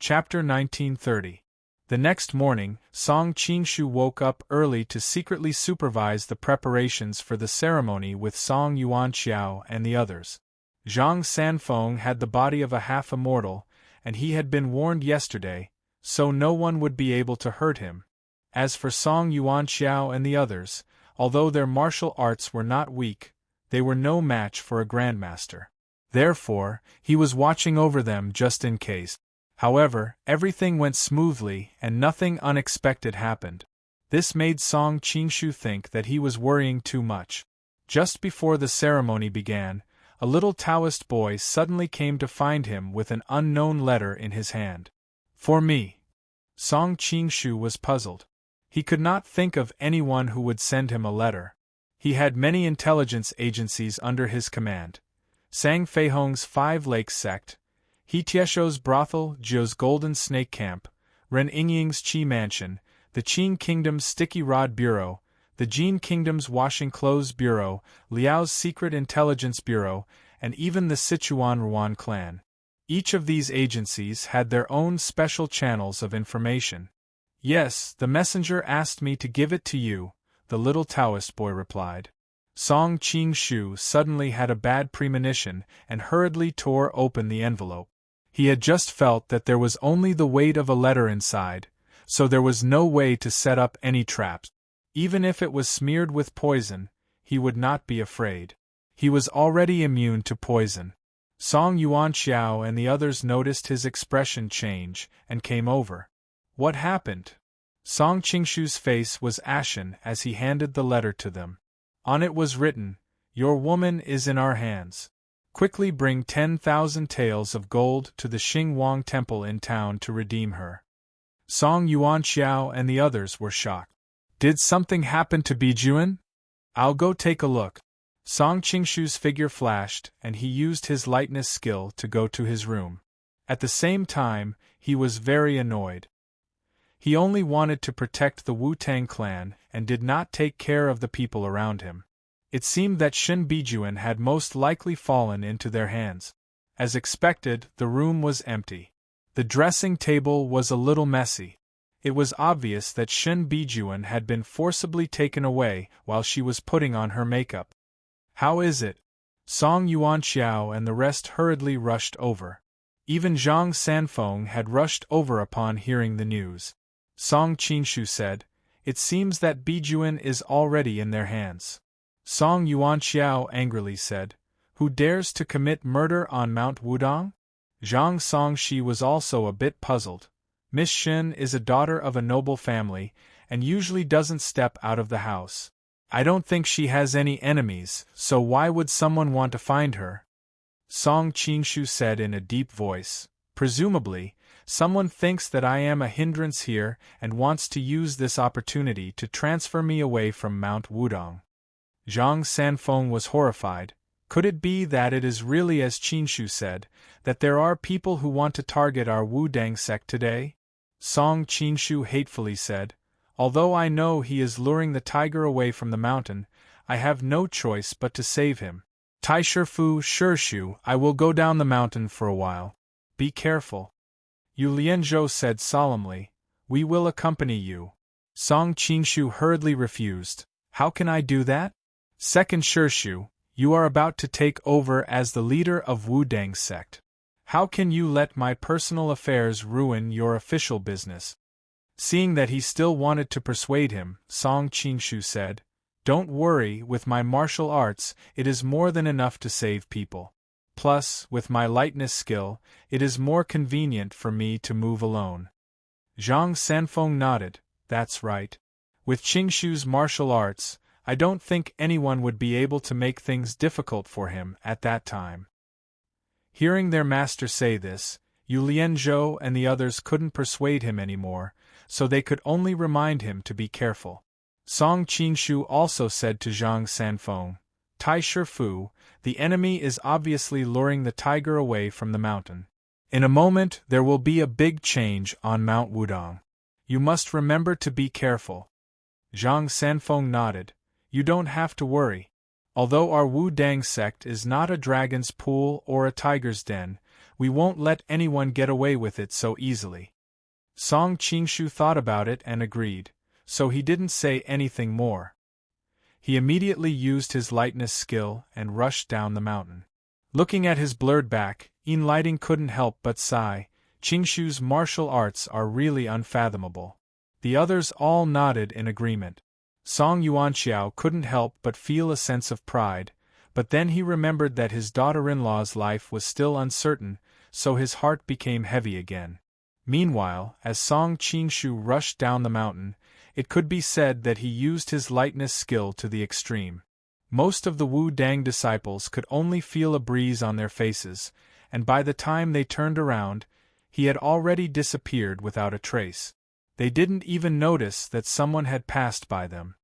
Chapter 1930. The next morning, Song Qingshu woke up early to secretly supervise the preparations for the ceremony with Song Yuanxiao and the others. Zhang Sanfeng had the body of a half-immortal, and he had been warned yesterday, so no one would be able to hurt him. As for Song Yuanxiao and the others, although their martial arts were not weak, they were no match for a grandmaster. Therefore, he was watching over them just in case. However, everything went smoothly and nothing unexpected happened. This made Song Qingshu think that he was worrying too much. Just before the ceremony began, a little Taoist boy suddenly came to find him with an unknown letter in his hand. For me. Song Qingshu was puzzled. He could not think of anyone who would send him a letter. He had many intelligence agencies under his command. Sang Feihong's 5 Lakes sect, He Tiesho's brothel, Zhou's golden snake camp, Ren Yingying's Qi mansion, the Qin Kingdom's sticky rod bureau, the Jin Kingdom's washing clothes bureau, Liao's secret intelligence bureau, and even the Sichuan Ruan clan. Each of these agencies had their own special channels of information. Yes, the messenger asked me to give it to you, the little Taoist boy replied. Song Qingshu suddenly had a bad premonition and hurriedly tore open the envelope. He had just felt that there was only the weight of a letter inside, so there was no way to set up any traps. Even if it was smeared with poison, he would not be afraid. He was already immune to poison. Song Yuanxiao and the others noticed his expression change and came over. What happened? Song Qingshu's face was ashen as he handed the letter to them. On it was written, "Your woman is in our hands. Quickly bring 10,000 taels of gold to the Xingwang temple in town to redeem her." Song Yuanxiao and the others were shocked. Did something happen to Bijuan? I'll go take a look. Song Qingshu's figure flashed, and he used his lightness skill to go to his room. At the same time, he was very annoyed. He only wanted to protect the Wu-Tang clan and did not take care of the people around him. It seemed that Shen Bijuan had most likely fallen into their hands. As expected, the room was empty. The dressing table was a little messy. It was obvious that Shen Bijuan had been forcibly taken away while she was putting on her makeup. How is it? Song Yuanxiao and the rest hurriedly rushed over. Even Zhang Sanfeng had rushed over upon hearing the news. Song Qingshu said, "It seems that Bijuan is already in their hands." Song Yuanxiao angrily said, "Who dares to commit murder on Mount Wudong?" Zhang Songshi was also a bit puzzled. Miss Shen is a daughter of a noble family, and usually doesn't step out of the house. I don't think she has any enemies, so why would someone want to find her? Song Qingshu said in a deep voice, "Presumably, someone thinks that I am a hindrance here and wants to use this opportunity to transfer me away from Mount Wudong." Zhang Sanfeng was horrified. Could it be that it is really as Qingshu said, that there are people who want to target our Wu-Dang sect today? Song Qingshu hatefully said, "Although I know he is luring the tiger away from the mountain, I have no choice but to save him. Tai Shifu, Shirshu, I will go down the mountain for a while. Be careful." Yu Lianzhou said solemnly, "We will accompany you." Song Qingshu hurriedly refused. "How can I do that? Second Shirshu, you are about to take over as the leader of Wu-Dang sect. How can you let my personal affairs ruin your official business?" Seeing that he still wanted to persuade him, Song Qingshu said, "Don't worry, with my martial arts, it is more than enough to save people. Plus, with my lightness skill, it is more convenient for me to move alone." Zhang Sanfeng nodded. "That's right. With Qingshu's martial arts, I don't think anyone would be able to make things difficult for him at that time." Hearing their master say this, Yu Lianzhou and the others couldn't persuade him anymore, so they could only remind him to be careful. Song Qingshu also said to Zhang Sanfeng, "Tai Shifu, the enemy is obviously luring the tiger away from the mountain. In a moment there will be a big change on Mount Wudong. You must remember to be careful." Zhang Sanfeng nodded. "You don't have to worry. Although our Wu-Dang sect is not a dragon's pool or a tiger's den, We won't let anyone get away with it so easily. Song Qingshu thought about it and agreed, so he didn't say anything more. He immediately used his lightness skill and rushed down the mountain. Looking at his blurred back, Lighting couldn't help but sigh. Qingshu's martial arts are really unfathomable. The others all nodded in agreement. Song Yuanxiao couldn't help but feel a sense of pride, but then he remembered that his daughter-in-law's life was still uncertain, so his heart became heavy again. Meanwhile, as Song Qingshu rushed down the mountain, it could be said that he used his lightness skill to the extreme. Most of the Wu Dang disciples could only feel a breeze on their faces, and by the time they turned around, he had already disappeared without a trace. They didn't even notice that someone had passed by them.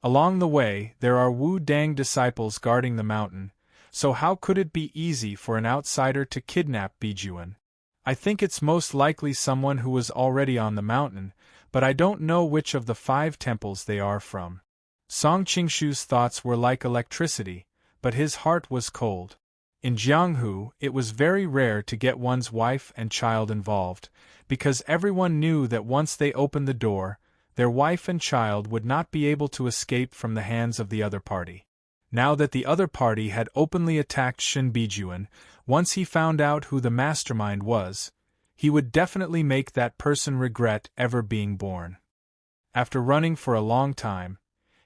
Along the way, there are Wu Dang disciples guarding the mountain, so how could it be easy for an outsider to kidnap Bijuan? I think it's most likely someone who was already on the mountain, but I don't know which of the 5 temples they are from. Song Qingshu's thoughts were like electricity, but his heart was cold. In Jianghu, it was very rare to get one's wife and child involved, because everyone knew that once they opened the door, their wife and child would not be able to escape from the hands of the other party. Now that the other party had openly attacked Shen Bijuan, once he found out who the mastermind was, he would definitely make that person regret ever being born. After running for a long time,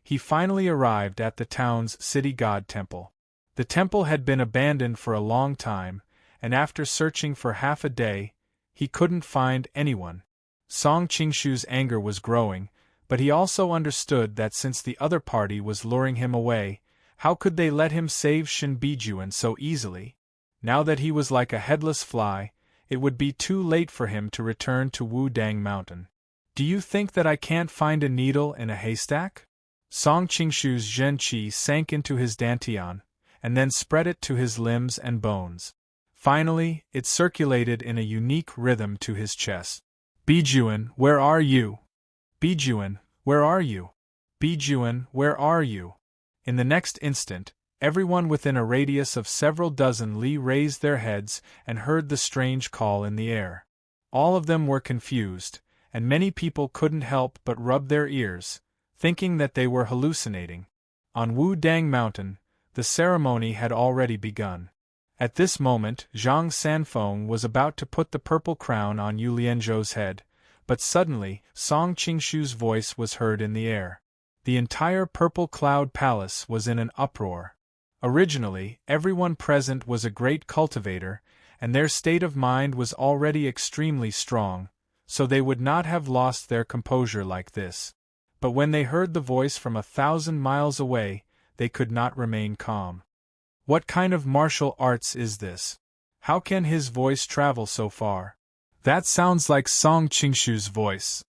he finally arrived at the town's city god temple. The temple had been abandoned for a long time, and after searching for half a day, he couldn't find anyone. Song Qingshu's anger was growing, but he also understood that since the other party was luring him away, how could they let him save Shen Bijuan so easily? Now that he was like a headless fly, it would be too late for him to return to Wu Dang Mountain. Do you think that I can't find a needle in a haystack? Song Qingshu's Zhen Qi sank into his dantian, and then spread it to his limbs and bones. Finally, it circulated in a unique rhythm to his chest. Bijuan, where are you? Bijuan, where are you? Bijuan, where are you? In the next instant, everyone within a radius of several dozen li raised their heads and heard the strange call in the air. All of them were confused, and many people couldn't help but rub their ears, thinking that they were hallucinating. On Wu Dang Mountain, the ceremony had already begun. At this moment, Zhang Sanfeng was about to put the purple crown on Yu Lianzhou's head, but suddenly, Song Qingshu's voice was heard in the air. The entire Purple Cloud Palace was in an uproar. Originally, everyone present was a great cultivator, and their state of mind was already extremely strong, so they would not have lost their composure like this. But when they heard the voice from 1,000 miles away, they could not remain calm. What kind of martial arts is this? How can his voice travel so far? That sounds like Song Qingshu's voice.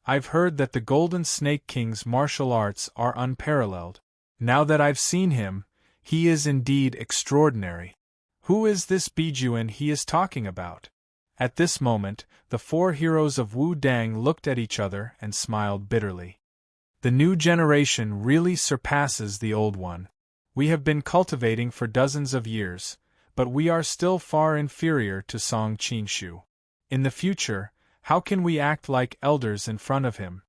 I've heard that the Golden Snake King's martial arts are unparalleled. Now that I've seen him, he is indeed extraordinary. Who is this Bijuan he is talking about? At this moment, the 4 heroes of Wu Dang looked at each other and smiled bitterly. The new generation really surpasses the old one. We have been cultivating for dozens of years, but we are still far inferior to Song Qingshu. In the future, how can we act like elders in front of him?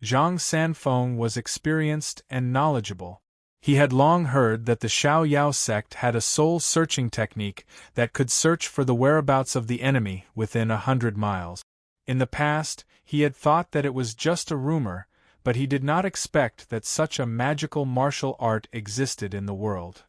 Zhang Sanfeng was experienced and knowledgeable. He had long heard that the Xiao Yao sect had a soul-searching technique that could search for the whereabouts of the enemy within 100 miles. In the past, he had thought that it was just a rumor, but he did not expect that such a magical martial art existed in the world.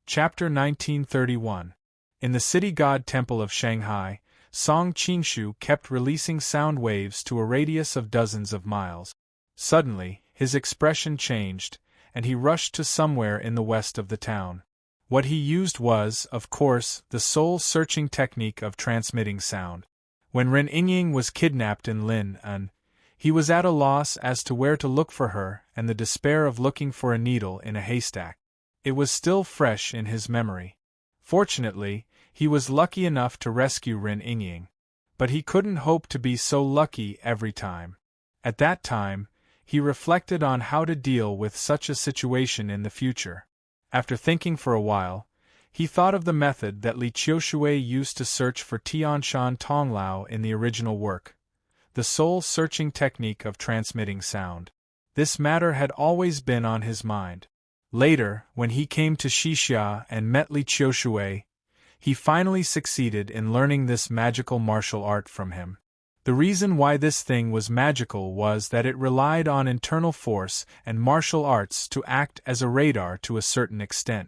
Chapter 1931. In the city god temple of Shanghai, Song Qingshu kept releasing sound waves to a radius of dozens of miles. Suddenly, his expression changed, and he rushed to somewhere in the west of the town. What he used was, of course, the soul-searching technique of transmitting sound. When Ren Yingying was kidnapped in Lin, he was at a loss as to where to look for her and the despair of looking for a needle in a haystack. It was still fresh in his memory. Fortunately, he was lucky enough to rescue Ren Yingying. But he couldn't hope to be so lucky every time. At that time, he reflected on how to deal with such a situation in the future. After thinking for a while, He thought of the method that Li Qiushui used to search for Tianshan Tonglao in the original work, the soul-searching technique of transmitting sound. This matter had always been on his mind. Later, when he came to Xixia and met Li Qiushui, he finally succeeded in learning this magical martial art from him. The reason why this thing was magical was that it relied on internal force and martial arts to act as a radar to a certain extent.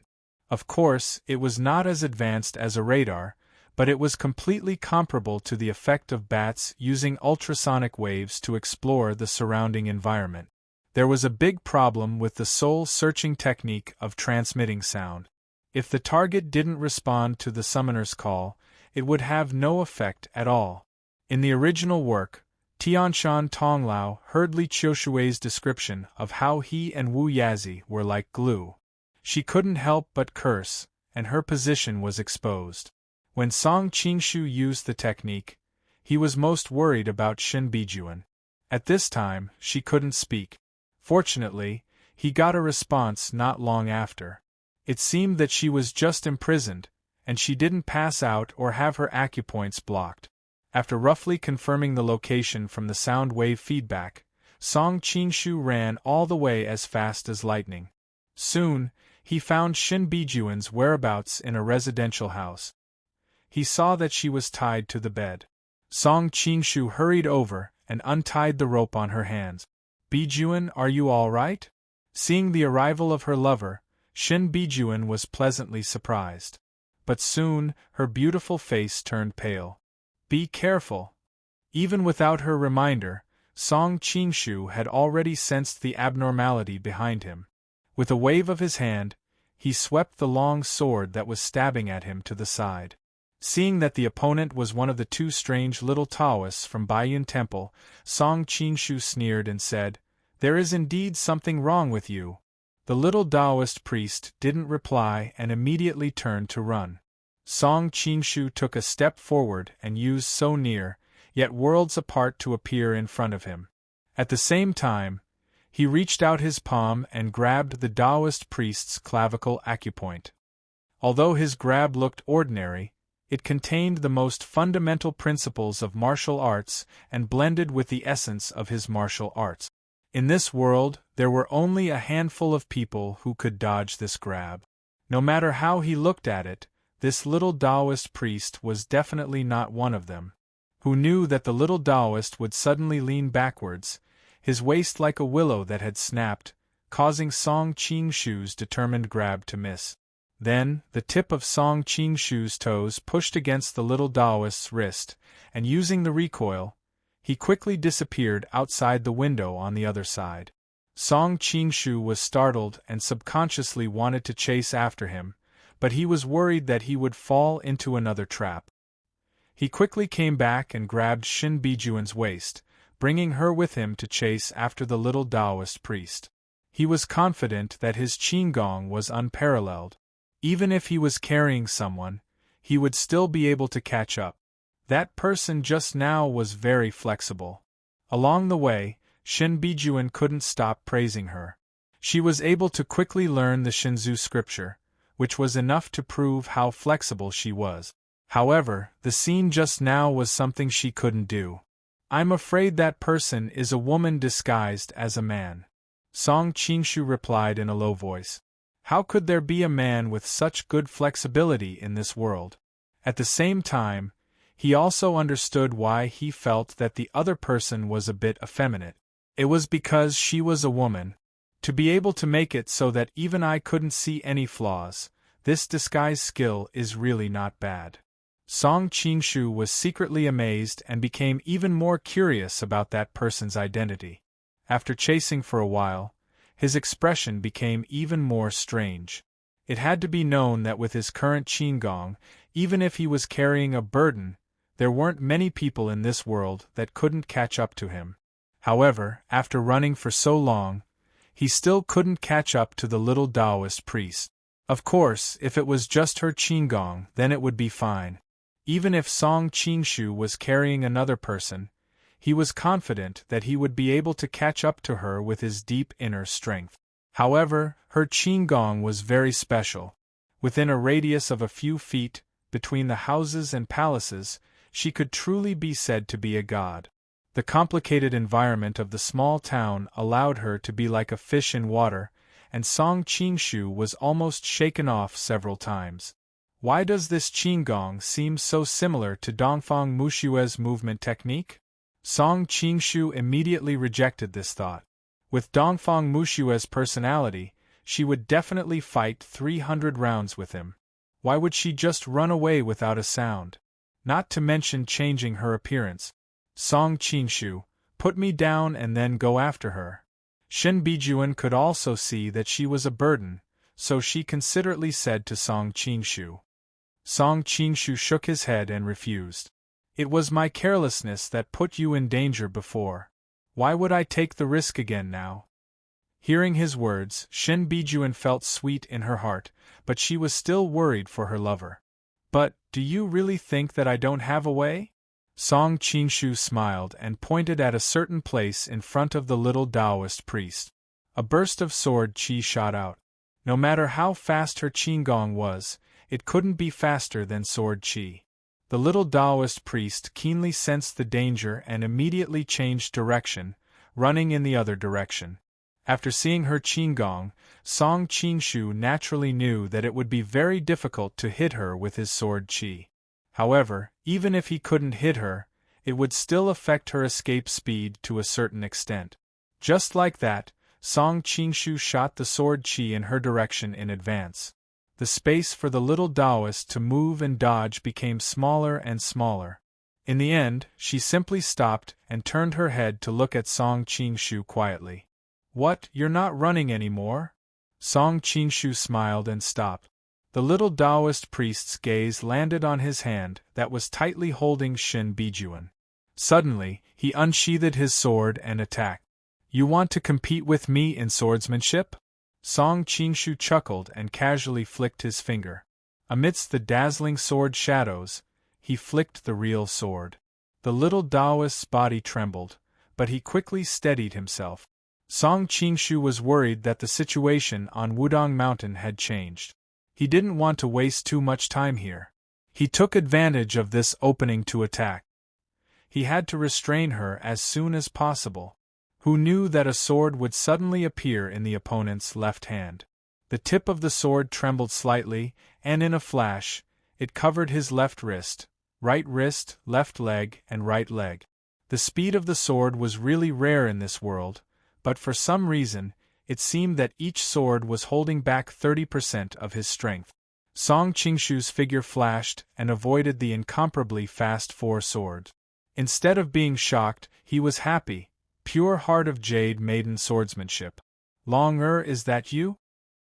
Of course, it was not as advanced as a radar, but it was completely comparable to the effect of bats using ultrasonic waves to explore the surrounding environment. There was a big problem with the soul-searching technique of transmitting sound. If the target didn't respond to the summoner's call, it would have no effect at all. In the original work, Tianshan Tonglao heard Li Qiushui's description of how he and Wu Yazi were like glue. She couldn't help but curse, and her position was exposed. When Song Qingshu used the technique, he was most worried about Shin Bijuan. At this time, she couldn't speak. Fortunately, he got a response not long after. It seemed that she was just imprisoned, and she didn't pass out or have her acupoints blocked. After roughly confirming the location from the sound wave feedback, Song Qingshu ran all the way as fast as lightning. Soon, he found Shin Bijuan's whereabouts in a residential house. He saw that she was tied to the bed. Song Qingshu hurried over and untied the rope on her hands. "Bijuan, are you all right?" Seeing the arrival of her lover, Shin Bijuan was pleasantly surprised. But soon, her beautiful face turned pale. "Be careful." Even without her reminder, Song Qingshu had already sensed the abnormality behind him. With a wave of his hand, he swept the long sword that was stabbing at him to the side. Seeing that the opponent was one of the two strange little Taoists from Baiyun Temple, Song Qingshu sneered and said, "There is indeed something wrong with you." The little Taoist priest didn't reply and immediately turned to run. Song Qingshu took a step forward and used so near, yet worlds apart to appear in front of him. At the same time, he reached out his palm and grabbed the Taoist priest's clavicle acupoint. Although his grab looked ordinary, it contained the most fundamental principles of martial arts and blended with the essence of his martial arts. In this world, there were only a handful of people who could dodge this grab. No matter how he looked at it, this little Taoist priest was definitely not one of them. Who knew that the little Taoist would suddenly lean backwards, his waist like a willow that had snapped, causing Song Qingshu's determined grab to miss. Then, the tip of Song Qingshu's toes pushed against the little Taoist's wrist, and using the recoil, he quickly disappeared outside the window on the other side. Song Qingshu was startled and subconsciously wanted to chase after him, but he was worried that he would fall into another trap. He quickly came back and grabbed Shin Bijuan's waist, bringing her with him to chase after the little Taoist priest. He was confident that his qigong was unparalleled. Even if he was carrying someone, he would still be able to catch up. That person just now was very flexible. Along the way, Shin Bijuan couldn't stop praising her. She was able to quickly learn the Shinzu scripture, which was enough to prove how flexible she was. However, the scene just now was something she couldn't do. "I'm afraid that person is a woman disguised as a man," Song Qingshu replied in a low voice. How could there be a man with such good flexibility in this world? At the same time, he also understood why he felt that the other person was a bit effeminate. It was because she was a woman. To be able to make it so that even I couldn't see any flaws, this disguise skill is really not bad. Song Qingshu was secretly amazed and became even more curious about that person's identity. After chasing for a while, his expression became even more strange. It had to be known that with his current qigong, even if he was carrying a burden, there weren't many people in this world that couldn't catch up to him. However, after running for so long, he still couldn't catch up to the little Taoist priest. Of course, if it was just her qigong, then it would be fine. Even if Song Qingshu was carrying another person, he was confident that he would be able to catch up to her with his deep inner strength. However, her qigong was very special. Within a radius of a few feet, between the houses and palaces, she could truly be said to be a god. The complicated environment of the small town allowed her to be like a fish in water, and Song Qingshu was almost shaken off several times. Why does this qigong seem so similar to Dongfang Mushue's movement technique? Song Qingshu immediately rejected this thought. With Dongfang Mushue's personality, she would definitely fight 300 rounds with him. Why would she just run away without a sound? Not to mention changing her appearance. Song Qingshu, put me down and then go after her. Shen Bijuan could also see that she was a burden, so she considerately said to Song Qingshu. Song Qingshu shook his head and refused. It was my carelessness that put you in danger before. Why would I take the risk again now? Hearing his words, Shen Bijuan felt sweet in her heart, but she was still worried for her lover. But, do you really think that I don't have a way? Song Qingshu smiled and pointed at a certain place in front of the little Taoist priest. A burst of sword qi shot out. No matter how fast her qigong was, it couldn't be faster than sword qi. The little Taoist priest keenly sensed the danger and immediately changed direction, running in the other direction. After seeing her qigong, Song Qingshu naturally knew that it would be very difficult to hit her with his sword qi. However, even if he couldn't hit her, it would still affect her escape speed to a certain extent. Just like that, Song Qingshu shot the sword qi in her direction in advance. The space for the little Taoist to move and dodge became smaller and smaller. In the end, she simply stopped and turned her head to look at Song Qingshu quietly. What, you're not running anymore? Song Qingshu smiled and stopped. The little Taoist priest's gaze landed on his hand that was tightly holding Shen Bijuan. Suddenly, he unsheathed his sword and attacked. You want to compete with me in swordsmanship? Song Qingshu chuckled and casually flicked his finger. Amidst the dazzling sword shadows, he flicked the real sword. The little Taoist's body trembled, but he quickly steadied himself. Song Qingshu was worried that the situation on Wudong Mountain had changed. He didn't want to waste too much time here. He took advantage of this opening to attack. He had to restrain her as soon as possible. Who knew that a sword would suddenly appear in the opponent's left hand? The tip of the sword trembled slightly, and in a flash, it covered his left wrist, left leg, and right leg. The speed of the sword was really rare in this world, but for some reason, it seemed that each sword was holding back 30% of his strength. Song Qingshu's figure flashed and avoided the incomparably fast four swords. Instead of being shocked, he was happy. Pure heart of jade maiden swordsmanship. Long-er, is that you?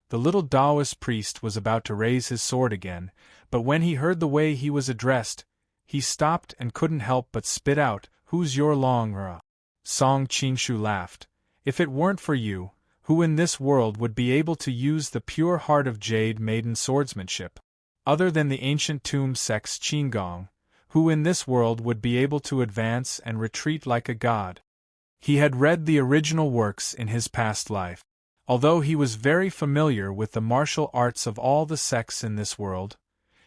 The little Taoist priest was about to raise his sword again, but when he heard the way he was addressed, he stopped and couldn't help but spit out, Who's your Long-er? Song Qingshu laughed. If it weren't for you, who in this world would be able to use the pure heart of jade maiden swordsmanship? Other than the ancient tomb sect's qigong, who in this world would be able to advance and retreat like a god? He had read the original works in his past life. Although he was very familiar with the martial arts of all the sects in this world,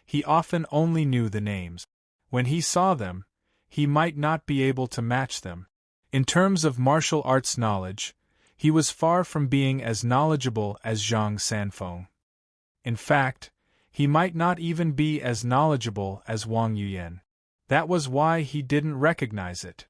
he often only knew the names. When he saw them, he might not be able to match them. In terms of martial arts knowledge, he was far from being as knowledgeable as Zhang Sanfeng. In fact, he might not even be as knowledgeable as Wang Yuyan. That was why he didn't recognize it.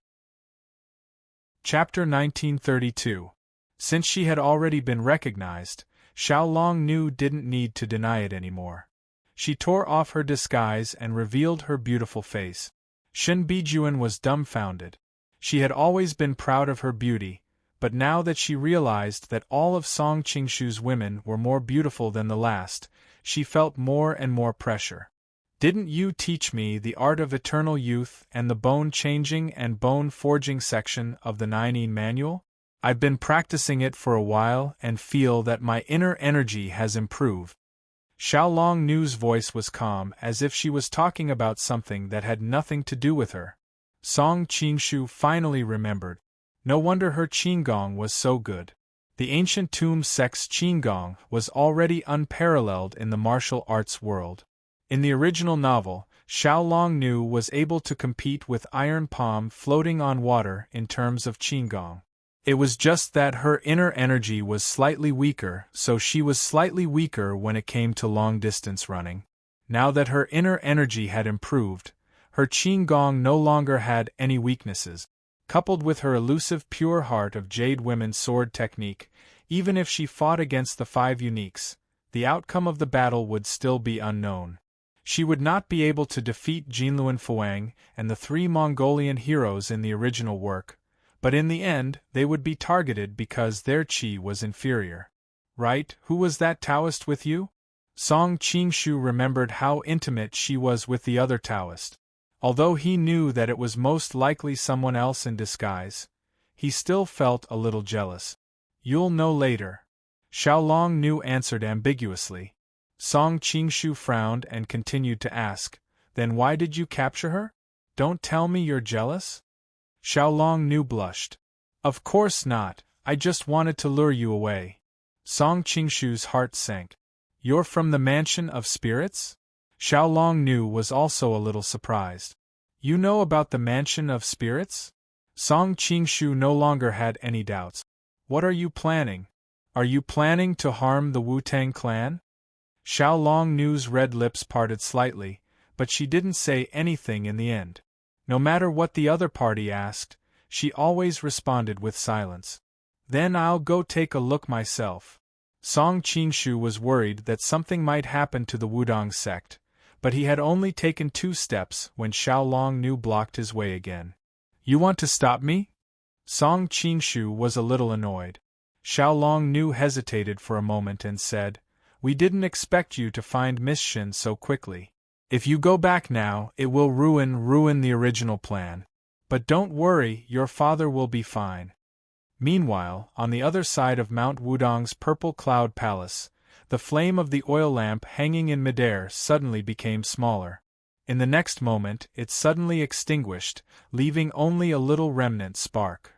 Chapter 1932. Since she had already been recognized, Xiaolong Nu didn't need to deny it anymore. She tore off her disguise and revealed her beautiful face. Shen Bijuan was dumbfounded. She had always been proud of her beauty, but now that she realized that all of Song Qingshu's women were more beautiful than the last, she felt more and more pressure. Didn't you teach me the art of eternal youth and the bone-changing and bone-forging section of the Ninein manual? I've been practicing it for a while and feel that my inner energy has improved. Xiaolong Nu's voice was calm, as if she was talking about something that had nothing to do with her. Song Qingshu finally remembered. No wonder her qigong was so good. The ancient tomb sect's Qigong was already unparalleled in the martial arts world. In the original novel, Xiao Long Nu was able to compete with Iron Palm floating on water in terms of Qigong. It was just that her inner energy was slightly weaker, so she was slightly weaker when it came to long-distance running. Now that her inner energy had improved, her Qigong no longer had any weaknesses. Coupled with her elusive pure heart of Jade Women's sword technique, even if she fought against the 5 uniques, the outcome of the battle would still be unknown. She would not be able to defeat Jinluan Fuang and the 3 Mongolian heroes in the original work, but in the end they would be targeted because their qi was inferior. Right, who was that Taoist with you? Song Qingshu remembered how intimate she was with the other Taoist. Although he knew that it was most likely someone else in disguise, he still felt a little jealous. You'll know later. Xiao Long Nu answered ambiguously. Song Qingshu frowned and continued to ask, then why did you capture her? Don't tell me you're jealous? Xiao Long Nu blushed. Of course not, I just wanted to lure you away. Song Qingshu's heart sank. You're from the Mansion of Spirits? Xiao Long Nu was also a little surprised. You know about the Mansion of Spirits? Song Qingshu no longer had any doubts. What are you planning? Are you planning to harm the Wu-Tang clan? Xiao Long Nu's red lips parted slightly, but she didn't say anything in the end. No matter what the other party asked, she always responded with silence. Then I'll go take a look myself. Song Qingshu was worried that something might happen to the Wudong sect, but he had only taken 2 steps when Xiao Long Nu blocked his way again. You want to stop me? Song Qingshu was a little annoyed. Xiao Long Nu hesitated for a moment and said, We didn't expect you to find Miss Shin so quickly. If you go back now, it will ruin the original plan. But don't worry, your father will be fine. Meanwhile, on the other side of Mount Wudong's purple cloud palace, the flame of the oil lamp hanging in midair suddenly became smaller. In the next moment, it suddenly extinguished, leaving only a little remnant spark.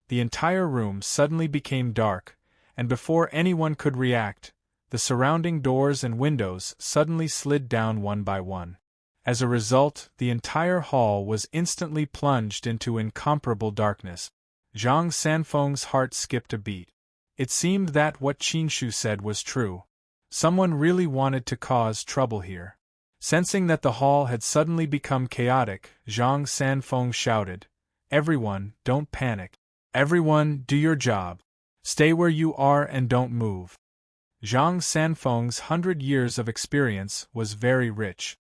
The entire room suddenly became dark, and before anyone could react, the surrounding doors and windows suddenly slid down one by one. As a result, the entire hall was instantly plunged into incomparable darkness. Zhang Sanfeng's heart skipped a beat. It seemed that what Qingshu said was true. Someone really wanted to cause trouble here. Sensing that the hall had suddenly become chaotic, Zhang Sanfeng shouted, Everyone, don't panic. Everyone, do your job. Stay where you are and don't move. Zhang Sanfeng's 100 years of experience was very rich.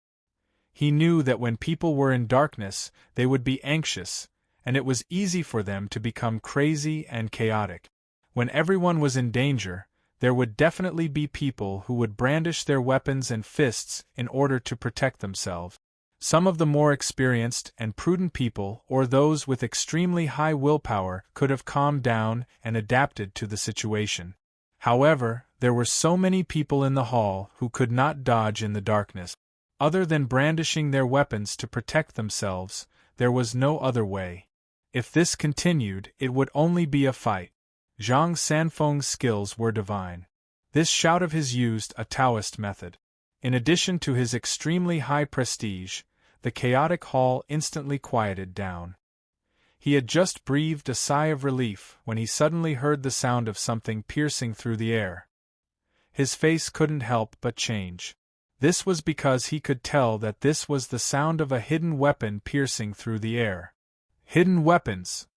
He knew that when people were in darkness, they would be anxious, and it was easy for them to become crazy and chaotic. When everyone was in danger, there would definitely be people who would brandish their weapons and fists in order to protect themselves. Some of the more experienced and prudent people or those with extremely high willpower could have calmed down and adapted to the situation. However, there were so many people in the hall who could not dodge in the darkness. Other than brandishing their weapons to protect themselves, there was no other way. If this continued, it would only be a fight. Zhang Sanfeng's skills were divine. This shout of his used a Taoist method. In addition to his extremely high prestige, the chaotic hall instantly quieted down. He had just breathed a sigh of relief when he suddenly heard the sound of something piercing through the air. His face couldn't help but change. This was because he could tell that this was the sound of a hidden weapon piercing through the air. Hidden weapons!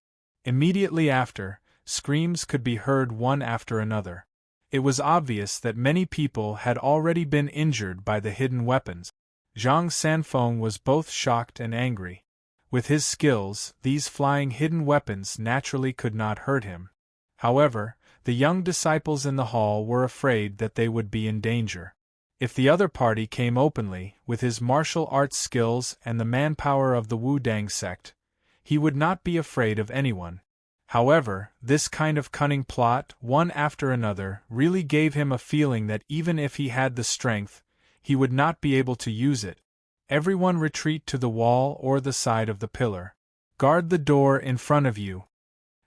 Immediately after, screams could be heard one after another. It was obvious that many people had already been injured by the hidden weapons. Zhang Sanfeng was both shocked and angry. With his skills, these flying hidden weapons naturally could not hurt him. However, the young disciples in the hall were afraid that they would be in danger. If the other party came openly, with his martial arts skills and the manpower of the Wu-Dang sect, he would not be afraid of anyone. However, this kind of cunning plot, one after another, really gave him a feeling that even if he had the strength, he would not be able to use it. Everyone retreat to the wall or the side of the pillar. Guard the door in front of you.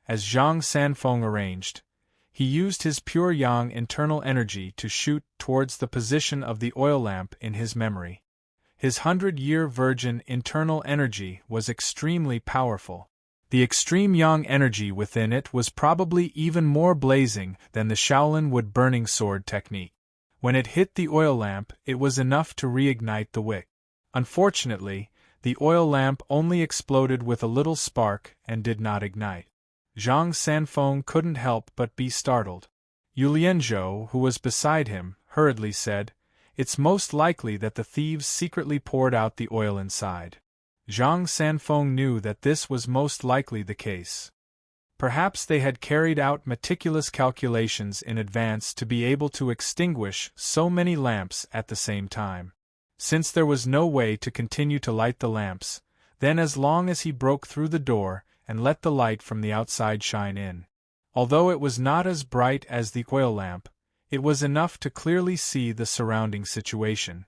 As Zhang Sanfeng arranged, He used his pure yang internal energy to shoot towards the position of the oil lamp in his memory. His 100-year virgin internal energy was extremely powerful. The extreme yang energy within it was probably even more blazing than the Shaolin wood burning sword technique. When it hit the oil lamp, it was enough to reignite the wick. Unfortunately, the oil lamp only exploded with a little spark and did not ignite. Zhang Sanfeng couldn't help but be startled. Yu Lianzhou, who was beside him, hurriedly said, "It's most likely that the thieves secretly poured out the oil inside." Zhang Sanfeng knew that this was most likely the case. Perhaps they had carried out meticulous calculations in advance to be able to extinguish so many lamps at the same time. Since there was no way to continue to light the lamps, then as long as he broke through the door and let the light from the outside shine in. Although it was not as bright as the oil lamp, it was enough to clearly see the surrounding situation.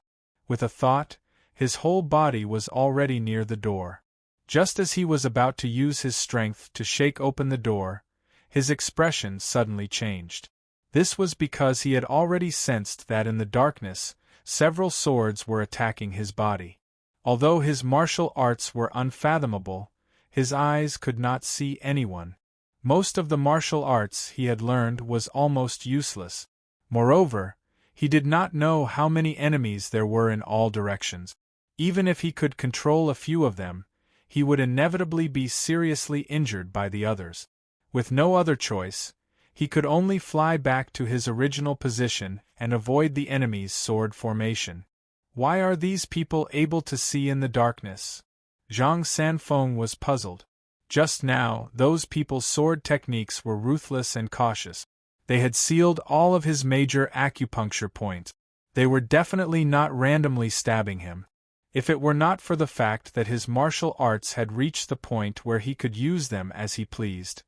With a thought, his whole body was already near the door. Just as he was about to use his strength to shake open the door, his expression suddenly changed. This was because he had already sensed that in the darkness, several swords were attacking his body. Although his martial arts were unfathomable, his eyes could not see anyone. Most of the martial arts he had learned was almost useless. Moreover, he did not know how many enemies there were in all directions. Even if he could control a few of them, he would inevitably be seriously injured by the others. With no other choice, he could only fly back to his original position and avoid the enemy's sword formation. Why are these people able to see in the darkness? Zhang Sanfeng was puzzled. Just now, those people's sword techniques were ruthless and cautious. They had sealed all of his major acupuncture points. They were definitely not randomly stabbing him. If it were not for the fact that his martial arts had reached the point where he could use them as he pleased,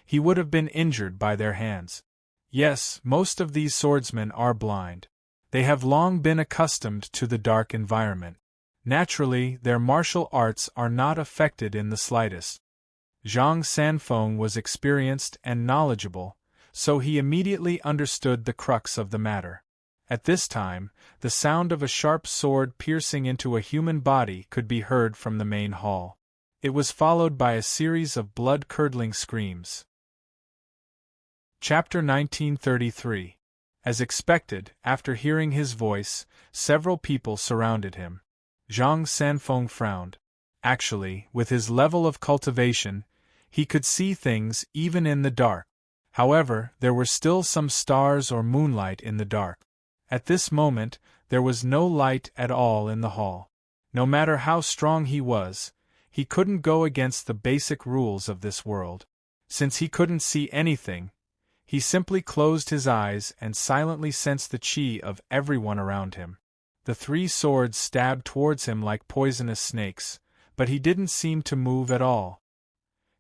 he would have been injured by their hands. Yes, most of these swordsmen are blind. They have long been accustomed to the dark environment. Naturally, their martial arts are not affected in the slightest. Zhang Sanfeng was experienced and knowledgeable, so he immediately understood the crux of the matter. At this time, the sound of a sharp sword piercing into a human body could be heard from the main hall. It was followed by a series of blood-curdling screams. Chapter 1933. As expected, after hearing his voice, several people surrounded him. Zhang Sanfeng frowned. Actually, with his level of cultivation, he could see things even in the dark. However, there were still some stars or moonlight in the dark. At this moment, there was no light at all in the hall. No matter how strong he was, he couldn't go against the basic rules of this world. Since he couldn't see anything, he simply closed his eyes and silently sensed the chi of everyone around him. The three swords stabbed towards him like poisonous snakes, but he didn't seem to move at all.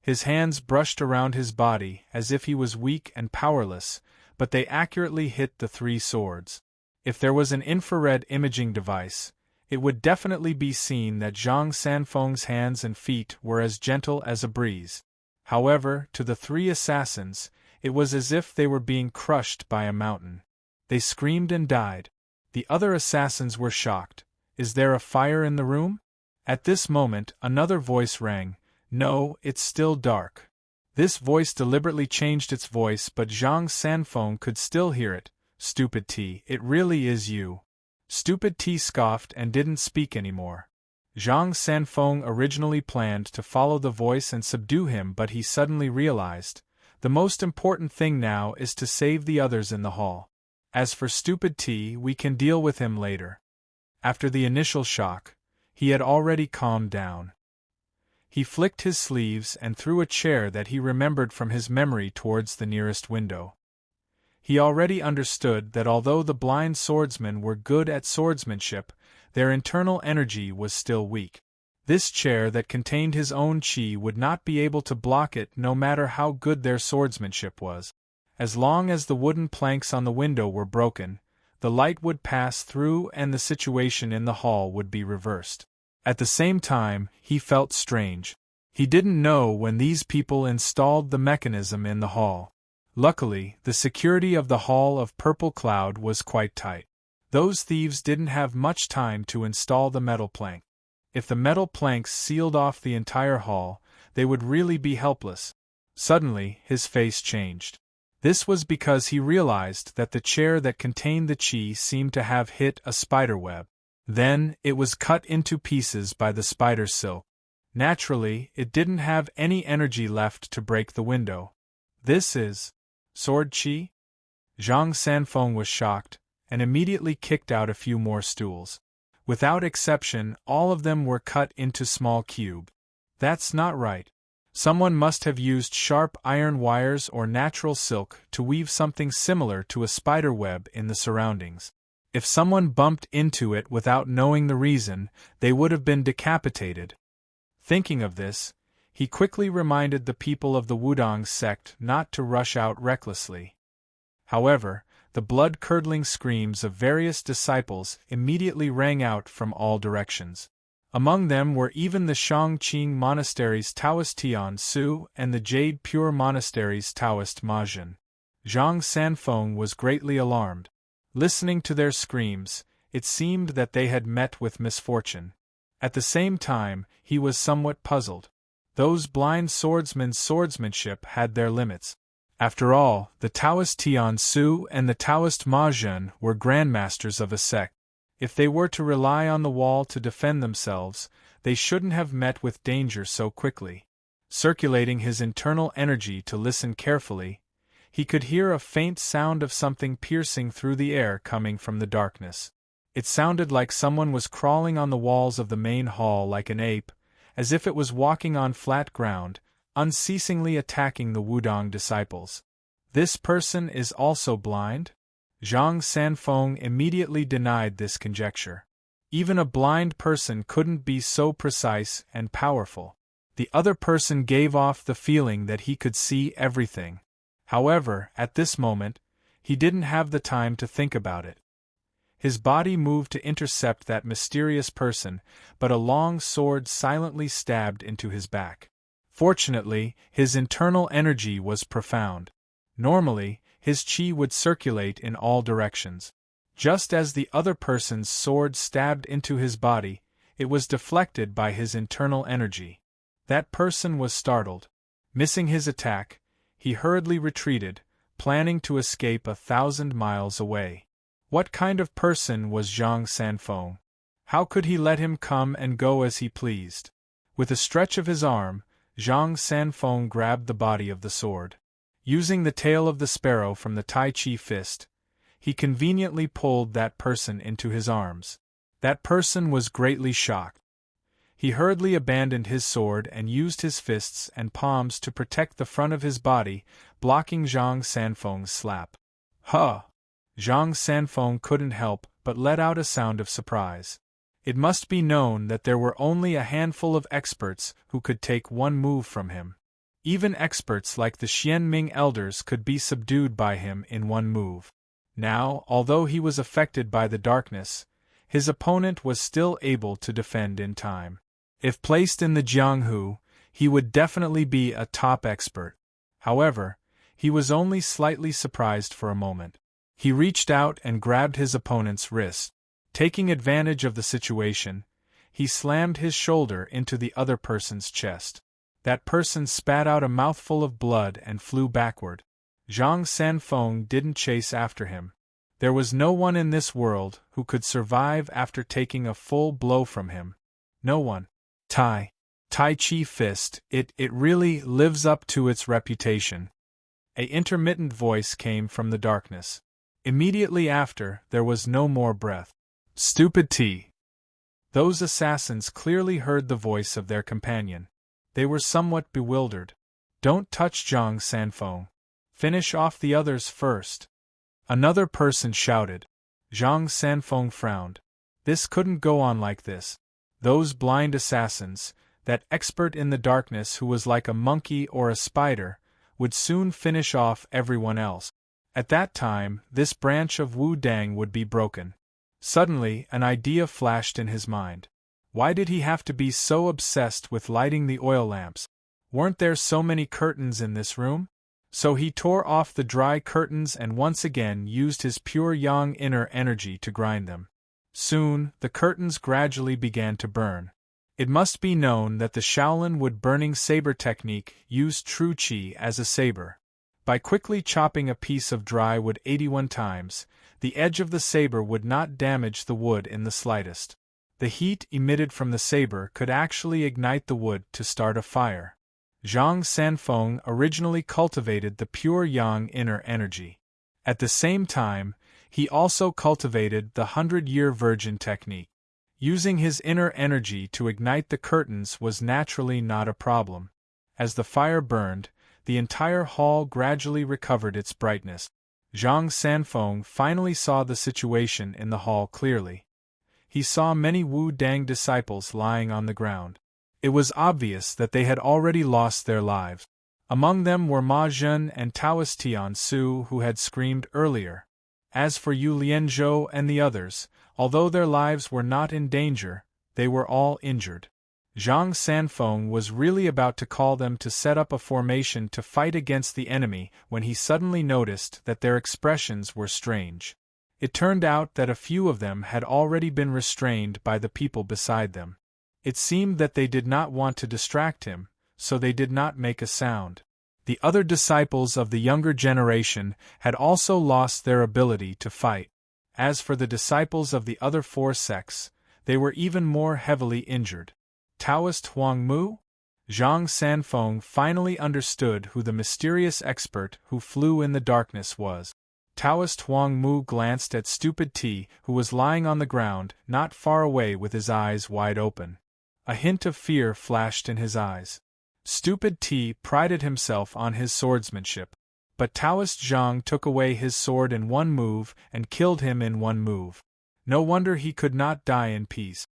His hands brushed around his body as if he was weak and powerless, but they accurately hit the three swords. If there was an infrared imaging device, it would definitely be seen that Zhang Sanfeng's hands and feet were as gentle as a breeze. However, to the three assassins, it was as if they were being crushed by a mountain. They screamed and died. The other assassins were shocked. "Is there a fire in the room?" At this moment, another voice rang. "No, it's still dark." This voice deliberately changed its voice, but Zhang Sanfeng could still hear it. "Stupid T, it really is you." Stupid T scoffed and didn't speak anymore. Zhang Sanfeng originally planned to follow the voice and subdue him, but he suddenly realized, the most important thing now is to save the others in the hall. As for Stupid T, we can deal with him later. After the initial shock, he had already calmed down. He flicked his sleeves and threw a chair that he remembered from his memory towards the nearest window. He already understood that although the blind swordsmen were good at swordsmanship, their internal energy was still weak. This chair that contained his own chi would not be able to block it no matter how good their swordsmanship was. As long as the wooden planks on the window were broken, the light would pass through and the situation in the hall would be reversed. At the same time, he felt strange. He didn't know when these people installed the mechanism in the hall. Luckily, the security of the Hall of Purple Cloud was quite tight. Those thieves didn't have much time to install the metal plank. If the metal planks sealed off the entire hall, they would really be helpless. Suddenly, his face changed. This was because he realized that the chair that contained the chi seemed to have hit a spider web. Then, it was cut into pieces by the spider's silk. Naturally, it didn't have any energy left to break the window. This is sword chi? Zhang Sanfeng was shocked, and immediately kicked out a few more stools. Without exception, all of them were cut into small cubes. That's not right. Someone must have used sharp iron wires or natural silk to weave something similar to a spider web in the surroundings. If someone bumped into it without knowing the reason, they would have been decapitated. Thinking of this, he quickly reminded the people of the Wudong sect not to rush out recklessly. However, the blood-curdling screams of various disciples immediately rang out from all directions. Among them were even the Shangqing Monastery's Taoist Tian Su and the Jade Pure Monastery's Taoist Ma Jun. Zhang Sanfeng was greatly alarmed. Listening to their screams, it seemed that they had met with misfortune. At the same time, he was somewhat puzzled. Those blind swordsmen's swordsmanship had their limits. After all, the Taoist Tian Su and the Taoist Ma Jun were grandmasters of a sect. If they were to rely on the wall to defend themselves, they shouldn't have met with danger so quickly. Circulating his internal energy to listen carefully, he could hear a faint sound of something piercing through the air coming from the darkness. It sounded like someone was crawling on the walls of the main hall like an ape, as if it was walking on flat ground, unceasingly attacking the Wudong disciples. This person is also blind? Zhang Sanfeng immediately denied this conjecture. Even a blind person couldn't be so precise and powerful. The other person gave off the feeling that he could see everything. However, at this moment, he didn't have the time to think about it. His body moved to intercept that mysterious person, but a long sword silently stabbed into his back. Fortunately, his internal energy was profound. Normally, his chi would circulate in all directions. Just as the other person's sword stabbed into his body, it was deflected by his internal energy. That person was startled. Missing his attack, he hurriedly retreated, planning to escape 1,000 miles away. What kind of person was Zhang Sanfeng? How could he let him come and go as he pleased? With a stretch of his arm, Zhang Sanfeng grabbed the body of the sword. Using the tail of the sparrow from the Tai Chi fist, he conveniently pulled that person into his arms. That person was greatly shocked. He hurriedly abandoned his sword and used his fists and palms to protect the front of his body, blocking Zhang Sanfeng's slap. Huh! Zhang Sanfeng couldn't help but let out a sound of surprise. It must be known that there were only a handful of experts who could take one move from him. Even experts like the Xianming elders could be subdued by him in one move. Now, although he was affected by the darkness, his opponent was still able to defend in time. If placed in the Jianghu, he would definitely be a top expert. However, he was only slightly surprised for a moment. He reached out and grabbed his opponent's wrist. Taking advantage of the situation, he slammed his shoulder into the other person's chest. That person spat out a mouthful of blood and flew backward. Zhang Sanfeng didn't chase after him. There was no one in this world who could survive after taking a full blow from him. No one. Tai Chi fist, it really lives up to its reputation. An intermittent voice came from the darkness. Immediately after, there was no more breath. Stupid T. Those assassins clearly heard the voice of their companion. They were somewhat bewildered. Don't touch Zhang Sanfeng. Finish off the others first. Another person shouted. Zhang Sanfeng frowned. This couldn't go on like this. Those blind assassins, that expert in the darkness who was like a monkey or a spider, would soon finish off everyone else. At that time, this branch of Wu Dang would be broken. Suddenly, an idea flashed in his mind. Why did he have to be so obsessed with lighting the oil lamps? Weren't there so many curtains in this room? So he tore off the dry curtains and once again used his pure yang inner energy to grind them. Soon, the curtains gradually began to burn. It must be known that the Shaolin wood burning saber technique used true qi as a saber. By quickly chopping a piece of dry wood 81 times, the edge of the saber would not damage the wood in the slightest. The heat emitted from the saber could actually ignite the wood to start a fire. Zhang Sanfeng originally cultivated the pure yang inner energy. At the same time, he also cultivated the 100-year virgin technique. Using his inner energy to ignite the curtains was naturally not a problem. As the fire burned, the entire hall gradually recovered its brightness. Zhang Sanfeng finally saw the situation in the hall clearly. He saw many Wu Dang disciples lying on the ground. It was obvious that they had already lost their lives. Among them were Ma Zhen and Taoist Tian Su, who had screamed earlier. As for Yu Lianzhou and the others, although their lives were not in danger, they were all injured. Zhang Sanfeng was really about to call them to set up a formation to fight against the enemy when he suddenly noticed that their expressions were strange. It turned out that a few of them had already been restrained by the people beside them. It seemed that they did not want to distract him, so they did not make a sound. The other disciples of the younger generation had also lost their ability to fight. As for the disciples of the other four sects, they were even more heavily injured. Taoist Huang Mu? Zhang Sanfeng finally understood who the mysterious expert who flew in the darkness was. Taoist Huang Mu glanced at Stupid T, who was lying on the ground, not far away with his eyes wide open. A hint of fear flashed in his eyes. Stupid T prided himself on his swordsmanship. But Taoist Zhang took away his sword in one move and killed him in one move. No wonder he could not die in peace.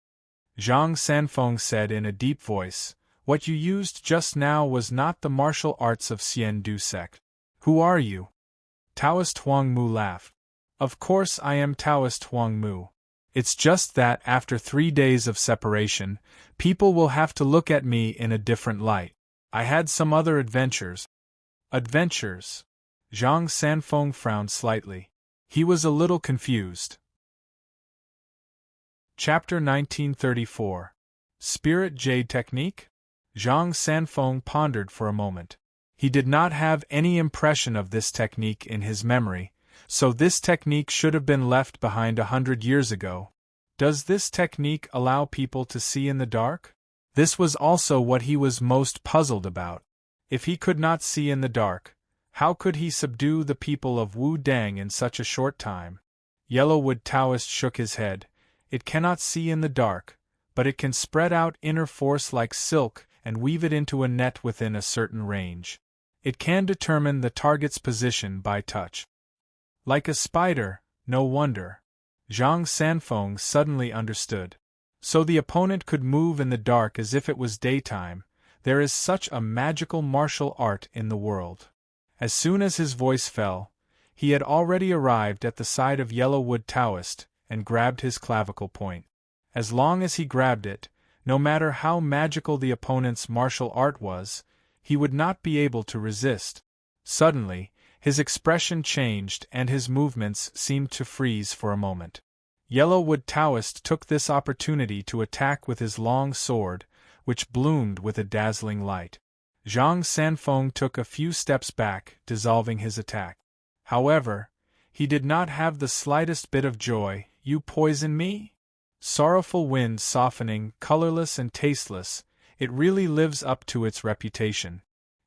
Zhang Sanfeng said in a deep voice, "What you used just now was not the martial arts of Xian Du sect. Who are you?" Taoist Huang Mu laughed. "Of course I am Taoist Huang Mu. It's just that after 3 days of separation, people will have to look at me in a different light. I had some other adventures." Adventures? Zhang Sanfeng frowned slightly. He was a little confused. Chapter 1934. Spirit Jade Technique? Zhang Sanfeng pondered for a moment. He did not have any impression of this technique in his memory, so this technique should have been left behind 100 years ago. Does this technique allow people to see in the dark? This was also what he was most puzzled about. If he could not see in the dark, how could he subdue the people of Wu Dang in such a short time? Yellowwood Taoist shook his head. It cannot see in the dark, but it can spread out inner force like silk and weave it into a net within a certain range. It can determine the target's position by touch. Like a spider, no wonder. Zhang Sanfeng suddenly understood. So the opponent could move in the dark as if it was daytime. There is such a magical martial art in the world. As soon as his voice fell, he had already arrived at the side of Yellowwood Taoist and grabbed his clavicle point. As long as he grabbed it, no matter how magical the opponent's martial art was, he would not be able to resist. Suddenly, his expression changed and his movements seemed to freeze for a moment. Yellowwood Taoist took this opportunity to attack with his long sword, which bloomed with a dazzling light. Zhang Sanfeng took a few steps back, dissolving his attack. However, he did not have the slightest bit of joy. "You poison me?" Sorrowful wind softening, colorless and tasteless, it really lives up to its reputation.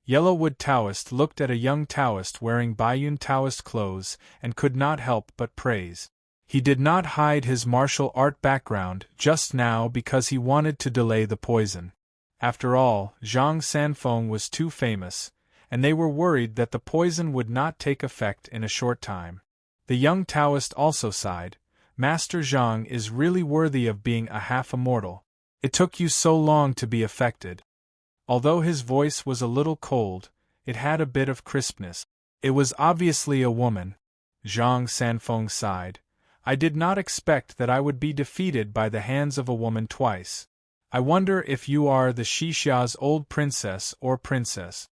Yellowwood Taoist looked at a young Taoist wearing Baiyun Taoist clothes and could not help but praise. He did not hide his martial art background just now because he wanted to delay the poison. After all, Zhang Sanfeng was too famous, and they were worried that the poison would not take effect in a short time. The young Taoist also sighed. "Master Zhang is really worthy of being a half-immortal. It took you so long to be affected." Although his voice was a little cold, it had a bit of crispness. "It was obviously a woman." Zhang Sanfeng sighed. "I did not expect that I would be defeated by the hands of a woman twice. I wonder if you are the Xixia's old princess or princess."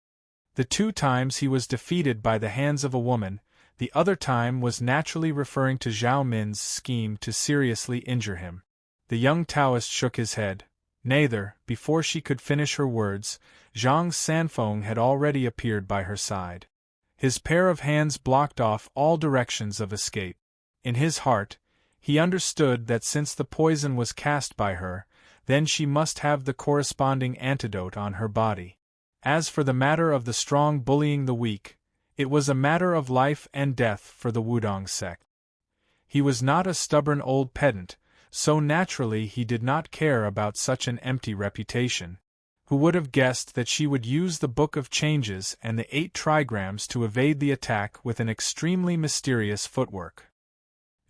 The 2 times he was defeated by the hands of a woman, the other time was naturally referring to Zhao Min's scheme to seriously injure him. The young Taoist shook his head. Neither, before she could finish her words, Zhang Sanfeng had already appeared by her side. His pair of hands blocked off all directions of escape. In his heart, he understood that since the poison was cast by her, then she must have the corresponding antidote on her body. As for the matter of the strong bullying the weak, it was a matter of life and death for the Wudong sect. He was not a stubborn old pedant, so naturally he did not care about such an empty reputation. Who would have guessed that she would use the Book of Changes and the 8 trigrams to evade the attack with an extremely mysterious footwork?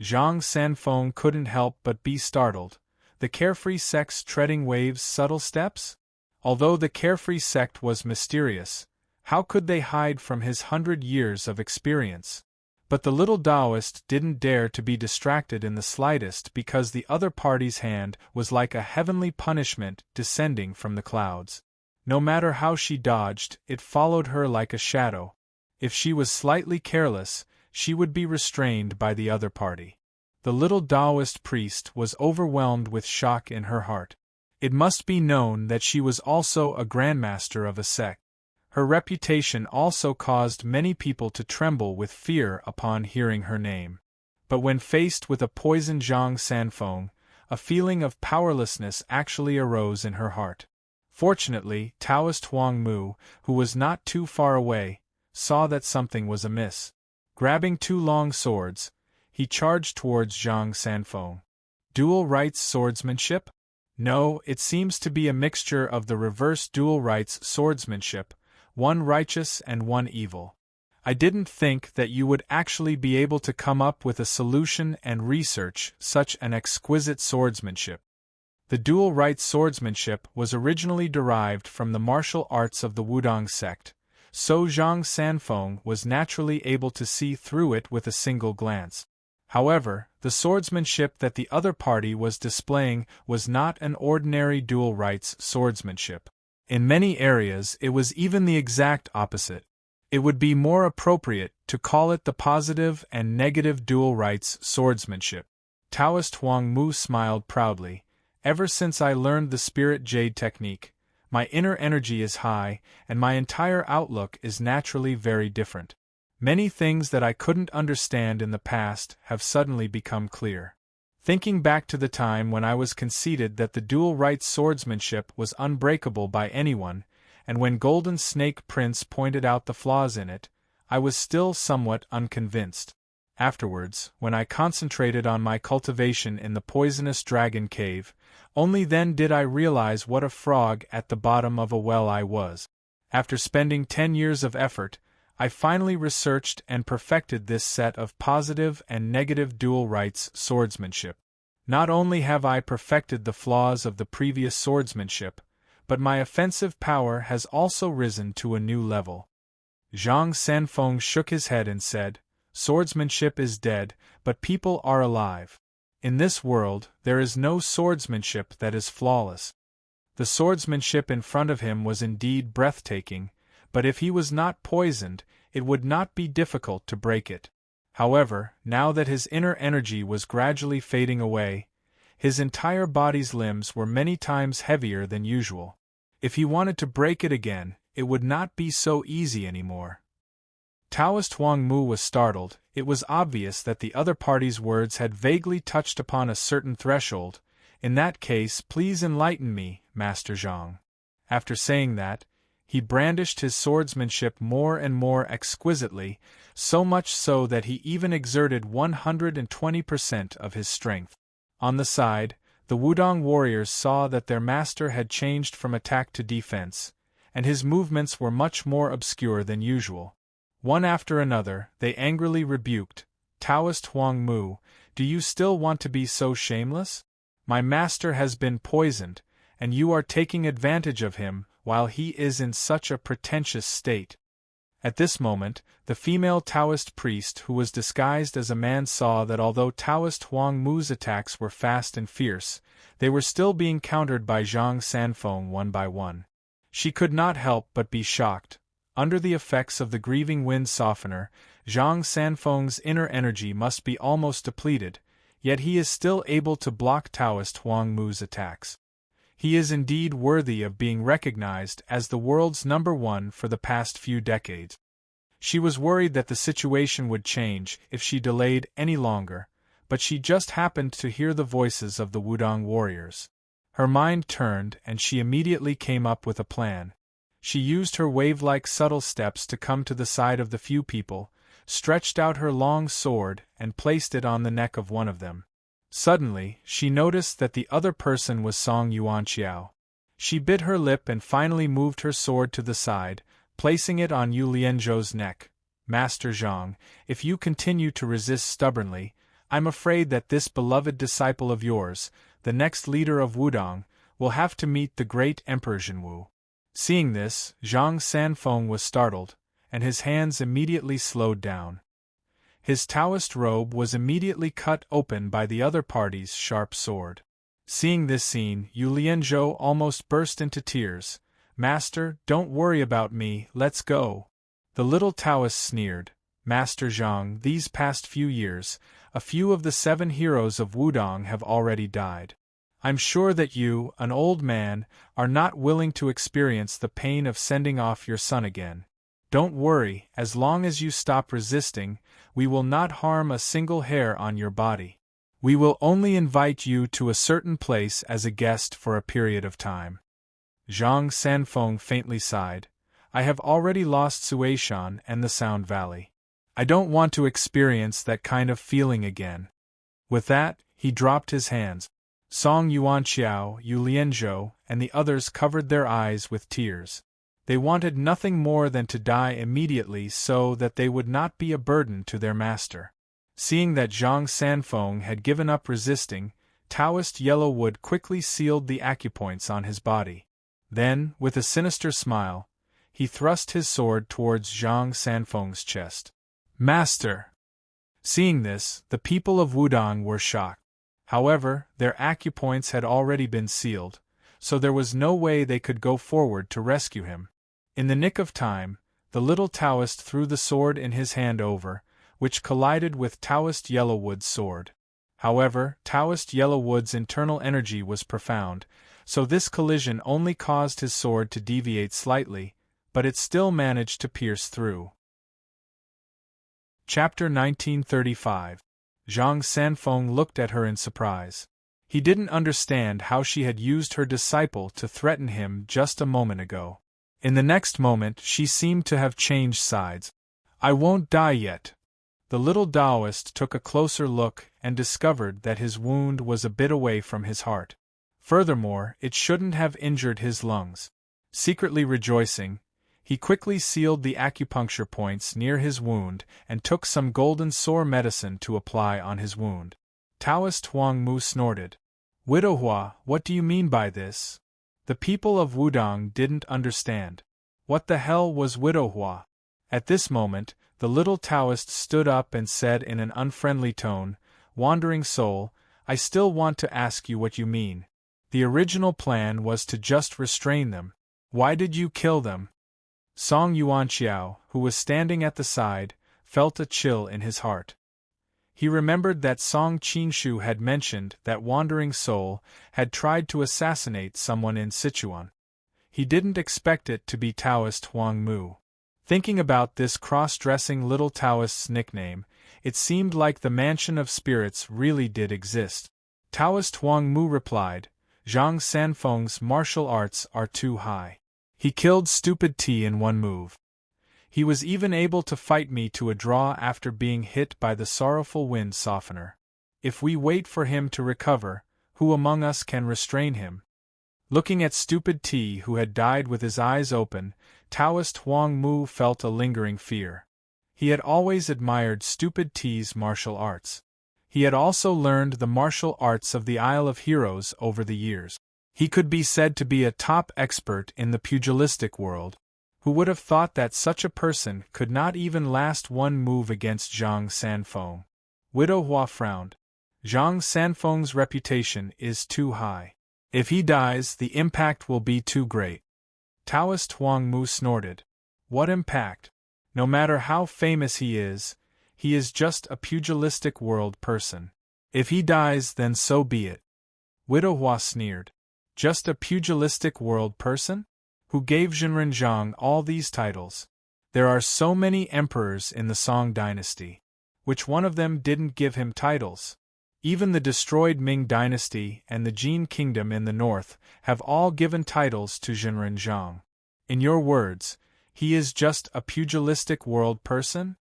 Zhang Sanfeng couldn't help but be startled. The carefree sect's treading waves' subtle steps? Although the carefree sect was mysterious, how could they hide from his 100 years of experience? But the little Taoist didn't dare to be distracted in the slightest because the other party's hand was like a heavenly punishment descending from the clouds. No matter how she dodged, it followed her like a shadow. If she was slightly careless, she would be restrained by the other party. The little Taoist priest was overwhelmed with shock in her heart. It must be known that she was also a grandmaster of a sect. Her reputation also caused many people to tremble with fear upon hearing her name. But when faced with a poisoned Zhang Sanfeng, a feeling of powerlessness actually arose in her heart. Fortunately, Taoist Huang Mu, who was not too far away, saw that something was amiss. Grabbing 2 long swords, he charged towards Zhang Sanfeng. Dual rights swordsmanship? No, it seems to be a mixture of the reverse dual rights swordsmanship, one righteous and one evil. I didn't think that you would actually be able to come up with a solution and research such an exquisite swordsmanship. The dual rights swordsmanship was originally derived from the martial arts of the Wudong sect, so Zhang Sanfeng was naturally able to see through it with a single glance. However, the swordsmanship that the other party was displaying was not an ordinary dual rights swordsmanship. In many areas it was even the exact opposite. It would be more appropriate to call it the positive and negative dual rights swordsmanship. Taoist Huang Mu smiled proudly. Ever since I learned the Spirit Jade technique, my inner energy is high, and my entire outlook is naturally very different. Many things that I couldn't understand in the past have suddenly become clear. Thinking back to the time when I was conceited that the dual rights swordsmanship was unbreakable by anyone, and when Golden Snake Prince pointed out the flaws in it, I was still somewhat unconvinced. Afterwards, when I concentrated on my cultivation in the poisonous dragon cave, only then did I realize what a frog at the bottom of a well I was. After spending 10 years of effort, I finally researched and perfected this set of positive and negative dual rights swordsmanship. Not only have I perfected the flaws of the previous swordsmanship, but my offensive power has also risen to a new level. Zhang Sanfeng shook his head and said, "Swordsmanship is dead, but people are alive. In this world, there is no swordsmanship that is flawless." The swordsmanship in front of him was indeed breathtaking, but if he was not poisoned, it would not be difficult to break it. However, now that his inner energy was gradually fading away, his entire body's limbs were many times heavier than usual. If he wanted to break it again, it would not be so easy anymore. Taoist Huang Mu was startled. It was obvious that the other party's words had vaguely touched upon a certain threshold. In that case, please enlighten me, Master Zhang. After saying that, he brandished his swordsmanship more and more exquisitely, so much so that he even exerted 120% of his strength. On the side, the Wudong warriors saw that their master had changed from attack to defense, and his movements were much more obscure than usual. One after another, they angrily rebuked, "Taoist Huang Mu, do you still want to be so shameless? My master has been poisoned, and you are taking advantage of him while he is in such a pretentious state." At this moment, the female Taoist priest who was disguised as a man saw that although Taoist Huang Mu's attacks were fast and fierce, they were still being countered by Zhang Sanfeng one by one. She could not help but be shocked. under the effects of the grieving wind softener, Zhang Sanfeng's inner energy must be almost depleted, yet he is still able to block Taoist Huang Mu's attacks. He is indeed worthy of being recognized as the world's #1 for the past few decades. She was worried that the situation would change if she delayed any longer, but she just happened to hear the voices of the Wudong warriors. Her mind turned and she immediately came up with a plan. She used her wave-like subtle steps to come to the side of the few people, stretched out her long sword and placed it on the neck of one of them. Suddenly, she noticed that the other person was Song Yuanqiao. She bit her lip and finally moved her sword to the side, placing it on Yu Lianzhou's neck. Master Zhang, if you continue to resist stubbornly, I'm afraid that this beloved disciple of yours, the next leader of Wudong, will have to meet the great Emperor Zhenwu. Seeing this, Zhang Sanfeng was startled, and his hands immediately slowed down. His Taoist robe was immediately cut open by the other party's sharp sword. Seeing this scene, Yu Lianzhou almost burst into tears. Master, don't worry about me, let's go. The little Taoist sneered. Master Zhang, these past few years, a few of the 7 heroes of Wudong have already died. I'm sure that you, an old man, are not willing to experience the pain of sending off your son again. Don't worry, as long as you stop resisting, we will not harm a single hair on your body. We will only invite you to a certain place as a guest for a period of time. Zhang Sanfeng faintly sighed. I have already lost Suishan and the Sound Valley. I don't want to experience that kind of feeling again. With that, he dropped his hands. Song Yuanqiao, Yu Lianzhou, and the others covered their eyes with tears. They wanted nothing more than to die immediately so that they would not be a burden to their master. Seeing that Zhang Sanfeng had given up resisting, Taoist Yellowwood quickly sealed the acupoints on his body. Then, with a sinister smile, he thrust his sword towards Zhang Sanfeng's chest. Master! Seeing this, the people of Wudong were shocked. However, their acupoints had already been sealed, so there was no way they could go forward to rescue him. In the nick of time, the little Taoist threw the sword in his hand over, which collided with Taoist Yellowwood's sword. However, Taoist Yellowwood's internal energy was profound, so this collision only caused his sword to deviate slightly, but it still managed to pierce through. Chapter 1935. Zhang Sanfeng looked at her in surprise. He didn't understand how she had used her disciple to threaten him just a moment ago. In the next moment she seemed to have changed sides. I won't die yet. The little Taoist took a closer look and discovered that his wound was a bit away from his heart. Furthermore, it shouldn't have injured his lungs. Secretly rejoicing, he quickly sealed the acupuncture points near his wound and took some golden sore medicine to apply on his wound. Taoist Huang Mu snorted. Widow Hua, what do you mean by this? The people of Wudong didn't understand. What the hell was Widow Hua? At this moment, the little Taoist stood up and said in an unfriendly tone, Wandering soul, I still want to ask you what you mean. The original plan was to just restrain them. Why did you kill them? Song Yuanqiao, who was standing at the side, felt a chill in his heart. He remembered that Song Qinshu had mentioned that Wandering Soul had tried to assassinate someone in Sichuan. He didn't expect it to be Taoist Huang Mu. Thinking about this cross-dressing little Taoist's nickname, it seemed like the Mansion of Spirits really did exist. Taoist Huang Mu replied, Zhang Sanfeng's martial arts are too high. He killed Stupid T in one move. He was even able to fight me to a draw after being hit by the sorrowful wind softener. If we wait for him to recover, who among us can restrain him? Looking at Stupid T, who had died with his eyes open, Taoist Huang Mu felt a lingering fear. He had always admired Stupid T's martial arts. He had also learned the martial arts of the Isle of Heroes over the years. He could be said to be a top expert in the pugilistic world. Who would have thought that such a person could not even last one move against Zhang Sanfeng? Widow Hua frowned. Zhang Sanfeng's reputation is too high. If he dies, the impact will be too great. Taoist Huang Mu snorted. What impact? No matter how famous he is just a pugilistic world person. If he dies, then so be it. Widow Hua sneered. Just a pugilistic world person? Who gave Zhenrenzhang all these titles? There are so many emperors in the Song dynasty. Which one of them didn't give him titles? Even the destroyed Ming dynasty and the Jin kingdom in the north have all given titles to Zhenrenzhang. In your words, he is just a pugilistic world person?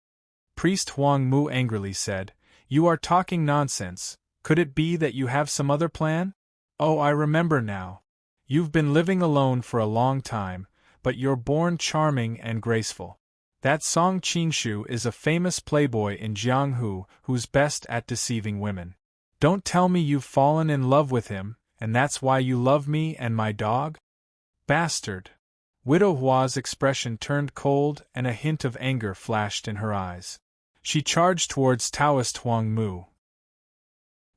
Priest Huang Mu angrily said, You are talking nonsense. Could it be that you have some other plan? Oh, I remember now. You've been living alone for a long time, but you're born charming and graceful. That Song Qinshu is a famous playboy in Jianghu who's best at deceiving women. Don't tell me you've fallen in love with him, and that's why you love me and my dog? Bastard! Widow Hua's expression turned cold and a hint of anger flashed in her eyes. She charged towards Taoist Huang Mu.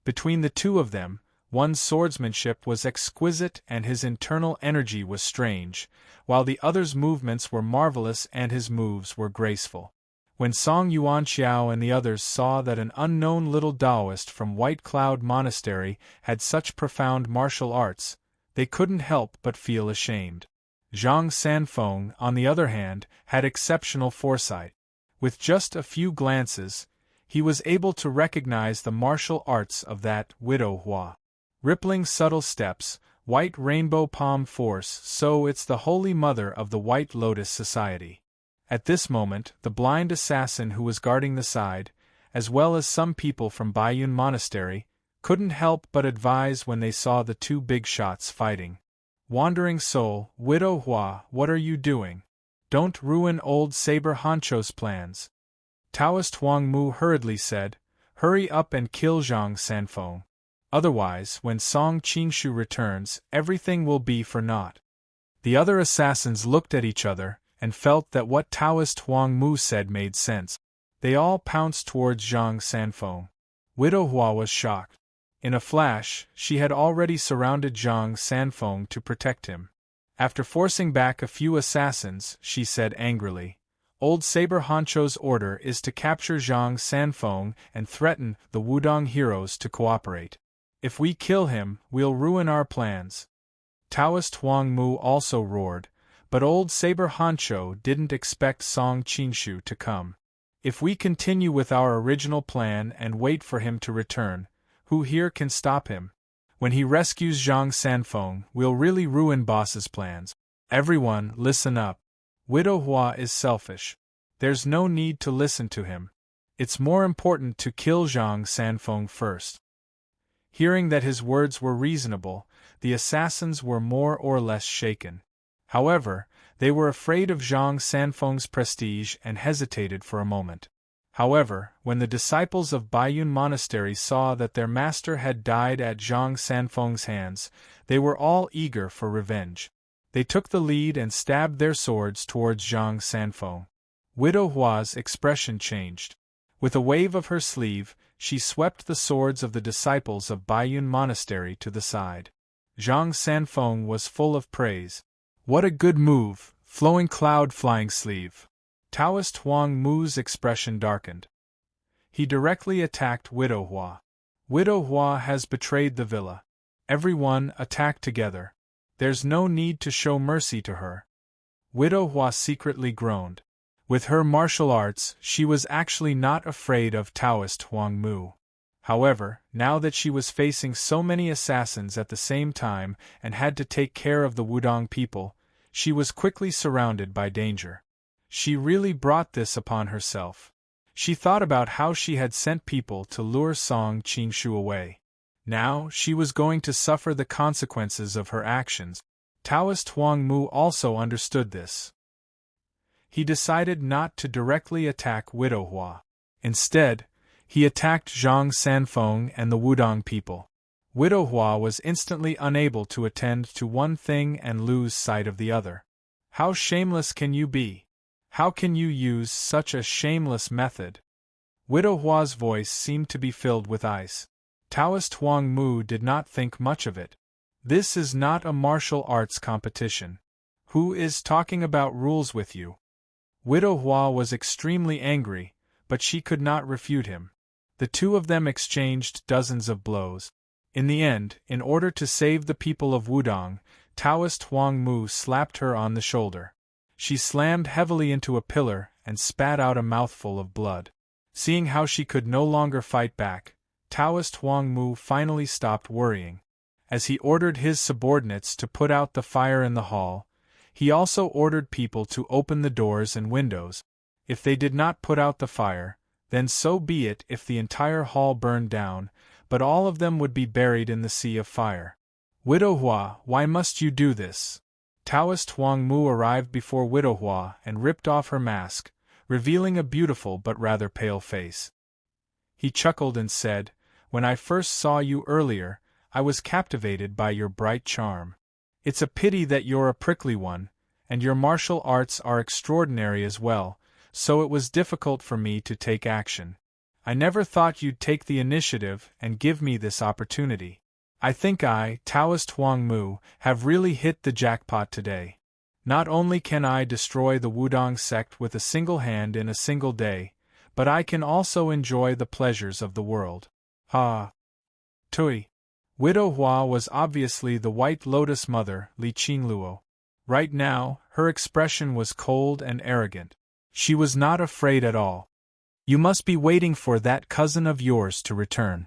Between the two of them, one's swordsmanship was exquisite and his internal energy was strange, while the other's movements were marvelous and his moves were graceful. When Song Yuanqiao and the others saw that an unknown little Taoist from White Cloud Monastery had such profound martial arts, they couldn't help but feel ashamed. Zhang Sanfeng, on the other hand, had exceptional foresight. With just a few glances, he was able to recognize the martial arts of that Widow Hua. Rippling subtle steps, white rainbow palm force, so it's the Holy Mother of the White Lotus Society. At this moment, the blind assassin who was guarding the side, as well as some people from Baiyun Monastery, couldn't help but advise when they saw the two big shots fighting. Wandering soul, Widow Hua, what are you doing? Don't ruin old Saber Hancho's plans. Taoist Huang Mu hurriedly said, Hurry up and kill Zhang Sanfeng. Otherwise, when Song Qinshu returns, everything will be for naught. The other assassins looked at each other, and felt that what Taoist Huang Mu said made sense. They all pounced towards Zhang Sanfeng. Widow Hua was shocked. In a flash, she had already surrounded Zhang Sanfeng to protect him. After forcing back a few assassins, she said angrily, Old Saber Hancho's order is to capture Zhang Sanfeng and threaten the Wudong heroes to cooperate. If we kill him, we'll ruin our plans. Taoist Huang Mu also roared, but old Saber Hancho didn't expect Song Qinshu to come. If we continue with our original plan and wait for him to return, who here can stop him? When he rescues Zhang Sanfeng, we'll really ruin boss's plans. Everyone, listen up. Widow Hua is selfish. There's no need to listen to him. It's more important to kill Zhang Sanfeng first. Hearing that his words were reasonable, the assassins were more or less shaken. However, they were afraid of Zhang Sanfeng's prestige and hesitated for a moment. However, when the disciples of Baiyun Monastery saw that their master had died at Zhang Sanfeng's hands, they were all eager for revenge. They took the lead and stabbed their swords towards Zhang Sanfeng. Widow Hua's expression changed. With a wave of her sleeve, she swept the swords of the disciples of Baiyun Monastery to the side. Zhang Sanfeng was full of praise. What a good move, flowing cloud flying sleeve. Taoist Huang Mu's expression darkened. He directly attacked Widow Hua. Widow Hua has betrayed the villa. Everyone attack together. There's no need to show mercy to her. Widow Hua secretly groaned. With her martial arts, she was actually not afraid of Taoist Huang Mu. However, now that she was facing so many assassins at the same time and had to take care of the Wudong people, she was quickly surrounded by danger. She really brought this upon herself. She thought about how she had sent people to lure Song Qinshu away. Now she was going to suffer the consequences of her actions. Taoist Huang Mu also understood this. He decided not to directly attack Widow Hua. Instead, he attacked Zhang Sanfeng and the Wudong people. Widow Hua was instantly unable to attend to one thing and lose sight of the other. How shameless can you be? How can you use such a shameless method? Widow Hua's voice seemed to be filled with ice. Taoist Huang Mu did not think much of it. This is not a martial arts competition. Who is talking about rules with you? Widow Hua was extremely angry, but she could not refute him. The two of them exchanged dozens of blows. In the end, in order to save the people of Wudong, Taoist Huang Mu slapped her on the shoulder. She slammed heavily into a pillar and spat out a mouthful of blood. Seeing how she could no longer fight back, Taoist Huang Mu finally stopped worrying. As he ordered his subordinates to put out the fire in the hall, he also ordered people to open the doors and windows. If they did not put out the fire, then so be it if the entire hall burned down, but all of them would be buried in the sea of fire. Widow Hua, why must you do this? Taoist Huang Mu arrived before Widow Hua and ripped off her mask, revealing a beautiful but rather pale face. He chuckled and said, "When I first saw you earlier, I was captivated by your bright charm. It's a pity that you're a prickly one, and your martial arts are extraordinary as well, so it was difficult for me to take action. I never thought you'd take the initiative and give me this opportunity. I think I, Taoist Huang Mu, have really hit the jackpot today. Not only can I destroy the Wudong sect with a single hand in a single day, but I can also enjoy the pleasures of the world. Ha! Tui! Widow Hua was obviously the White Lotus Mother, Li Qingluo. Right now, her expression was cold and arrogant. She was not afraid at all. You must be waiting for that cousin of yours to return.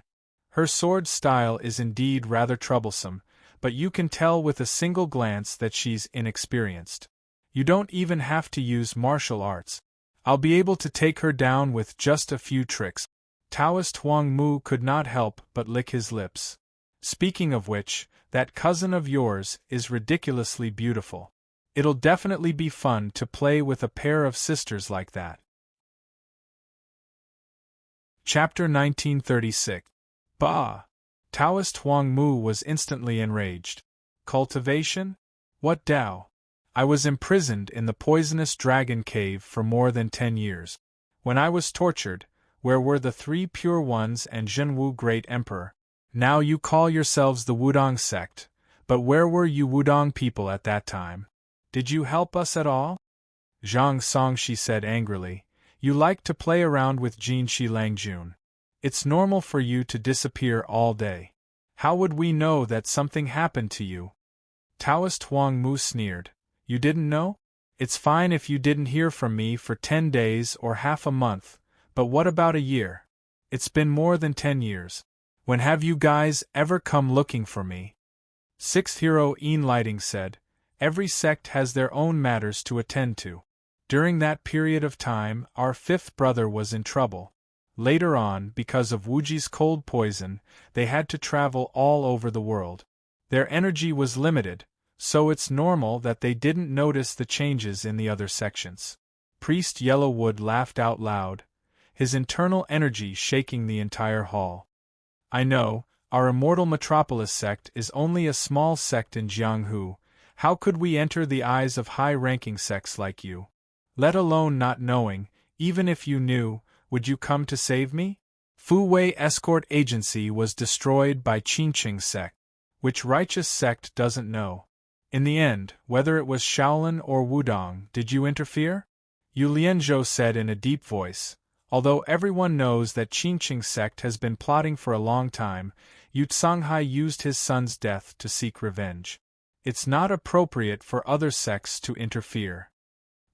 Her sword style is indeed rather troublesome, but you can tell with a single glance that she's inexperienced. You don't even have to use martial arts. I'll be able to take her down with just a few tricks." Taoist Huang Mu could not help but lick his lips. "Speaking of which, that cousin of yours is ridiculously beautiful. It'll definitely be fun to play with a pair of sisters like that." Chapter 1936. Bah! Taoist Huang Mu was instantly enraged. Cultivation? What Tao? I was imprisoned in the poisonous dragon cave for more than 10 years. When I was tortured, where were the 3 pure ones and Zhenwu Great Emperor? Now you call yourselves the Wudong sect, but where were you Wudong people at that time? Did you help us at all? Zhang Song, she said angrily, you like to play around with Jin Shi Langjun. It's normal for you to disappear all day. How would we know that something happened to you? Taoist Huang Mu sneered. You didn't know? It's fine if you didn't hear from me for 10 days or half a month, but what about a year? It's been more than 10 years. When have you guys ever come looking for me? Sixth Hero Een Lighting said, every sect has their own matters to attend to. During that period of time, our 5th brother was in trouble. Later on, because of Wuji's cold poison, they had to travel all over the world. Their energy was limited, so it's normal that they didn't notice the changes in the other sections. Priest Yellowwood laughed out loud, his internal energy shaking the entire hall. I know, our immortal Metropolis sect is only a small sect in Jianghu. How could we enter the eyes of high-ranking sects like you? Let alone not knowing, even if you knew, would you come to save me? Fu Wei Escort Agency was destroyed by Qingqing sect. Which righteous sect doesn't know? In the end, whether it was Shaolin or Wudong, did you interfere? Yu Lianzhou said in a deep voice. Although everyone knows that Qingqing sect has been plotting for a long time, Yu Tsanghai used his son's death to seek revenge. It's not appropriate for other sects to interfere.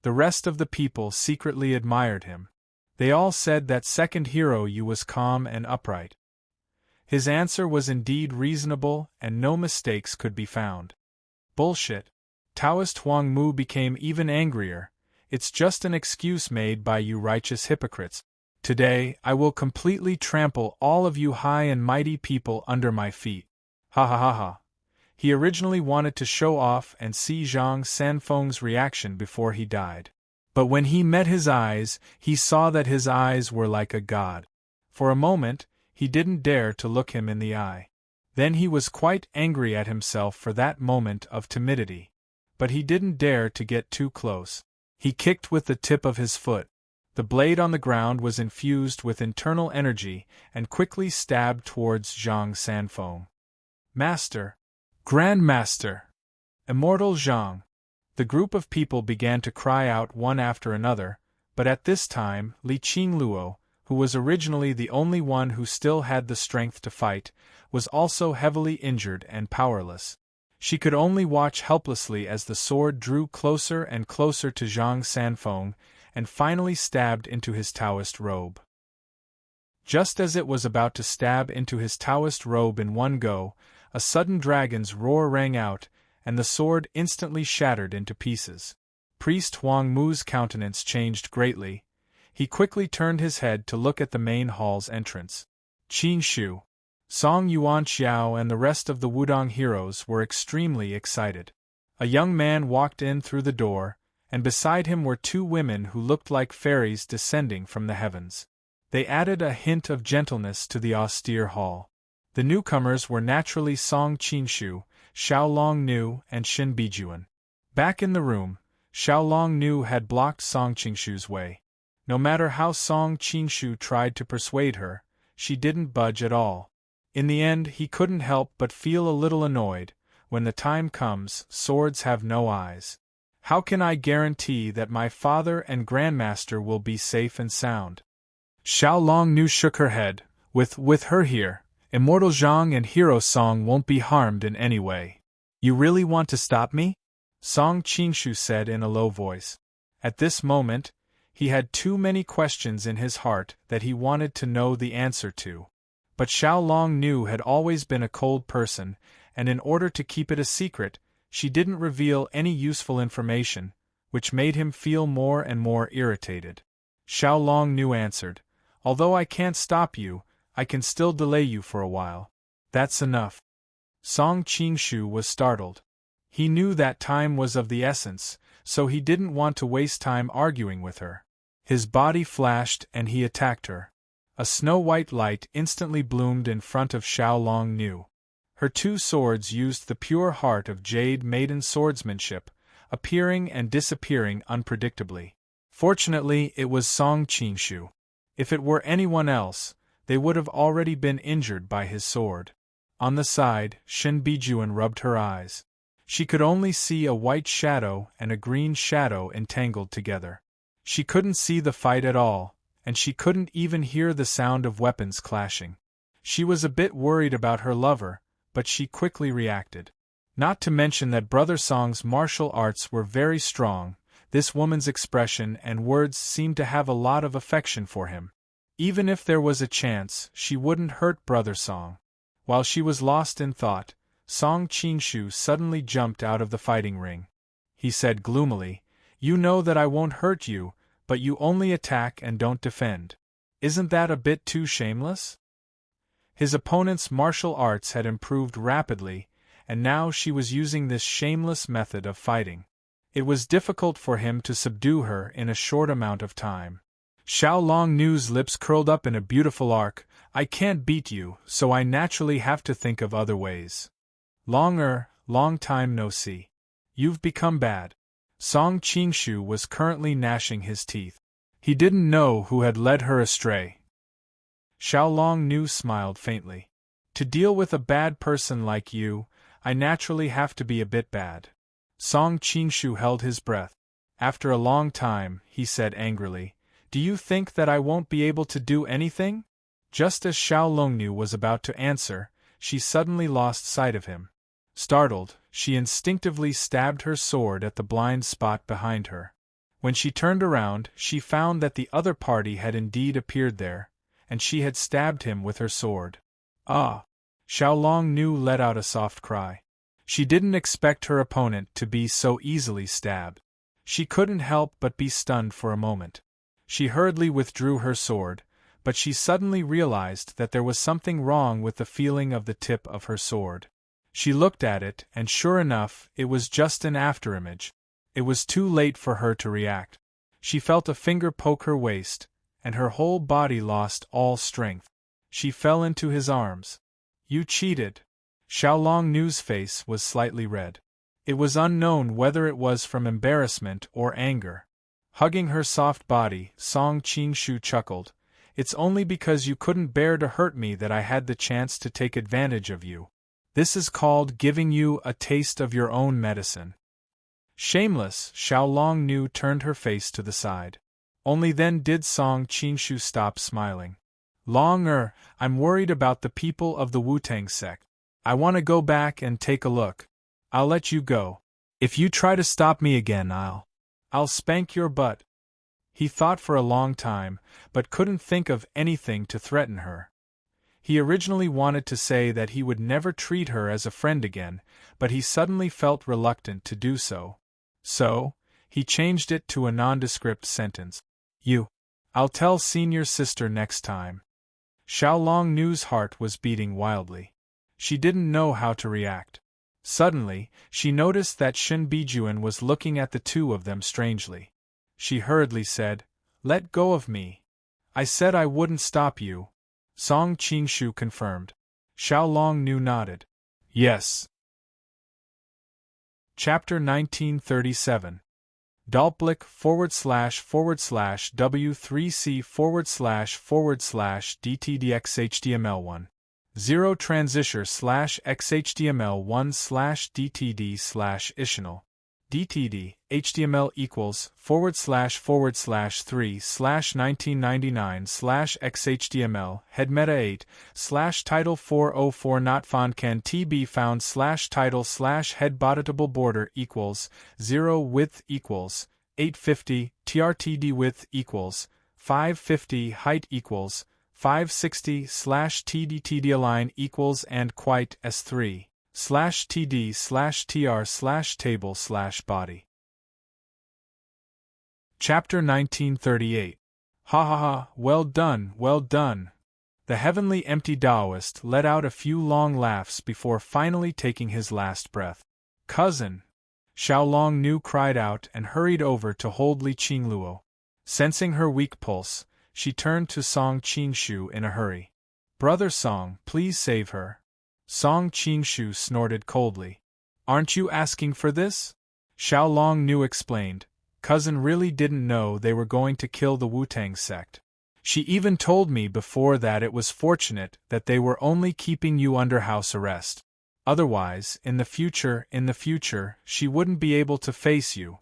The rest of the people secretly admired him. They all said that second hero Yu was calm and upright. His answer was indeed reasonable and no mistakes could be found. Bullshit. Taoist Huang Mu became even angrier. It's just an excuse made by you righteous hypocrites. Today, I will completely trample all of you high and mighty people under my feet. Ha ha ha ha. He originally wanted to show off and see Zhang Sanfeng's reaction before he died. But when he met his eyes, he saw that his eyes were like a god. For a moment, he didn't dare to look him in the eye. Then he was quite angry at himself for that moment of timidity. But he didn't dare to get too close. He kicked with the tip of his foot. The blade on the ground was infused with internal energy and quickly stabbed towards Zhang Sanfeng. Master! Grand Master! Immortal Zhang! The group of people began to cry out one after another, but at this time, Li Qingluo, who was originally the only one who still had the strength to fight, was also heavily injured and powerless. She could only watch helplessly as the sword drew closer and closer to Zhang Sanfeng, and finally stabbed into his Taoist robe. Just as it was about to stab into his Taoist robe in one go, a sudden dragon's roar rang out, and the sword instantly shattered into pieces. Priest Huang Mu's countenance changed greatly. He quickly turned his head to look at the main hall's entrance. Qin Shu, Song Yuanxiao and the rest of the Wudong heroes were extremely excited. A young man walked in through the door, and beside him were two women who looked like fairies descending from the heavens. They added a hint of gentleness to the austere hall. The newcomers were naturally Song Qinshu, Xiaolong Nu, and Shin Bijuan. Back in the room, Xiaolong Nu had blocked Song Qinshu's way. No matter how Song Qinshu tried to persuade her, she didn't budge at all. In the end, he couldn't help but feel a little annoyed. When the time comes, swords have no eyes. How can I guarantee that my father and grandmaster will be safe and sound? Xiaolong Nu shook her head. With her here, Immortal Zhang and Hero Song won't be harmed in any way. You really want to stop me? Song Qinshu said in a low voice. At this moment, he had too many questions in his heart that he wanted to know the answer to. But Xiaolong Nu had always been a cold person, and in order to keep it a secret, she didn't reveal any useful information, which made him feel more and more irritated. Xiaolong Nu answered, "Although I can't stop you, I can still delay you for a while. That's enough." Song Qinshu was startled. He knew that time was of the essence, so he didn't want to waste time arguing with her. His body flashed and he attacked her. A snow-white light instantly bloomed in front of Xiaolong Nu. Her two swords used the pure heart of Jade Maiden swordsmanship, appearing and disappearing unpredictably. Fortunately, it was Song Qinshu. If it were anyone else, they would have already been injured by his sword. On the side, Shin Bijuan rubbed her eyes. She could only see a white shadow and a green shadow entangled together. She couldn't see the fight at all, and she couldn't even hear the sound of weapons clashing. She was a bit worried about her lover, but she quickly reacted. Not to mention that Brother Song's martial arts were very strong, this woman's expression and words seemed to have a lot of affection for him. Even if there was a chance, she wouldn't hurt Brother Song. While she was lost in thought, Song Qinshu suddenly jumped out of the fighting ring. He said gloomily, "You know that I won't hurt you, but you only attack and don't defend. Isn't that a bit too shameless?" His opponent's martial arts had improved rapidly, and now she was using this shameless method of fighting. It was difficult for him to subdue her in a short amount of time. Xiaolong Nu's lips curled up in a beautiful arc. "I can't beat you, so I naturally have to think of other ways. Long time no see. You've become bad." Song Qinshu was currently gnashing his teeth. He didn't know who had led her astray. Xiaolong Nu smiled faintly. "To deal with a bad person like you, I naturally have to be a bit bad." Song Qinshu held his breath. After a long time, he said angrily, "Do you think that I won't be able to do anything?" Just as Xiaolong Nu was about to answer, she suddenly lost sight of him. Startled, she instinctively stabbed her sword at the blind spot behind her. When she turned around, she found that the other party had indeed appeared there, and she had stabbed him with her sword. "Ah!" Xiaolong Nu let out a soft cry. She didn't expect her opponent to be so easily stabbed. She couldn't help but be stunned for a moment. She hurriedly withdrew her sword, but she suddenly realized that there was something wrong with the feeling of the tip of her sword. She looked at it, and sure enough, it was just an afterimage. It was too late for her to react. She felt a finger poke her waist, and her whole body lost all strength. She fell into his arms. "You cheated." Xiaolong Nu's face was slightly red. It was unknown whether it was from embarrassment or anger. Hugging her soft body, Song Qinshu chuckled. "It's only because you couldn't bear to hurt me that I had the chance to take advantage of you. This is called giving you a taste of your own medicine." Shameless, Xiao Long Nu turned her face to the side. Only then did Song Qingshu stop smiling. I'm worried about the people of the Wu-Tang sect. I want to go back and take a look. I'll let you go. If you try to stop me again, I'll spank your butt. He thought for a long time, but couldn't think of anything to threaten her. He originally wanted to say that he would never treat her as a friend again, but he suddenly felt reluctant to do so. So, he changed it to a nondescript sentence. I'll tell senior sister next time. Xiao Long Nu's heart was beating wildly. She didn't know how to react. Suddenly, she noticed that Shin Bijuan was looking at the two of them strangely. She hurriedly said, "Let go of me. I said I wouldn't stop you." Song Qingshu confirmed. Xiao Long Nu nodded. Yes. Chapter 1937. Dalblick //W3C //DTDXHTML1 0 transistor /XHTML1 /DTD/Ishinal DTD HTML equals //3/1999 /XHTML head meta 8 /title 404 not font can t be found /title /head editable border equals 0 width equals 850 trtd width equals 550 height equals 560 /tdtd align equals and quite s3 /td/tr/table/body. Chapter 1938. Ha ha ha, well done, well done. The heavenly empty Taoist let out a few long laughs before finally taking his last breath. Cousin! Xiao Long Nu cried out and hurried over to hold Li Qingluo. Sensing her weak pulse, she turned to Song Qingshu in a hurry. Brother Song, please save her. Song Qingshu snorted coldly. Aren't you asking for this? Xiao Long Nu explained. Cousin really didn't know they were going to kill the Wu-Tang sect. She even told me before that it was fortunate that they were only keeping you under house arrest. Otherwise, in the future, she wouldn't be able to face you.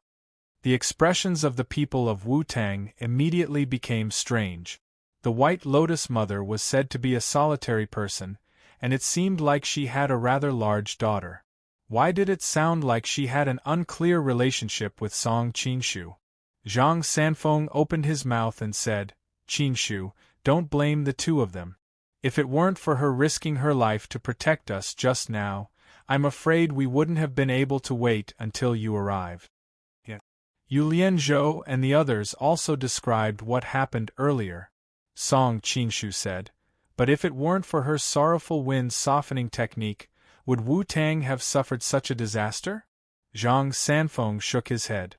The expressions of the people of Wu-Tang immediately became strange. The White Lotus Mother was said to be a solitary person, and it seemed like she had a rather large daughter. Why did it sound like she had an unclear relationship with Song Qingshu? Zhang Sanfeng opened his mouth and said, Qingshu, don't blame the two of them. If it weren't for her risking her life to protect us just now, I'm afraid we wouldn't have been able to wait until you arrived. Yu Lianzhou and the others also described what happened earlier. Song Qingshu said, but if it weren't for her sorrowful wind softening technique, would Wu-Tang have suffered such a disaster? Zhang Sanfeng shook his head.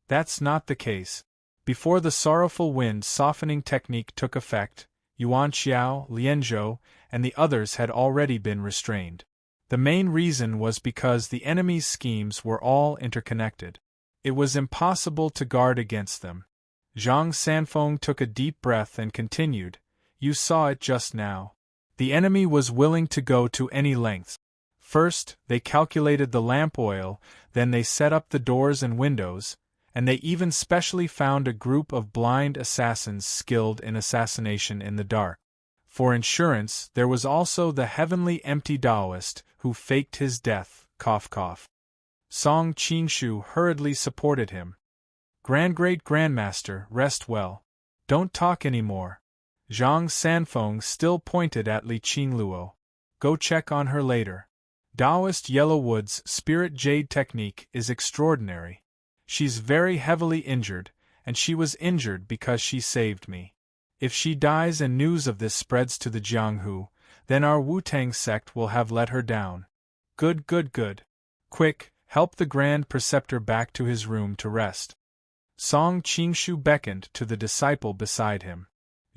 That's not the case. Before the sorrowful wind softening technique took effect, Yuan Xiao, Lianzhou, and the others had already been restrained. The main reason was because the enemy's schemes were all interconnected. It was impossible to guard against them. Zhang Sanfeng took a deep breath and continued, You saw it just now. The enemy was willing to go to any lengths. First, they calculated the lamp oil, then they set up the doors and windows, and they even specially found a group of blind assassins skilled in assassination in the dark. For insurance, there was also the heavenly empty Taoist, who faked his death, cough cough. Song Qingshu hurriedly supported him. Great-Grandmaster, rest well. Don't talk anymore. Zhang Sanfeng still pointed at Li Qingluo. Go check on her later. Taoist Yellowwood's spirit jade technique is extraordinary. She's very heavily injured, and she was injured because she saved me. If she dies and news of this spreads to the Jianghu, then our Wu-Tang sect will have let her down. Good. Quick, help the Grand Preceptor back to his room to rest. Song Qingshu beckoned to the disciple beside him.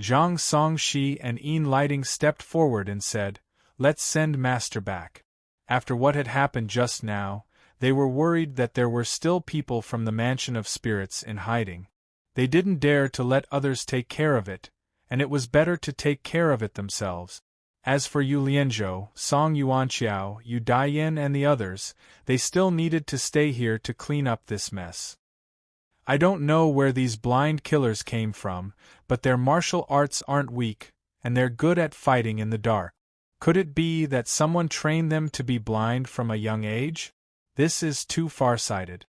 Zhang Songshi and Yin Lighting stepped forward and said, Let's send Master back. After what had happened just now, they were worried that there were still people from the Mansion of Spirits in hiding. They didn't dare to let others take care of it, and it was better to take care of it themselves. As for Yu Lianzhou, Song Yuanqiao, Yu Daiyin and the others, they still needed to stay here to clean up this mess. I don't know where these blind killers came from, but their martial arts aren't weak, and they're good at fighting in the dark. Could it be that someone trained them to be blind from a young age? This is too far-sighted.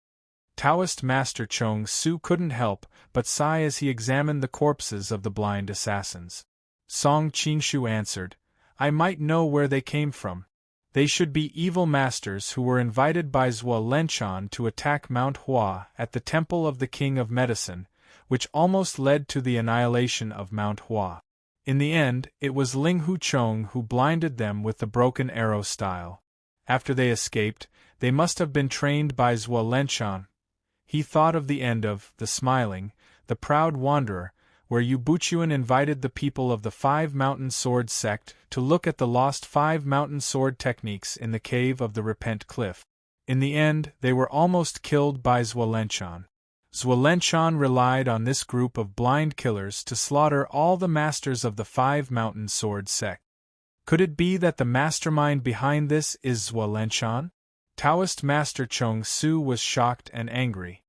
Taoist Master Chong Su couldn't help but sigh as he examined the corpses of the blind assassins. Song Qinshu answered, I might know where they came from. They should be evil masters who were invited by Zhuo Lenchan to attack Mount Hua at the Temple of the King of Medicine, which almost led to the annihilation of Mount Hua. In the end, it was Ling Huchong who blinded them with the broken arrow style. After they escaped, they must have been trained by Zhuo Lenchan. He thought of the end of The Smiling, the Proud Wanderer, where Yu Buchuan invited the people of the Five Mountain Sword sect to look at the lost Five Mountain Sword techniques in the cave of the Repent Cliff. In the end, they were almost killed by Zhuo Lenchan. Zhuo Lenchan relied on this group of blind killers to slaughter all the masters of the Five Mountain Sword sect. Could it be that the mastermind behind this is Zhuo Lenchan? Taoist Master Chong Su was shocked and angry.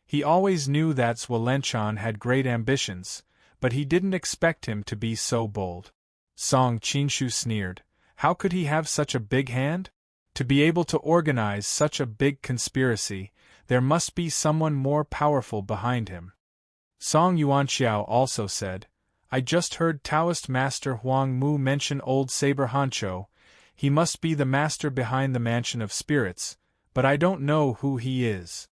He always knew that Zhuo Lenchan had great ambitions, but he didn't expect him to be so bold. Song Qinshu sneered. How could he have such a big hand? To be able to organize such a big conspiracy, there must be someone more powerful behind him. Song Yuanqiao also said, I just heard Taoist Master Huang Mu mention old Saber Hancho. He must be the master behind the Mansion of Spirits, but I don't know who he is.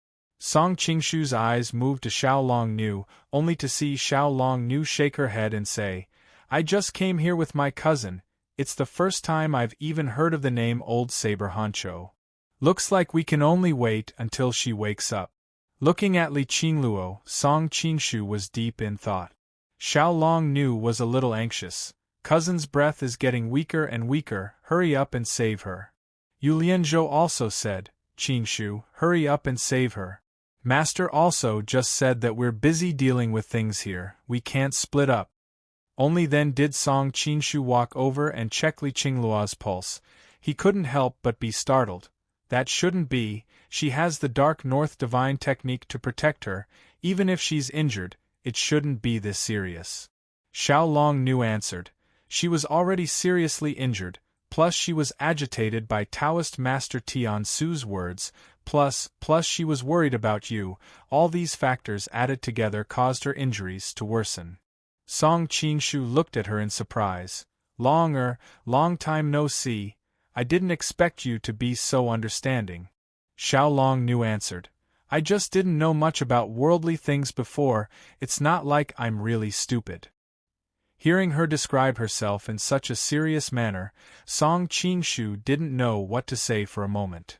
Song Qingshu's eyes moved to Xiao Long Nu, only to see Xiao Long Nu shake her head and say, I just came here with my cousin. It's the first time I've even heard of the name Old Saber Hancho. Looks like we can only wait until she wakes up. Looking at Li Qingluo, Song Qinshu was deep in thought. Xiao Long Nu was a little anxious. Cousin's breath is getting weaker and weaker, hurry up and save her. Yu Lianzhou also said, Qinshu, hurry up and save her. Master also just said that we're busy dealing with things here, we can't split up. Only then did Song Qinshu walk over and check Li Qingluo's pulse. He couldn't help but be startled. That shouldn't be, she has the Dark North Divine technique to protect her, even if she's injured, it shouldn't be this serious. Xiao Long Nu answered, she was already seriously injured, plus she was agitated by Taoist Master Tian Su's words, plus she was worried about you. All these factors added together caused her injuries to worsen. Song Qinshu looked at her in surprise. Long time no see, I didn't expect you to be so understanding. Xiao Long Nu answered, I just didn't know much about worldly things before, it's not like I'm really stupid. Hearing her describe herself in such a serious manner, Song Qinshu didn't know what to say for a moment.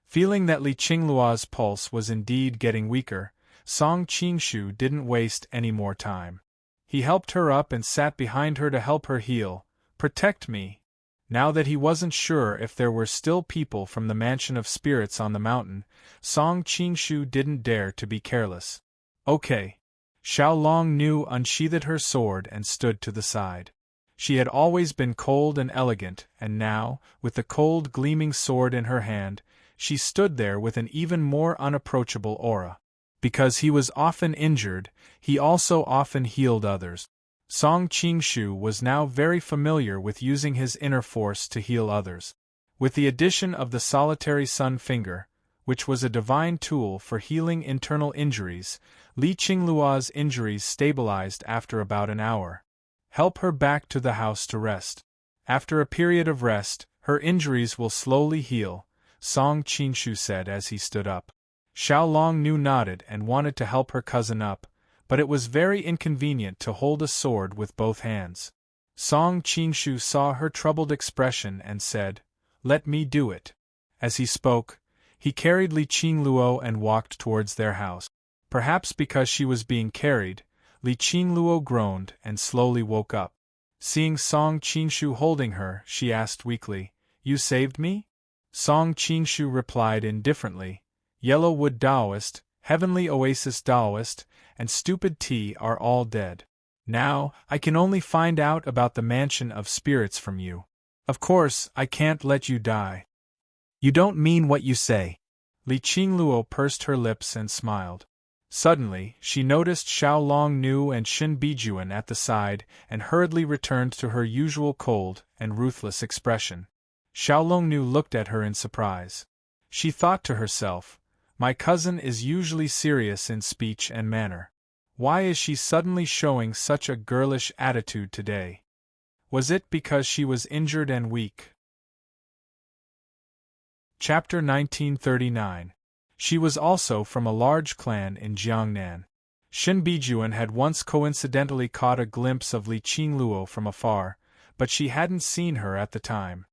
Feeling that Li Qingluo's pulse was indeed getting weaker, Song Qinshu didn't waste any more time. He helped her up and sat behind her to help her heal. Protect me. Now that he wasn't sure if there were still people from the Mansion of Spirits on the mountain, Song Qinshu didn't dare to be careless. Okay. Xiao Long Nu unsheathed her sword and stood to the side. She had always been cold and elegant, and now, with the cold gleaming sword in her hand, she stood there with an even more unapproachable aura. Because he was often injured, he also often healed others. Song Qinshu was now very familiar with using his inner force to heal others. With the addition of the solitary sun finger, which was a divine tool for healing internal injuries, Li Qingluo's injuries stabilized after about an hour. Help her back to the house to rest. After a period of rest, her injuries will slowly heal, Song Qinshu said as he stood up. Xiao Long Nu nodded and wanted to help her cousin up, but it was very inconvenient to hold a sword with both hands. Song Qinshu saw her troubled expression and said, Let me do it. As he spoke, he carried Li Qingluo and walked towards their house. Perhaps because she was being carried, Li Qingluo groaned and slowly woke up. Seeing Song Qinshu holding her, she asked weakly, You saved me? Song Qinshu replied indifferently, Yellow Wood Taoist, Heavenly Oasis Taoist, and Stupid Tea are all dead. Now, I can only find out about the mansion of spirits from you. Of course, I can't let you die. You don't mean what you say. Li Qingluo pursed her lips and smiled. Suddenly, she noticed Xiao Longnu and Shin Bijuan at the side and hurriedly returned to her usual cold and ruthless expression. Xiao Longnu looked at her in surprise. She thought to herself, my cousin is usually serious in speech and manner. Why is she suddenly showing such a girlish attitude today? Was it because she was injured and weak? Chapter 1939. She was also from a large clan in Jiangnan. Shin Bijuan had once coincidentally caught a glimpse of Li Qingluo from afar, but she hadn't seen her at the time.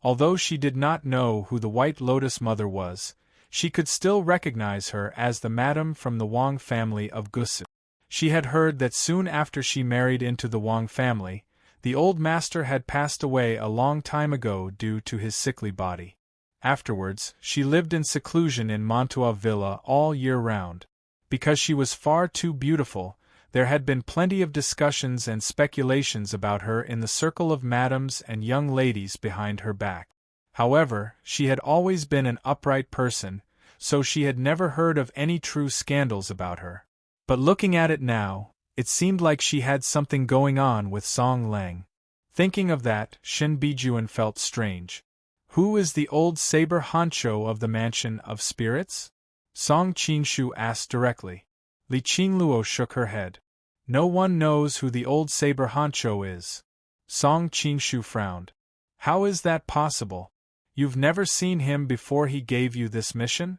Although she did not know who the White Lotus Mother was, she could still recognize her as the madam from the Wang family of Gusu. She had heard that soon after she married into the Wang family, the old master had passed away a long time ago due to his sickly body. Afterwards, she lived in seclusion in Mantua Villa all year round. Because she was far too beautiful, there had been plenty of discussions and speculations about her in the circle of madams and young ladies behind her back. However, she had always been an upright person, so she had never heard of any true scandals about her. But looking at it now, it seemed like she had something going on with Song Lang. Thinking of that, Shin Bijuan felt strange. Who is the old saber honcho of the Mansion of Spirits? Song Qingshu asked directly. Li Qingluo shook her head. No one knows who the old saber honcho is. Song Qingshu frowned. How is that possible? You've never seen him before he gave you this mission?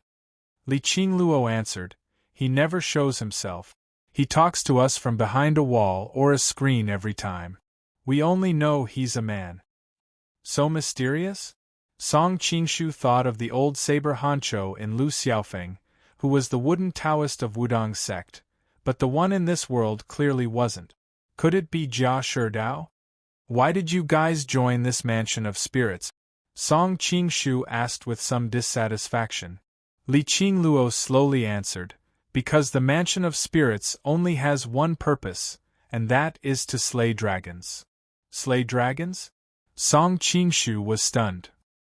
Li Qingluo answered. He never shows himself. He talks to us from behind a wall or a screen every time. We only know he's a man. So mysterious? Song Qingshu thought of the old saber honcho in Lu Xiaofeng, who was the wooden Taoist of Wudong sect, but the one in this world clearly wasn't. Could it be Jia Sherdao? Why did you guys join this mansion of spirits? Song Qingshu asked with some dissatisfaction. Li Qingluo slowly answered, because the mansion of spirits only has one purpose, and that is to slay dragons. Slay dragons? Song Qingshu was stunned.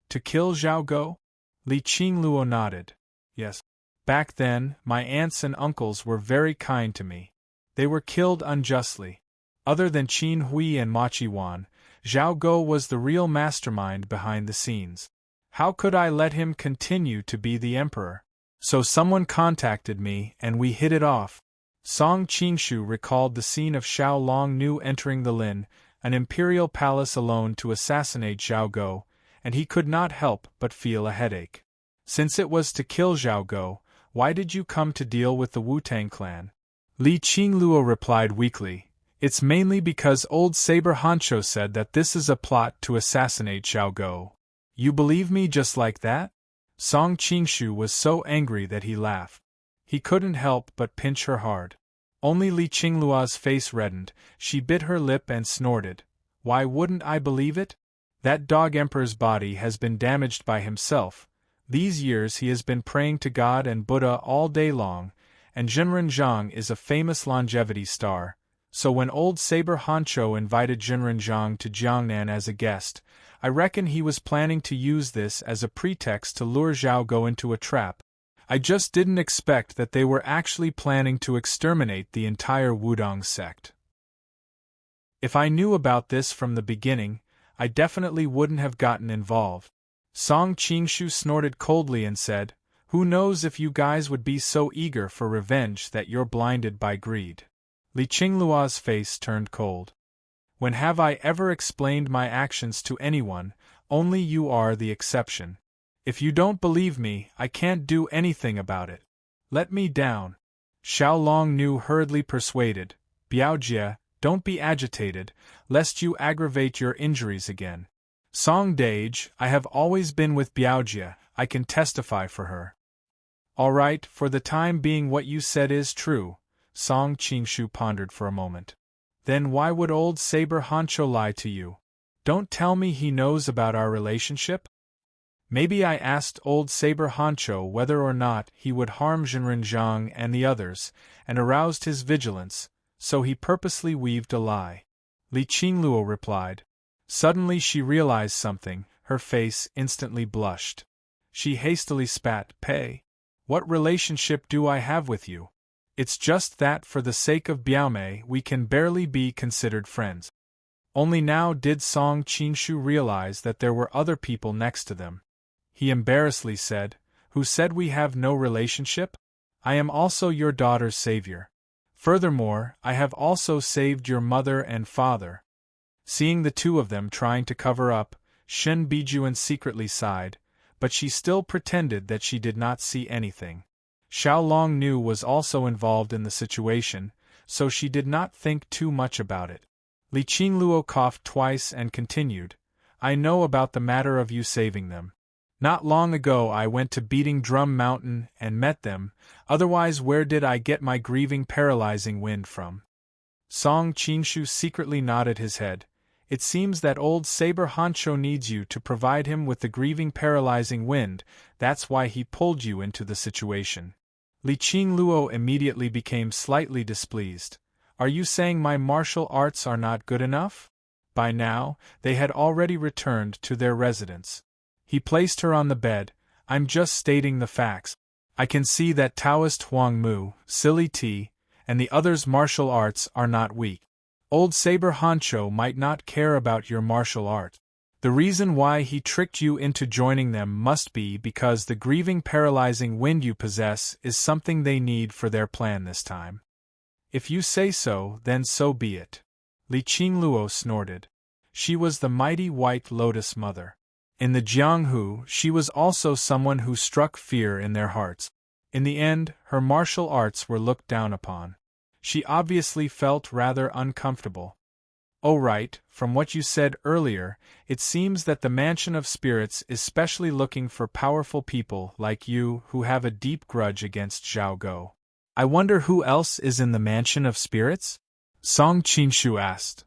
To kill Zhao Go? Li Qingluo nodded. Yes. Back then, my aunts and uncles were very kind to me. They were killed unjustly. Other than Qin Hui and Ma Qiwan, Zhao Go was the real mastermind behind the scenes. How could I let him continue to be the emperor? So someone contacted me and we hit it off. Song Qingshu recalled the scene of Xiao Longnu entering the Lin, an imperial palace alone to assassinate Zhao Go, and he could not help but feel a headache. Since it was to kill Zhao Go, why did you come to deal with the Wu-Tang clan? Li Qingluo replied weakly, it's mainly because old Saber Honcho said that this is a plot to assassinate Zhao Go. You believe me just like that? Song Qingshu was so angry that he laughed. He couldn't help but pinch her hard. Only Li Qingluo's face reddened, she bit her lip and snorted. Why wouldn't I believe it? That dog emperor's body has been damaged by himself. These years he has been praying to God and Buddha all day long, and Jinren Zhang is a famous longevity star. So when old Saber Honcho invited Jinren Zhang to Jiangnan as a guest, I reckon he was planning to use this as a pretext to lure Zhao Go into a trap. I just didn't expect that they were actually planning to exterminate the entire Wudong sect. If I knew about this from the beginning, I definitely wouldn't have gotten involved. Song Qingshu snorted coldly and said, who knows if you guys would be so eager for revenge that you're blinded by greed. Li Qingluo's face turned cold. When have I ever explained my actions to anyone? Only you are the exception. If you don't believe me, I can't do anything about it. Let me down. Xiao Longnu hurriedly persuaded. Biaojie, don't be agitated, lest you aggravate your injuries again. Song Dage, I have always been with Biaojie, I can testify for her. All right, for the time being what you said is true. Song Qingshu pondered for a moment. Then why would old Saber Honcho lie to you? Don't tell me he knows about our relationship? Maybe I asked old Saber Honcho whether or not he would harm Jinren Zhang and the others, and aroused his vigilance, so he purposely weaved a lie. Li Qingluo replied. Suddenly she realized something, her face instantly blushed. She hastily spat, "Pei. What relationship do I have with you? It's just that for the sake of Biaomei we can barely be considered friends." Only now did Song Qinshu realize that there were other people next to them. He embarrassedly said, "Who said we have no relationship? I am also your daughter's savior. Furthermore, I have also saved your mother and father." Seeing the two of them trying to cover up, Shen Bijuan secretly sighed, but she still pretended that she did not see anything. Xiao Longnu was also involved in the situation, so she did not think too much about it. Li Qingluo coughed twice and continued, "I know about the matter of you saving them. Not long ago I went to Beating Drum Mountain and met them, otherwise where did I get my grieving paralyzing wind from?" Song Qinshu secretly nodded his head. "It seems that old Saber Hancho needs you to provide him with the grieving paralyzing wind, that's why he pulled you into the situation." Li Qingluo immediately became slightly displeased. "Are you saying my martial arts are not good enough?" By now, they had already returned to their residence. He placed her on the bed. "I'm just stating the facts. I can see that Taoist Huang Mu, Silly T, and the others' martial arts are not weak. Old Saber Hancho might not care about your martial art. The reason why he tricked you into joining them must be because the grieving paralyzing wind you possess is something they need for their plan this time. If you say so, then so be it." Li Qingluo snorted. She was the mighty White Lotus Mother. In the Jianghu, she was also someone who struck fear in their hearts. In the end, her martial arts were looked down upon. She obviously felt rather uncomfortable. "Oh right, from what you said earlier, it seems that the Mansion of Spirits is specially looking for powerful people like you who have a deep grudge against Zhao Go. I wonder who else is in the Mansion of Spirits?" Song Qinshu asked.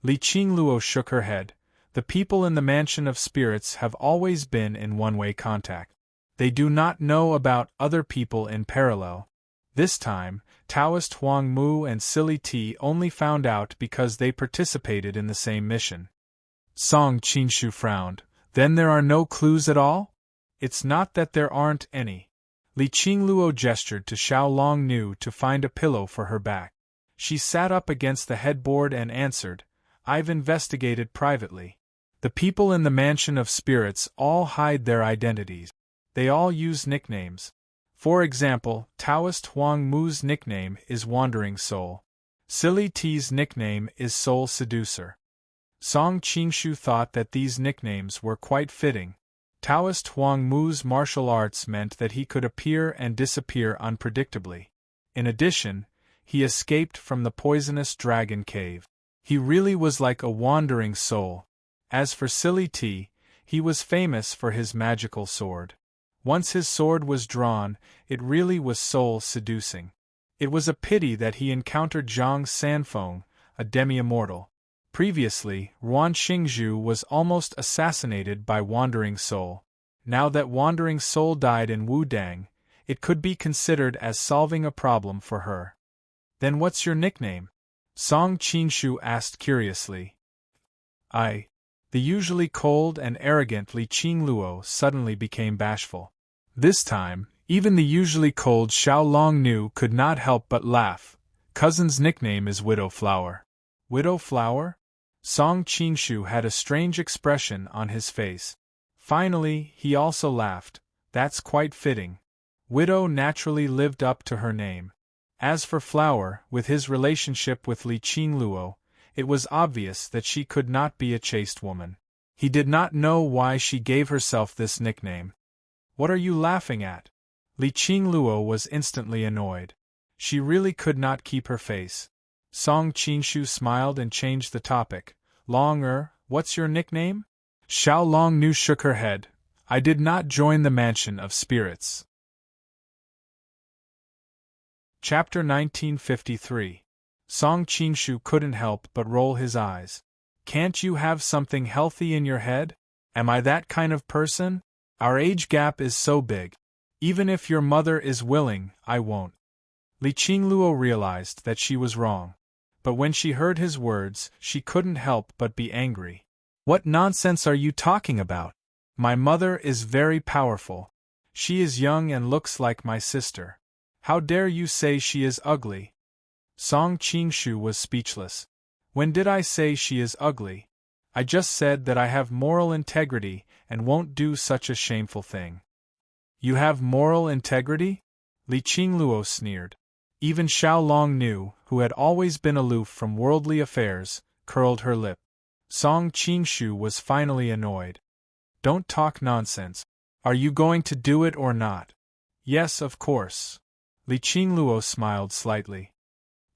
Li Qingluo shook her head. "The people in the Mansion of Spirits have always been in one-way contact. They do not know about other people in parallel. This time, Taoist Huang Mu and Silly T only found out because they participated in the same mission." Song Qinshu frowned. "Then there are no clues at all?" "It's not that there aren't any." Li Qingluo gestured to Xiao Longnu to find a pillow for her back. She sat up against the headboard and answered, "I've investigated privately. The people in the Mansion of Spirits all hide their identities. They all use nicknames. For example, Taoist Huang Mu's nickname is Wandering Soul. Silly T's nickname is Soul Seducer." Song Qinshu thought that these nicknames were quite fitting. Taoist Huang Mu's martial arts meant that he could appear and disappear unpredictably. In addition, he escaped from the poisonous dragon cave. He really was like a wandering soul. As for Silly T, he was famous for his magical sword. Once his sword was drawn, it really was soul-seducing. It was a pity that he encountered Zhang Sanfeng, a demi-immortal. Previously, Ruan Xingzhu was almost assassinated by Wandering Soul. Now that Wandering Soul died in Wudang, it could be considered as solving a problem for her. "Then what's your nickname?" Song Qinshu asked curiously. The usually cold and arrogant Li Qingluo suddenly became bashful. This time, even the usually cold Xiao Longnu could not help but laugh. "Cousin's nickname is Widow Flower." "Widow Flower?" Song Qinshu had a strange expression on his face. Finally, he also laughed. "That's quite fitting. Widow naturally lived up to her name. As for Flower, with his relationship with Li Qingluo, it was obvious that she could not be a chaste woman. He did not know why she gave herself this nickname. "What are you laughing at?" Li Qingluo was instantly annoyed. She really could not keep her face. Song Qinshu smiled and changed the topic. What's your nickname?" Xiao Longnu shook her head. "I did not join the Mansion of Spirits." Chapter 1953. Song Qinshu couldn't help but roll his eyes. "Can't you have something healthy in your head? Am I that kind of person? Our age gap is so big. Even if your mother is willing, I won't." Li Qingluo realized that she was wrong. But when she heard his words, she couldn't help but be angry. What nonsense are you talking about? My mother is very powerful. She is young and looks like my sister. How dare you say she is ugly? Song Qingshu was speechless. When did I say she is ugly? I just said that I have moral integrity and won't do such a shameful thing. You have moral integrity? Li Qingluo sneered. Even Xiao Long Nu, who had always been aloof from worldly affairs, curled her lip. Song Qingshu was finally annoyed. Don't talk nonsense. Are you going to do it or not? Yes, of course. Li Qingluo smiled slightly.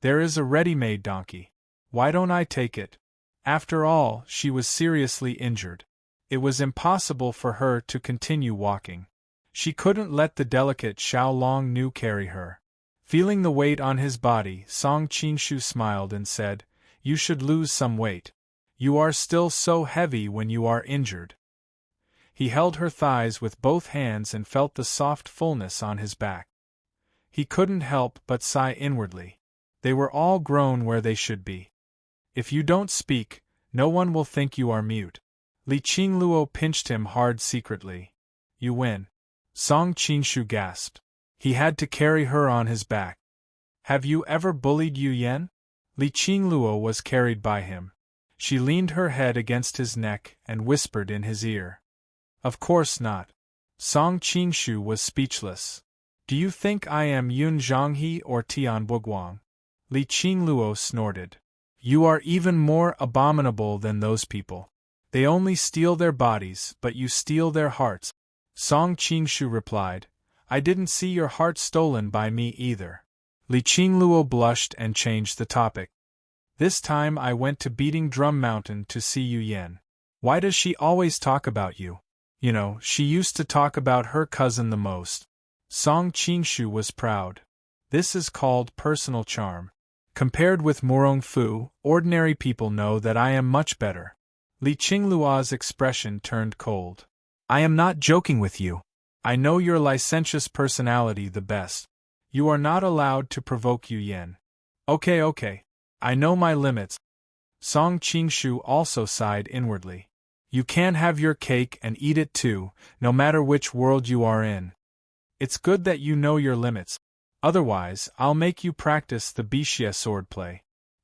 There is a ready-made donkey. Why don't I take it? After all, she was seriously injured. It was impossible for her to continue walking. She couldn't let the delicate Xiao Long Nu carry her. Feeling the weight on his body, Song Qingshu smiled and said, You should lose some weight. You are still so heavy when you are injured. He held her thighs with both hands and felt the soft fullness on his back. He couldn't help but sigh inwardly. They were all grown where they should be. If you don't speak, no one will think you are mute. Li Qingluo pinched him hard secretly. You win. Song Qingshu gasped. He had to carry her on his back. Have you ever bullied Yu Yan? Li Qingluo was carried by him. She leaned her head against his neck and whispered in his ear. Of course not. Song Qingshu was speechless. Do you think I am Yun Zhonghe or Tian Buguang? Li Qingluo snorted. You are even more abominable than those people. They only steal their bodies, but you steal their hearts. Song Qingshu replied, I didn't see your heart stolen by me either. Li Qingluo blushed and changed the topic. This time I went to Beating Drum Mountain to see Yu Yan. Why does she always talk about you? You know, she used to talk about her cousin the most. Song Qingshu was proud. This is called personal charm. Compared with Murong Fu, ordinary people know that I am much better. Li Qingluo's expression turned cold. I am not joking with you. I know your licentious personality the best. You are not allowed to provoke Yu Yan. Okay. I know my limits. Song Qingshu also sighed inwardly. You can have your cake and eat it too, no matter which world you are in. It's good that you know your limits. Otherwise, I'll make you practice the Bixia swordplay.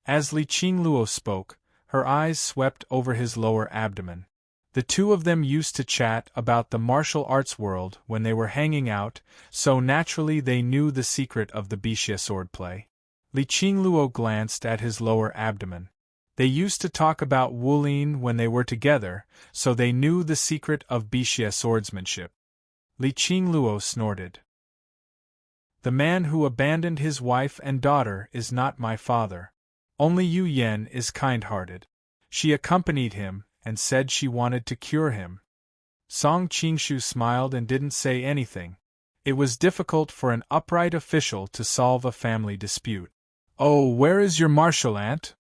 As Li Qingluo spoke, her eyes swept over his lower abdomen. The two of them used to chat about the martial arts world when they were hanging out, so naturally they knew the secret of the Bixia swordplay. Li Qingluo glanced at his lower abdomen. They used to talk about Wulin when they were together, so they knew the secret of Bixia swordsmanship. Li Qingluo snorted. The man who abandoned his wife and daughter is not my father. Only Yu Yan is kind-hearted. She accompanied him and said she wanted to cure him. Song Qingshu smiled and didn't say anything. It was difficult for an upright official to solve a family dispute. Oh, where is your martial aunt?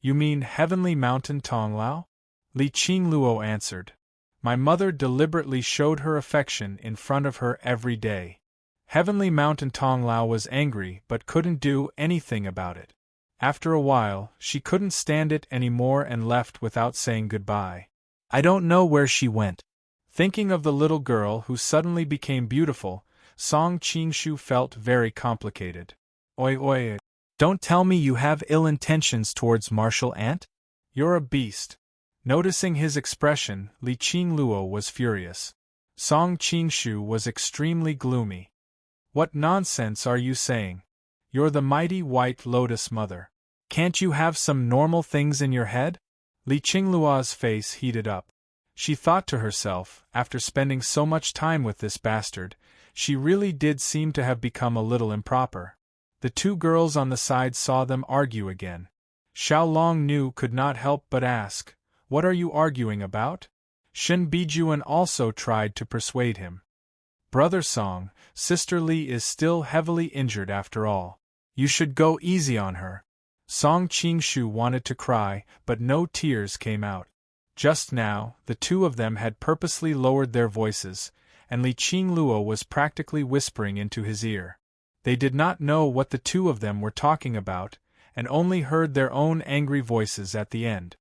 You mean Heavenly Mountain Tonglao? Li Qingluo answered. My mother deliberately showed her affection in front of her every day. Heavenly Mountain Tonglao was angry but couldn't do anything about it. After a while, she couldn't stand it anymore and left without saying goodbye. I don't know where she went. Thinking of the little girl who suddenly became beautiful, Song Qingshu felt very complicated. Oi. Don't tell me you have ill intentions towards martial aunt? You're a beast. Noticing his expression, Li Qingluo was furious. Song Qingshu was extremely gloomy. What nonsense are you saying? You're the mighty White Lotus Mother. Can't you have some normal things in your head? Li Qingluo's face heated up. She thought to herself, after spending so much time with this bastard, she really did seem to have become a little improper. The two girls on the side saw them argue again. Xiao Long Nu could not help but ask, What are you arguing about? Shen Bijuan also tried to persuade him. Brother Song, Sister Li is still heavily injured after all. You should go easy on her. Song Qingshu wanted to cry, but no tears came out. Just now, the two of them had purposely lowered their voices, and Li Qingluo was practically whispering into his ear. They did not know what the two of them were talking about, and only heard their own angry voices at the end.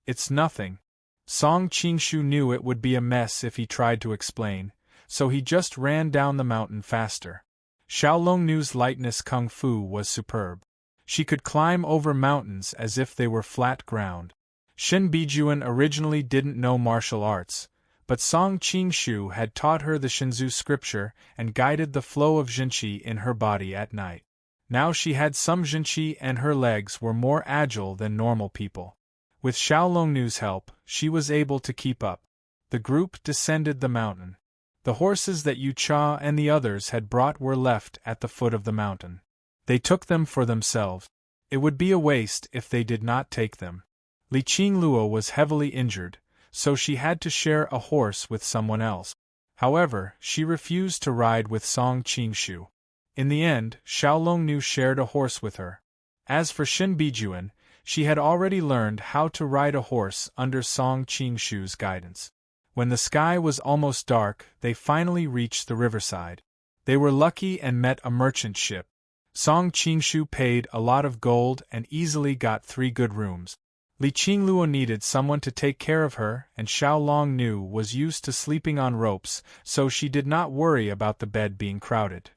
It's nothing. Song Qingshu knew it would be a mess if he tried to explain, so he just ran down the mountain faster. Xiaolongnu's lightness kung fu was superb. She could climb over mountains as if they were flat ground. Shin Bijuan originally didn't know martial arts, but Song Qingshu had taught her the Shinzu scripture and guided the flow of Jinqi in her body at night. Now she had some Jinqi and her legs were more agile than normal people. With Xiaolongnu's help, she was able to keep up. The group descended the mountain. The horses that Yu Cha and the others had brought were left at the foot of the mountain. They took them for themselves. It would be a waste if they did not take them. Li Qingluo was heavily injured, so she had to share a horse with someone else. However, she refused to ride with Song Qingshu. In the end, Xiaolongnu shared a horse with her. As for Shin Bijuan, she had already learned how to ride a horse under Song Qingshu's guidance. When the sky was almost dark, they finally reached the riverside. They were lucky and met a merchant ship. Song Qingshu paid a lot of gold and easily got 3 good rooms. Li Qingluo needed someone to take care of her, and Xiaolongnu was used to sleeping on ropes, so she did not worry about the bed being crowded.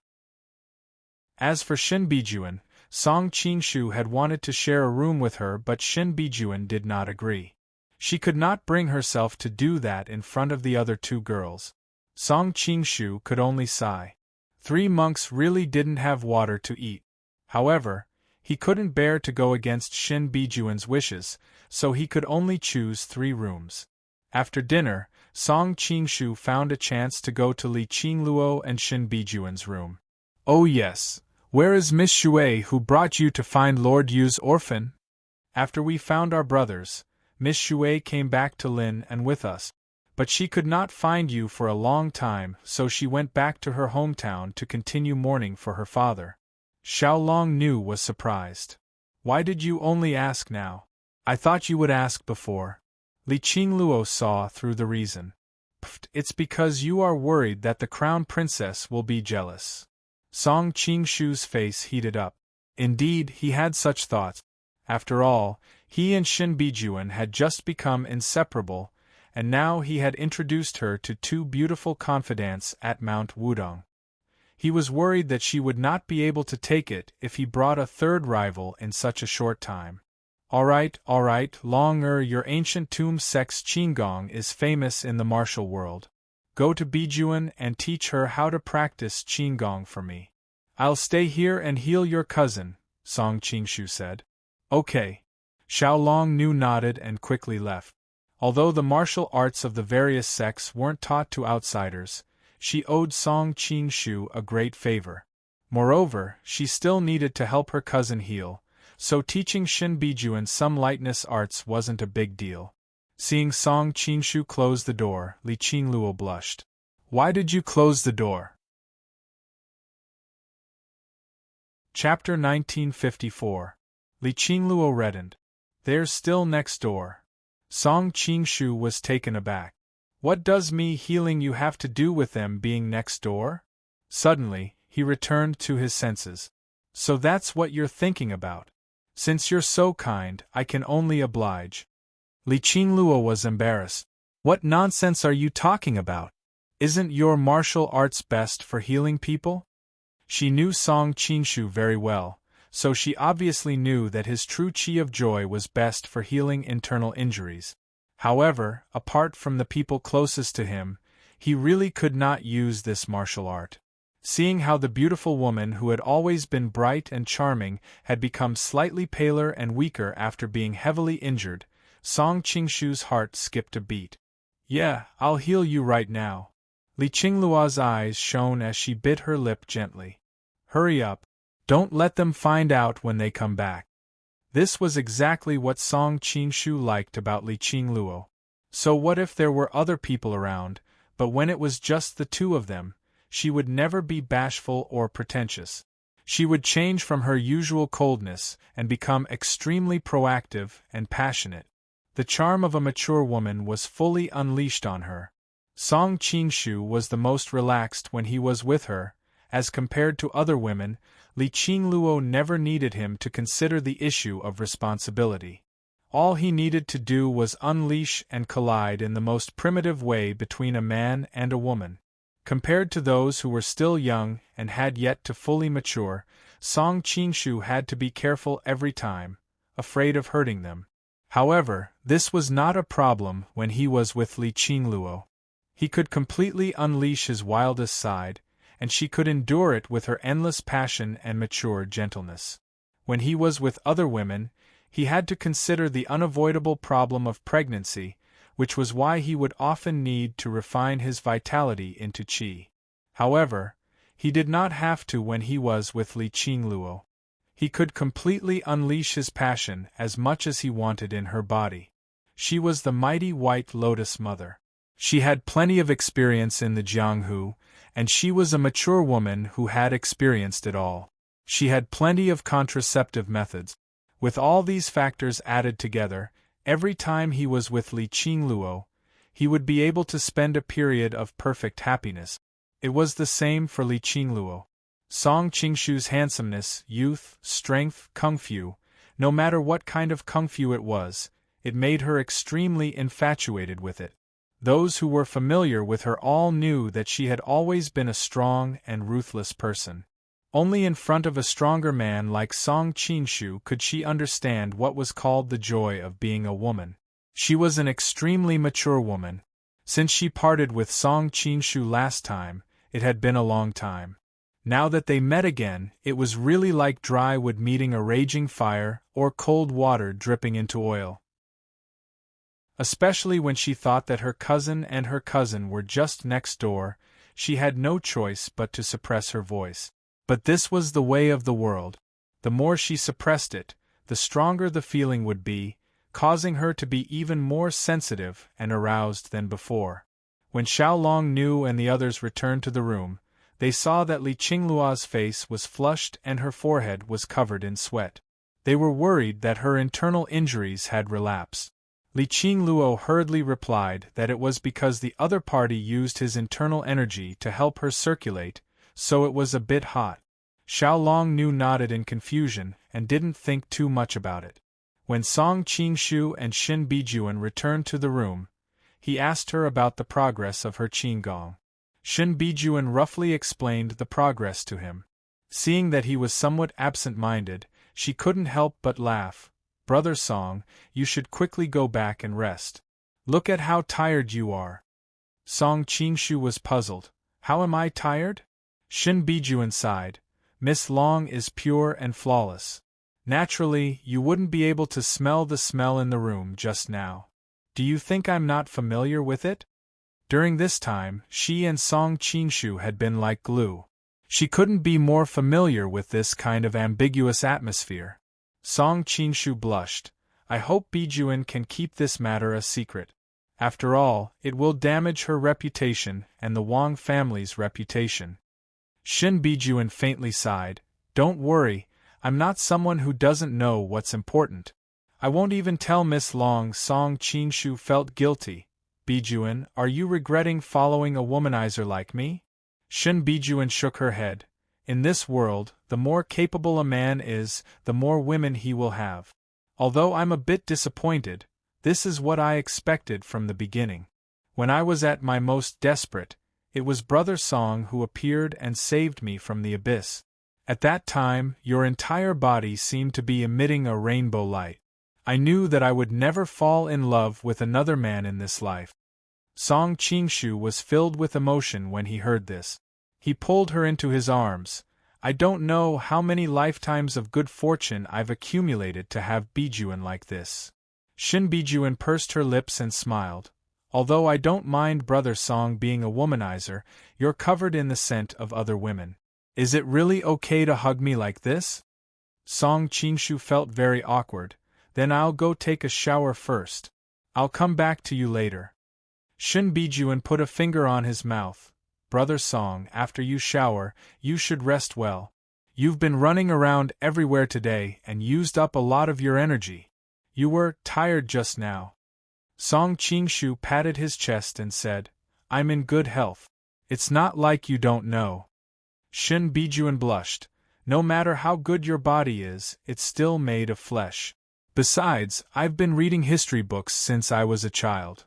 As for Shin Bijuan, Song Qingshu had wanted to share a room with her, but Shin Bijuan did not agree. She could not bring herself to do that in front of the other 2 girls. Song Qingshu could only sigh. 3 monks really didn't have water to eat. However, he couldn't bear to go against Shin Bijuan's wishes, so he could only choose 3 rooms. After dinner, Song Qingshu found a chance to go to Li Qingluo and Shin Bijuan's room. "Oh yes, where is Miss Xue who brought you to find Lord Yu's orphan?" "After we found our brothers, Miss Xue came back to Lin and with us. But she could not find you for a long time, so she went back to her hometown to continue mourning for her father." Xiaolongnu was surprised. "Why did you only ask now? I thought you would ask before." Li Qingluo saw through the reason. "Pfft, it's because you are worried that the crown princess will be jealous." Song Qingshu's face heated up. Indeed, he had such thoughts. After all, he and Shin Bijuan had just become inseparable, and now he had introduced her to 2 beautiful confidants at Mount Wudong. He was worried that she would not be able to take it if he brought a 3rd rival in such a short time. All right, Long-er, your ancient tomb sex Qinggong is famous in the martial world. Go to Bijuan and teach her how to practice Qinggong for me. I'll stay here and heal your cousin," Song Qingshu said. "Okay." Xiaolongnu nodded and quickly left. Although the martial arts of the various sects weren't taught to outsiders, she owed Song Qingshu a great favor. Moreover, she still needed to help her cousin heal, so teaching Shin Bijuan some lightness arts wasn't a big deal. Seeing Song Qingshu close the door, Li Qingluo blushed. "Why did you close the door?" Chapter 1954. Li Qingluo reddened. "They're still next door." Song Qingshu was taken aback. "What does me healing you have to do with them being next door?" Suddenly, he returned to his senses. "So that's what you're thinking about. Since you're so kind, I can only oblige." Li Qingluo was embarrassed. "What nonsense are you talking about? Isn't your martial arts best for healing people?" She knew Song Qingshu very well, so she obviously knew that his true chi of joy was best for healing internal injuries. However, apart from the people closest to him, he really could not use this martial art. Seeing how the beautiful woman who had always been bright and charming had become slightly paler and weaker after being heavily injured, Song Qingshu's heart skipped a beat. "Yeah, I'll heal you right now." Li Qingluo's eyes shone as she bit her lip gently. "Hurry up. Don't let them find out when they come back." This was exactly what Song Qingshu liked about Li Qingluo. So what if there were other people around, but when it was just the 2 of them, she would never be bashful or pretentious. She would change from her usual coldness and become extremely proactive and passionate. The charm of a mature woman was fully unleashed on her. Song Qingshu was the most relaxed when he was with her, As compared to other women, Li Qingluo never needed him to consider the issue of responsibility. All he needed to do was unleash and collide in the most primitive way between a man and a woman. Compared to those who were still young and had yet to fully mature, Song Qinshu had to be careful every time, afraid of hurting them. However, this was not a problem when he was with Li Qingluo. He could completely unleash his wildest side, and she could endure it with her endless passion and mature gentleness. When he was with other women, he had to consider the unavoidable problem of pregnancy, which was why he would often need to refine his vitality into qi. However, he did not have to when he was with Li Qingluo. He could completely unleash his passion as much as he wanted in her body. She was the mighty White Lotus Mother. She had plenty of experience in the Jianghu, and she was a mature woman who had experienced it all. She had plenty of contraceptive methods. With all these factors added together, every time he was with Li Qingluo, he would be able to spend a period of perfect happiness. It was the same for Li Qingluo. Song Qingshu's handsomeness, youth, strength, kung-fu, no matter what kind of kung-fu it was, it made her extremely infatuated with it. Those who were familiar with her all knew that she had always been a strong and ruthless person. Only in front of a stronger man like Song Qinshu could she understand what was called the joy of being a woman. She was an extremely mature woman. Since she parted with Song Qinshu last time, it had been a long time. Now that they met again, it was really like dry wood meeting a raging fire or cold water dripping into oil. Especially when she thought that her cousin and her cousin were just next door, she had no choice but to suppress her voice. But this was the way of the world. The more she suppressed it, the stronger the feeling would be, causing her to be even more sensitive and aroused than before. When Xiaolong knew and the others returned to the room, they saw that Li Qingluo's face was flushed and her forehead was covered in sweat. They were worried that her internal injuries had relapsed. Li Qingluo hurriedly replied that it was because the other party used his internal energy to help her circulate, so it was a bit hot. Xiaolong nodded in confusion and didn't think too much about it. When Song Qinshu and Xin Bijuan returned to the room, he asked her about the progress of her qigong. Xin Bijuan roughly explained the progress to him. Seeing that he was somewhat absent-minded, she couldn't help but laugh. "Brother Song, you should quickly go back and rest. Look at how tired you are." Song Qinshu was puzzled. "How am I tired?" Xin Bijuan sighed. "Miss Long is pure and flawless. Naturally, you wouldn't be able to smell the smell in the room just now. Do you think I'm not familiar with it?" During this time, she and Song Qinshu had been like glue. She couldn't be more familiar with this kind of ambiguous atmosphere. Song Qinshu blushed. "I hope Bijuan can keep this matter a secret. After all, it will damage her reputation and the Wang family's reputation." Xin Bijuan faintly sighed. "Don't worry, I'm not someone who doesn't know what's important. I won't even tell Miss Long." Song Qinshu felt guilty. "Bijuan, are you regretting following a womanizer like me?" Xin Bijuan shook her head. "In this world, the more capable a man is, the more women he will have. Although I'm a bit disappointed, this is what I expected from the beginning. When I was at my most desperate, it was Brother Song who appeared and saved me from the abyss. At that time, your entire body seemed to be emitting a rainbow light. I knew that I would never fall in love with another man in this life." Song Qinshu was filled with emotion when he heard this. He pulled her into his arms. "I don't know how many lifetimes of good fortune I've accumulated to have Bijuan like this." Xin Bijuan pursed her lips and smiled. "Although I don't mind Brother Song being a womanizer, you're covered in the scent of other women. Is it really okay to hug me like this?" Song Qinshu felt very awkward. "Then I'll go take a shower first. I'll come back to you later." Xin Bijuan put a finger on his mouth. "Brother Song, after you shower, you should rest well. You've been running around everywhere today and used up a lot of your energy. You were tired just now." Song Qinshu patted his chest and said, "I'm in good health. It's not like you don't know." Shin Bijuan blushed. No matter how good your body is, it's still made of flesh. Besides, I've been reading history books since I was a child.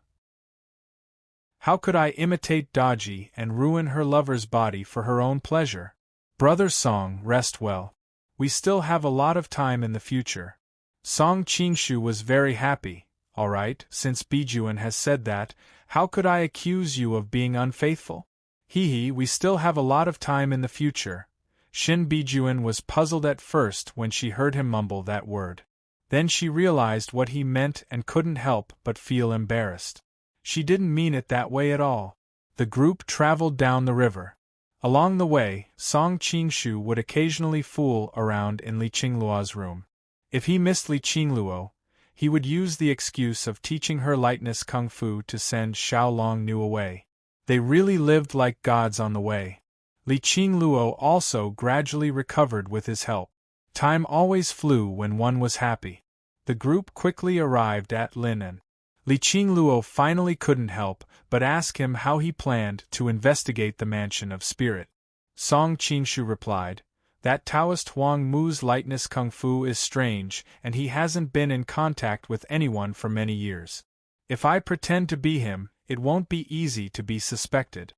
How could I imitate Daji and ruin her lover's body for her own pleasure? Brother Song, rest well. We still have a lot of time in the future. Song Qingshu was very happy. All right, since Bijuan has said that, how could I accuse you of being unfaithful? Hee, we still have a lot of time in the future. Shin Bijuan was puzzled at first when she heard him mumble that word. Then she realized what he meant and couldn't help but feel embarrassed. She didn't mean it that way at all. The group traveled down the river. Along the way, Song Qingshu would occasionally fool around in Li Qingluo's room. If he missed Li Qingluo, he would use the excuse of teaching her lightness kung fu to send Xiaolong Nu away. They really lived like gods on the way. Li Qingluo also gradually recovered with his help. Time always flew when one was happy. The group quickly arrived at Linan. Li Qingluo finally couldn't help but ask him how he planned to investigate the Mansion of Spirit. Song Qingshu replied, "That Taoist Huang Mu's lightness kung fu is strange, and he hasn't been in contact with anyone for many years. If I pretend to be him, it won't be easy to be suspected."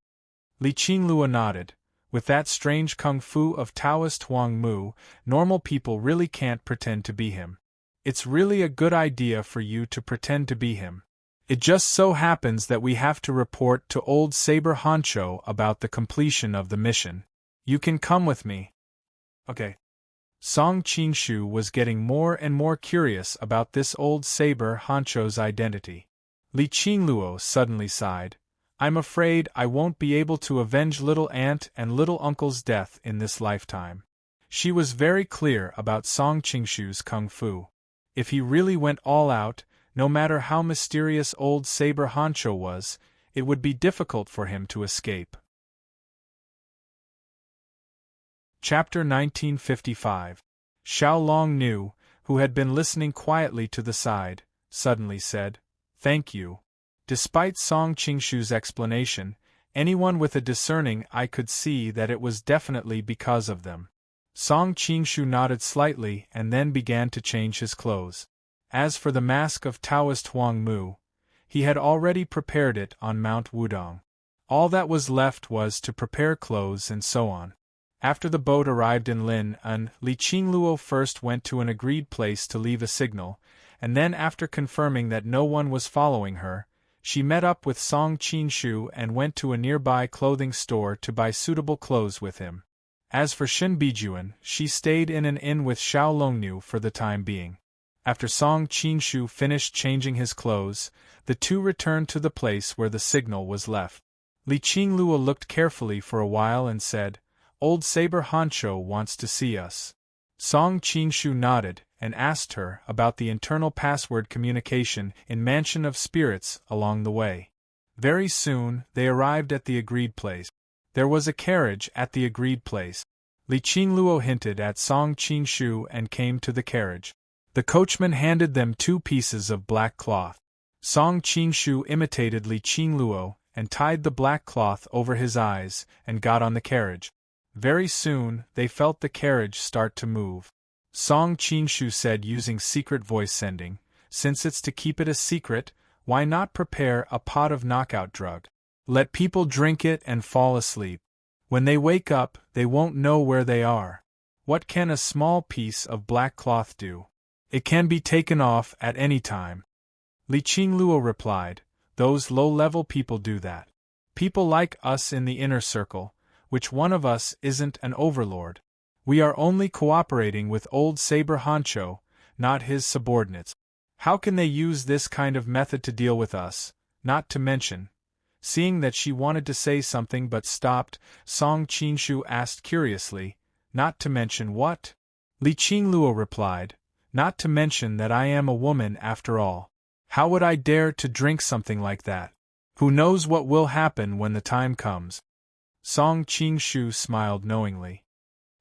Li Qingluo nodded. With that strange kung fu of Taoist Huang Mu, normal people really can't pretend to be him. It's really a good idea for you to pretend to be him. It just so happens that we have to report to old Saber Honcho about the completion of the mission. You can come with me. Okay. Song Qingshu was getting more and more curious about this old Saber Honcho's identity. Li Qingluo suddenly sighed. I'm afraid I won't be able to avenge little aunt and little uncle's death in this lifetime. She was very clear about Song Qingshu's kung fu. If he really went all out, no matter how mysterious old Saber Honcho was, it would be difficult for him to escape. Chapter 1955. Xiaolong Nu, who had been listening quietly to the side, suddenly said, "Thank you." Despite Song Qingshu's explanation, anyone with a discerning eye could see that it was definitely because of them. Song Qingshu nodded slightly and then began to change his clothes. As for the mask of Taoist Huang Mu, he had already prepared it on Mount Wudong. All that was left was to prepare clothes and so on. After the boat arrived in Linan, Li Qingluo first went to an agreed place to leave a signal, and then after confirming that no one was following her, she met up with Song Qingshu and went to a nearby clothing store to buy suitable clothes with him. As for Shin Bijuan, she stayed in an inn with Xiaolong Nu for the time being. After Song Qingshu finished changing his clothes, the two returned to the place where the signal was left. Li Qingluo looked carefully for a while and said, "Old Saber Honcho wants to see us." Song Qingshu nodded and asked her about the internal password communication in Mansion of Spirits along the way. Very soon, they arrived at the agreed place. There was a carriage at the agreed place. Li Qingluo hinted at Song Qingshu and came to the carriage. The coachman handed them 2 pieces of black cloth. Song Qingshu imitated Li Qingluo and tied the black cloth over his eyes and got on the carriage. Very soon, they felt the carriage start to move. Song Qingshu said using secret voice sending, "Since it's to keep it a secret, why not prepare a pot of knockout drug? Let people drink it and fall asleep. When they wake up, they won't know where they are. What can a small piece of black cloth do? It can be taken off at any time." Li Qingluo replied, "Those low-level people do that. People like us in the inner circle, which one of us isn't an overlord? We are only cooperating with old Saber Honcho, not his subordinates. How can they use this kind of method to deal with us, not to mention?" Seeing that she wanted to say something but stopped, Song Qingshu asked curiously, "Not to mention what?" Li Qingluo replied, "Not to mention that I am a woman after all. How would I dare to drink something like that? Who knows what will happen when the time comes?" Song Qingshu smiled knowingly.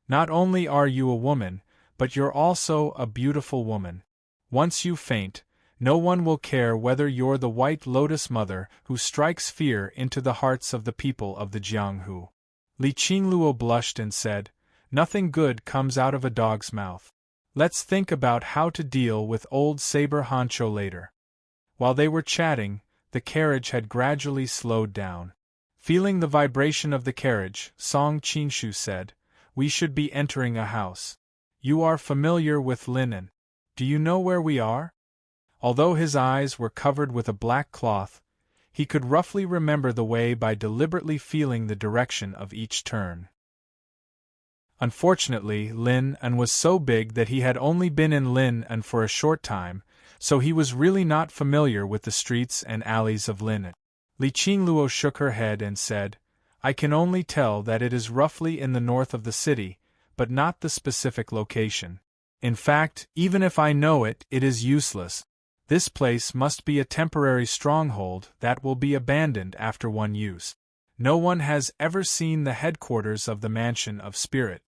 "Not only are you a woman, but you're also a beautiful woman. Once you faint, no one will care whether you're the White Lotus Mother who strikes fear into the hearts of the people of the Jianghu." Li Qingluo blushed and said, "Nothing good comes out of a dog's mouth. Let's think about how to deal with old Saber Honcho later." While they were chatting, the carriage had gradually slowed down. Feeling the vibration of the carriage, Song Qinshu said, "We should be entering a house. You are familiar with linen. Do you know where we are?" Although his eyes were covered with a black cloth, he could roughly remember the way by deliberately feeling the direction of each turn. Unfortunately, Lin An was so big that he had only been in Lin An for a short time, so he was really not familiar with the streets and alleys of Lin An. Li Qingluo shook her head and said, "I can only tell that it is roughly in the north of the city, but not the specific location. In fact, even if I know it, it is useless. This place must be a temporary stronghold that will be abandoned after one use. No one has ever seen the headquarters of the Mansion of Spirit."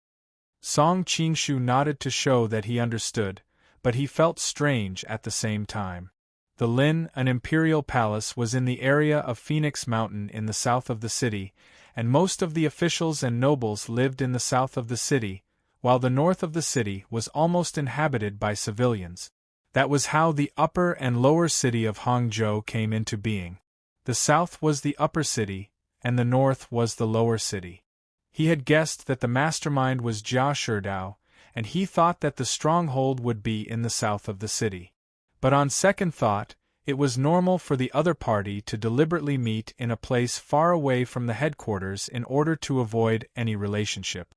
Song Qinshu nodded to show that he understood, but he felt strange at the same time. The Lin An imperial palace was in the area of Phoenix Mountain in the south of the city, and most of the officials and nobles lived in the south of the city, while the north of the city was almost inhabited by civilians. That was how the upper and lower city of Hangzhou came into being. The south was the upper city, and the north was the lower city. He had guessed that the mastermind was Jia Sherdao, and he thought that the stronghold would be in the south of the city. But on second thought, it was normal for the other party to deliberately meet in a place far away from the headquarters in order to avoid any relationship.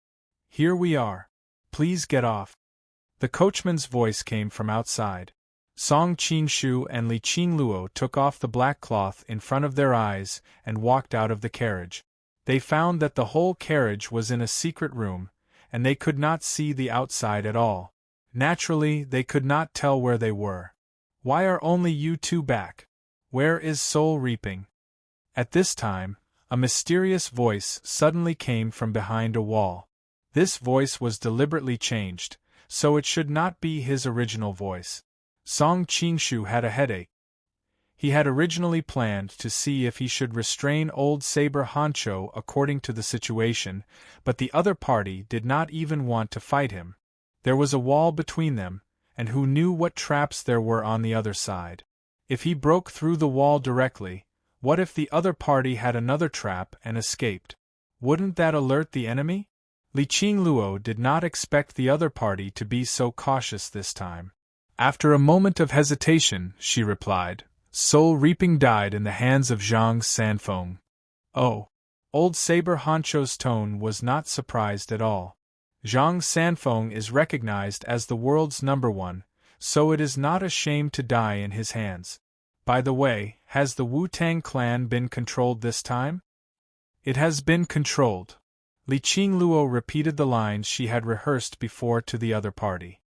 "Here we are. Please get off." The coachman's voice came from outside. Song Qinshu and Li Qingluo took off the black cloth in front of their eyes and walked out of the carriage. They found that the whole carriage was in a secret room, and they could not see the outside at all. Naturally, they could not tell where they were. "Why are only you two back? Where is soul reaping?" At this time, a mysterious voice suddenly came from behind a wall. This voice was deliberately changed, so it should not be his original voice. Song Qinshu had a headache. He had originally planned to see if he should restrain old Saber Honcho according to the situation, but the other party did not even want to fight him. There was a wall between them, and who knew what traps there were on the other side. If he broke through the wall directly, what if the other party had another trap and escaped? Wouldn't that alert the enemy? Li Qingluo did not expect the other party to be so cautious this time. After a moment of hesitation, she replied, "Soul reaping died in the hands of Zhang Sanfeng." Oh! Old Saber Honcho's tone was not surprised at all. Zhang Sanfeng is recognized as the world's #1, so it is not a shame to die in his hands. By the way, has the Wu-Tang clan been controlled this time? It has been controlled. Li Qingluo repeated the lines she had rehearsed before to the other party.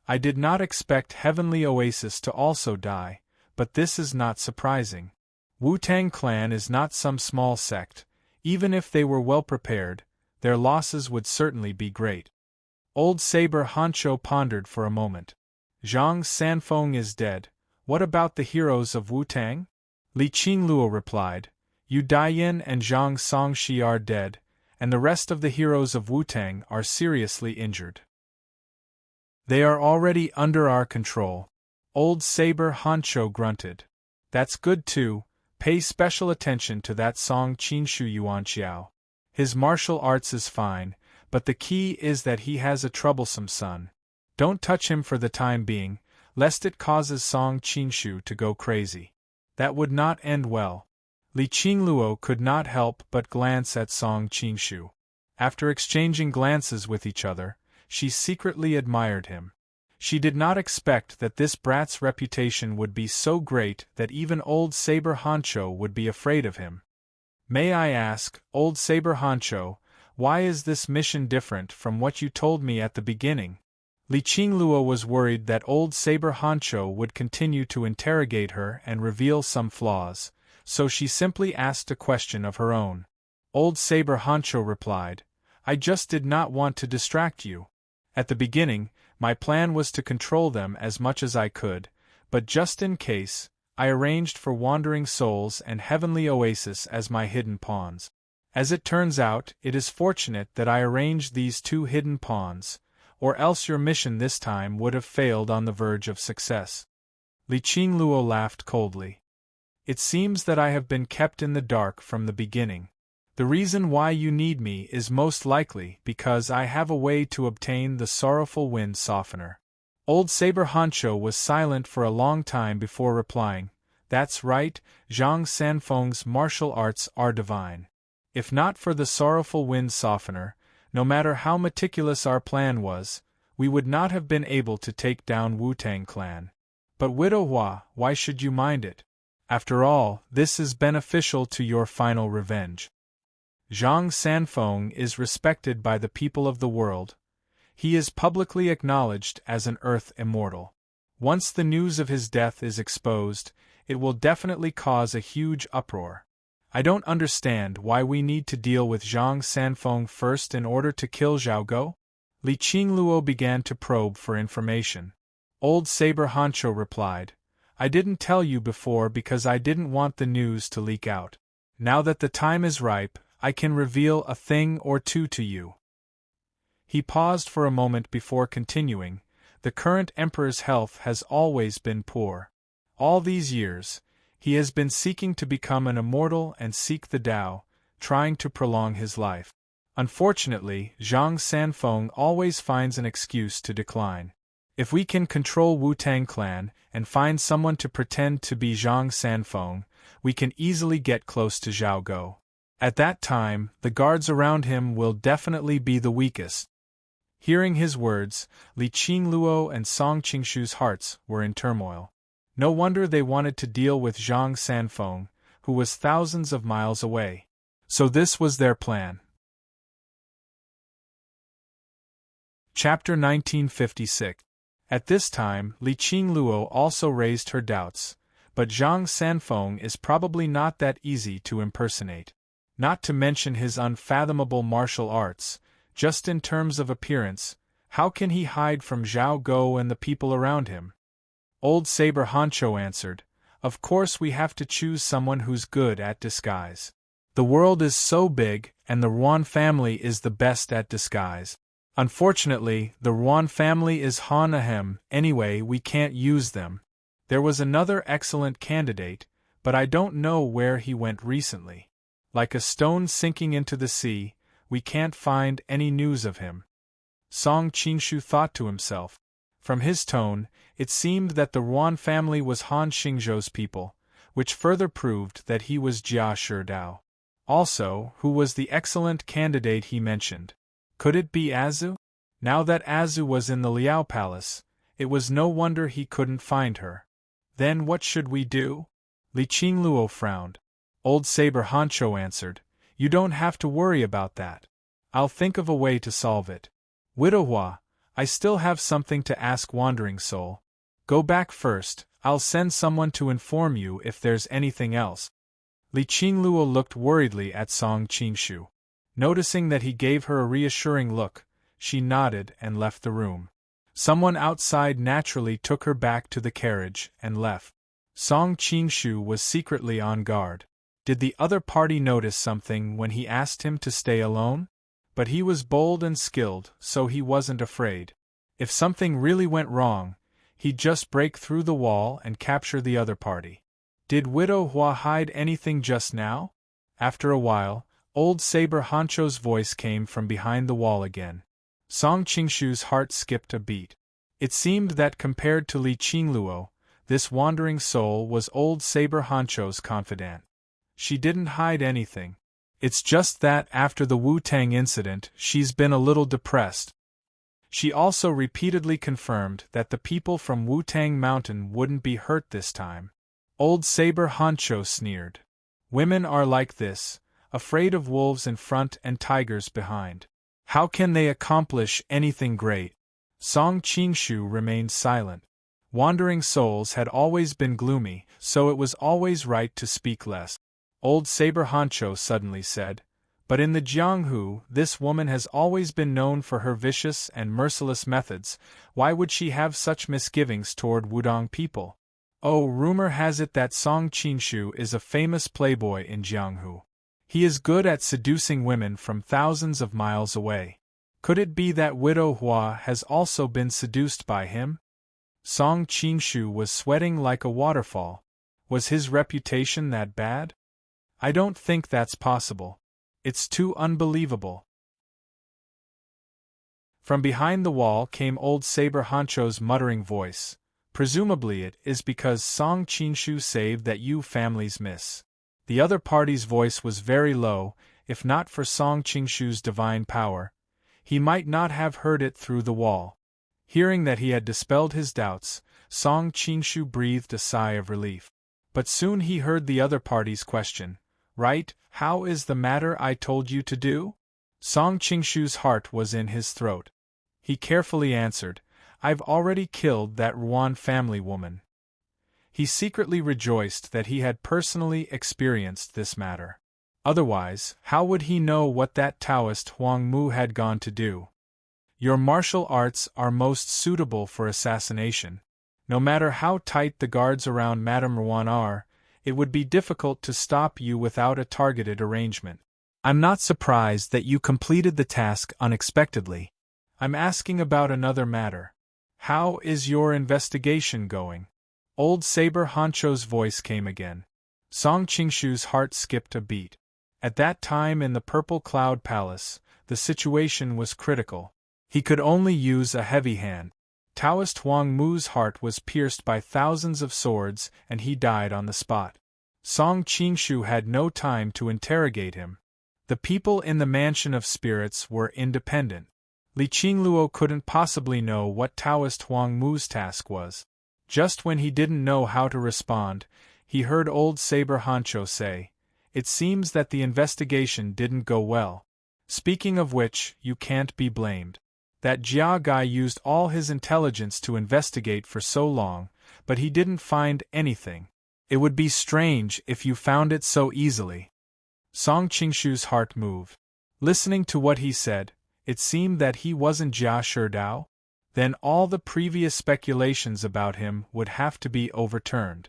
"I did not expect Heavenly Oasis to also die, but this is not surprising. Wu-Tang clan is not some small sect. Even if they were well prepared, their losses would certainly be great." Old Saber Honcho pondered for a moment. "Zhang Sanfeng is dead. What about the heroes of Wu-Tang?" Li Qingluo replied, "Yu Daiyin and Zhang Songshi are dead, and the rest of the heroes of Wu-Tang are seriously injured. They are already under our control." Old Saber Honcho grunted. "That's good too. Pay special attention to that Song Qinshu Yuanqiao. His martial arts is fine, but the key is that he has a troublesome son. Don't touch him for the time being, lest it causes Song Qinshu to go crazy. That would not end well." Li Qingluo could not help but glance at Song Qinshu. After exchanging glances with each other, she secretly admired him. She did not expect that this brat's reputation would be so great that even old Saber Honcho would be afraid of him. "May I ask, old Saber Honcho, why is this mission different from what you told me at the beginning?" Li Qingluo was worried that old Saber Honcho would continue to interrogate her and reveal some flaws, so she simply asked a question of her own. Old Saber Honcho replied, "I just did not want to distract you. At the beginning, my plan was to control them as much as I could, but just in case, I arranged for Wandering Souls and Heavenly Oasis as my hidden pawns. As it turns out, it is fortunate that I arranged these two hidden pawns, or else your mission this time would have failed on the verge of success. Li Qingluo laughed coldly. It seems that I have been kept in the dark from the beginning. The reason why you need me is most likely because I have a way to obtain the sorrowful wind softener. Old Saber Hancho was silent for a long time before replying. That's right, Zhang Sanfeng's martial arts are divine. If not for the sorrowful wind softener, no matter how meticulous our plan was, we would not have been able to take down Wu-Tang clan. But Widow Hua, why should you mind it? After all, this is beneficial to your final revenge. Zhang Sanfeng is respected by the people of the world. He is publicly acknowledged as an Earth immortal. Once the news of his death is exposed, it will definitely cause a huge uproar. I don't understand why we need to deal with Zhang Sanfeng first in order to kill Zhao Go? Li Qingluo began to probe for information. Old Saber Hancho replied, I didn't tell you before because I didn't want the news to leak out. Now that the time is ripe, I can reveal a thing or two to you. He paused for a moment before continuing. The current emperor's health has always been poor. All these years, he has been seeking to become an immortal and seek the Tao, trying to prolong his life. Unfortunately, Zhang Sanfeng always finds an excuse to decline. If we can control Wu-Tang clan and find someone to pretend to be Zhang Sanfeng, we can easily get close to Zhao Go. At that time, the guards around him will definitely be the weakest. Hearing his words, Li Qingluo and Song Qingshu's hearts were in turmoil. No wonder they wanted to deal with Zhang Sanfeng, who was thousands of miles away. So this was their plan. Chapter 1956. At this time, Li Qingluo also raised her doubts, but Zhang Sanfeng is probably not that easy to impersonate. Not to mention his unfathomable martial arts, just in terms of appearance, how can he hide from Zhao Go and the people around him? Old Saber Hancho answered, Of course we have to choose someone who's good at disguise. The world is so big, and the Ruan family is the best at disguise. Unfortunately, the Ruan family is Han Ahem, anyway we can't use them. There was another excellent candidate, but I don't know where he went recently. Like a stone sinking into the sea, we can't find any news of him. Song Qingshu thought to himself. From his tone, it seemed that the Ruan family was Han Xingzhou's people, which further proved that he was Jia Shidao. Also, who was the excellent candidate he mentioned? Could it be Azu? Now that Azu was in the Liao Palace, it was no wonder he couldn't find her. Then what should we do? Li Qingluo frowned. Old Saber Hancho answered, You don't have to worry about that. I'll think of a way to solve it. Widow Hua, I still have something to ask Wandering Soul. Go back first, I'll send someone to inform you if there's anything else. Li Qingluo looked worriedly at Song Qingshu. Noticing that he gave her a reassuring look, she nodded and left the room. Someone outside naturally took her back to the carriage and left. Song Qingshu was secretly on guard. Did the other party notice something when he asked him to stay alone? But he was bold and skilled, so he wasn't afraid. If something really went wrong, he'd just break through the wall and capture the other party. Did Widow Hua hide anything just now? After a while, Old Saber Hancho's voice came from behind the wall again. Song Qingshu's heart skipped a beat. It seemed that compared to Li Qingluo, this wandering soul was Old Saber Hancho's confidant. She didn't hide anything. It's just that after the Wu-Tang incident, she's been a little depressed. She also repeatedly confirmed that the people from Wu-Tang Mountain wouldn't be hurt this time. Old Saber Hancho sneered. Women are like this, afraid of wolves in front and tigers behind. How can they accomplish anything great? Song Qingshu remained silent. Wandering souls had always been gloomy, so it was always right to speak less. Old Saber Hancho suddenly said, But in the Jianghu, this woman has always been known for her vicious and merciless methods. Why would she have such misgivings toward Wudong people? Oh, rumor has it that Song Qingshu is a famous playboy in Jianghu. He is good at seducing women from thousands of miles away. Could it be that Widow Hua has also been seduced by him? Song Qingshu was sweating like a waterfall. Was his reputation that bad? I don't think that's possible. It's too unbelievable. From behind the wall came old Saber Hancho's muttering voice. Presumably it is because Song Qingshu saved that you families miss. The other party's voice was very low. If not for Song Qingshu's divine power, he might not have heard it through the wall. Hearing that he had dispelled his doubts, Song Qingshu breathed a sigh of relief. But soon he heard the other party's question. Right, how is the matter I told you to do? Song Qingshu's heart was in his throat. He carefully answered, I've already killed that Ruan family woman. He secretly rejoiced that he had personally experienced this matter. Otherwise, how would he know what that Taoist Huang Mu had gone to do? Your martial arts are most suitable for assassination. No matter how tight the guards around Madame Ruan are, it would be difficult to stop you without a targeted arrangement. I'm not surprised that you completed the task unexpectedly. I'm asking about another matter. How is your investigation going? Old Saber Hancho's voice came again. Song Qingshu's heart skipped a beat. At that time in the Purple Cloud Palace, the situation was critical. He could only use a heavy hand. Taoist Huang Mu's heart was pierced by thousands of swords and he died on the spot. Song Qingshu had no time to interrogate him. The people in the Mansion of Spirits were independent. Li Qingluo couldn't possibly know what Taoist Huang Mu's task was. Just when he didn't know how to respond, he heard old Saber Hancho say, It seems that the investigation didn't go well. Speaking of which, you can't be blamed. That Jia guy used all his intelligence to investigate for so long, but he didn't find anything. It would be strange if you found it so easily. Song Qingshu's heart moved. Listening to what he said, it seemed that he wasn't Jia Sherdao. Then all the previous speculations about him would have to be overturned.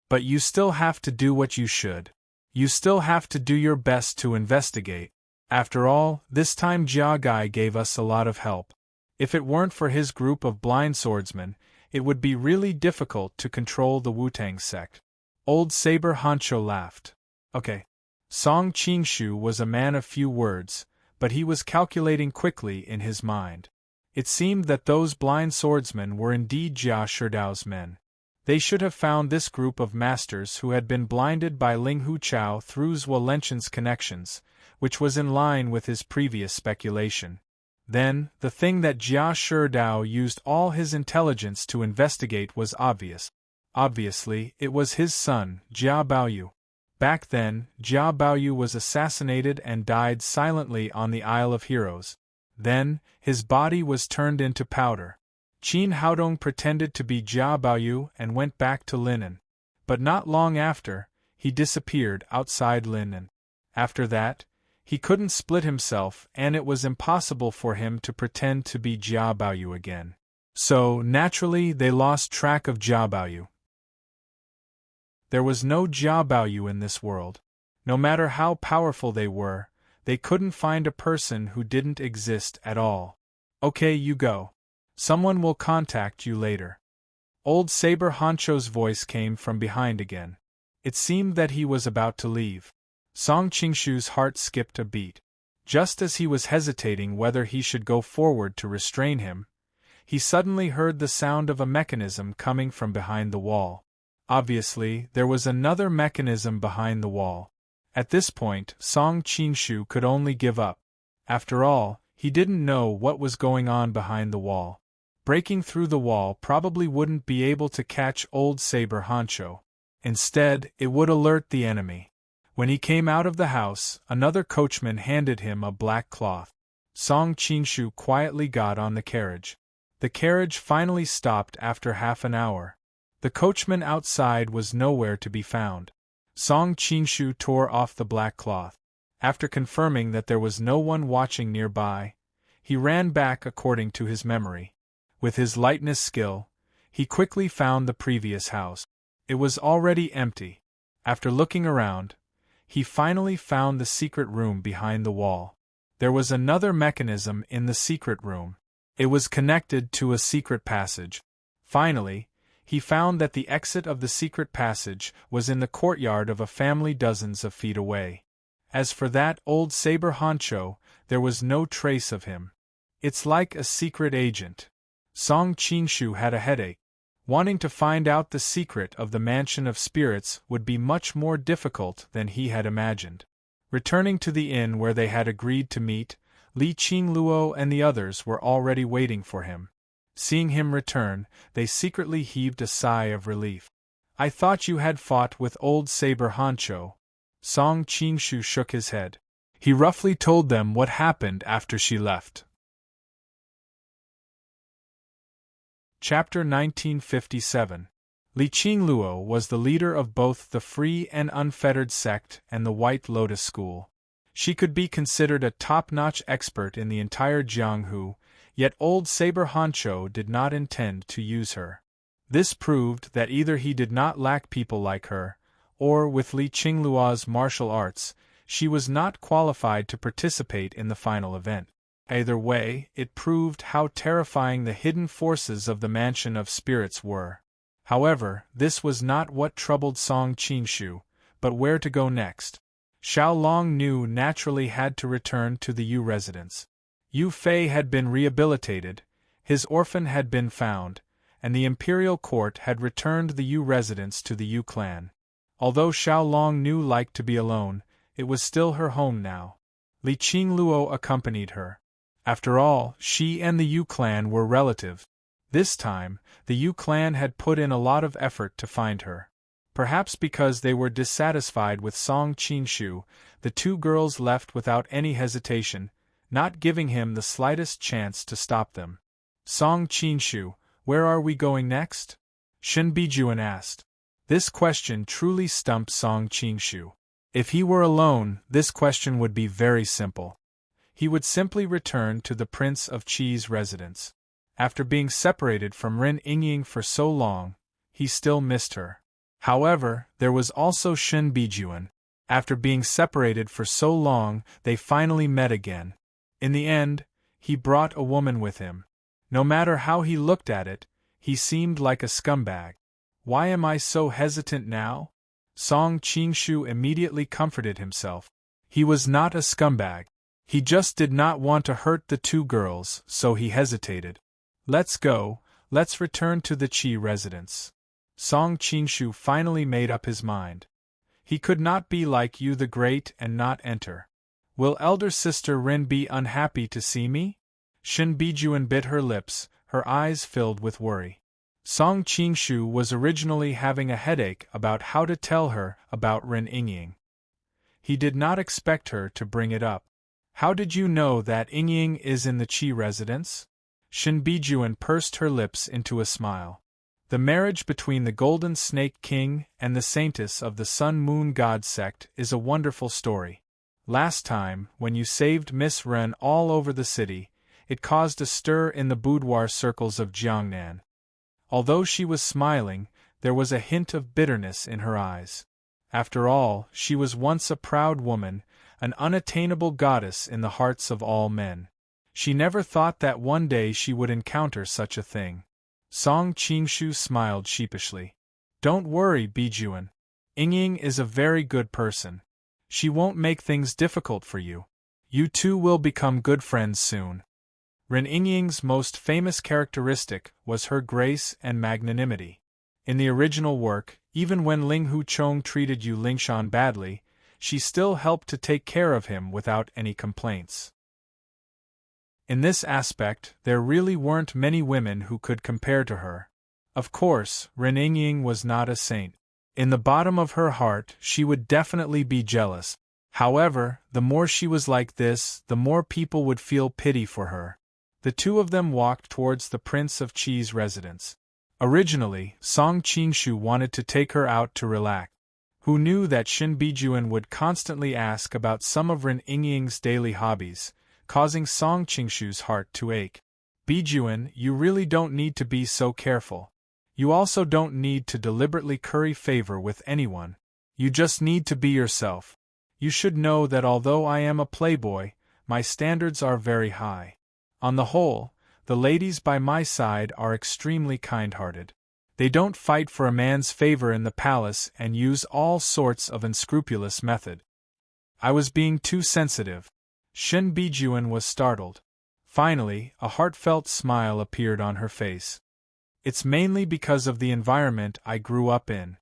But you still have to do what you should. You still have to do your best to investigate. After all, this time Jia Guy gave us a lot of help. If it weren't for his group of blind swordsmen, it would be really difficult to control the Wu-Tang sect. Old Saber Hancho laughed. Okay. Song Qingshu was a man of few words, but he was calculating quickly in his mind. It seemed that those blind swordsmen were indeed Jia Sherdao's men. They should have found this group of masters who had been blinded by Ling Hu Chao through Zhuo Lenchen's connections, which was in line with his previous speculation. Then, the thing that Jia Sherdao used all his intelligence to investigate was obvious. Obviously, it was his son, Jia Baoyu. Back then, Jia Baoyu was assassinated and died silently on the Isle of Heroes. Then, his body was turned into powder. Qin Haodong pretended to be Jia Baoyu and went back to Linen. But not long after, he disappeared outside Linen. After that, he couldn't split himself and it was impossible for him to pretend to be Jia Baoyu again. So, naturally, they lost track of Jia Baoyu. There was no Jia Baoyu in this world. No matter how powerful they couldn't find a person who didn't exist at all. Okay, you go. Someone will contact you later. Old Saber Hancho's voice came from behind again. It seemed that he was about to leave. Song Qingshu's heart skipped a beat. Just as he was hesitating whether he should go forward to restrain him, he suddenly heard the sound of a mechanism coming from behind the wall. Obviously, there was another mechanism behind the wall. At this point, Song Qingshu could only give up. After all, he didn't know what was going on behind the wall. Breaking through the wall probably wouldn't be able to catch old Saber Hancho. Instead, it would alert the enemy. When he came out of the house, another coachman handed him a black cloth. Song Qingshu quietly got on the carriage. The carriage finally stopped after half an hour. The coachman outside was nowhere to be found. Song Qingshu tore off the black cloth. After confirming that there was no one watching nearby, he ran back according to his memory. With his lightness skill, he quickly found the previous house. It was already empty. After looking around, he finally found the secret room behind the wall. There was another mechanism in the secret room. It was connected to a secret passage. Finally, he found that the exit of the secret passage was in the courtyard of a family dozens of feet away. As for that old saber honcho, there was no trace of him. It's like a secret agent. Song Qingshu had a headache. Wanting to find out the secret of the Mansion of Spirits would be much more difficult than he had imagined. Returning to the inn where they had agreed to meet, Li Qingluo and the others were already waiting for him. Seeing him return, they secretly heaved a sigh of relief. "I thought you had fought with old saber honcho." Song Qingshu shook his head. He roughly told them what happened after she left. Chapter 1957. Li Qingluo was the leader of both the Free and Unfettered sect and the White Lotus School. She could be considered a top-notch expert in the entire Jianghu, yet old Saber Honcho did not intend to use her. This proved that either he did not lack people like her, or, with Li Qingluo's martial arts, she was not qualified to participate in the final event. Either way, it proved how terrifying the hidden forces of the Mansion of Spirits were. However, this was not what troubled Song Qingshu, but where to go next. Xiao Long Nu naturally had to return to the Yu residence. Yu Fei had been rehabilitated, his orphan had been found, and the imperial court had returned the Yu residence to the Yu clan. Although Xiao Long Nu liked to be alone, it was still her home now. Li Qingluo accompanied her. After all, she and the Yu clan were relatives. This time, the Yu clan had put in a lot of effort to find her. Perhaps because they were dissatisfied with Song Qingshu, the two girls left without any hesitation, not giving him the slightest chance to stop them. "Song Qingshu, where are we going next?" Shen Bijuan asked. This question truly stumped Song Qingshu. If he were alone, this question would be very simple. He would simply return to the Prince of Qi's residence. After being separated from Ren Yingying for so long, he still missed her. However, there was also Shen Bijuan. After being separated for so long, they finally met again. In the end, he brought a woman with him. No matter how he looked at it, he seemed like a scumbag. "Why am I so hesitant now?" Song Qingshu immediately comforted himself. He was not a scumbag. He just did not want to hurt the two girls, so he hesitated. "Let's go, let's return to the Qi residence." Song Qingshu finally made up his mind. He could not be like Yu the Great and not enter. "Will elder sister Rin be unhappy to see me?" Shen Bijuan bit her lips, her eyes filled with worry. Song Qingshu was originally having a headache about how to tell her about Ren Yingying. He did not expect her to bring it up. "How did you know that Yingying is in the Qi residence?" Shen Bijuan pursed her lips into a smile. The marriage between the Golden Snake King and the Saintess of the Sun Moon God sect is a wonderful story. Last time, when you saved Miss Ren all over the city, it caused a stir in the boudoir circles of Jiangnan. Although she was smiling, there was a hint of bitterness in her eyes. After all, she was once a proud woman, an unattainable goddess in the hearts of all men. She never thought that one day she would encounter such a thing. Song Qingshu smiled sheepishly. "Don't worry, Bijuan. Yingying is a very good person. She won't make things difficult for you. You two will become good friends soon." Ren Yingying's most famous characteristic was her grace and magnanimity. In the original work, even when Ling Huchong treated Yu Lingshan badly, she still helped to take care of him without any complaints. In this aspect, there really weren't many women who could compare to her. Of course, Ren Yingying was not a saint. In the bottom of her heart, she would definitely be jealous. However, the more she was like this, the more people would feel pity for her. The two of them walked towards the Prince of Qi's residence. Originally, Song Qingshu wanted to take her out to relax. Who knew that Shen Bijuan would constantly ask about some of Ren Yingying's daily hobbies, causing Song Qingshu's heart to ache. "Bijuan, you really don't need to be so careful. You also don't need to deliberately curry favor with anyone. You just need to be yourself." You should know that although I am a playboy, my standards are very high. On the whole, the ladies by my side are extremely kind-hearted. They don't fight for a man's favor in the palace and use all sorts of unscrupulous method. I was being too sensitive. Shin Bijuan was startled. Finally, a heartfelt smile appeared on her face. It's mainly because of the environment I grew up in.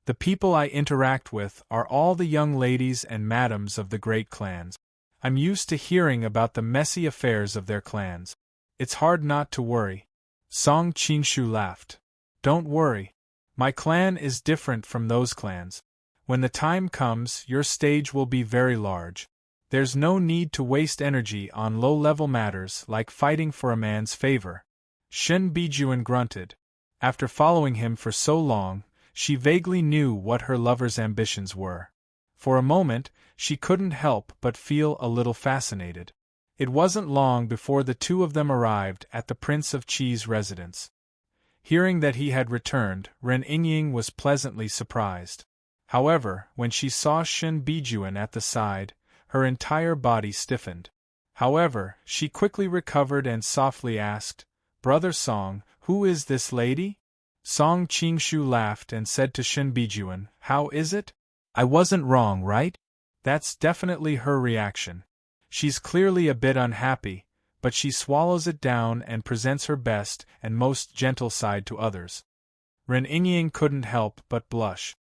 The people I interact with are all the young ladies and madams of the great clans. I'm used to hearing about the messy affairs of their clans. It's hard not to worry. Song Qinshu laughed. Don't worry. My clan is different from those clans. When the time comes, your stage will be very large. There's no need to waste energy on low-level matters like fighting for a man's favor. Shin Bijuan grunted. After following him for so long, she vaguely knew what her lover's ambitions were. For a moment, she couldn't help but feel a little fascinated. It wasn't long before the two of them arrived at the Prince of Qi's residence. Hearing that he had returned, Ren Yingying was pleasantly surprised. However, when she saw Shin Bijuan at the side, her entire body stiffened. However, she quickly recovered and softly asked, "Brother Song, who is this lady?" Song Qingshu laughed and said to Shin Bijuan, "How is it? I wasn't wrong, right?" That's definitely her reaction. She's clearly a bit unhappy, but she swallows it down and presents her best and most gentle side to others. Ren Yingying couldn't help but blush.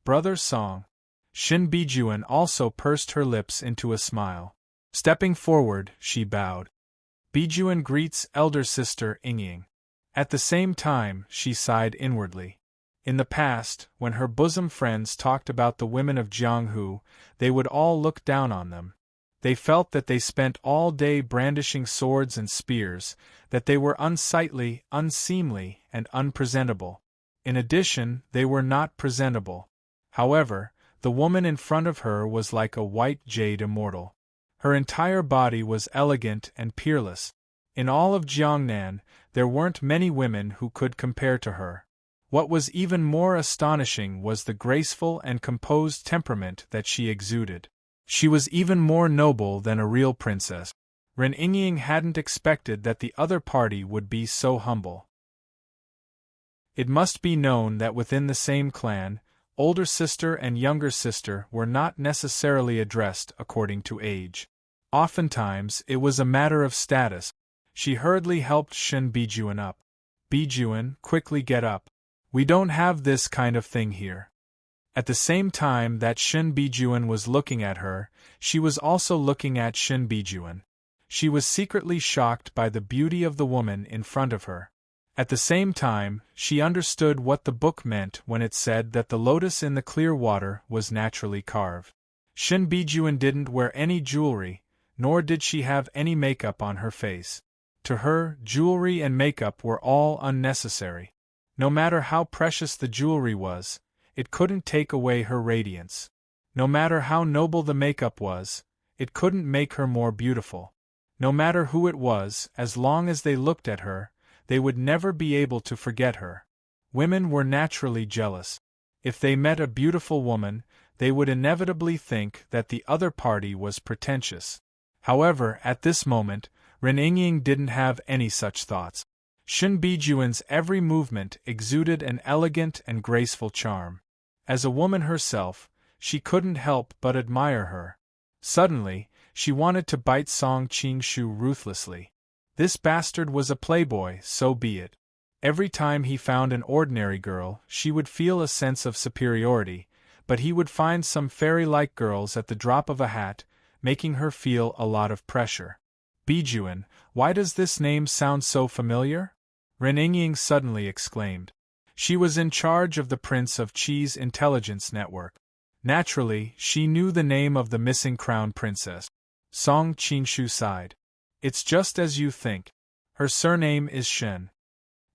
"Brother Song." Shin Bijuan also pursed her lips into a smile. Stepping forward, she bowed. Bijuan greets elder sister Yingying. At the same time, she sighed inwardly. In the past, when her bosom friends talked about the women of Jianghu, they would all look down on them. They felt that they spent all day brandishing swords and spears, that they were unsightly, unseemly, and unpresentable. In addition, they were not presentable. However, the woman in front of her was like a white jade immortal. Her entire body was elegant and peerless. In all of Jiangnan, there weren't many women who could compare to her. What was even more astonishing was the graceful and composed temperament that she exuded. She was even more noble than a real princess. Ren Yingying hadn't expected that the other party would be so humble. It must be known that within the same clan, older sister and younger sister were not necessarily addressed according to age. Oftentimes, it was a matter of status. She hurriedly helped Shin Bijuan up. "Bijuan, quickly get up. We don't have this kind of thing here." At the same time that Shin Bijuan was looking at her, she was also looking at Shin Bijuan. She was secretly shocked by the beauty of the woman in front of her. At the same time, she understood what the book meant when it said that the lotus in the clear water was naturally carved. Shin Bijuan didn't wear any jewelry, nor did she have any makeup on her face. To her, jewelry and makeup were all unnecessary. No matter how precious the jewelry was, it couldn't take away her radiance. No matter how noble the makeup was, it couldn't make her more beautiful. No matter who it was, as long as they looked at her, they would never be able to forget her. Women were naturally jealous. If they met a beautiful woman, they would inevitably think that the other party was pretentious. However, at this moment, Ren Yingying didn't have any such thoughts. Shin Bijuan's every movement exuded an elegant and graceful charm. As a woman herself, she couldn't help but admire her. Suddenly, she wanted to bite Song Qingshu ruthlessly. This bastard was a playboy, so be it. Every time he found an ordinary girl, she would feel a sense of superiority, but he would find some fairy-like girls at the drop of a hat, making her feel a lot of pressure. "Bijuan, why does this name sound so familiar?" Ren Yingying suddenly exclaimed. She was in charge of the Prince of Qi's intelligence network. Naturally, she knew the name of the missing crown princess. Song Qingshu sighed. "It's just as you think. Her surname is Shin."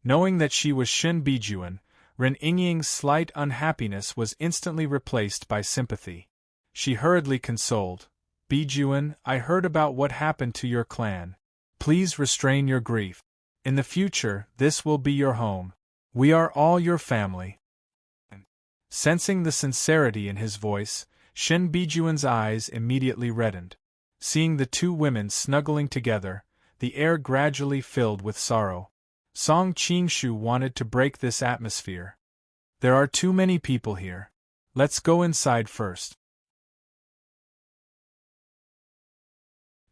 Knowing that she was Shin Bijuan, Ren Yingying's slight unhappiness was instantly replaced by sympathy. She hurriedly consoled, "Bijuan, I heard about what happened to your clan. Please restrain your grief. In the future, this will be your home. We are all your family." Sensing the sincerity in his voice, Shin Bijuan's eyes immediately reddened. Seeing the two women snuggling together, the air gradually filled with sorrow. Song Qingshu wanted to break this atmosphere. There are too many people here. Let's go inside first.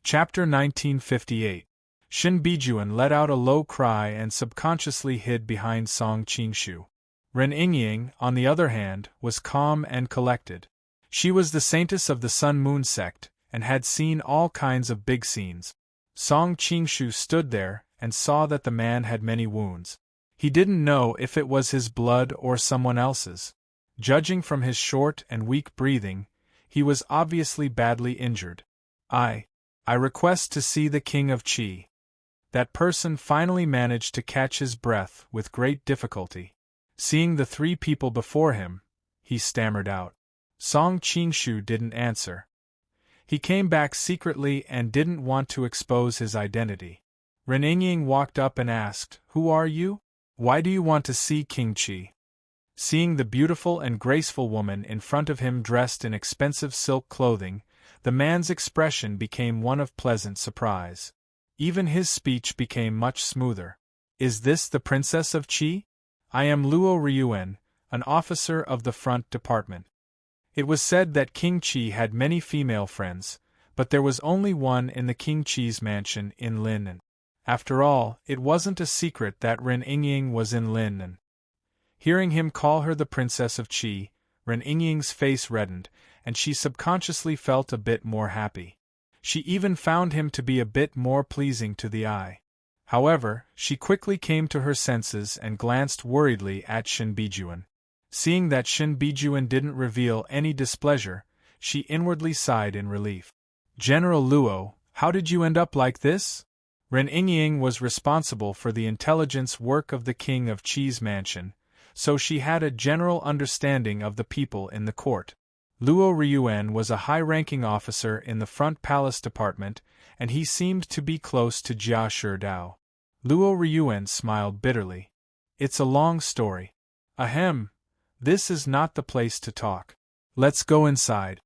Chapter 1958. Shin Bijuan let out a low cry and subconsciously hid behind Song Qingshu. Ren Yingying, on the other hand, was calm and collected. She was the saintess of the Sun-Moon sect, and had seen all kinds of big scenes. Song Qingshu stood there, and saw that the man had many wounds. He didn't know if it was his blood or someone else's. Judging from his short and weak breathing, he was obviously badly injured. I request to see the King of Qi. That person finally managed to catch his breath with great difficulty. Seeing the three people before him, he stammered out. Song Qingshu didn't answer. He came back secretly and didn't want to expose his identity. Ren Yingying walked up and asked, "Who are you? Why do you want to see King Qi?" Seeing the beautiful and graceful woman in front of him dressed in expensive silk clothing, the man's expression became one of pleasant surprise. Even his speech became much smoother. "Is this the Princess of Qi? I am Luo Ryuan, an officer of the front department." It was said that King Qi had many female friends, but there was only one in the King Qi's mansion in Linnan. After all, it wasn't a secret that Ren Yingying was in Linnan. Hearing him call her the Princess of Qi, Ren Yingying's face reddened, and she subconsciously felt a bit more happy. She even found him to be a bit more pleasing to the eye. However, she quickly came to her senses and glanced worriedly at Shin Bijuan. Seeing that Shin Bijuan didn't reveal any displeasure, she inwardly sighed in relief. "General Luo, how did you end up like this?" Ren Yingying was responsible for the intelligence work of the King of Qi's mansion, so she had a general understanding of the people in the court. Luo Ryuan was a high-ranking officer in the front palace department, and he seemed to be close to Jia Sherdao. Luo Ryuan smiled bitterly. "It's a long story. Ahem. This is not the place to talk. Let's go inside."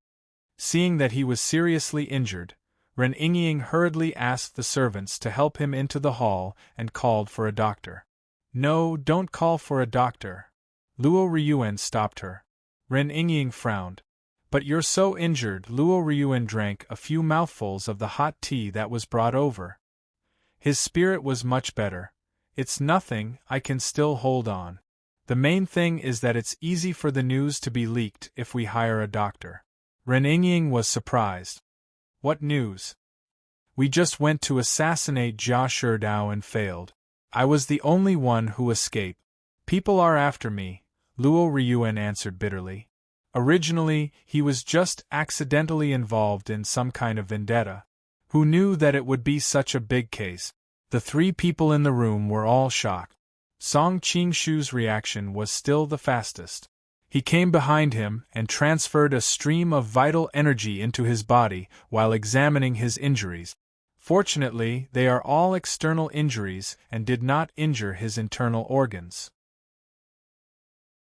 Seeing that he was seriously injured, Ren Yingying hurriedly asked the servants to help him into the hall and called for a doctor. "No, don't call for a doctor." Luo Ryuan stopped her. Ren Yingying frowned. "But you're so injured." Luo Ryuan drank a few mouthfuls of the hot tea that was brought over. His spirit was much better. "It's nothing, I can still hold on. The main thing is that it's easy for the news to be leaked if we hire a doctor." Ren Yingying was surprised. "What news?" "We just went to assassinate Jia Sherdao and failed. I was the only one who escaped. People are after me," Luo Ryuan answered bitterly. "Originally, he was just accidentally involved in some kind of vendetta. Who knew that it would be such a big case?" The three people in the room were all shocked. Song Qingshu's reaction was still the fastest. He came behind him and transferred a stream of vital energy into his body while examining his injuries. Fortunately, they are all external injuries and did not injure his internal organs.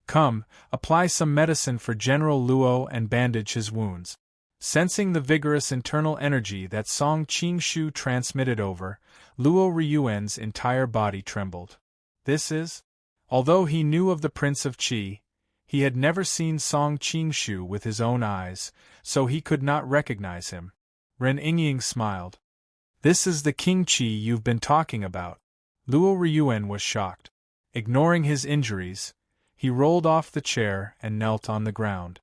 "Come, apply some medicine for General Luo and bandage his wounds." Sensing the vigorous internal energy that Song Qingshu transmitted over, Luo Ryuan's entire body trembled. This is? Although he knew of the Prince of Qi, he had never seen Song Qingshu with his own eyes, so he could not recognize him. Ren Yingying smiled. "This is the King Qi you've been talking about." Luo Ryuan was shocked. Ignoring his injuries, he rolled off the chair and knelt on the ground.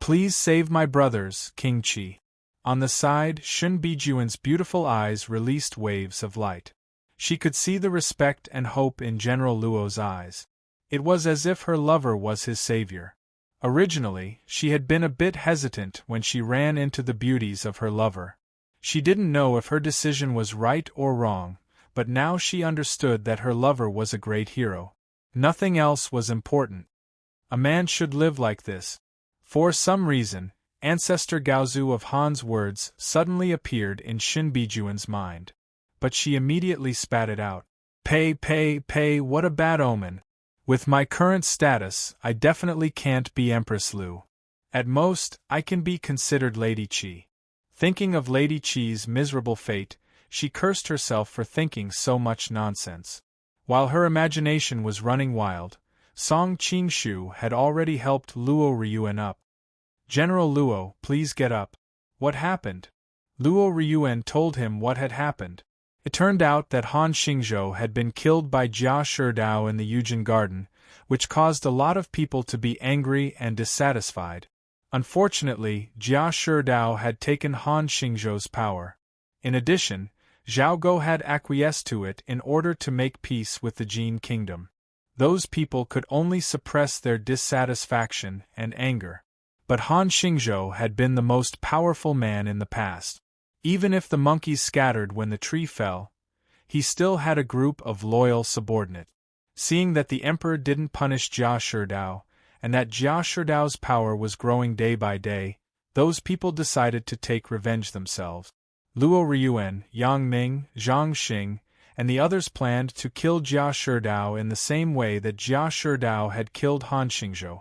"Please save my brothers, King Qi." On the side, Shin Bijuan's beautiful eyes released waves of light. She could see the respect and hope in General Luo's eyes. It was as if her lover was his savior. Originally, she had been a bit hesitant when she ran into the beauties of her lover. She didn't know if her decision was right or wrong, but now she understood that her lover was a great hero. Nothing else was important. A man should live like this. For some reason, Ancestor Gaozu of Han's words suddenly appeared in Shin Bijuan's mind. But she immediately spat it out. Pay, what a bad omen. With my current status, I definitely can't be Empress Lu. At most, I can be considered Lady Qi. Thinking of Lady Qi's miserable fate, she cursed herself for thinking so much nonsense. While her imagination was running wild, Song Qingshu had already helped Luo Ryuan up. "General Luo, please get up." "What happened?" Luo Ryuan told him what had happened. It turned out that Han Xingzhou had been killed by Jia Shidao in the Yujin Garden, which caused a lot of people to be angry and dissatisfied. Unfortunately, Jia Shidao had taken Han Xingzhou's power. In addition, Zhao Go had acquiesced to it in order to make peace with the Jin kingdom. Those people could only suppress their dissatisfaction and anger. But Han Xingzhou had been the most powerful man in the past. Even if the monkeys scattered when the tree fell, he still had a group of loyal subordinates. Seeing that the emperor didn't punish Jia Shidao, and that Jia Shidao's power was growing day by day, those people decided to take revenge themselves. Luo Ryuan, Yang Ming, Zhang Xing, and the others planned to kill Jia Shidao in the same way that Jia Shidao had killed Han Xingzhou.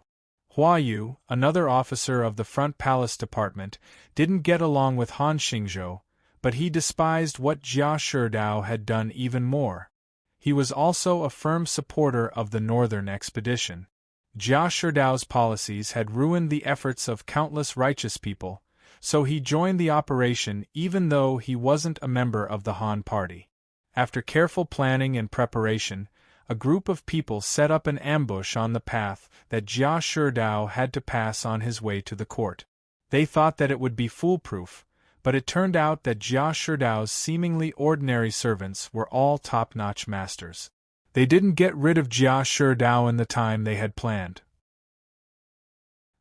Hua Yu, another officer of the Front Palace Department, didn't get along with Han Xingzhou, but he despised what Jia Shidao had done even more. He was also a firm supporter of the Northern Expedition. Jia Shidao's policies had ruined the efforts of countless righteous people, so he joined the operation even though he wasn't a member of the Han Party. After careful planning and preparation, a group of people set up an ambush on the path that Jia Shidao had to pass on his way to the court. They thought that it would be foolproof, but it turned out that Jia Shidao's seemingly ordinary servants were all top-notch masters. They didn't get rid of Jia Shidao in the time they had planned.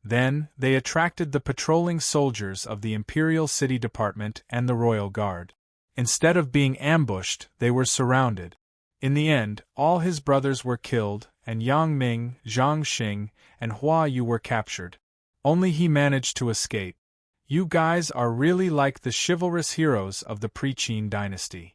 Then, they attracted the patrolling soldiers of the Imperial City Department and the Royal Guard. Instead of being ambushed, they were surrounded. In the end, all his brothers were killed, and Yang Ming, Zhang Xing, and Hua Yu were captured. Only he managed to escape. You guys are really like the chivalrous heroes of the pre-Qin dynasty.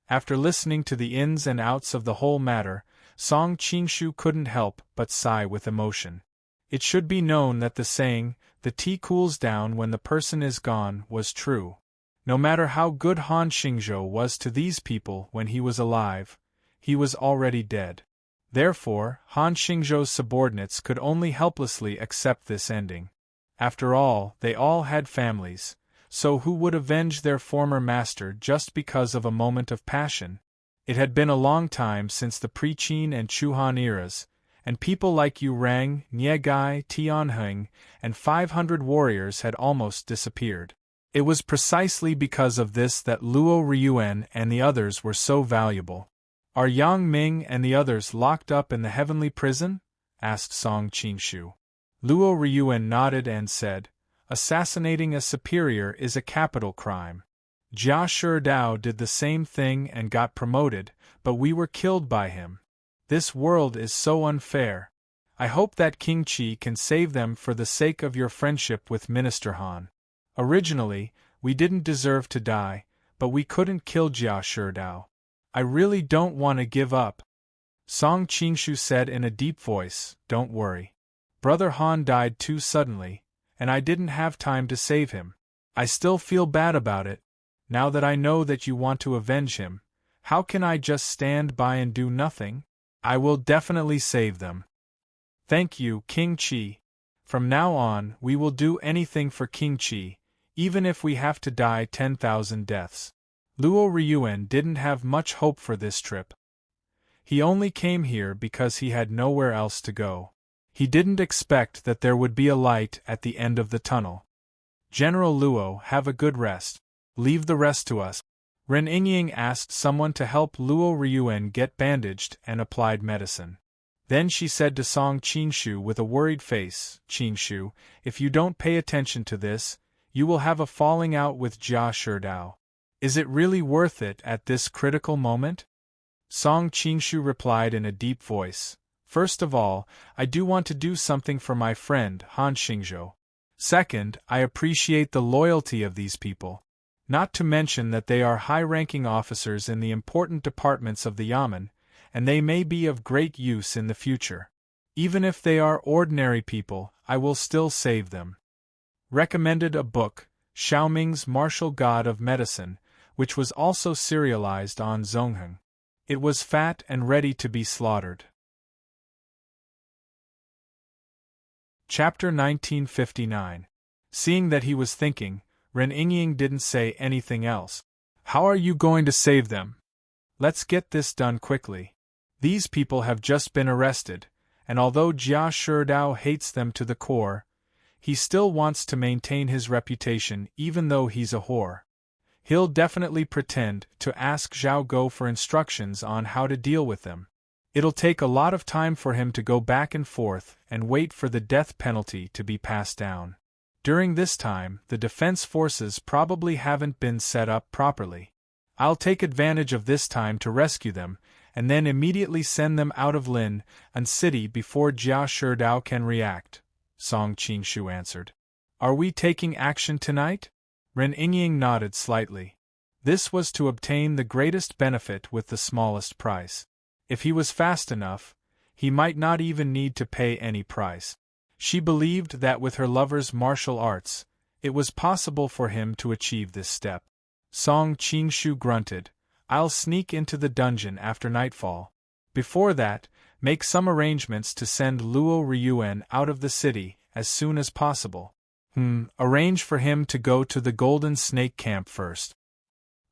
After listening to the ins and outs of the whole matter, Song Qingshu couldn't help but sigh with emotion. It should be known that the saying, "the tea cools down when the person is gone," was true. No matter how good Han Xingzhou was to these people when he was alive, he was already dead. Therefore, Han Xingzhou's subordinates could only helplessly accept this ending. After all, they all had families, so who would avenge their former master just because of a moment of passion? It had been a long time since the pre-Qin and Chuhan eras, and people like Yu Rang, Niegai, Tianheng, and 500 warriors had almost disappeared. It was precisely because of this that Luo Ryuan and the others were so valuable. "Are Yang Ming and the others locked up in the heavenly prison?" asked Song Qingshu. Luo Ryuan nodded and said, "Assassinating a superior is a capital crime. Jia Shidao did the same thing and got promoted, but we were killed by him. This world is so unfair. I hope that King Qi can save them for the sake of your friendship with Minister Han. Originally, we didn't deserve to die, but we couldn't kill Jia Shidao. I really don't want to give up." Song Qingshu said in a deep voice, "Don't worry. Brother Han died too suddenly, and I didn't have time to save him. I still feel bad about it. Now that I know that you want to avenge him, how can I just stand by and do nothing? I will definitely save them." "Thank you, King Qi. From now on, we will do anything for King Qi, even if we have to die 10,000 deaths." Luo Ryuan didn't have much hope for this trip. He only came here because he had nowhere else to go. He didn't expect that there would be a light at the end of the tunnel. "General Luo, have a good rest. Leave the rest to us." Ren Yingying asked someone to help Luo Ryuan get bandaged and applied medicine. Then she said to Song Qingshu with a worried face, "Qingshu, if you don't pay attention to this, you will have a falling out with Jia Shidao. Is it really worth it at this critical moment?" Song Qingshu replied in a deep voice, "First of all, I do want to do something for my friend, Han Xingzhou. Second, I appreciate the loyalty of these people. Not to mention that they are high-ranking officers in the important departments of the Yamen, and they may be of great use in the future. Even if they are ordinary people, I will still save them." recommended a book, Xiaoming's Martial God of Medicine, which was also serialized on Zongheng. It was fat and ready to be slaughtered. Chapter 1959. Seeing that he was thinking, Ren Yingying didn't say anything else. How are you going to save them? Let's get this done quickly. These people have just been arrested, and although Jia Shidao hates them to the core, he still wants to maintain his reputation even though he's a whore. He'll definitely pretend to ask Zhao Go for instructions on how to deal with them. It'll take a lot of time for him to go back and forth and wait for the death penalty to be passed down. During this time, the defense forces probably haven't been set up properly. I'll take advantage of this time to rescue them, and then immediately send them out of Lin and city before Jia Shidao can react, Song Qingshu answered. Are we taking action tonight? Ren Yingying nodded slightly. This was to obtain the greatest benefit with the smallest price. If he was fast enough, he might not even need to pay any price. She believed that with her lover's martial arts, it was possible for him to achieve this step. Song Qingshu grunted. I'll sneak into the dungeon after nightfall. Before that, make some arrangements to send Luo Ryuan out of the city as soon as possible. Arrange for him to go to the Golden Snake Camp first.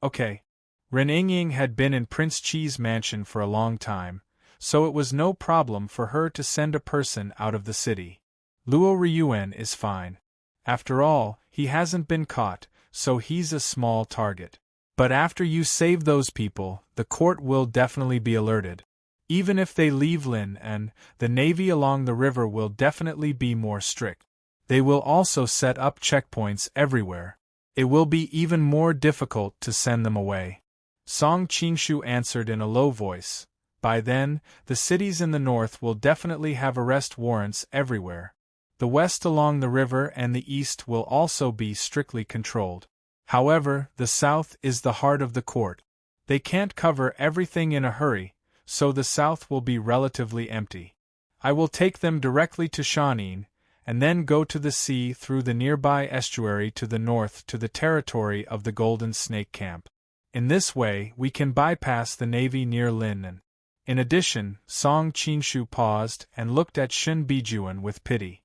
Okay. Ren Yingying had been in Prince Qi's mansion for a long time, so it was no problem for her to send a person out of the city. Luo Ryuan is fine. After all, he hasn't been caught, so he's a small target. But after you save those people, the court will definitely be alerted. Even if they leave Lin and the navy along the river will definitely be more strict. They will also set up checkpoints everywhere. It will be even more difficult to send them away. Song Qingshu answered in a low voice. By then, the cities in the north will definitely have arrest warrants everywhere. The west along the river and the east will also be strictly controlled. However, the south is the heart of the court. They can't cover everything in a hurry, so the south will be relatively empty. I will take them directly to Shanin, and then go to the sea through the nearby estuary to the north to the territory of the Golden Snake Camp. In this way, we can bypass the navy near Linnan. In addition, Song Qingshu paused and looked at Shun Bijuan with pity.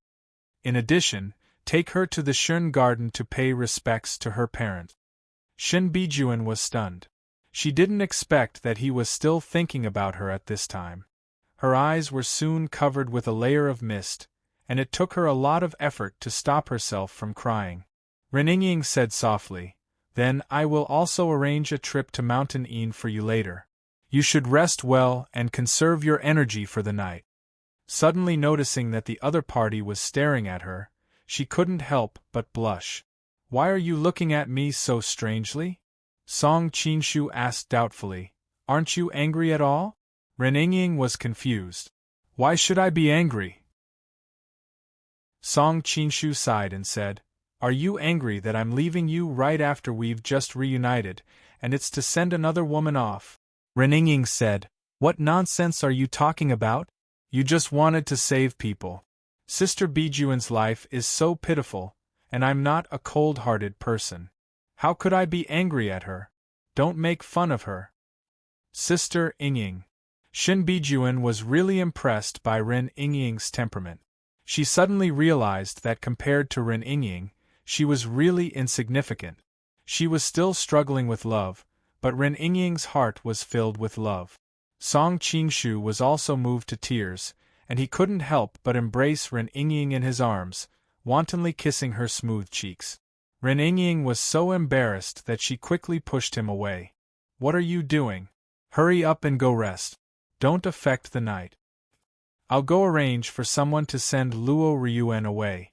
In addition, take her to the Shun garden to pay respects to her parent. Shun Bijuan was stunned. She didn't expect that he was still thinking about her at this time. Her eyes were soon covered with a layer of mist, and it took her a lot of effort to stop herself from crying. Ren Yingying said softly, Then I will also arrange a trip to Mountain Yin for you later. You should rest well and conserve your energy for the night. Suddenly noticing that the other party was staring at her, she couldn't help but blush. Why are you looking at me so strangely? Song Qingshu asked doubtfully. Aren't you angry at all? Ren Yingying was confused. Why should I be angry? Song Qingshu sighed and said, Are you angry that I'm leaving you right after we've just reunited, and it's to send another woman off? Ren Yingying said, What nonsense are you talking about? You just wanted to save people. Sister Bijuan's life is so pitiful, and I'm not a cold-hearted person. How could I be angry at her? Don't make fun of her. Sister Yingying. Shin Bijuan was really impressed by Ren Yingying's temperament. She suddenly realized that compared to Ren Yingying, she was really insignificant. She was still struggling with love, but Ren Yingying's heart was filled with love. Song Qingshu was also moved to tears, and he couldn't help but embrace Ren Yingying in his arms, wantonly kissing her smooth cheeks. Ren Yingying was so embarrassed that she quickly pushed him away. What are you doing? Hurry up and go rest. Don't affect the night. I'll go arrange for someone to send Luo Ryuan away.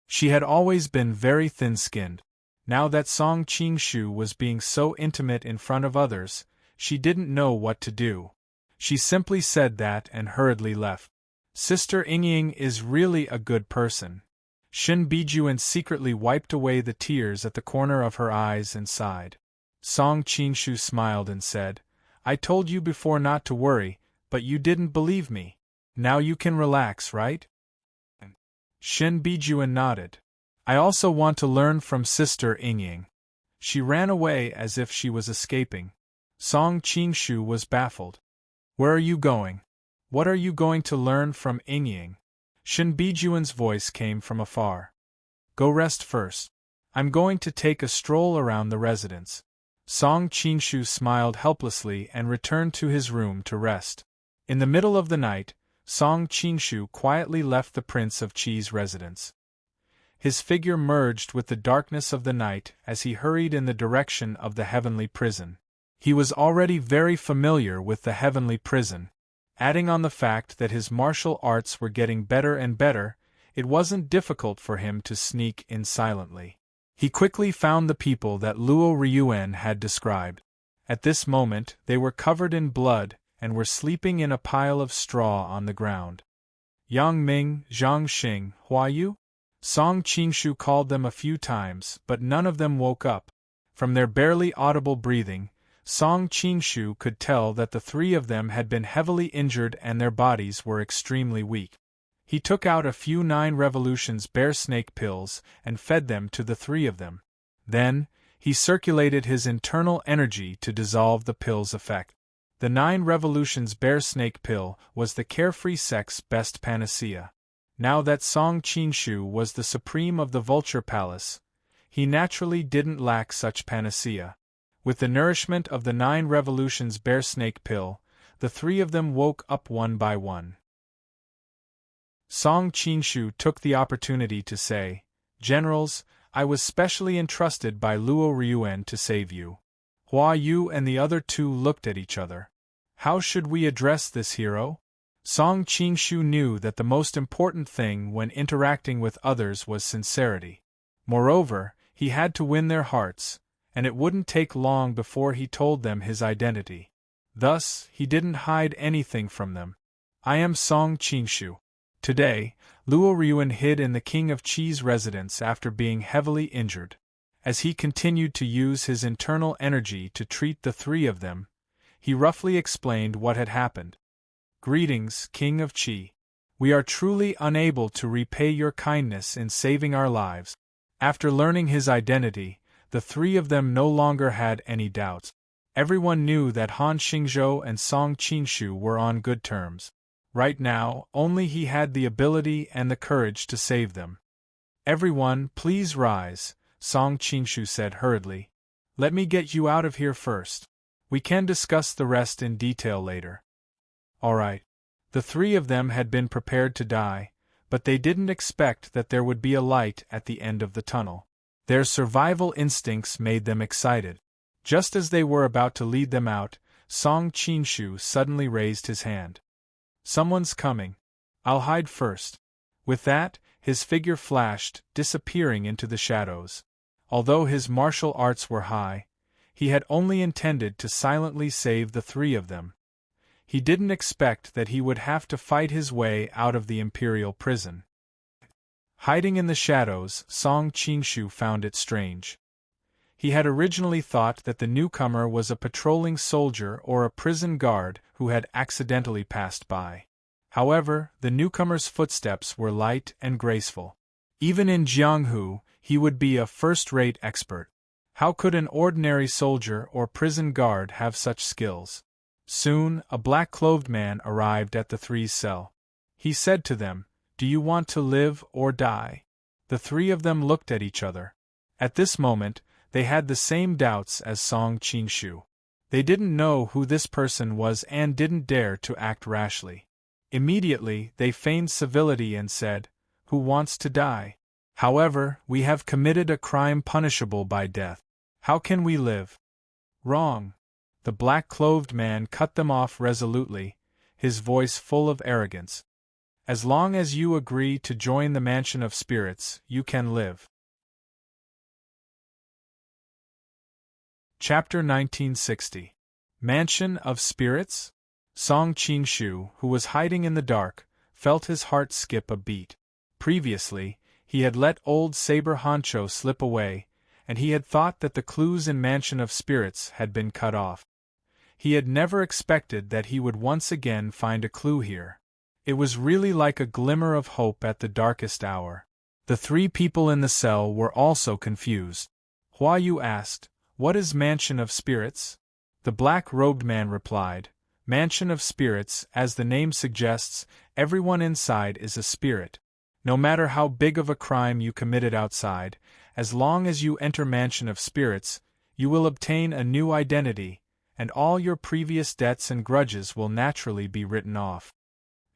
She had always been very thin-skinned. Now that Song Qingshu was being so intimate in front of others, she didn't know what to do. She simply said that and hurriedly left. Sister Yingying is really a good person. Shin Bijuan secretly wiped away the tears at the corner of her eyes and sighed. Song Qingshu smiled and said, I told you before not to worry, but you didn't believe me. Now you can relax, right? Shin Bijuan nodded. I also want to learn from Sister Yingying. She ran away as if she was escaping. Song Qingshu was baffled. Where are you going? What are you going to learn from Yingying? Shen Bijuan's voice came from afar. Go rest first. I'm going to take a stroll around the residence. Song Qingshu smiled helplessly and returned to his room to rest. In the middle of the night, Song Qingshu quietly left the Prince of Qi's residence. His figure merged with the darkness of the night as he hurried in the direction of the heavenly prison. He was already very familiar with the heavenly prison. Adding on the fact that his martial arts were getting better and better, it wasn't difficult for him to sneak in silently. He quickly found the people that Luo Ryuan had described. At this moment, they were covered in blood and were sleeping in a pile of straw on the ground. Yang Ming, Zhang Xing, Huayu? Song Qingshu called them a few times, but none of them woke up. From their barely audible breathing, Song Qingshu could tell that the three of them had been heavily injured and their bodies were extremely weak. He took out a few 9 revolutions bear snake pills and fed them to the three of them. Then, he circulated his internal energy to dissolve the pill's effect. The 9 revolutions bear snake pill was the carefree sex best panacea. Now that Song Qingshu was the supreme of the Vulture Palace, he naturally didn't lack such panacea. With the nourishment of the 9 revolutions bear snake pill, the three of them woke up one by one. Song Qingshu took the opportunity to say, Generals, I was specially entrusted by Luo Ryuan to save you. Hua Yu and the other two looked at each other. How should we address this hero? Song Qingshu knew that the most important thing when interacting with others was sincerity. Moreover, he had to win their hearts, and it wouldn't take long before he told them his identity. Thus, he didn't hide anything from them. I am Song Qingshu. Today, Luo Ryuan hid in the King of Qi's residence after being heavily injured. As he continued to use his internal energy to treat the three of them, he roughly explained what had happened. Greetings, King of Qi. We are truly unable to repay your kindness in saving our lives. After learning his identity, the three of them no longer had any doubts. Everyone knew that Han Xingzhou and Song Qingshu were on good terms. Right now, only he had the ability and the courage to save them. Everyone, please rise, Song Qingshu said hurriedly. Let me get you out of here first. We can discuss the rest in detail later. All right. The three of them had been prepared to die, but they didn't expect that there would be a light at the end of the tunnel. Their survival instincts made them excited. Just as they were about to lead them out, Song Qingshu suddenly raised his hand. Someone's coming. I'll hide first. With that, his figure flashed, disappearing into the shadows. Although his martial arts were high, he had only intended to silently save the three of them. He didn't expect that he would have to fight his way out of the imperial prison. Hiding in the shadows, Song Qingshu found it strange. He had originally thought that the newcomer was a patrolling soldier or a prison guard who had accidentally passed by. However, the newcomer's footsteps were light and graceful. Even in Jianghu, he would be a first-rate expert. How could an ordinary soldier or prison guard have such skills? Soon, a black-clothed man arrived at the three's cell. He said to them, "Do you want to live or die?" The three of them looked at each other. At this moment, they had the same doubts as Song Qingshu. They didn't know who this person was and didn't dare to act rashly. Immediately, they feigned civility and said, "Who wants to die? However, we have committed a crime punishable by death. How can we live?" Wrong. The black-clothed man cut them off resolutely, his voice full of arrogance. As long as you agree to join the Mansion of Spirits, you can live. Chapter 1960. Mansion of Spirits? Song Qingshu, who was hiding in the dark, felt his heart skip a beat. Previously, he had let old Saber Honcho slip away, and he had thought that the clues in Mansion of Spirits had been cut off. He had never expected that he would once again find a clue here. It was really like a glimmer of hope at the darkest hour. The three people in the cell were also confused. Hua Yu asked, "What is Mansion of Spirits?" The black-robed man replied, "Mansion of Spirits, as the name suggests, everyone inside is a spirit. No matter how big of a crime you committed outside, as long as you enter Mansion of Spirits, you will obtain a new identity, and all your previous debts and grudges will naturally be written off."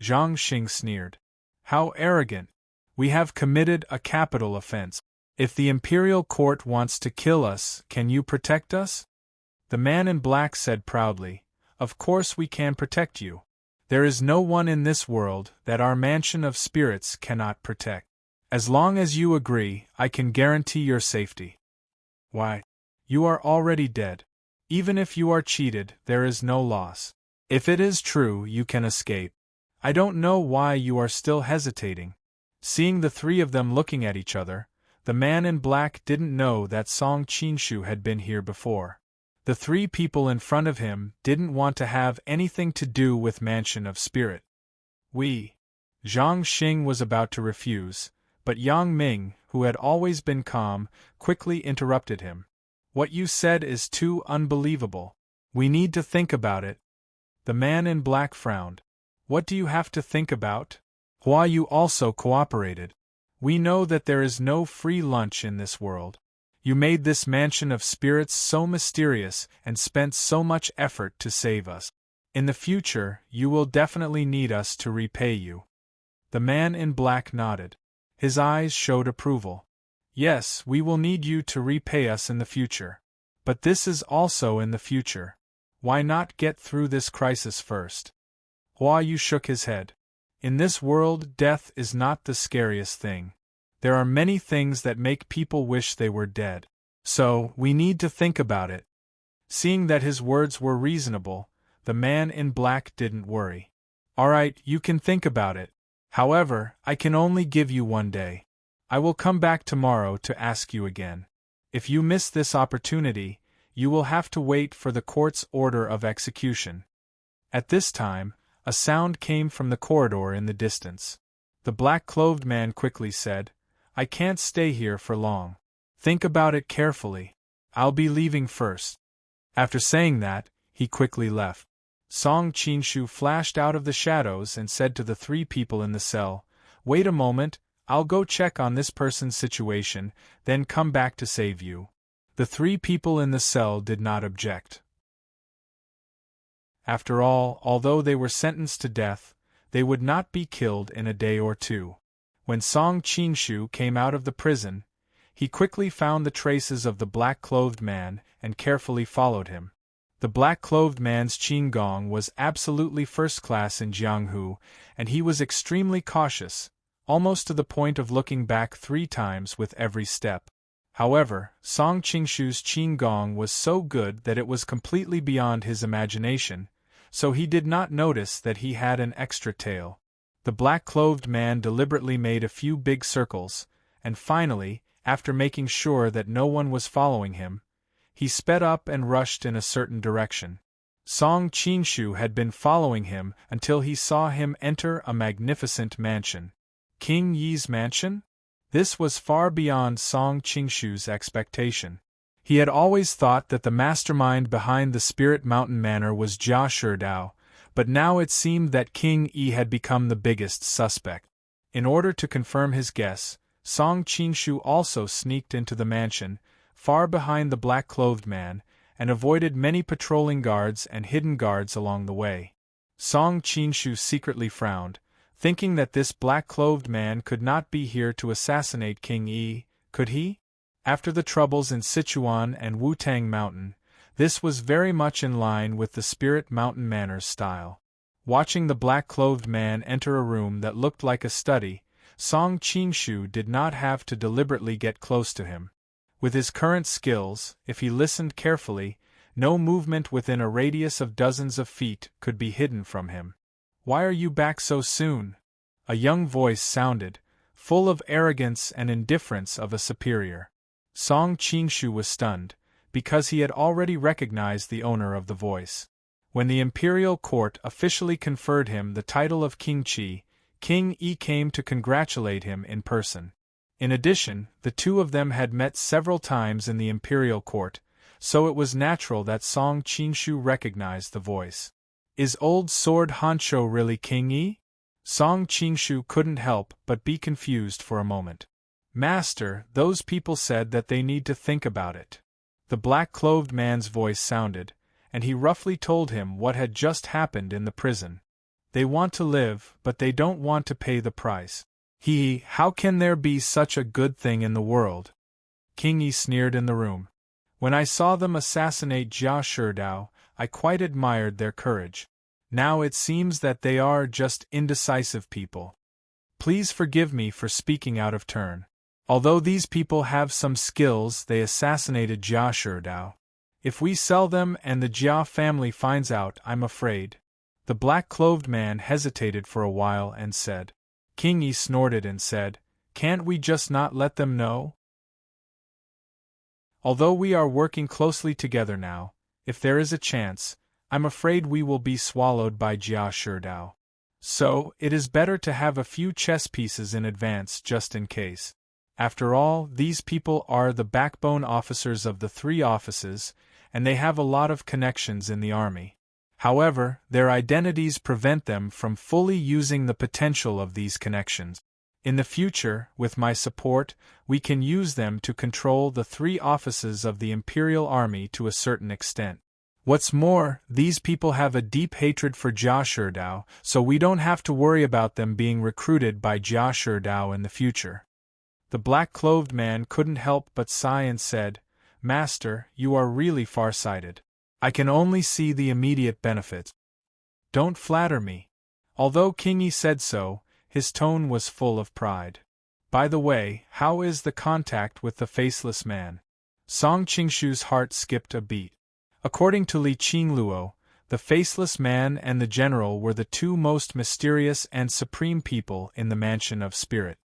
Zhang Xing sneered. "How arrogant! We have committed a capital offense. If the imperial court wants to kill us, can you protect us?" The man in black said proudly, "Of course we can protect you. There is no one in this world that our Mansion of Spirits cannot protect. As long as you agree, I can guarantee your safety." "Why? You are already dead. Even if you are cheated, there is no loss. If it is true, you can escape. I don't know why you are still hesitating." Seeing the three of them looking at each other, the man in black didn't know that Song Qinshu had been here before. The three people in front of him didn't want to have anything to do with Mansion of Spirit. Zhang Xing was about to refuse, but Yang Ming, who had always been calm, quickly interrupted him. "What you said is too unbelievable. We need to think about it." The man in black frowned. "What do you have to think about?" Hua Yu also cooperated. "We know that there is no free lunch in this world. You made this Mansion of Spirits so mysterious and spent so much effort to save us. In the future, you will definitely need us to repay you." The man in black nodded. His eyes showed approval. "Yes, we will need you to repay us in the future. But this is also in the future. Why not get through this crisis first?" Hua Yu shook his head. "In this world, death is not the scariest thing. There are many things that make people wish they were dead. So, we need to think about it." Seeing that his words were reasonable, the man in black didn't worry. "All right, you can think about it. However, I can only give you 1 day. I will come back tomorrow to ask you again. If you miss this opportunity, you will have to wait for the court's order of execution." At this time, a sound came from the corridor in the distance. The black-clothed man quickly said, "I can't stay here for long. Think about it carefully. I'll be leaving first." After saying that, he quickly left. Song Qinshu flashed out of the shadows and said to the three people in the cell, "Wait a moment, I'll go check on this person's situation, then come back to save you." The three people in the cell did not object. After all, although they were sentenced to death, they would not be killed in a day or two. When Song Qinshu came out of the prison, he quickly found the traces of the black-clothed man and carefully followed him. The black-clothed man's qigong was absolutely first-class in Jianghu, and he was extremely cautious, almost to the point of looking back 3 times with every step. However, Song Qinshu's qigong was so good that it was completely beyond his imagination, so he did not notice that he had an extra tail. The black-clothed man deliberately made a few big circles, and finally, after making sure that no one was following him, he sped up and rushed in a certain direction. Song Qinshu had been following him until he saw him enter a magnificent mansion. King Yi's mansion? This was far beyond Song Qinshu's expectation. He had always thought that the mastermind behind the Spirit Mountain Manor was Jia Sherdao, but now it seemed that King Yi had become the biggest suspect. In order to confirm his guess, Song Qinshu also sneaked into the mansion, far behind the black-clothed man, and avoided many patrolling guards and hidden guards along the way. Song Qinshu secretly frowned, thinking that this black-clothed man could not be here to assassinate King Yi, could he? After the troubles in Sichuan and Wutang Mountain, this was very much in line with the Spirit Mountain Manor's style. Watching the black-clothed man enter a room that looked like a study, Song Qinshu did not have to deliberately get close to him. With his current skills, if he listened carefully, no movement within a radius of dozens of feet could be hidden from him. "Why are you back so soon?" A young voice sounded, full of arrogance and indifference of a superior. Song Qinshu was stunned, because he had already recognized the owner of the voice. When the imperial court officially conferred him the title of King Qi, King Yi came to congratulate him in person. In addition, the two of them had met several times in the imperial court, so it was natural that Song Qinshu recognized the voice. Is old sword Hancho really King Yi? Song Qinshu couldn't help but be confused for a moment. Master, those people said that they need to think about it. The black-clothed man's voice sounded, and he roughly told him what had just happened in the prison. They want to live, but they don't want to pay the price. How can there be such a good thing in the world? King Yi sneered in the room. When I saw them assassinate Jia Sherdao, I quite admired their courage. Now it seems that they are just indecisive people. Please forgive me for speaking out of turn. Although these people have some skills, they assassinated Jia Sherdao. If we sell them and the Jia family finds out, I'm afraid. The black-clothed man hesitated for a while and said. King Yi snorted and said, Can't we just not let them know? Although we are working closely together now, if there is a chance, I'm afraid we will be swallowed by Jia Sherdao. So, it is better to have a few chess pieces in advance just in case. After all, these people are the backbone officers of the three offices, and they have a lot of connections in the army. However, their identities prevent them from fully using the potential of these connections. In the future, with my support, we can use them to control the three offices of the Imperial Army to a certain extent. What's more, these people have a deep hatred for Jia Sherdao, so we don't have to worry about them being recruited by Jia Sherdao in the future. The black-clothed man couldn't help but sigh and said, Master, you are really far-sighted. I can only see the immediate benefits. Don't flatter me. Although King Yi said so, his tone was full of pride. By the way, how is the contact with the faceless man? Song Qingshu's heart skipped a beat. According to Li Qingluo, the faceless man and the general were the two most mysterious and supreme people in the Mansion of Spirit.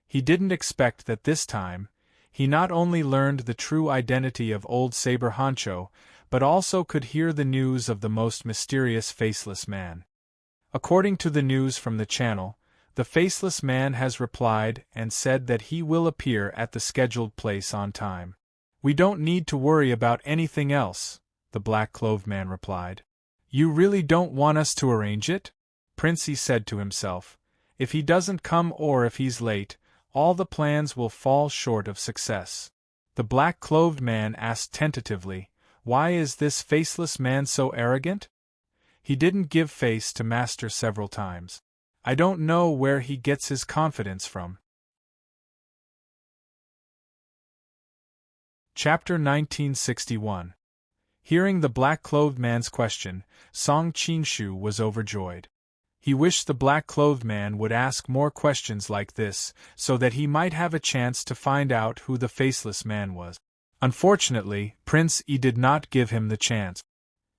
He didn't expect that this time, he not only learned the true identity of old Saber Hancho, but also could hear the news of the most mysterious faceless man. According to the news from the channel, the faceless man has replied and said that he will appear at the scheduled place on time. We don't need to worry about anything else, the black-clothed man replied. You really don't want us to arrange it? Princey said to himself. If he doesn't come or if he's late, all the plans will fall short of success. The black-clothed man asked tentatively, Why is this faceless man so arrogant? He didn't give face to Master several times. I don't know where he gets his confidence from. Chapter 1961. Hearing the black-clothed man's question, Song Qinshu was overjoyed. He wished the black-clothed man would ask more questions like this, so that he might have a chance to find out who the faceless man was. Unfortunately, Prince Yi did not give him the chance.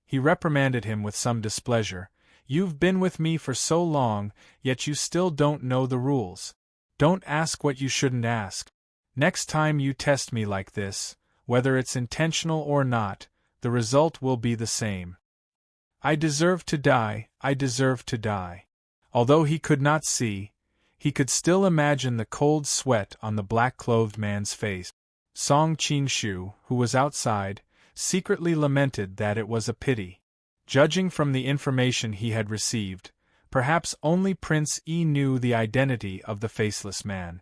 He reprimanded him with some displeasure. You've been with me for so long, yet you still don't know the rules. Don't ask what you shouldn't ask. Next time you test me like this, whether it's intentional or not, the result will be the same. I deserve to die, I deserve to die. Although he could not see, he could still imagine the cold sweat on the black-clothed man's face. Song Qinshu, who was outside, secretly lamented that it was a pity. Judging from the information he had received, perhaps only Prince Yi knew the identity of the faceless man.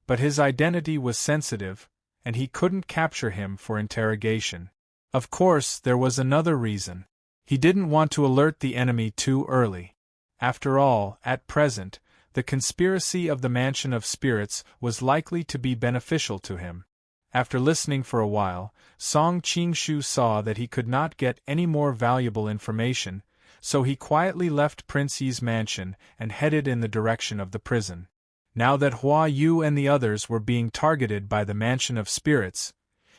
But his identity was sensitive, and he couldn't capture him for interrogation. Of course, there was another reason. He didn't want to alert the enemy too early. After all, at present, the conspiracy of the Mansion of Spirits was likely to be beneficial to him. After listening for a while, Song Qingshu saw that he could not get any more valuable information, so he quietly left Prince Yi's mansion and headed in the direction of the prison. Now that Hua Yu and the others were being targeted by the Mansion of Spirits,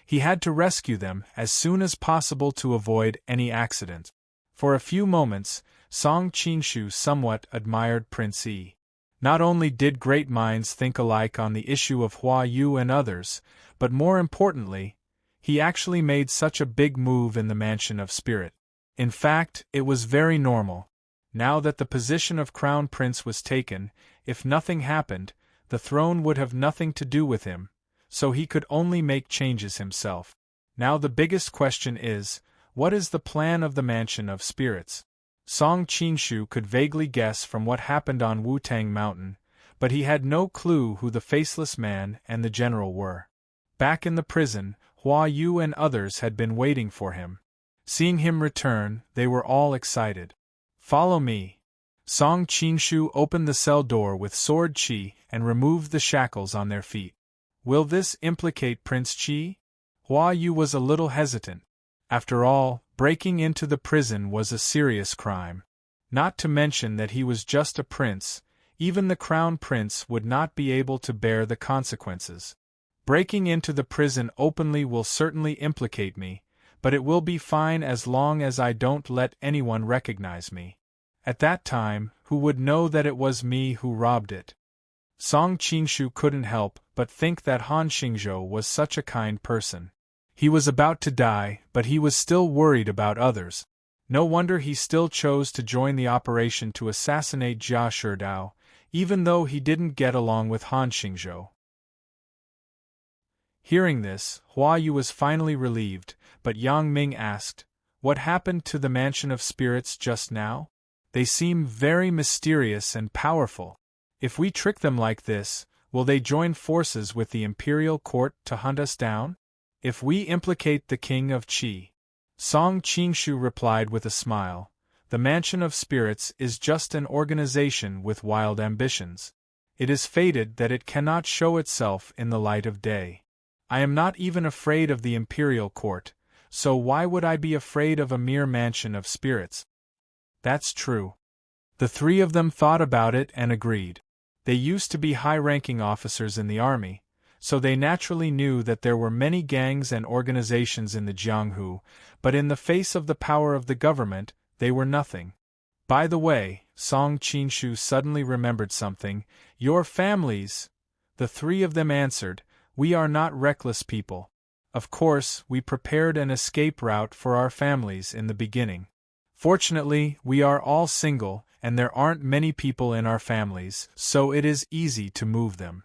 he had to rescue them as soon as possible to avoid any accident. For a few moments, Song Qinshu somewhat admired Prince Yi. Not only did great minds think alike on the issue of Hua Yu and others, but more importantly, he actually made such a big move in the Mansion of Spirit. In fact, it was very normal. Now that the position of Crown Prince was taken, if nothing happened, the throne would have nothing to do with him, so he could only make changes himself. Now the biggest question is, what is the plan of the Mansion of Spirits? Song Qinshu could vaguely guess from what happened on Wutang Mountain, but he had no clue who the faceless man and the general were. Back in the prison, Hua Yu and others had been waiting for him. Seeing him return, they were all excited. "Follow me." Song Qinshu opened the cell door with Sword Qi and removed the shackles on their feet. Will this implicate Prince Qi? Hua Yu was a little hesitant. After all, breaking into the prison was a serious crime. Not to mention that he was just a prince, even the crown prince would not be able to bear the consequences. Breaking into the prison openly will certainly implicate me, but it will be fine as long as I don't let anyone recognize me. At that time, who would know that it was me who robbed it? Song Qinshu couldn't help but think that Han Xingzhou was such a kind person. He was about to die, but he was still worried about others. No wonder he still chose to join the operation to assassinate Jia Sherdao, even though he didn't get along with Han Xingzhou. Hearing this, Hua Yu was finally relieved, but Yang Ming asked, "What happened to the Mansion of Spirits just now? They seem very mysterious and powerful. If we trick them like this, will they join forces with the imperial court to hunt us down? If we implicate the King of Qi?" Song Qinshu replied with a smile, "The Mansion of Spirits is just an organization with wild ambitions. It is fated that it cannot show itself in the light of day. I am not even afraid of the imperial court, so why would I be afraid of a mere Mansion of Spirits?" That's true. The three of them thought about it and agreed. They used to be high-ranking officers in the army, so they naturally knew that there were many gangs and organizations in the Jianghu, but in the face of the power of the government, they were nothing. By the way, Song Qinshu suddenly remembered something. "Your families?" The three of them answered, "We are not reckless people. Of course, we prepared an escape route for our families in the beginning. Fortunately, we are all single, and there aren't many people in our families, so it is easy to move them."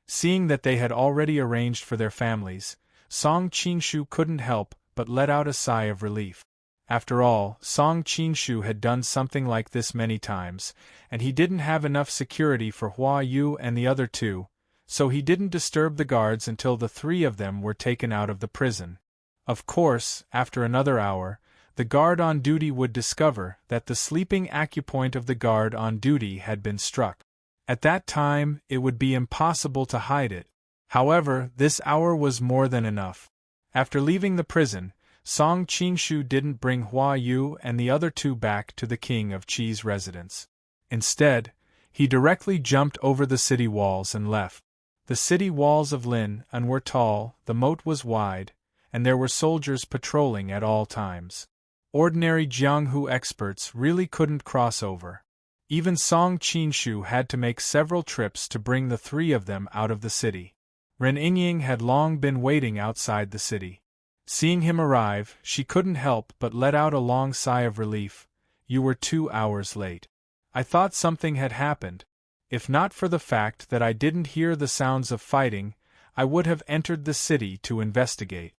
Seeing that they had already arranged for their families, Song Qinshu couldn't help but let out a sigh of relief. After all, Song Qinshu had done something like this many times, and he didn't have enough security for Hua Yu and the other two, so he didn't disturb the guards until the three of them were taken out of the prison. Of course, after another hour, the guard on duty would discover that the sleeping acupoint of the guard on duty had been struck. At that time, it would be impossible to hide it. However, this hour was more than enough. After leaving the prison, Song Qinshu didn't bring Hua Yu and the other two back to the King of Qi's residence. Instead, he directly jumped over the city walls and left. The city walls of Lin An were tall, the moat was wide, and there were soldiers patrolling at all times. Ordinary Jianghu experts really couldn't cross over. Even Song Qinshu had to make several trips to bring the three of them out of the city. Ren Yingying had long been waiting outside the city. Seeing him arrive, she couldn't help but let out a long sigh of relief. "You were 2 hours late. I thought something had happened. If not for the fact that I didn't hear the sounds of fighting, I would have entered the city to investigate.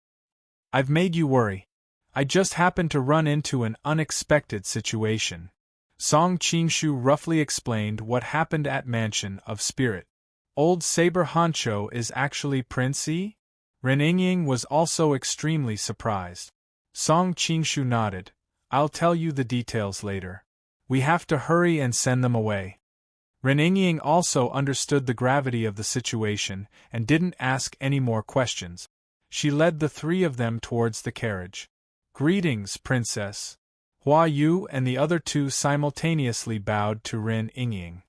I've made you worry. I just happened to run into an unexpected situation." Song Qinshu roughly explained what happened at Mansion of Spirit. "Old Saber Hancho is actually Prince Yi?" Ren Yingying was also extremely surprised. Song Qinshu nodded. "I'll tell you the details later. We have to hurry and send them away." Ren Yingying also understood the gravity of the situation and didn't ask any more questions. She led the three of them towards the carriage. "Greetings, Princess." Hua Yu and the other two simultaneously bowed to Ren Yingying.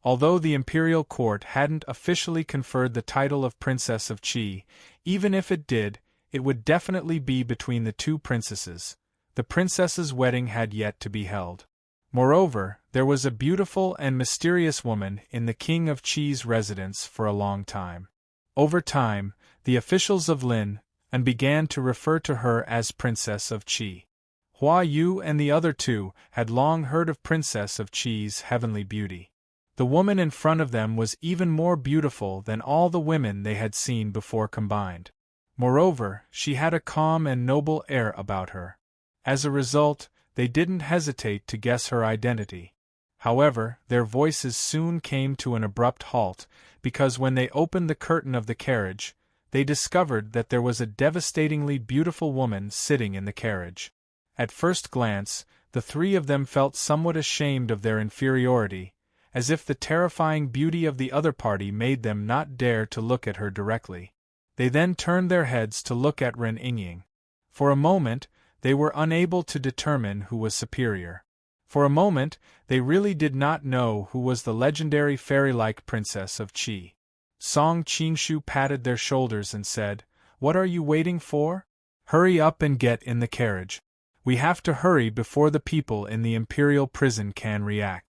Although the imperial court hadn't officially conferred the title of Princess of Qi, even if it did, it would definitely be between the two princesses. The princess's wedding had yet to be held. Moreover, there was a beautiful and mysterious woman in the King of Qi's residence for a long time. Over time, the officials of Lin An began to refer to her as Princess of Qi. Hua Yu and the other two had long heard of Princess of Qi's heavenly beauty. The woman in front of them was even more beautiful than all the women they had seen before combined. Moreover, she had a calm and noble air about her. As a result, they didn't hesitate to guess her identity. However, their voices soon came to an abrupt halt, because when they opened the curtain of the carriage, they discovered that there was a devastatingly beautiful woman sitting in the carriage. At first glance, the three of them felt somewhat ashamed of their inferiority, as if the terrifying beauty of the other party made them not dare to look at her directly. They then turned their heads to look at Ren Yingying. For a moment, they were unable to determine who was superior. For a moment, they really did not know who was the legendary fairy-like princess of Qi. Song Qingshu patted their shoulders and said, "What are you waiting for? Hurry up and get in the carriage. We have to hurry before the people in the imperial prison can react."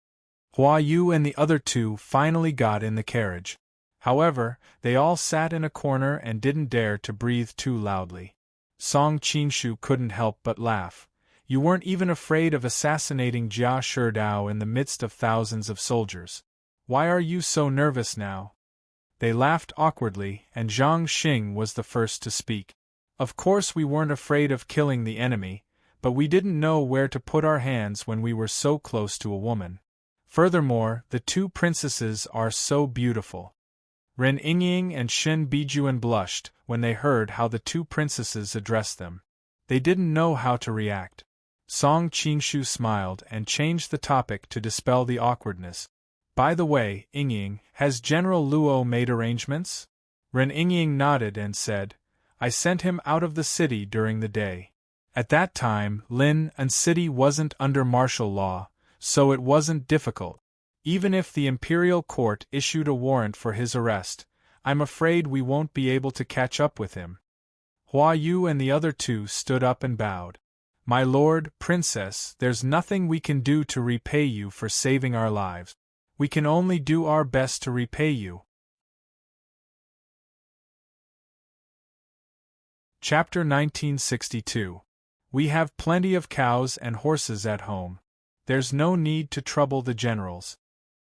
Hua Yu and the other two finally got in the carriage. However, they all sat in a corner and didn't dare to breathe too loudly. Song Qingshu couldn't help but laugh. "You weren't even afraid of assassinating Jia Sherdao in the midst of thousands of soldiers. Why are you so nervous now?" They laughed awkwardly, and Zhang Xing was the first to speak. "Of course we weren't afraid of killing the enemy, but we didn't know where to put our hands when we were so close to a woman. Furthermore, the two princesses are so beautiful." Ren Yingying and Shen Bijuan blushed when they heard how the two princesses addressed them. They didn't know how to react. Song Qingshu smiled and changed the topic to dispel the awkwardness. "By the way, Yingying, has General Luo made arrangements?" Ren Yingying nodded and said, "I sent him out of the city during the day. At that time, Lin and city wasn't under martial law, so it wasn't difficult. Even if the imperial court issued a warrant for his arrest, I'm afraid we won't be able to catch up with him." Hua Yu and the other two stood up and bowed. "My lord, princess, there's nothing we can do to repay you for saving our lives. We can only do our best to repay you." Chapter 1962. We have plenty of cows and horses at home. There's no need to trouble the generals.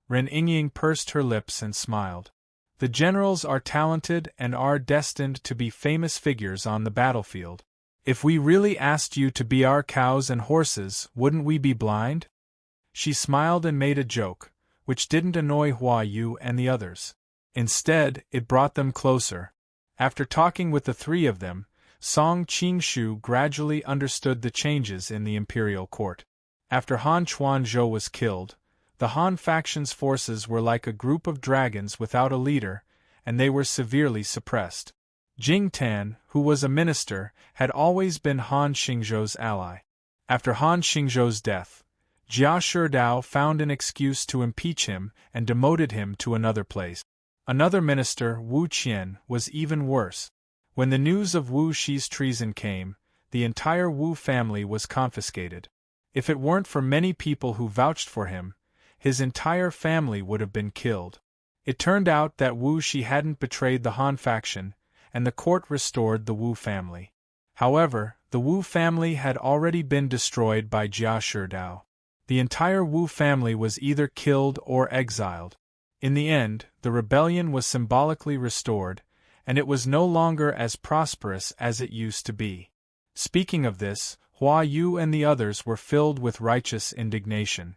Ren Yingying pursed her lips and smiled. The generals are talented and are destined to be famous figures on the battlefield. If we really asked you to be our cows and horses, wouldn't we be blind? She smiled and made a joke, which didn't annoy Hua Yu and the others. Instead, it brought them closer. After talking with the three of them, Song Qingshu gradually understood the changes in the imperial court. After Han Chuanzhou was killed, the Han faction's forces were like a group of dragons without a leader, and they were severely suppressed. Jing Tan, who was a minister, had always been Han Xingzhou's ally. After Han Xingzhou's death, Jia Sherdao found an excuse to impeach him and demoted him to another place. Another minister, Wu Qian, was even worse. When the news of Wu Shi's treason came, the entire Wu family was confiscated. If it weren't for many people who vouched for him, his entire family would have been killed. It turned out that Wu Shi hadn't betrayed the Han faction, and the court restored the Wu family. However, the Wu family had already been destroyed by Jia Sherdao. The entire Wu family was either killed or exiled. In the end, the rebellion was symbolically restored, and it was no longer as prosperous as it used to be. Speaking of this, Hua Yu and the others were filled with righteous indignation.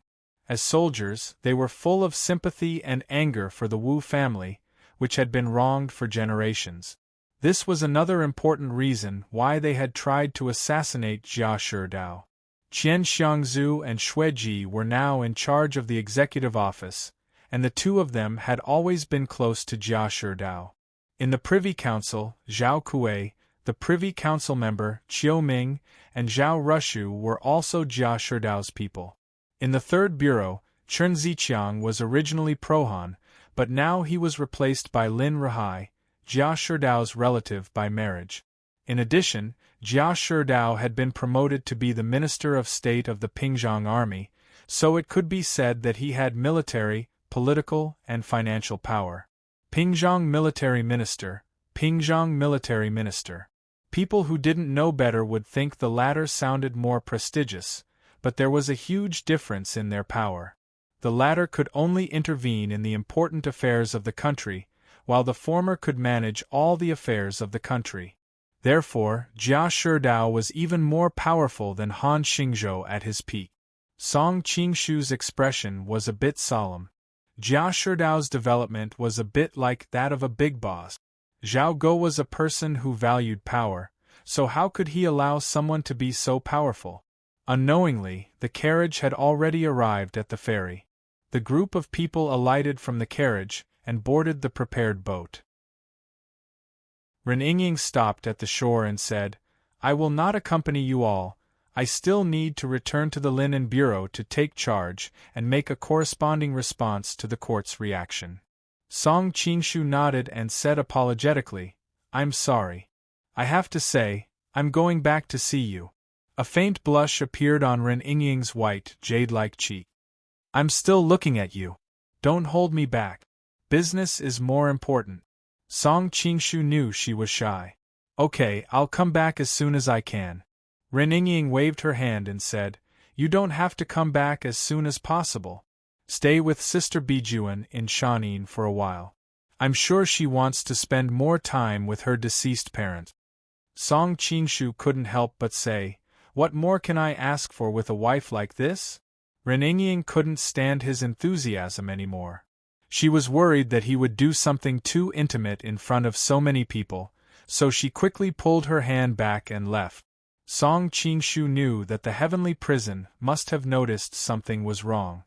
As soldiers, they were full of sympathy and anger for the Wu family, which had been wronged for generations. This was another important reason why they had tried to assassinate Jia Sherdao. Qian Xiangzu and Xue Ji were now in charge of the executive office, and the two of them had always been close to Jia Sherdao. In the Privy Council, Zhao Kuei, the Privy Council member, Qiu Ming, and Zhao Rushu were also Jia Sherdao's people. In the Third Bureau, Chen Ziqiang was originally pro-Han, but now he was replaced by Lin Rahai, Jia Sherdao's relative by marriage. In addition, Jia Sherdao had been promoted to be the Minister of State of the Pingzhang Army, so it could be said that he had military, political, and financial power. Pingzhang Military Minister, Pingzhang Military Minister. People who didn't know better would think the latter sounded more prestigious, but there was a huge difference in their power. The latter could only intervene in the important affairs of the country, while the former could manage all the affairs of the country. Therefore, Jia Shidao was even more powerful than Han Xingzhou at his peak. Song Qingshu's expression was a bit solemn. Jia Shidao's development was a bit like that of a big boss. Zhao Guo was a person who valued power, so how could he allow someone to be so powerful? Unknowingly, the carriage had already arrived at the ferry. The group of people alighted from the carriage and boarded the prepared boat. Ren Yingying stopped at the shore and said, "I will not accompany you all. I still need to return to the Linen Bureau to take charge and make a corresponding response to the court's reaction." Song Qingshu nodded and said apologetically, "I'm sorry. I have to say, I'm going back to see you." A faint blush appeared on Ren Yingying's white, jade-like cheek. "I'm still looking at you. Don't hold me back. Business is more important." Song Qingshu knew she was shy. "Okay, I'll come back as soon as I can." Ren Yingying waved her hand and said, "You don't have to come back as soon as possible. Stay with Sister Bijuan in Shanin for a while. I'm sure she wants to spend more time with her deceased parent." Song Qingshu couldn't help but say, "What more can I ask for with a wife like this?" Ren Yingying couldn't stand his enthusiasm anymore. She was worried that he would do something too intimate in front of so many people, so she quickly pulled her hand back and left. Song Qingshu knew that the heavenly prison must have noticed something was wrong.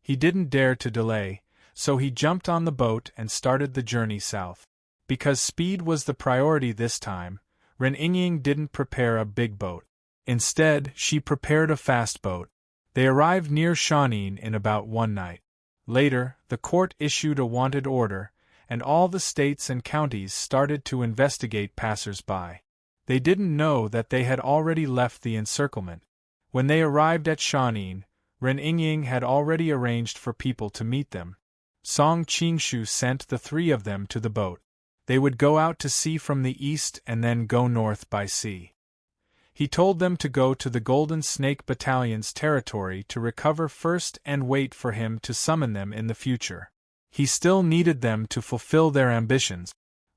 He didn't dare to delay, so he jumped on the boat and started the journey south. Because speed was the priority this time, Ren Yingying didn't prepare a big boat. Instead, she prepared a fast boat. They arrived near Shanin in about one night. Later, the court issued a wanted order, and all the states and counties started to investigate passers-by. They didn't know that they had already left the encirclement. When they arrived at Shanin, Ren Yingying had already arranged for people to meet them. Song Qingshu sent the three of them to the boat. They would go out to sea from the east and then go north by sea. He told them to go to the Golden Snake Battalion's territory to recover first and wait for him to summon them in the future. He still needed them to fulfill their ambitions.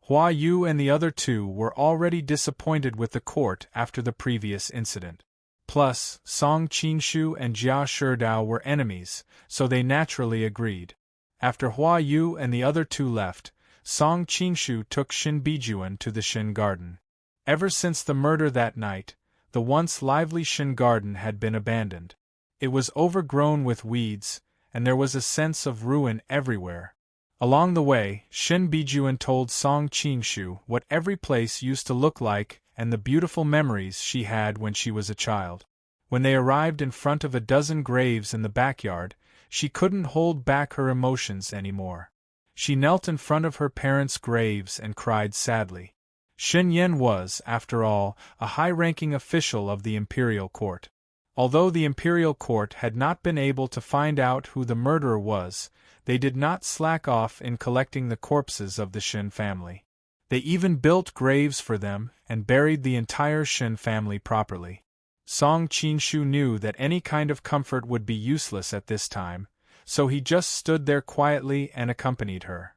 Hua Yu and the other two were already disappointed with the court after the previous incident. Plus, Song Qingshu and Jia Shidao were enemies, so they naturally agreed. After Hua Yu and the other two left, Song Qingshu took Shin Bijuan to the Shin Garden. Ever since the murder that night, the once lively Shin Garden had been abandoned. It was overgrown with weeds, and there was a sense of ruin everywhere. Along the way, Shin Bijuan told Song Qingshu what every place used to look like and the beautiful memories she had when she was a child. When they arrived in front of a dozen graves in the backyard, she couldn't hold back her emotions anymore. She knelt in front of her parents' graves and cried sadly. Shin Yen was, after all, a high-ranking official of the imperial court. Although the imperial court had not been able to find out who the murderer was, they did not slack off in collecting the corpses of the Shin family. They even built graves for them and buried the entire Shin family properly. Song Qingshu knew that any kind of comfort would be useless at this time, so he just stood there quietly and accompanied her.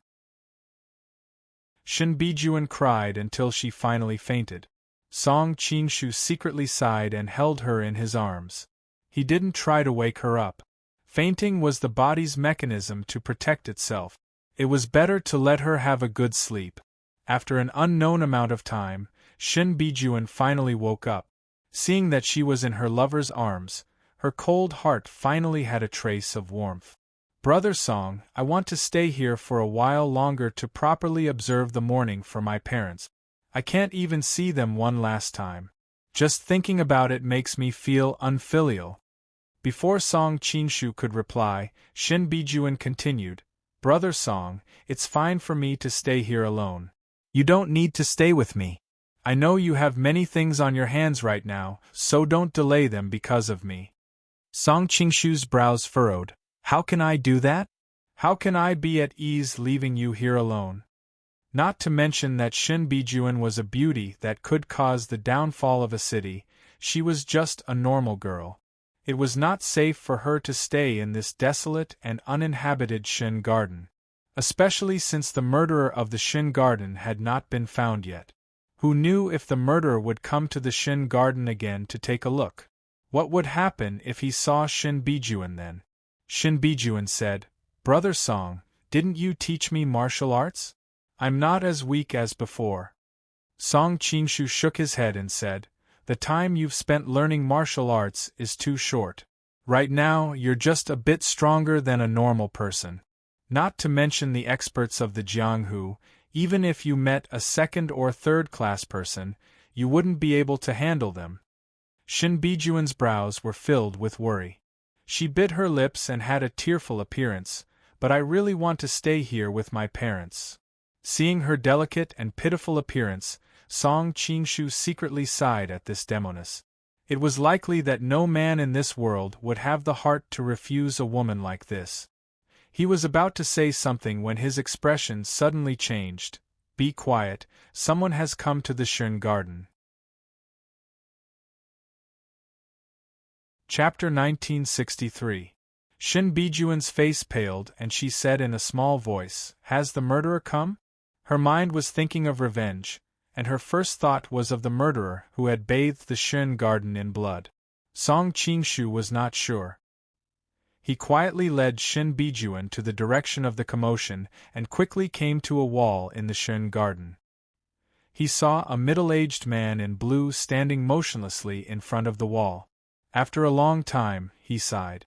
Shin Bijuan cried until she finally fainted. Song Qingshu secretly sighed and held her in his arms. He didn't try to wake her up. Fainting was the body's mechanism to protect itself. It was better to let her have a good sleep. After an unknown amount of time, Shin Bijuan finally woke up. Seeing that she was in her lover's arms, her cold heart finally had a trace of warmth. "Brother Song, I want to stay here for a while longer to properly observe the mourning for my parents. I can't even see them one last time. Just thinking about it makes me feel unfilial." Before Song Qingshu could reply, Shin Bijuan continued, "Brother Song, it's fine for me to stay here alone. You don't need to stay with me. I know you have many things on your hands right now, so don't delay them because of me." Song Qingshu's brows furrowed. "How can I do that? How can I be at ease leaving you here alone?" Not to mention that Shin Bijuan was a beauty that could cause the downfall of a city, she was just a normal girl. It was not safe for her to stay in this desolate and uninhabited Shin garden. Especially since the murderer of the Shin garden had not been found yet. Who knew if the murderer would come to the Shin garden again to take a look? What would happen if he saw Shin Bijuan then? Shin Bijuan said, "Brother Song, didn't you teach me martial arts? I'm not as weak as before." Song Qingshu shook his head and said, "The time you've spent learning martial arts is too short. Right now, you're just a bit stronger than a normal person. Not to mention the experts of the Jianghu, even if you met a second or third-class person, you wouldn't be able to handle them." Shin Bijuan's brows were filled with worry. She bit her lips and had a tearful appearance, "But I really want to stay here with my parents." Seeing her delicate and pitiful appearance, Song Qingshu secretly sighed at this demoness. It was likely that no man in this world would have the heart to refuse a woman like this. He was about to say something when his expression suddenly changed. "Be quiet, someone has come to the Shin garden." Chapter 1963. Shin Bijuan's face paled and she said in a small voice, "Has the murderer come?" Her mind was thinking of revenge, and her first thought was of the murderer who had bathed the Shin garden in blood. Song Qingshu was not sure. He quietly led Shin Bijuan to the direction of the commotion and quickly came to a wall in the Shin garden. He saw a middle-aged man in blue standing motionlessly in front of the wall. After a long time, he sighed.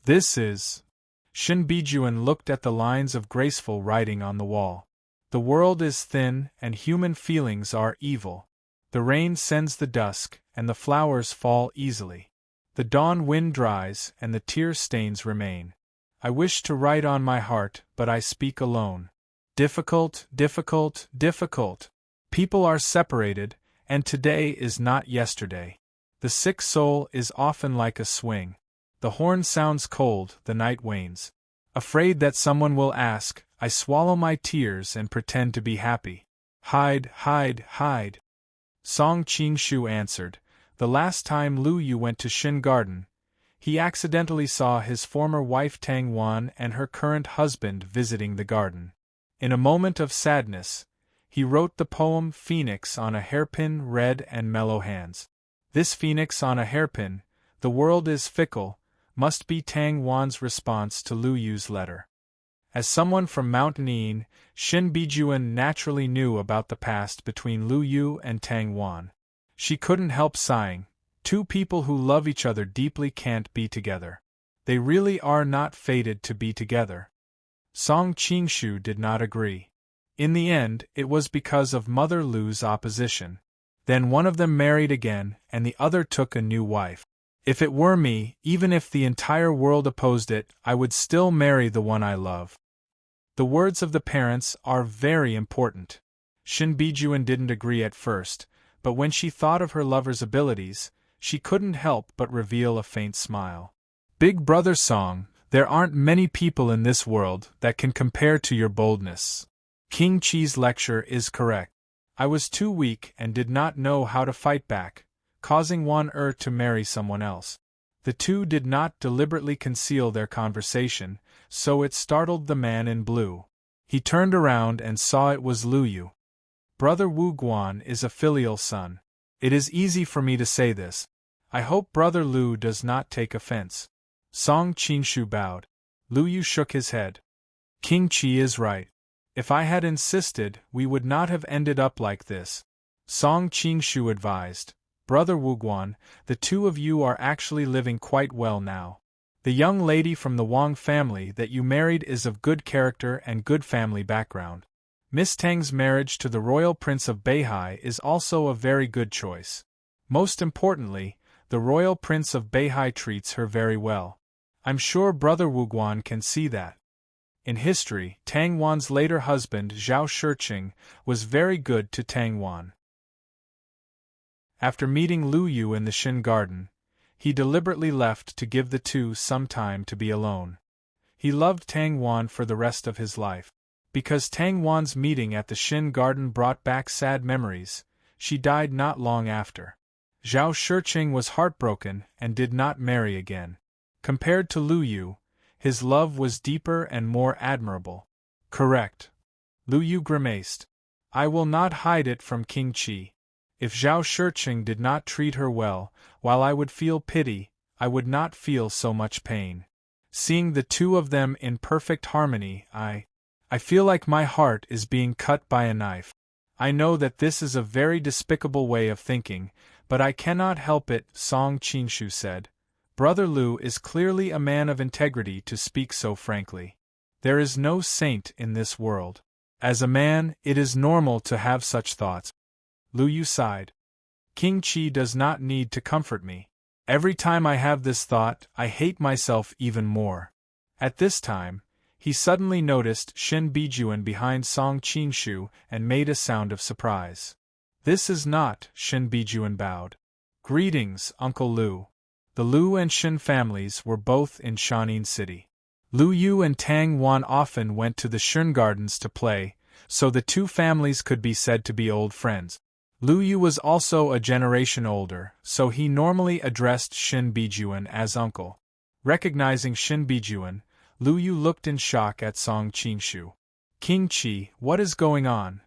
"This is—" Shin Bijuan looked at the lines of graceful writing on the wall. "The world is thin, and human feelings are evil. The rain sends the dusk, and the flowers fall easily. The dawn wind dries, and the tear stains remain. I wish to write on my heart, but I speak alone. Difficult, difficult, difficult. People are separated, and today is not yesterday. The sick soul is often like a swing. The horn sounds cold, the night wanes. Afraid that someone will ask, I swallow my tears and pretend to be happy. Hide, hide, hide." Song Qingshu answered, "The last time Lu Yu went to Shin Garden, he accidentally saw his former wife Tang Wan and her current husband visiting the garden. In a moment of sadness, he wrote the poem Phoenix on a hairpin, red and mellow hands. This phoenix on a hairpin, the world is fickle, must be Tang Wan's response to Lu Yu's letter." As someone from Mountain Yin, Shin Bijuan naturally knew about the past between Lu Yu and Tang Wan. She couldn't help sighing. Two people who love each other deeply can't be together. They really are not fated to be together. Song Qingshu did not agree. In the end, it was because of Mother Lu's opposition. Then one of them married again, and the other took a new wife. If it were me, even if the entire world opposed it, I would still marry the one I love. The words of the parents are very important. Shin Bijuan didn't agree at first, but when she thought of her lover's abilities, she couldn't help but reveal a faint smile. "Big Brother Song, there aren't many people in this world that can compare to your boldness. King Qi's lecture is correct. I was too weak and did not know how to fight back, causing Wan to marry someone else." The two did not deliberately conceal their conversation, so it startled the man in blue. He turned around and saw it was Lu Yu. "Brother Wu Guan is a filial son. It is easy for me to say this. I hope Brother Lu does not take offense." Song Qingshu bowed. Lu Yu shook his head. "King Qi is right. If I had insisted, we would not have ended up like this." Song Qingshu advised, "Brother Wuguan, the two of you are actually living quite well now. The young lady from the Wang family that you married is of good character and good family background. Miss Tang's marriage to the royal prince of Beihai is also a very good choice. Most importantly, the royal prince of Beihai treats her very well. I'm sure Brother Wuguan can see that. In history, Tang Wan's later husband Zhao Shiqing was very good to Tang Wan." After meeting Lu Yu in the Shin garden, he deliberately left to give the two some time to be alone. He loved Tang Wan for the rest of his life. Because Tang Wan's meeting at the Shin garden brought back sad memories, she died not long after. Zhao Shiqing was heartbroken and did not marry again. Compared to Lu Yu, his love was deeper and more admirable. Correct. Lu Yu grimaced. I will not hide it from King Qi. If Zhao Shiqing did not treat her well, while I would feel pity, I would not feel so much pain. Seeing the two of them in perfect harmony, I feel like my heart is being cut by a knife. I know that this is a very despicable way of thinking, but I cannot help it, Song Qinshu said. Brother Lu is clearly a man of integrity to speak so frankly. There is no saint in this world. As a man, it is normal to have such thoughts. Lu Yu sighed. King Qi does not need to comfort me. Every time I have this thought, I hate myself even more. At this time, he suddenly noticed Shin Bijuan behind Song Qinshu and made a sound of surprise. This is not, Shin Bijuan bowed. Greetings, Uncle Lu. The Lu and Shin families were both in Shanin City. Lu Yu and Tang Wan often went to the Shun Gardens to play, so the two families could be said to be old friends. Lu Yu was also a generation older, so he normally addressed Shin Bijuan as uncle. Recognizing Shin Bijuan, Lu Yu looked in shock at Song Qinshu. King Qi, what is going on?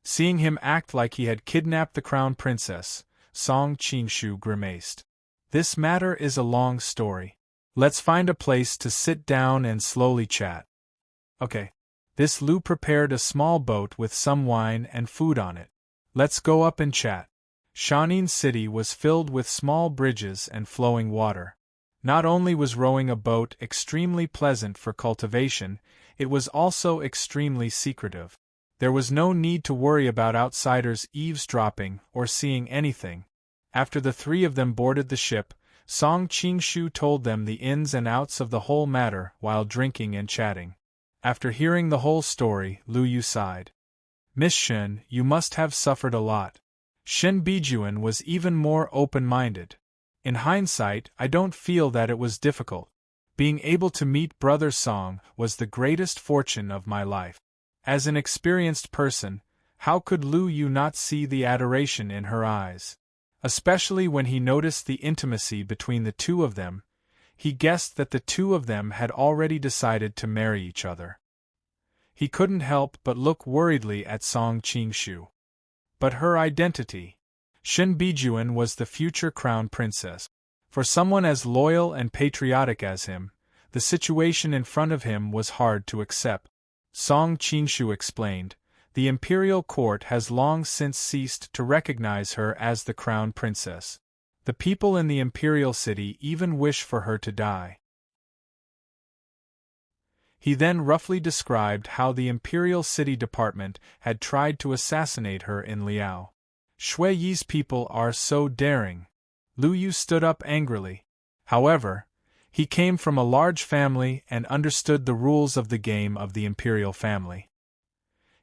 Seeing him act like he had kidnapped the crown princess, Song Qinshu grimaced. This matter is a long story. Let's find a place to sit down and slowly chat. Okay. This Lu prepared a small boat with some wine and food on it. Let's go up and chat. Shanin City was filled with small bridges and flowing water. Not only was rowing a boat extremely pleasant for cultivation, it was also extremely secretive. There was no need to worry about outsiders eavesdropping or seeing anything. After the three of them boarded the ship, Song Qinshu told them the ins and outs of the whole matter while drinking and chatting. After hearing the whole story, Lu Yu sighed. Miss Shin, you must have suffered a lot. Shin Bijuan was even more open-minded. In hindsight, I don't feel that it was difficult. Being able to meet Brother Song was the greatest fortune of my life. As an experienced person, how could Lu Yu not see the adoration in her eyes? Especially when he noticed the intimacy between the two of them, he guessed that the two of them had already decided to marry each other. He couldn't help but look worriedly at Song Qinshu. But her identity? Shin Bijuan was the future crown princess. For someone as loyal and patriotic as him, the situation in front of him was hard to accept. Song Qinshu explained, the imperial court has long since ceased to recognize her as the crown princess. The people in the imperial city even wish for her to die. He then roughly described how the imperial city department had tried to assassinate her in Liao. Shui Yi's people are so daring. Lu Yu stood up angrily. However, he came from a large family and understood the rules of the game of the imperial family.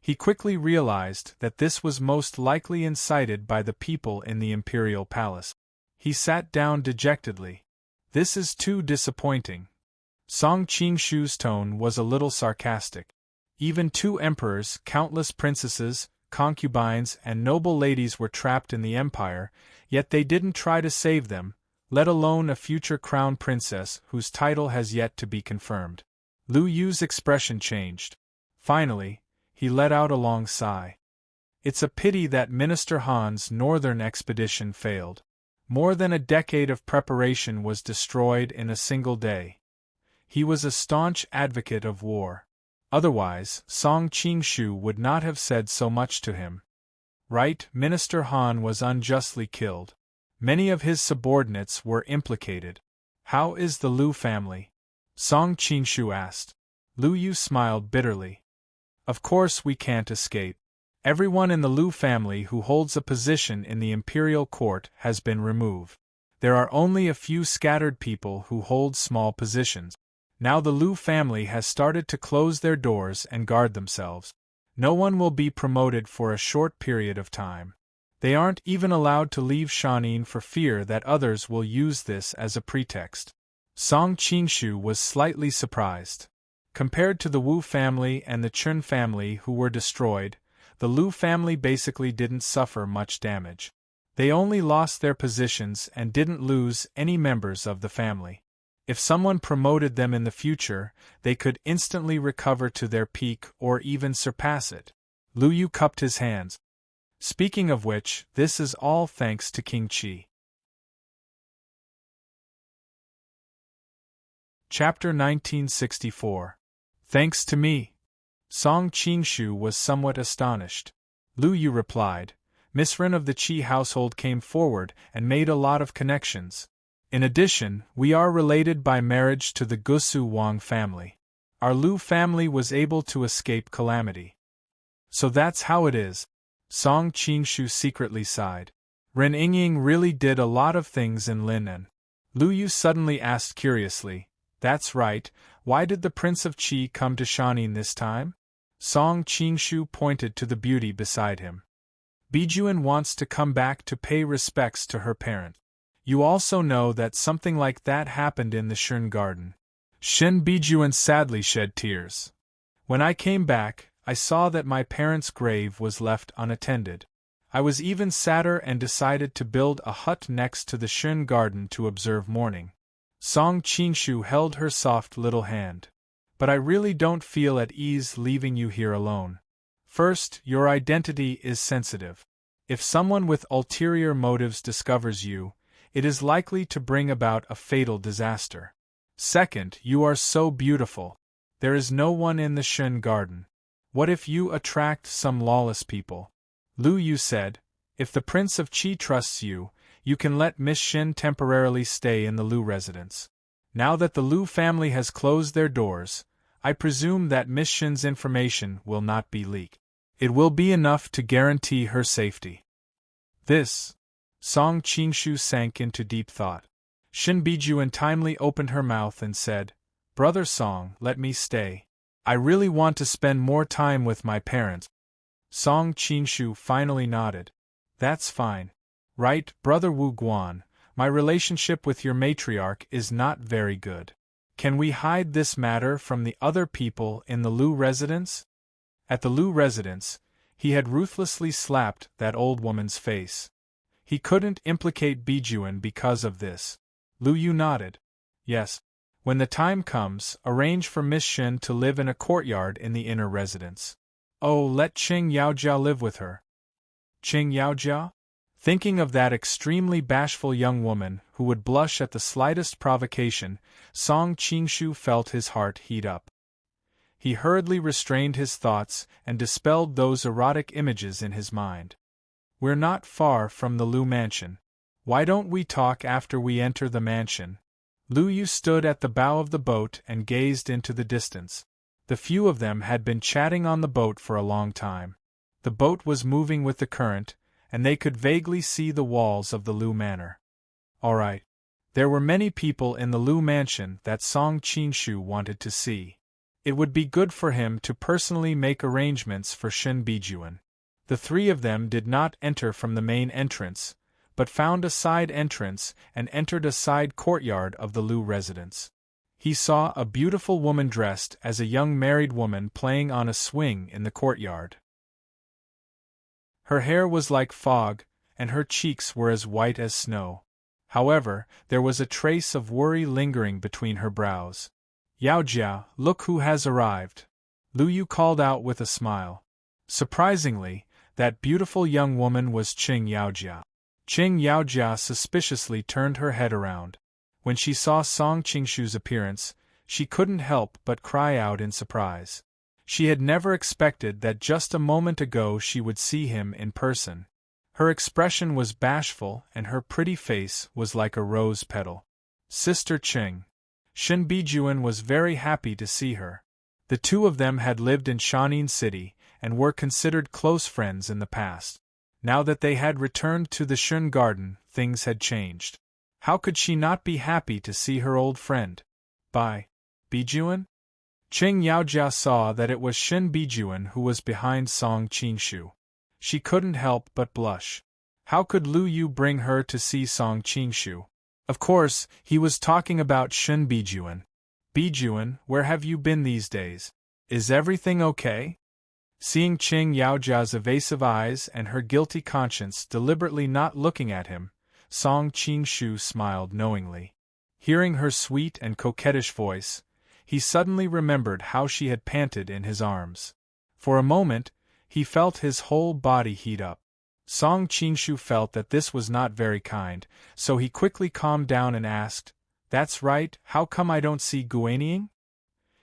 He quickly realized that this was most likely incited by the people in the imperial palace. He sat down dejectedly. This is too disappointing. Song Qinshu's tone was a little sarcastic. Even two emperors, countless princesses, concubines, and noble ladies were trapped in the empire, yet they didn't try to save them, let alone a future crown princess whose title has yet to be confirmed. Lu Yu's expression changed. Finally, he let out a long sigh. It's a pity that Minister Han's northern expedition failed. More than a decade of preparation was destroyed in a single day. He was a staunch advocate of war. Otherwise, Song Qinshu would not have said so much to him. Right, Minister Han was unjustly killed. Many of his subordinates were implicated. How is the Lu family? Song Qinshu asked. Lu Yu smiled bitterly. Of course we can't escape. Everyone in the Lu family who holds a position in the imperial court has been removed. There are only a few scattered people who hold small positions. Now the Lu family has started to close their doors and guard themselves. No one will be promoted for a short period of time. They aren't even allowed to leave Shanin for fear that others will use this as a pretext. Song Qinshu was slightly surprised. Compared to the Wu family and the Chun family who were destroyed, the Lu family basically didn't suffer much damage. They only lost their positions and didn't lose any members of the family. If someone promoted them in the future, they could instantly recover to their peak or even surpass it. Lu Yu cupped his hands. Speaking of which, this is all thanks to King Qi. Chapter 1964. Thanks to me. Song Qingshu was somewhat astonished. Lu Yu replied, Miss Ren of the Qi household came forward and made a lot of connections. In addition, we are related by marriage to the Gusu Wang family. Our Lu family was able to escape calamity. So that's how it is. Song Qingshu secretly sighed. Ren Yingying really did a lot of things in Lin. Lu Yu suddenly asked curiously, That's right, why did the Prince of Qi come to Shanin this time? Song Qingshu pointed to the beauty beside him. Bijuan wants to come back to pay respects to her parent. You also know that something like that happened in the Shun garden. Shin Bijuan sadly shed tears. When I came back, I saw that my parents' grave was left unattended. I was even sadder and decided to build a hut next to the Shun garden to observe mourning. Song Qingshu held her soft little hand. But I really don't feel at ease leaving you here alone. First, your identity is sensitive. If someone with ulterior motives discovers you, it is likely to bring about a fatal disaster. Second, you are so beautiful. There is no one in the Shun garden. What if you attract some lawless people? Lu Yu said, If the Prince of Qi trusts you, you can let Miss Shin temporarily stay in the Lu residence. Now that the Lu family has closed their doors, I presume that Miss Shin's information will not be leaked. It will be enough to guarantee her safety. This. Song Qingshu sank into deep thought. Shin Bijuan timely opened her mouth and said, Brother Song, let me stay. I really want to spend more time with my parents. Song Qingshu finally nodded. That's fine. Right, Brother Wu Guan, my relationship with your matriarch is not very good. Can we hide this matter from the other people in the Lu residence? At the Lu residence, he had ruthlessly slapped that old woman's face. He couldn't implicate Bijuan because of this. Lu Yu nodded. Yes. When the time comes, arrange for Miss Shin to live in a courtyard in the inner residence. Oh, let Qing Yaojia live with her. Qing Yaojia? Thinking of that extremely bashful young woman who would blush at the slightest provocation, Song Qingshu felt his heart heat up. He hurriedly restrained his thoughts and dispelled those erotic images in his mind. We're not far from the Lu mansion. Why don't we talk after we enter the mansion? Lu Yu stood at the bow of the boat and gazed into the distance. The few of them had been chatting on the boat for a long time. The boat was moving with the current, and they could vaguely see the walls of the Lu manor. All right. There were many people in the Lu mansion that Song Qingshu wanted to see. It would be good for him to personally make arrangements for Shin Bijuan. The three of them did not enter from the main entrance, but found a side entrance and entered a side courtyard of the Lu residence. He saw a beautiful woman dressed as a young married woman playing on a swing in the courtyard. Her hair was like fog, and her cheeks were as white as snow. However, there was a trace of worry lingering between her brows. Yaojia, look who has arrived. Lu Yu called out with a smile. Surprisingly, that beautiful young woman was Qing Yaojia. Qing Yaojia suspiciously turned her head around. When she saw Song Qingshu's appearance, she couldn't help but cry out in surprise. She had never expected that just a moment ago she would see him in person. Her expression was bashful and her pretty face was like a rose petal. Sister Qing. Shin Bijuan was very happy to see her. The two of them had lived in Shanin City and were considered close friends in the past. Now that they had returned to the Shun garden, things had changed. How could she not be happy to see her old friend? By Bijuan? Qing Yaojia saw that it was Shin Bijuan who was behind Song Qingshu. She couldn't help but blush. How could Lu Yu bring her to see Song Qingshu? Of course, he was talking about Shin Bijuan. Bijuan, where have you been these days? Is everything okay? Seeing Qing Yaojia's evasive eyes and her guilty conscience deliberately not looking at him, Song Qingshu smiled knowingly. Hearing her sweet and coquettish voice, he suddenly remembered how she had panted in his arms. For a moment, he felt his whole body heat up. Song Qingshu felt that this was not very kind, so he quickly calmed down and asked, "That's right, how come I don't see Guanying?"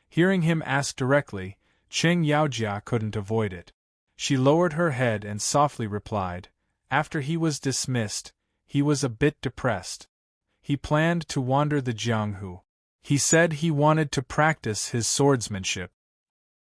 Hearing him ask directly, Qing Yaojia couldn't avoid it. She lowered her head and softly replied, "After he was dismissed, he was a bit depressed. He planned to wander the Jianghu. He said he wanted to practice his swordsmanship."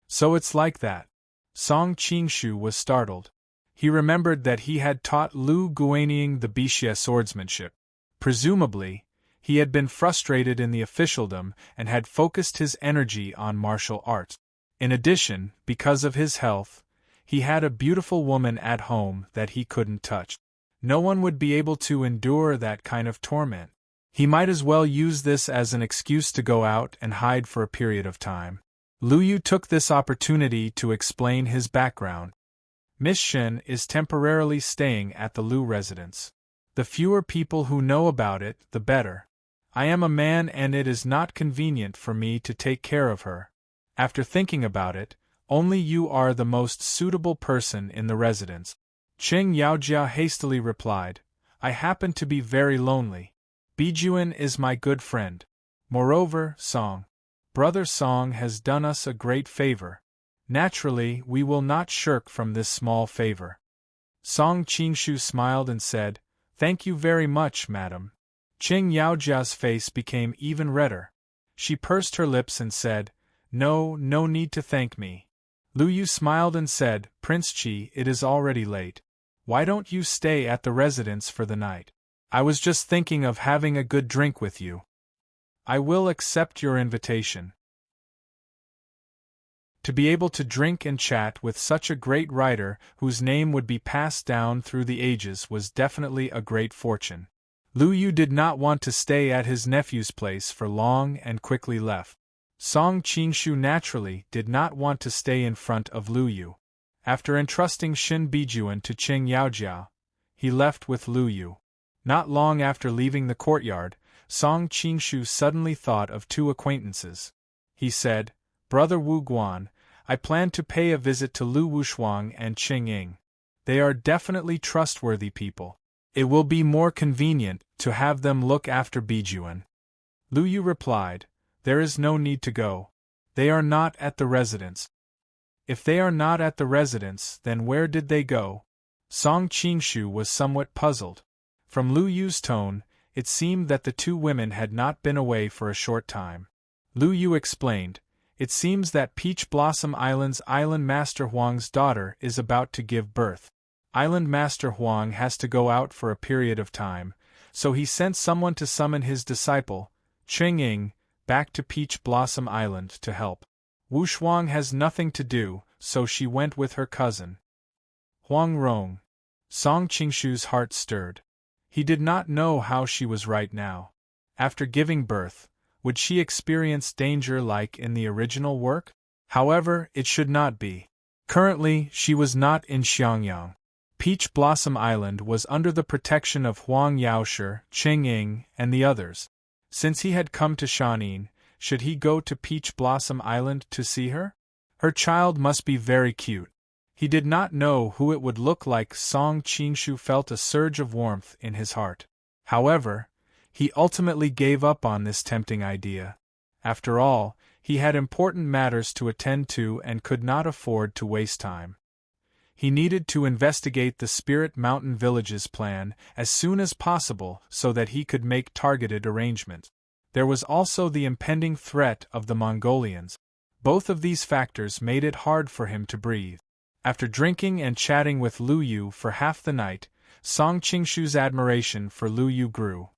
"So it's like that." Song Qingshu was startled. He remembered that he had taught Lu Guanying the Bixia swordsmanship. Presumably, he had been frustrated in the officialdom and had focused his energy on martial arts. In addition, because of his health, he had a beautiful woman at home that he couldn't touch. No one would be able to endure that kind of torment. He might as well use this as an excuse to go out and hide for a period of time. Lu Yu took this opportunity to explain his background. Miss Shen is temporarily staying at the Lu residence. The fewer people who know about it, the better. I am a man and it is not convenient for me to take care of her. After thinking about it, only you are the most suitable person in the residence. Qing Yaojia hastily replied, "I happen to be very lonely. Bijuan is my good friend. Moreover, Brother Song has done us a great favor. Naturally, we will not shirk from this small favor." Song Qingshu smiled and said, "Thank you very much, madam." Qing Yaojia's face became even redder. She pursed her lips and said, No need to thank me." Lu Yu smiled and said, "Prince Qi, it is already late. Why don't you stay at the residence for the night? I was just thinking of having a good drink with you." "I will accept your invitation." To be able to drink and chat with such a great writer whose name would be passed down through the ages was definitely a great fortune. Lu Yu did not want to stay at his nephew's place for long and quickly left. Song Qingshu naturally did not want to stay in front of Lu Yu. After entrusting Shin Bijuan to Qing Yaojia, he left with Lu Yu. Not long after leaving the courtyard, Song Qingshu suddenly thought of two acquaintances. He said, "Brother Wu Guan, I plan to pay a visit to Lu Wushuang and Qing Ying. They are definitely trustworthy people. It will be more convenient to have them look after Bijuan." Lu Yu replied, "There is no need to go. They are not at the residence." "If they are not at the residence, then where did they go?" Song Qingshu was somewhat puzzled. From Lu Yu's tone, it seemed that the two women had not been away for a short time. Lu Yu explained, "It seems that Peach Blossom Island's Island Master Huang's daughter is about to give birth. Island Master Huang has to go out for a period of time, so he sent someone to summon his disciple, Qing Ying, back to Peach Blossom Island to help. Wu Shuang has nothing to do, so she went with her cousin, Huang Rong." Song Qingshu's heart stirred. He did not know how she was right now. After giving birth, would she experience danger like in the original work? However, it should not be. Currently, she was not in Xiangyang. Peach Blossom Island was under the protection of Huang Yaoshi, Qing Ying, and the others. Since he had come to Shanin, should he go to Peach Blossom Island to see her? Her child must be very cute. He did not know who it would look like. Song Qingshu felt a surge of warmth in his heart. However, he ultimately gave up on this tempting idea. After all, he had important matters to attend to and could not afford to waste time. He needed to investigate the Spirit Mountain Village's plan as soon as possible so that he could make targeted arrangements. There was also the impending threat of the Mongolians. Both of these factors made it hard for him to breathe. After drinking and chatting with Lu Yu for half the night, Song Qingshu's admiration for Lu Yu grew.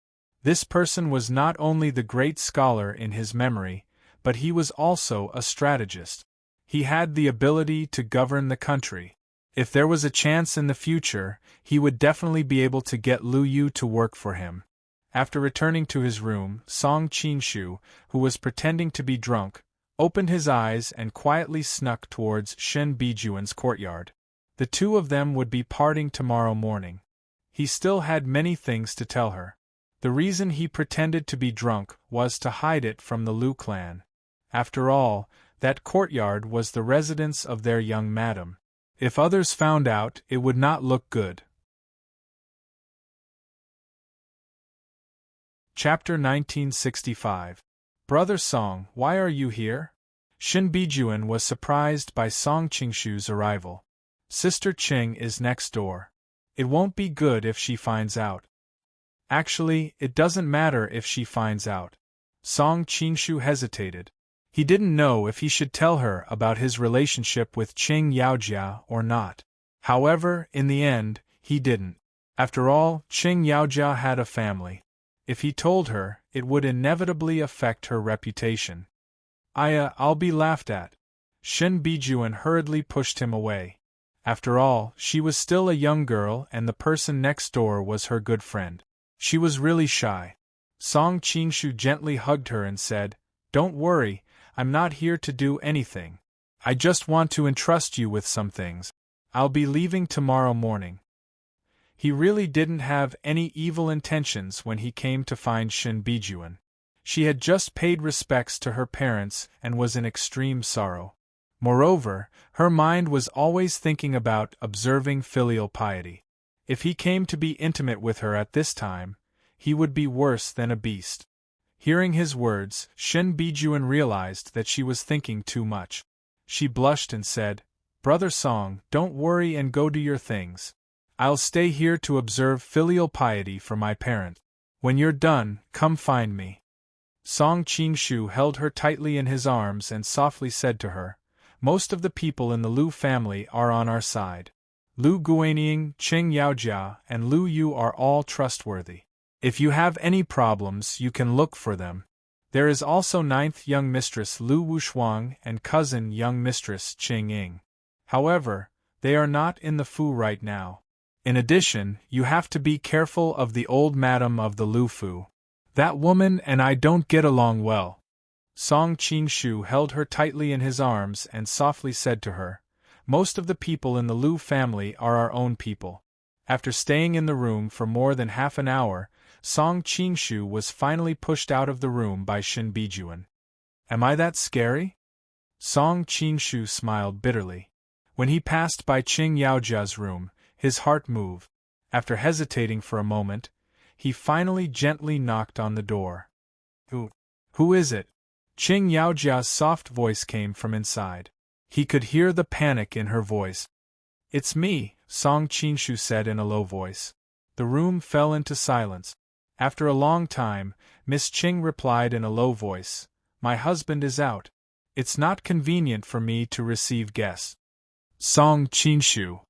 This person was not only the great scholar in his memory, but he was also a strategist. He had the ability to govern the country. If there was a chance in the future, he would definitely be able to get Lu Yu to work for him. After returning to his room, Song Qingshu, who was pretending to be drunk, opened his eyes and quietly snuck towards Shen Bijuan's courtyard. The two of them would be parting tomorrow morning. He still had many things to tell her. The reason he pretended to be drunk was to hide it from the Lu clan. After all, that courtyard was the residence of their young madam. If others found out, it would not look good. Chapter 1965. Brother Song, why are you here? Shen Bijuan was surprised by Song Qingshu's arrival. Sister Qing is next door. It won't be good if she finds out. Actually, it doesn't matter if she finds out. Song Qingshu hesitated. He didn't know if he should tell her about his relationship with Qing Yaojia or not. However, in the end, he didn't. After all, Qing Yaojia had a family. If he told her, it would inevitably affect her reputation. I'll be laughed at. Shen Bijuan hurriedly pushed him away. After all, she was still a young girl and the person next door was her good friend. She was really shy. Song Qingshu gently hugged her and said, "Don't worry, I'm not here to do anything. I just want to entrust you with some things. I'll be leaving tomorrow morning." He really didn't have any evil intentions when he came to find Shen Bijuan. She had just paid respects to her parents and was in extreme sorrow. Moreover, her mind was always thinking about observing filial piety. If he came to be intimate with her at this time, he would be worse than a beast. Hearing his words, Shen Bijuan realized that she was thinking too much. She blushed and said, "Brother Song, don't worry and go do your things. I'll stay here to observe filial piety for my parent. When you're done, come find me." Song Qingshu held her tightly in his arms and softly said to her, "Most of the people in the Lu family are on our side. Lu Guanying, Qing Yaojia, and Lu Yu are all trustworthy. If you have any problems, you can look for them. There is also ninth young mistress Lu Wushuang and cousin young mistress Qing Ying. However, they are not in the Fu right now. In addition, you have to be careful of the old madam of the Lu Fu. That woman and I don't get along well." Song Qingshu held her tightly in his arms and softly said to her, "Most of the people in the Lu family are our own people." After staying in the room for more than half an hour, Song Qingshu was finally pushed out of the room by Shen Bijuan. "Am I that scary?" Song Qingshu smiled bitterly. When he passed by Qing Yaojia's room, his heart moved. After hesitating for a moment, he finally gently knocked on the door. Who is it?" Qing Yaojia's soft voice came from inside. He could hear the panic in her voice. "It's me," Song Qingshu said in a low voice. The room fell into silence. After a long time, Miss Qing replied in a low voice, "My husband is out. It's not convenient for me to receive guests." Song Qingshu.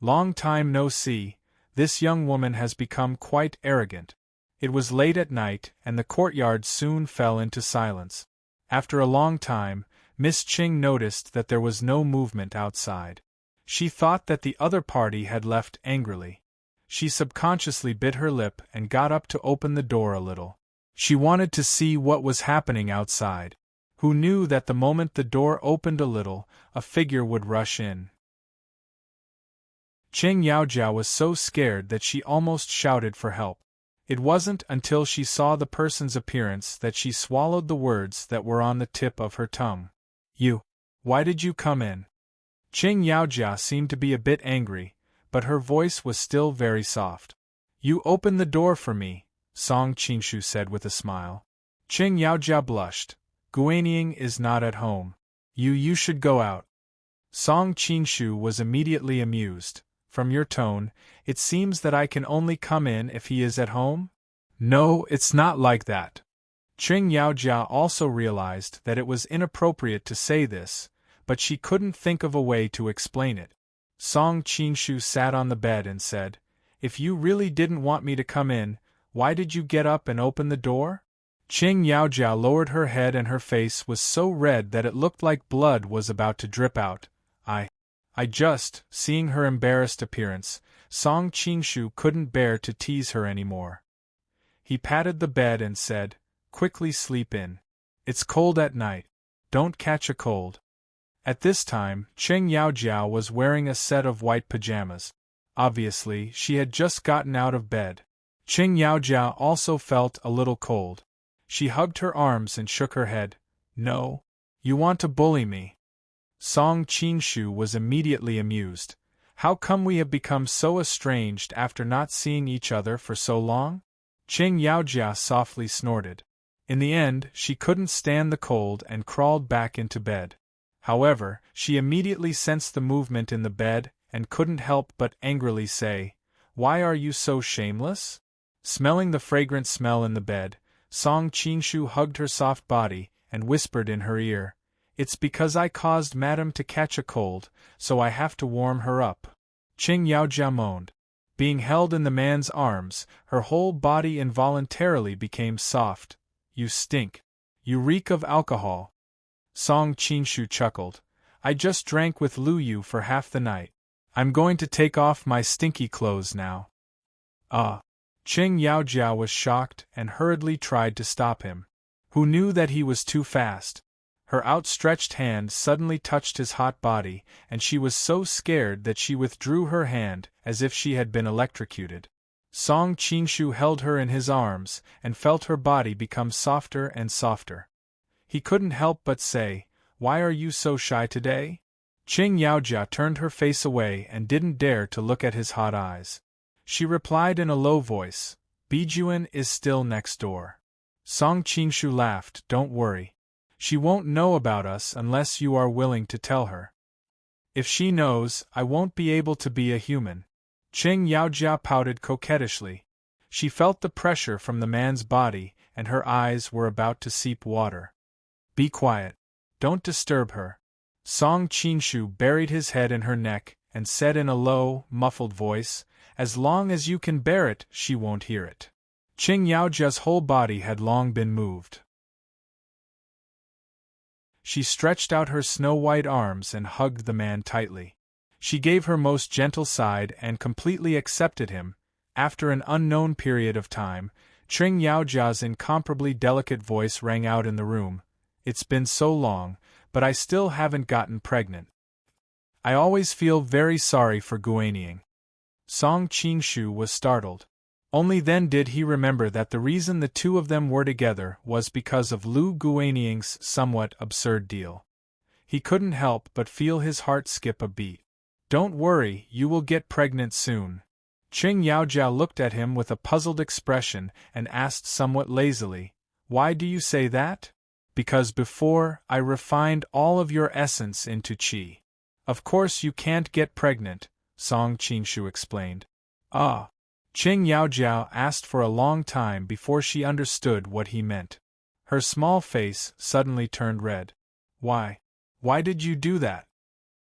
Long time no see, this young woman has become quite arrogant. It was late at night, and the courtyard soon fell into silence. After a long time, Miss Qing noticed that there was no movement outside. She thought that the other party had left angrily. She subconsciously bit her lip and got up to open the door a little. She wanted to see what was happening outside. Who knew that the moment the door opened a little, a figure would rush in. Qing Yaojia was so scared that she almost shouted for help. It wasn't until she saw the person's appearance that she swallowed the words that were on the tip of her tongue. Why did you come in?" Qing Yaojia seemed to be a bit angry, but her voice was still very soft. "You open the door for me," Song Qingshu said with a smile. Qing Yaojia blushed. "Guanying is not at home. You should go out." Song Qingshu was immediately amused. "From your tone, it seems that I can only come in if he is at home?" "No, it's not like that." Qing Yaojia also realized that it was inappropriate to say this, but she couldn't think of a way to explain it. Song Qingshu sat on the bed and said, "If you really didn't want me to come in, why did you get up and open the door?" Qing Yaojia lowered her head and her face was so red that it looked like blood was about to drip out. I just, seeing her embarrassed appearance, Song Qingshu couldn't bear to tease her anymore. He patted the bed and said, "Quickly sleep in. It's cold at night. don't catch a cold. At this time, Cheng Yaojiao was wearing a set of white pajamas. Obviously, she had just gotten out of bed. Cheng Yaojiao also felt a little cold. She hugged her arms and shook her head. No. You want to bully me? Song Qinshu was immediately amused. How come we have become so estranged after not seeing each other for so long? Cheng Yaojia softly snorted. In the end, she couldn't stand the cold and crawled back into bed. However, she immediately sensed the movement in the bed and couldn't help but angrily say, "Why are you so shameless?" Smelling the fragrant smell in the bed, Song Qinshu hugged her soft body and whispered in her ear, "It's because I caused Madam to catch a cold, so I have to warm her up." Cheng Yaojia moaned. Being held in the man's arms, her whole body involuntarily became soft. "You stink. You reek of alcohol." Song Qinshu chuckled. "I just drank with Lu Yu for half the night. I'm going to take off my stinky clothes now." Ah! Cheng Yaojia was shocked and hurriedly tried to stop him. Who knew that he was too fast? Her outstretched hand suddenly touched his hot body, and she was so scared that she withdrew her hand as if she had been electrocuted. Song Qinshu held her in his arms and felt her body become softer and softer. He couldn't help but say, "Why are you so shy today?" Cheng Yaojia turned her face away and didn't dare to look at his hot eyes. She replied in a low voice, "Bijuan is still next door." Song Qinshu laughed. "Don't worry. She won't know about us unless you are willing to tell her. If she knows, I won't be able to be a human." Cheng Yaojia pouted coquettishly. She felt the pressure from the man's body, and her eyes were about to seep water. "Be quiet. Don't disturb her." Song Qinshu buried his head in her neck and said in a low, muffled voice, "As long as you can bear it, she won't hear it." Cheng Yaojia's whole body had long been moved. She stretched out her snow-white arms and hugged the man tightly. She gave her most gentle side and completely accepted him. After an unknown period of time, Cheng Yaojia's incomparably delicate voice rang out in the room. "It's been so long, but I still haven't gotten pregnant. I always feel very sorry for Guanying." Song Qinshu was startled. Only then did he remember that the reason the two of them were together was because of Lu Guanying's somewhat absurd deal. He couldn't help but feel his heart skip a beat. "Don't worry, you will get pregnant soon." Cheng Yaojia looked at him with a puzzled expression and asked somewhat lazily, "Why do you say that?" "Because before, I refined all of your essence into qi. Of course you can't get pregnant," Song Qinshu explained. "Ah." Cheng Yaojia asked for a long time before she understood what he meant. Her small face suddenly turned red. "Why? Why did you do that?"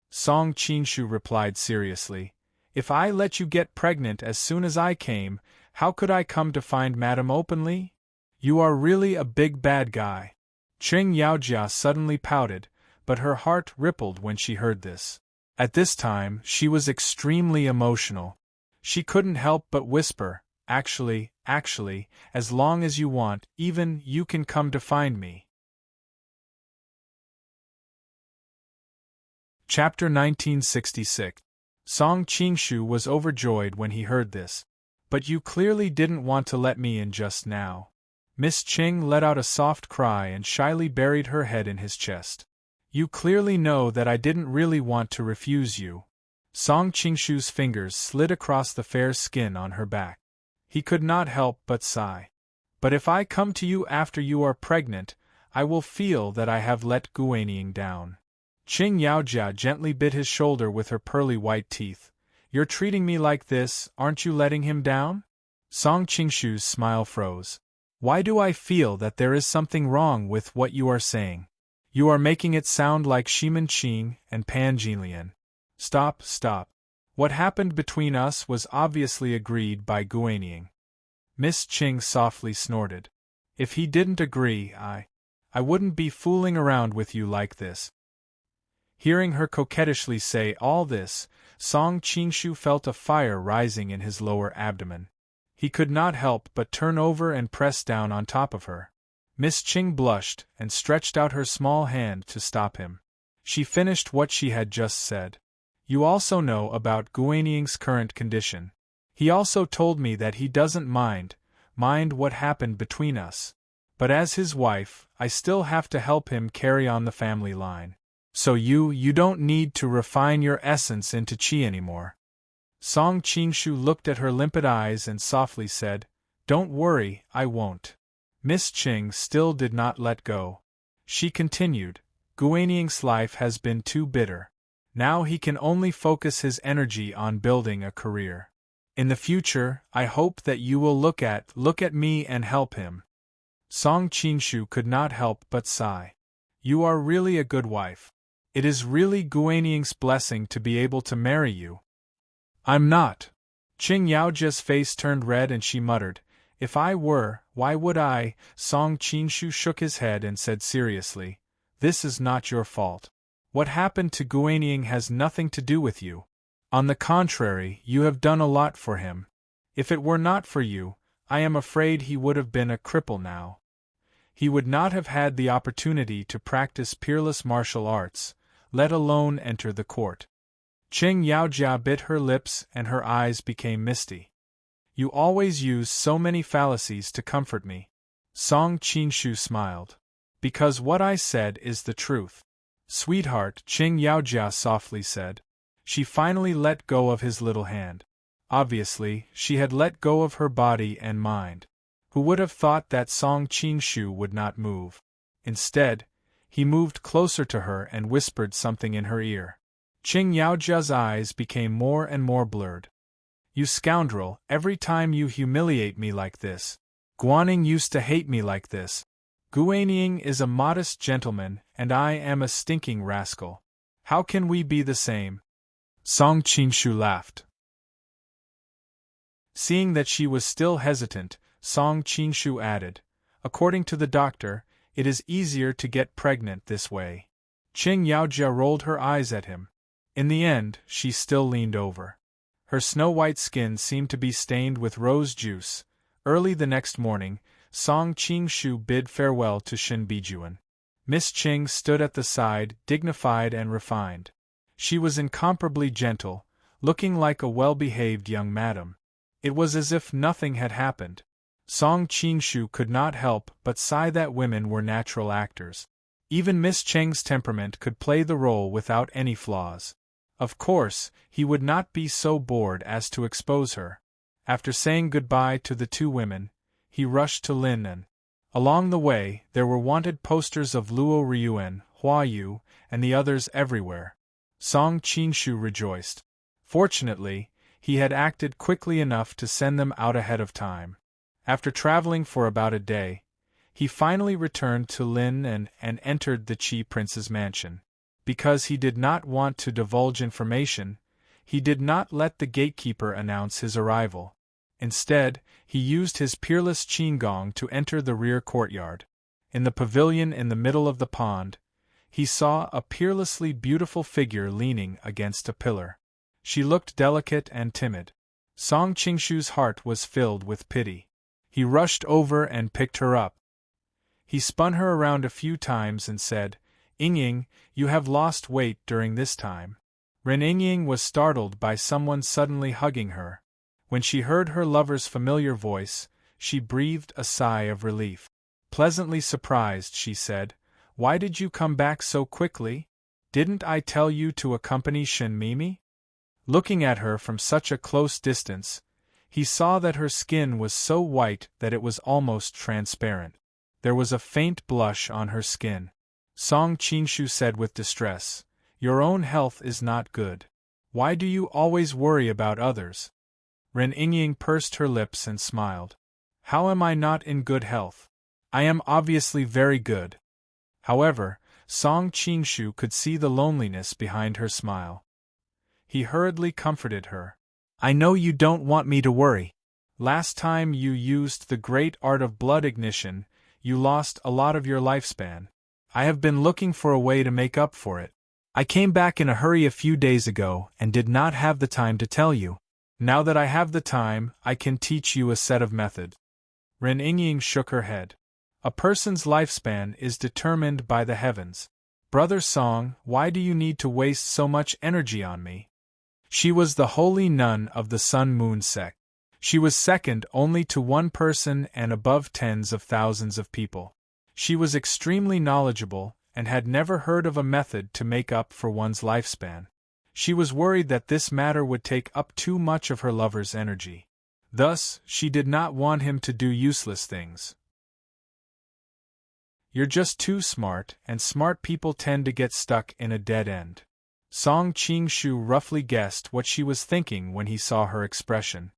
Song Qinshu replied seriously, "If I let you get pregnant as soon as I came, how could I come to find Madam openly? You are really a big bad guy." Cheng Yaojia suddenly pouted, but her heart rippled when she heard this. At this time, she was extremely emotional. She couldn't help but whisper, Actually, as long as you want, even you can come to find me." Chapter 1966. Song Qinshu was overjoyed when he heard this. "But you clearly didn't want to let me in just now." Miss Cheng let out a soft cry and shyly buried her head in his chest. "You clearly know that I didn't really want to refuse you." Song Qinshu's fingers slid across the fair skin on her back. He could not help but sigh. "But if I come to you after you are pregnant, I will feel that I have let Guanying down." Cheng Yaojia gently bit his shoulder with her pearly white teeth. "You're treating me like this, aren't you letting him down?" Song Qinshu's smile froze. "Why do I feel that there is something wrong with what you are saying? You are making it sound like Shiman Qing and Pan Jinlian." Stop. What happened between us was obviously agreed by Guanying." Miss Ching softly snorted. "If he didn't agree, I wouldn't be fooling around with you like this." Hearing her coquettishly say all this, Song Qinshu felt a fire rising in his lower abdomen. He could not help but turn over and press down on top of her. Miss Qing blushed and stretched out her small hand to stop him. She finished what she had just said. You also know about Guaniying's current condition. He also told me that he doesn't mind what happened between us. But as his wife, I still have to help him carry on the family line. So you don't need to refine your essence into qi anymore. Song Qinshu looked at her limpid eyes and softly said, Don't worry, I won't. Miss Qing still did not let go. She continued, Guaniying's life has been too bitter. Now he can only focus his energy on building a career. In the future, I hope that you will look at me and help him. Song Qinshu could not help but sigh. You are really a good wife. It is really Guaniying's blessing to be able to marry you. I'm not. Qing Yaojia's face turned red and she muttered, If I were, why would I? Song Qinshu shook his head and said seriously, This is not your fault. What happened to Guaniying has nothing to do with you. On the contrary, you have done a lot for him. If it were not for you, I am afraid he would have been a cripple now. He would not have had the opportunity to practice peerless martial arts, let alone enter the court. Qing Yaojia bit her lips and her eyes became misty. You always use so many fallacies to comfort me. Song Qinshu smiled. Because what I said is the truth. Sweetheart, Qing Yaojia softly said. She finally let go of his little hand. Obviously, she had let go of her body and mind. Who would have thought that Song Qinshu would not move? Instead, he moved closer to her and whispered something in her ear. Qing Yaojia's eyes became more and more blurred. You scoundrel, every time you humiliate me like this. Guaniying used to hate me like this. Guaniying is a modest gentleman and I am a stinking rascal. How can we be the same? Song Qinshu laughed. Seeing that she was still hesitant, Song Qinshu added, According to the doctor, it is easier to get pregnant this way. Qing Yaojia rolled her eyes at him. In the end, she still leaned over. Her snow-white skin seemed to be stained with rose juice. Early the next morning, Song Qinshu bid farewell to Shin Bijuan. Miss Qing stood at the side, dignified and refined. She was incomparably gentle, looking like a well-behaved young madam. It was as if nothing had happened. Song Qinshu could not help but sigh that women were natural actors. Even Miss Qing's temperament could play the role without any flaws. Of course, he would not be so bored as to expose her. After saying goodbye to the two women, he rushed to Linnan. Along the way, there were wanted posters of Luo Ryuan, Hua Yu, and the others everywhere. Song Qinshu rejoiced. Fortunately, he had acted quickly enough to send them out ahead of time. After traveling for about a day, he finally returned to Linnan and entered the Qi Prince's mansion. Because he did not want to divulge information, he did not let the gatekeeper announce his arrival. Instead, he used his peerless qigong to enter the rear courtyard. In the pavilion in the middle of the pond, he saw a peerlessly beautiful figure leaning against a pillar. She looked delicate and timid. Song Qinshu's heart was filled with pity. He rushed over and picked her up. He spun her around a few times and said, Yingying, you have lost weight during this time. Ren Yingying was startled by someone suddenly hugging her. When she heard her lover's familiar voice, she breathed a sigh of relief. Pleasantly surprised, she said, Why did you come back so quickly? Didn't I tell you to accompany Shin Mimi? Looking at her from such a close distance, he saw that her skin was so white that it was almost transparent. There was a faint blush on her skin. Song Qinshu said with distress, Your own health is not good. Why do you always worry about others? Ren Yingying pursed her lips and smiled. How am I not in good health? I am obviously very good. However, Song Qinshu could see the loneliness behind her smile. He hurriedly comforted her. I know you don't want me to worry. Last time you used the great art of blood ignition, you lost a lot of your lifespan. I have been looking for a way to make up for it. I came back in a hurry a few days ago and did not have the time to tell you. Now that I have the time, I can teach you a set of methods. Ren Yingying shook her head. A person's lifespan is determined by the heavens. Brother Song, why do you need to waste so much energy on me? She was the holy nun of the Sun-Moon sect. She was second only to one person and above tens of thousands of people. She was extremely knowledgeable and had never heard of a method to make up for one's lifespan. She was worried that this matter would take up too much of her lover's energy. Thus, she did not want him to do useless things. You're just too smart, and smart people tend to get stuck in a dead end. Song Qingshu roughly guessed what she was thinking when he saw her expression.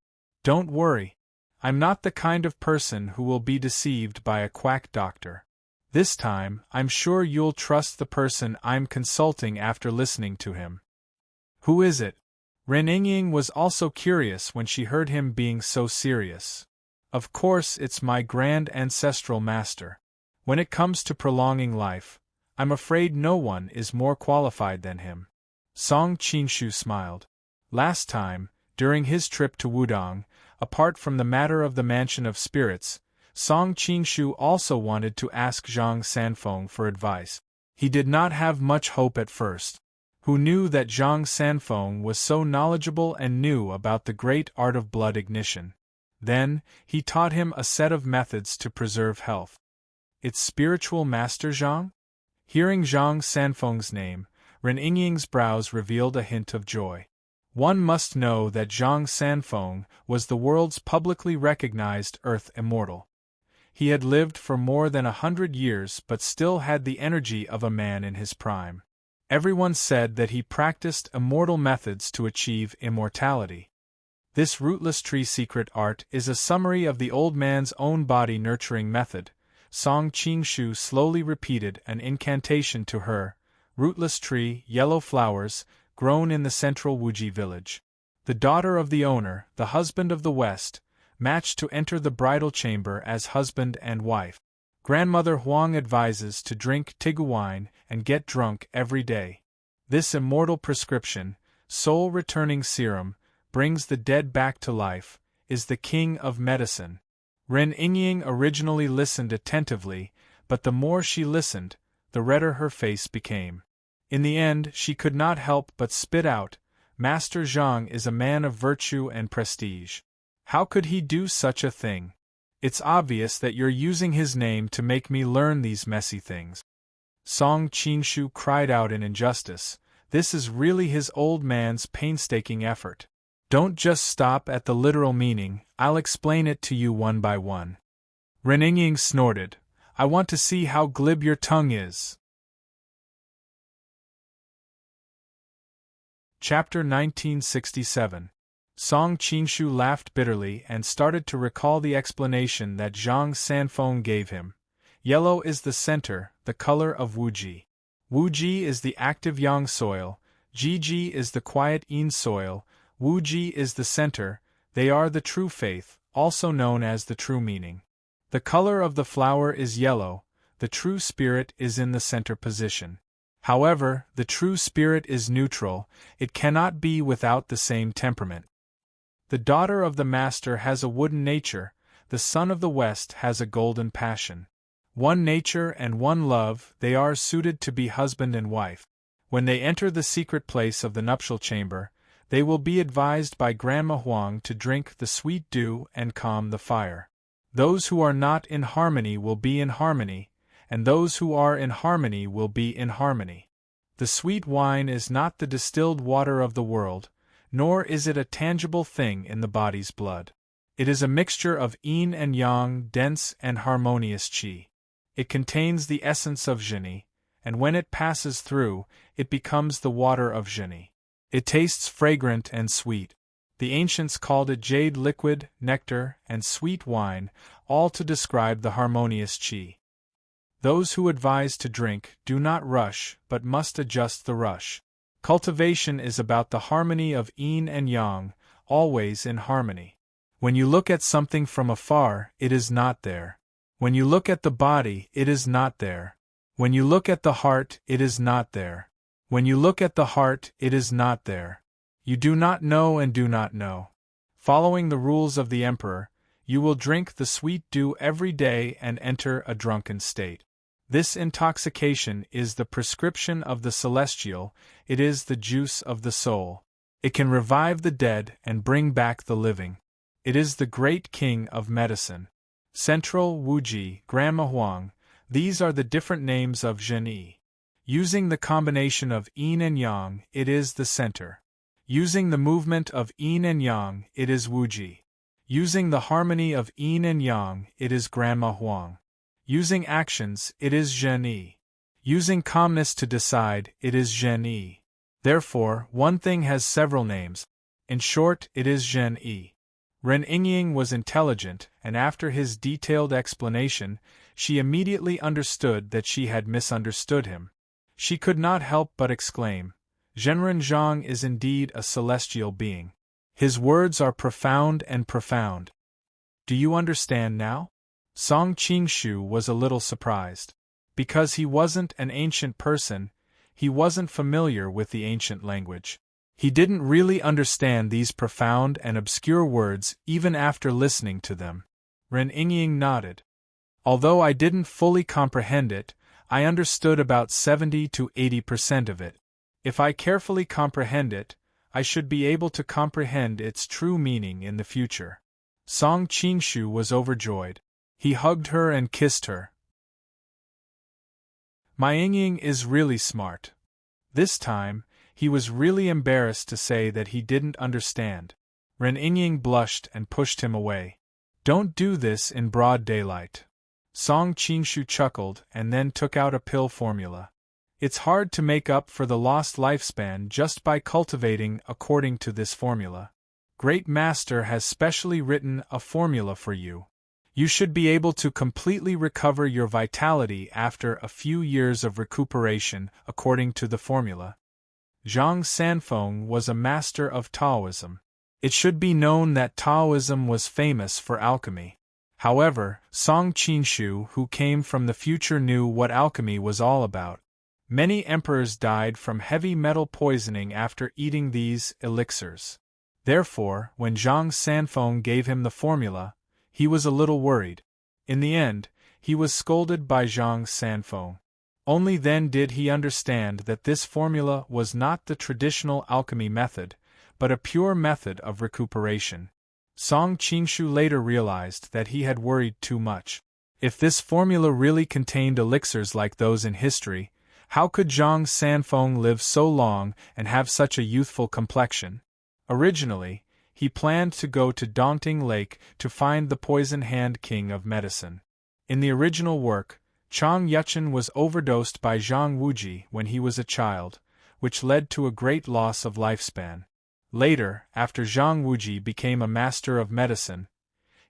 Don't worry. I'm not the kind of person who will be deceived by a quack doctor. This time, I'm sure you'll trust the person I'm consulting after listening to him. Who is it? Ren Yingying was also curious when she heard him being so serious. Of course, it's my grand ancestral master. When it comes to prolonging life, I'm afraid no one is more qualified than him. Song Qingshu smiled. Last time, during his trip to Wudong, apart from the matter of the Mansion of Spirits, Song Qingshu also wanted to ask Zhang Sanfeng for advice. He did not have much hope at first. Who knew that Zhang Sanfeng was so knowledgeable and knew about the great art of blood ignition? Then, he taught him a set of methods to preserve health. Its spiritual master Zhang? Hearing Zhang Sanfeng's name, Ren Yingying's brows revealed a hint of joy. One must know that Zhang Sanfeng was the world's publicly recognized Earth Immortal. He had lived for more than 100 years but still had the energy of a man in his prime. Everyone said that he practiced immortal methods to achieve immortality. This rootless tree secret art is a summary of the old man's own body nurturing method. Song Qingshu slowly repeated an incantation to her. Rootless tree, yellow flowers, grown in the central Wuji village. The daughter of the owner, the husband of the West, matched to enter the bridal chamber as husband and wife. Grandmother Huang advises to drink Tigu wine and get drunk every day. This immortal prescription, soul-returning serum, brings the dead back to life, is the king of medicine. Ren Yingying originally listened attentively, but the more she listened, the redder her face became. In the end, she could not help but spit out, Master Zhang is a man of virtue and prestige. How could he do such a thing? It's obvious that you're using his name to make me learn these messy things. Song Qingshu cried out in injustice. This is really his old man's painstaking effort. Don't just stop at the literal meaning, I'll explain it to you one by one. Ren Yingying snorted. I want to see how glib your tongue is. Chapter 1967. Song Qingshu laughed bitterly and started to recall the explanation that Zhang Sanfeng gave him. Yellow is the center, the color of Wuji. Wuji is the active yang soil, Jiji is the quiet yin soil, Wuji is the center, they are the true faith, also known as the true meaning. The color of the flower is yellow, the true spirit is in the center position. However, the true spirit is neutral, it cannot be without the same temperament. The daughter of the master has a wooden nature, the son of the West has a golden passion. One nature and one love, they are suited to be husband and wife. When they enter the secret place of the nuptial chamber, they will be advised by Grandma Huang to drink the sweet dew and calm the fire. Those who are not in harmony will be in harmony, and those who are in harmony will be in harmony. The sweet wine is not the distilled water of the world, nor is it a tangible thing in the body's blood. It is a mixture of yin and yang, dense and harmonious qi. It contains the essence of zheni, and when it passes through, it becomes the water of zheni. It tastes fragrant and sweet. The ancients called it jade liquid, nectar, and sweet wine, all to describe the harmonious qi. Those who advise to drink do not rush, but must adjust the rush. Cultivation is about the harmony of yin and yang, always in harmony. When you look at something from afar, it is not there. When you look at the body, it is not there. When you look at the heart, it is not there. When you look at the heart, it is not there. You do not know and do not know. Following the rules of the emperor, You will drink the sweet dew every day and enter a drunken state. This intoxication is the prescription of the celestial, it is the juice of the soul. It can revive the dead and bring back the living. It is the great king of medicine. Central, Wuji, Grandma Huang, these are the different names of Zhenyi. Using the combination of yin and yang, it is the center. Using the movement of yin and yang, it is Wuji. Using the harmony of yin and yang, it is Grandma Huang. Using actions, it is Zhenyi. Using calmness to decide, it is Zhenyi. Therefore, one thing has several names. In short, it is Zhenyi. Ren Yingying was intelligent, and after his detailed explanation, she immediately understood that she had misunderstood him. She could not help but exclaim, Zhenren Zhang is indeed a celestial being. His words are profound and profound. Do you understand now? Song Qingshu was a little surprised. Because he wasn't an ancient person, he wasn't familiar with the ancient language. He didn't really understand these profound and obscure words even after listening to them. Ren Yingying nodded. Although I didn't fully comprehend it, I understood about 70 to 80% of it. If I carefully comprehend it, I should be able to comprehend its true meaning in the future. Song Qingshu was overjoyed. He hugged her and kissed her. My Yingying is really smart. This time, he was really embarrassed to say that he didn't understand. Ren Yingying blushed and pushed him away. Don't do this in broad daylight. Song Qingshu chuckled and then took out a pill formula. It's hard to make up for the lost lifespan just by cultivating according to this formula. Great Master has specially written a formula for you. You should be able to completely recover your vitality after a few years of recuperation according to the formula. Zhang Sanfeng was a master of Taoism. It should be known that Taoism was famous for alchemy. However, Song Qingshu, who came from the future, knew what alchemy was all about. Many emperors died from heavy metal poisoning after eating these elixirs. Therefore, when Zhang Sanfeng gave him the formula, he was a little worried. In the end, he was scolded by Zhang Sanfeng. Only then did he understand that this formula was not the traditional alchemy method, but a pure method of recuperation. Song Qingshu later realized that he had worried too much. If this formula really contained elixirs like those in history, how could Zhang Sanfeng live so long and have such a youthful complexion? Originally, he planned to go to Daunting Lake to find the Poison Hand King of Medicine. In the original work, Chang Yuchen was overdosed by Zhang Wuji when he was a child, which led to a great loss of lifespan. Later, after Zhang Wuji became a master of medicine,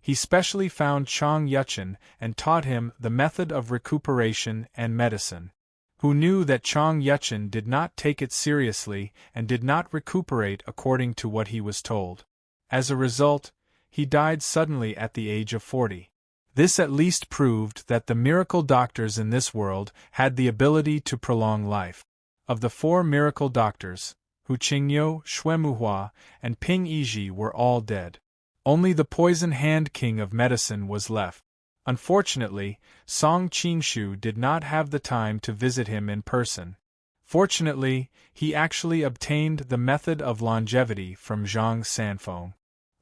he specially found Chang Yuchen and taught him the method of recuperation and medicine. Who knew that Chang Yuchen did not take it seriously and did not recuperate according to what he was told. As a result, he died suddenly at the age of 40. This at least proved that the miracle doctors in this world had the ability to prolong life. Of the 4 miracle doctors, Hu Qingyou, Xuemuhua, and Ping Yizhi were all dead. Only the Poison Hand King of Medicine was left. Unfortunately, Song Qingshu did not have the time to visit him in person. Fortunately, he actually obtained the method of longevity from Zhang Sanfeng.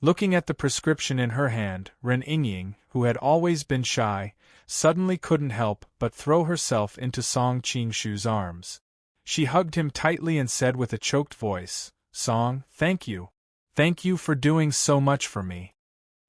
Looking at the prescription in her hand, Ren Yingying, who had always been shy, suddenly couldn't help but throw herself into Song Qingshu's arms. She hugged him tightly and said with a choked voice, "Song, thank you. Thank you for doing so much for me."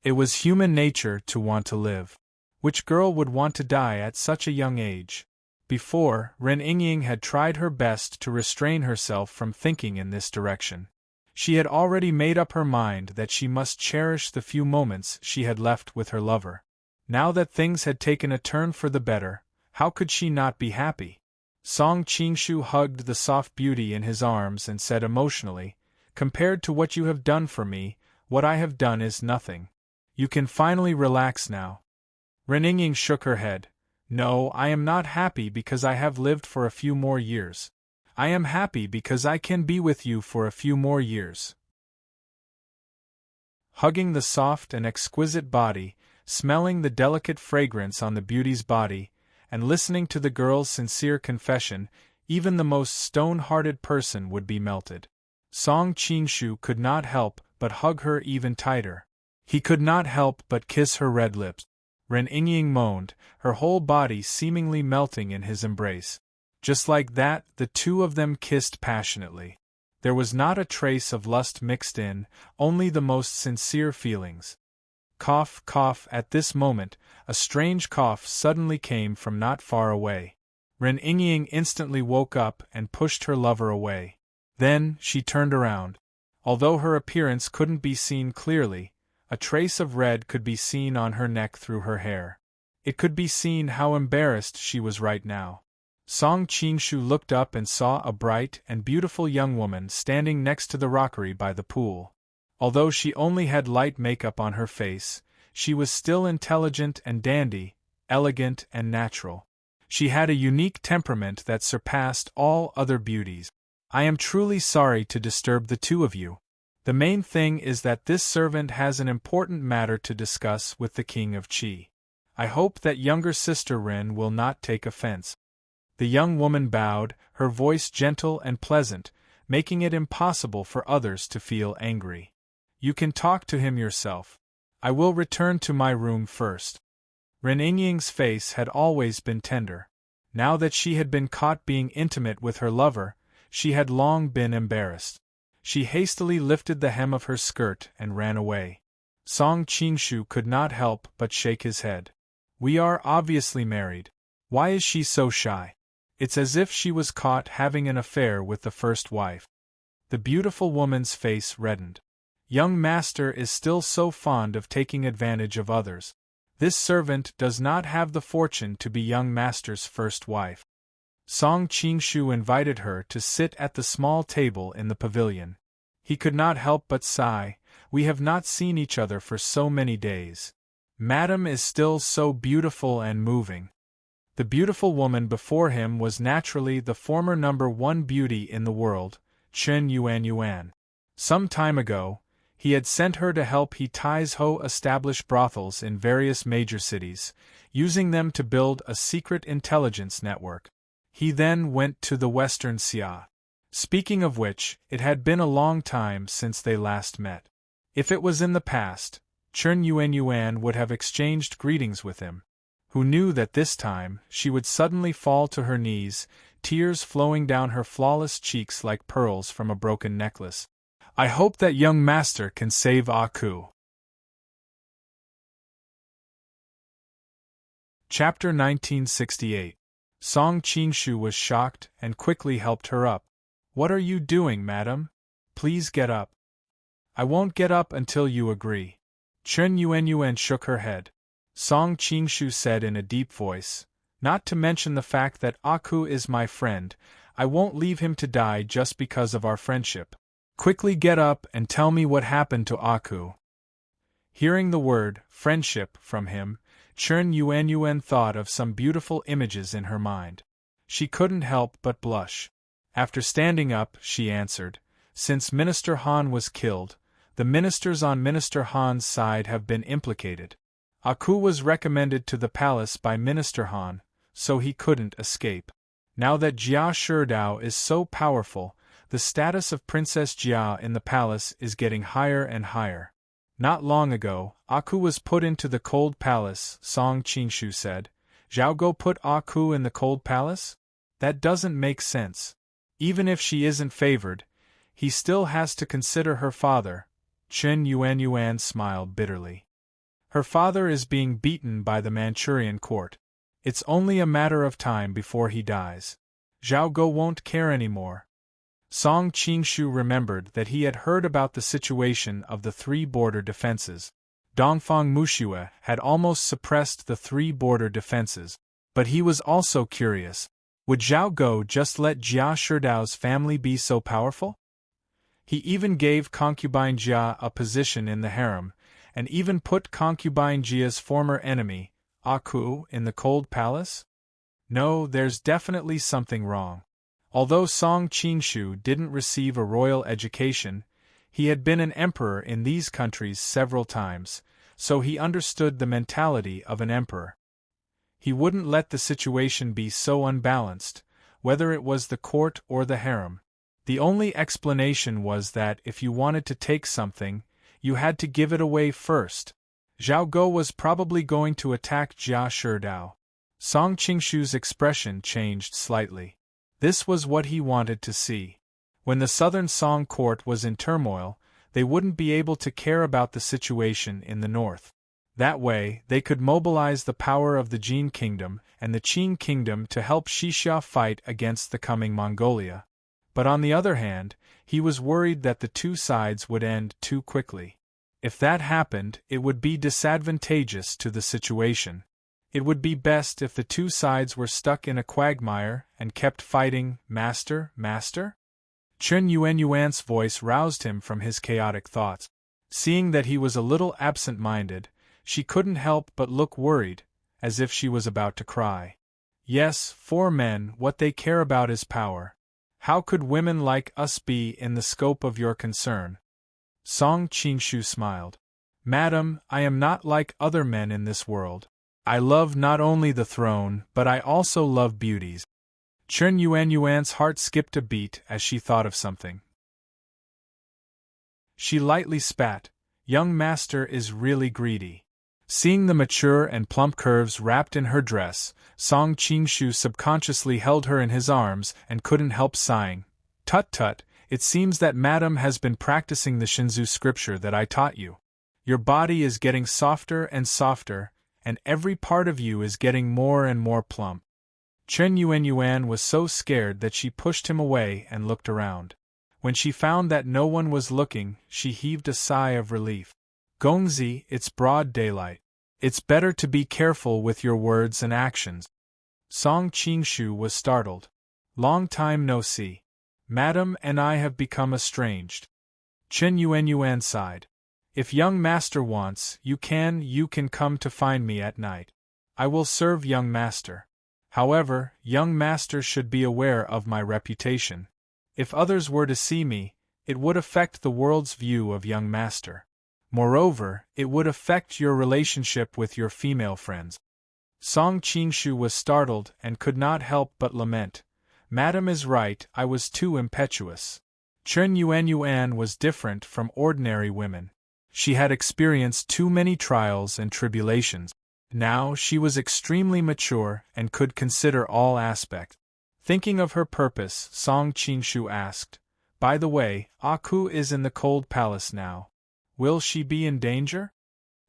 It was human nature to want to live. Which girl would want to die at such a young age? Before, Ren Yingying had tried her best to restrain herself from thinking in this direction. She had already made up her mind that she must cherish the few moments she had left with her lover. Now that things had taken a turn for the better, how could she not be happy? Song Qingshu hugged the soft beauty in his arms and said emotionally, "Compared to what you have done for me, what I have done is nothing. You can finally relax now." Ren Yingying shook her head. "No, I am not happy because I have lived for a few more years. I am happy because I can be with you for a few more years." hugging the soft and exquisite body, smelling the delicate fragrance on the beauty's body, and listening to the girl's sincere confession. Even the most stone-hearted person would be melted. Song Qinshu could not help but hug her even tighter. He could not help but kiss her red lips. Ren Yingying moaned, her whole body seemingly melting in his embrace. Just like that, the two of them kissed passionately. There was not a trace of lust mixed in, only the most sincere feelings. Cough, cough. At this moment, a strange cough suddenly came from not far away. Ren Yingying instantly woke up and pushed her lover away. Then, she turned around. Although her appearance couldn't be seen clearly, a trace of red could be seen on her neck through her hair. It could be seen how embarrassed she was right now. Song Qinshu looked up and saw a bright and beautiful young woman standing next to the rockery by the pool. Although she only had light makeup on her face, she was still intelligent and dandy, elegant and natural. She had a unique temperament that surpassed all other beauties. I am truly sorry to disturb the two of you. The main thing is that this servant has an important matter to discuss with the King of Qi. I hope that younger sister Ren will not take offense. The young woman bowed, her voice gentle and pleasant, making it impossible for others to feel angry. You can talk to him yourself. I will return to my room first. Ren Yingying's face had always been tender. Now that she had been caught being intimate with her lover, she had long been embarrassed. She hastily lifted the hem of her skirt and ran away. Song Qinshu could not help but shake his head. We are obviously married. Why is she so shy? It's as if she was caught having an affair with the first wife. The beautiful woman's face reddened. Young master is still so fond of taking advantage of others. This servant does not have the fortune to be young master's first wife. Song Qinshu invited her to sit at the small table in the pavilion. He could not help but sigh. We have not seen each other for so many days. Madam is still so beautiful and moving. The beautiful woman before him was naturally the former #1 beauty in the world, Chen Yuan. Some time ago, he had sent her to help He Tai's Ho establish brothels in various major cities, using them to build a secret intelligence network. He then went to the Western Xia. Speaking of which, it had been a long time since they last met. If it was in the past, Chen Yuan would have exchanged greetings with him. Who knew that this time, she would suddenly fall to her knees, tears flowing down her flawless cheeks like pearls from a broken necklace. I hope that young master can save Aku. Chapter 1968. Song Qinshu was shocked and quickly helped her up. What are you doing, madam? Please get up. I won't get up until you agree. Chen Yuan shook her head. Song Qinshu said in a deep voice, not to mention the fact that Aku is my friend, I won't leave him to die just because of our friendship. Quickly get up and tell me what happened to Aku. Hearing the word, friendship, from him, Chen Yuan thought of some beautiful images in her mind. She couldn't help but blush. After standing up, she answered, since Minister Han was killed, the ministers on Minister Han's side have been implicated. Aku was recommended to the palace by Minister Han, so he couldn't escape. Now that Jia Sherdao is so powerful, the status of Princess Jia in the palace is getting higher and higher. Not long ago, Aku was put into the cold palace, Song Qinshu said. Zhao Go put Aku in the cold palace? That doesn't make sense. Even if she isn't favored, he still has to consider her father. Chen Yuan smiled bitterly. Her father is being beaten by the Manchurian court. It's only a matter of time before he dies. Zhao Go won't care anymore. Song Qinshu remembered that he had heard about the situation of the 3 border defenses. Dongfang Muxue had almost suppressed the 3 border defenses, but he was also curious. Would Zhao Go just let Jia Shirdao's family be so powerful? He even gave concubine Jia a position in the harem, and even put concubine Jia's former enemy, Aku, in the cold palace? No, there's definitely something wrong. Although Song Qinshu didn't receive a royal education, He had been an emperor in these countries several times, so he understood the mentality of an emperor. He wouldn't let the situation be so unbalanced, whether it was the court or the harem. The only explanation was that if you wanted to take something, you had to give it away first. Zhao Guo was probably going to attack Jia Sherdao. Song Qingshu's expression changed slightly. This was what he wanted to see. When the southern Song court was in turmoil, they wouldn't be able to care about the situation in the north. That way, they could mobilize the power of the Jin kingdom and the Qin kingdom to help Xixia fight against the coming Mongolia. But on the other hand, he was worried that the two sides would end too quickly. If that happened, it would be disadvantageous to the situation. It would be best if the two sides were stuck in a quagmire and kept fighting, master, master? Chen Yuan's voice roused him from his chaotic thoughts. Seeing that he was a little absent-minded, she couldn't help but look worried, as if she was about to cry. Yes, for men, what they care about is power. How could women like us be in the scope of your concern? Song Qingshu smiled. Madam, I am not like other men in this world. I love not only the throne, but I also love beauties. Chen Yuan's heart skipped a beat as she thought of something. She lightly spat. Young master is really greedy. Seeing the mature and plump curves wrapped in her dress, Song Qingshu subconsciously held her in his arms and couldn't help sighing. Tut tut, it seems that madam has been practicing the Shinzu scripture that I taught you. Your body is getting softer and softer, and every part of you is getting more and more plump. Chen Yuan was so scared that she pushed him away and looked around. When she found that no one was looking, she heaved a sigh of relief. Gongzi, it's broad daylight. It's better to be careful with your words and actions. Song Qingshu was startled. Long time no see. Madam and I have become estranged. Chen Yuan sighed. If young master wants, you can come to find me at night. I will serve young master. However, young master should be aware of my reputation. If others were to see me, it would affect the world's view of young master. Moreover, it would affect your relationship with your female friends. Song Qingshu was startled and could not help but lament. Madam is right, I was too impetuous. Chen Yuan was different from ordinary women. She had experienced too many trials and tribulations. Now she was extremely mature and could consider all aspects. Thinking of her purpose, Song Qingshu asked, By the way, Aku is in the cold palace now. Will she be in danger?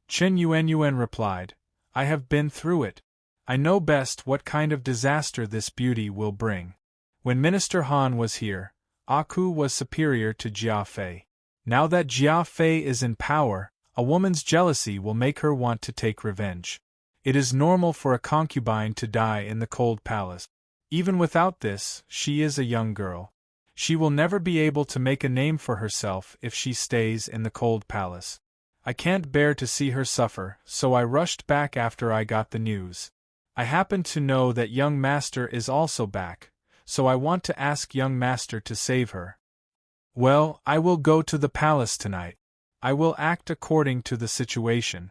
Chen Yuan replied, I have been through it. I know best what kind of disaster this beauty will bring. When Minister Han was here, Aku was superior to Jia Fei. Now that Jia Fei is in power, a woman's jealousy will make her want to take revenge. It is normal for a concubine to die in the cold palace. Even without this, she is a young girl. She will never be able to make a name for herself if she stays in the cold palace. I can't bear to see her suffer, so I rushed back after I got the news. I happen to know that young master is also back, so I want to ask young master to save her. Well, I will go to the palace tonight. I will act according to the situation.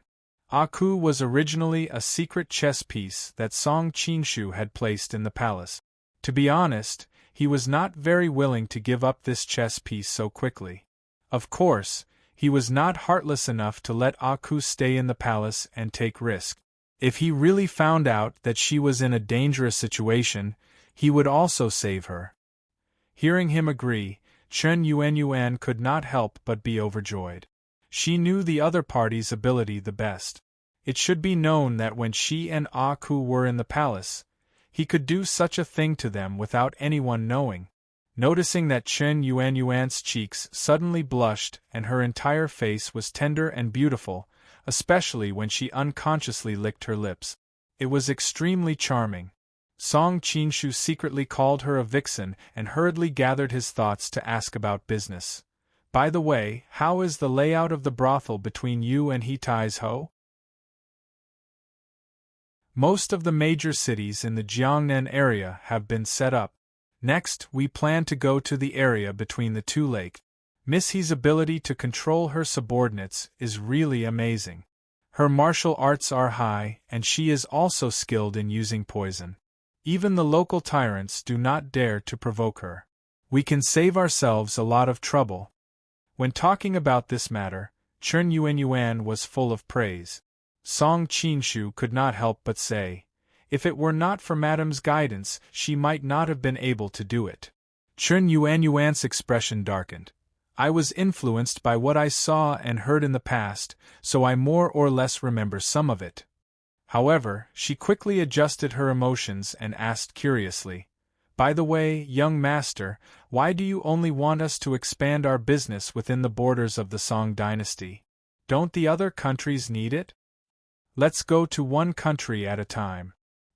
Aku was originally a secret chess piece that Song Qingshu had placed in the palace. To be honest, he was not very willing to give up this chess piece so quickly. Of course, he was not heartless enough to let Aku stay in the palace and take risk. If he really found out that she was in a dangerous situation, he would also save her. Hearing him agree, Chen Yuan could not help but be overjoyed. She knew the other party's ability the best. It should be known that when she and Aku were in the palace, he could do such a thing to them without anyone knowing. Noticing that Chen Yuan's cheeks suddenly blushed and her entire face was tender and beautiful, especially when she unconsciously licked her lips, it was extremely charming. Song Qingshu secretly called her a vixen and hurriedly gathered his thoughts to ask about business. By the way, how is the layout of the brothel between you and He Tai's Ho? Most of the major cities in the Jiangnan area have been set up. Next, we plan to go to the area between the two lakes. Miss He's ability to control her subordinates is really amazing. Her martial arts are high, and she is also skilled in using poison. Even the local tyrants do not dare to provoke her. We can save ourselves a lot of trouble. When talking about this matter, Chen Yuanyuan was full of praise. Song Qinshu could not help but say, if it were not for Madame's guidance, she might not have been able to do it. Chen Yuanyuan's expression darkened. I was influenced by what I saw and heard in the past, so I more or less remember some of it. However, she quickly adjusted her emotions and asked curiously, by the way, young master, why do you only want us to expand our business within the borders of the Song dynasty? Don't the other countries need it? Let's go to one country at a time.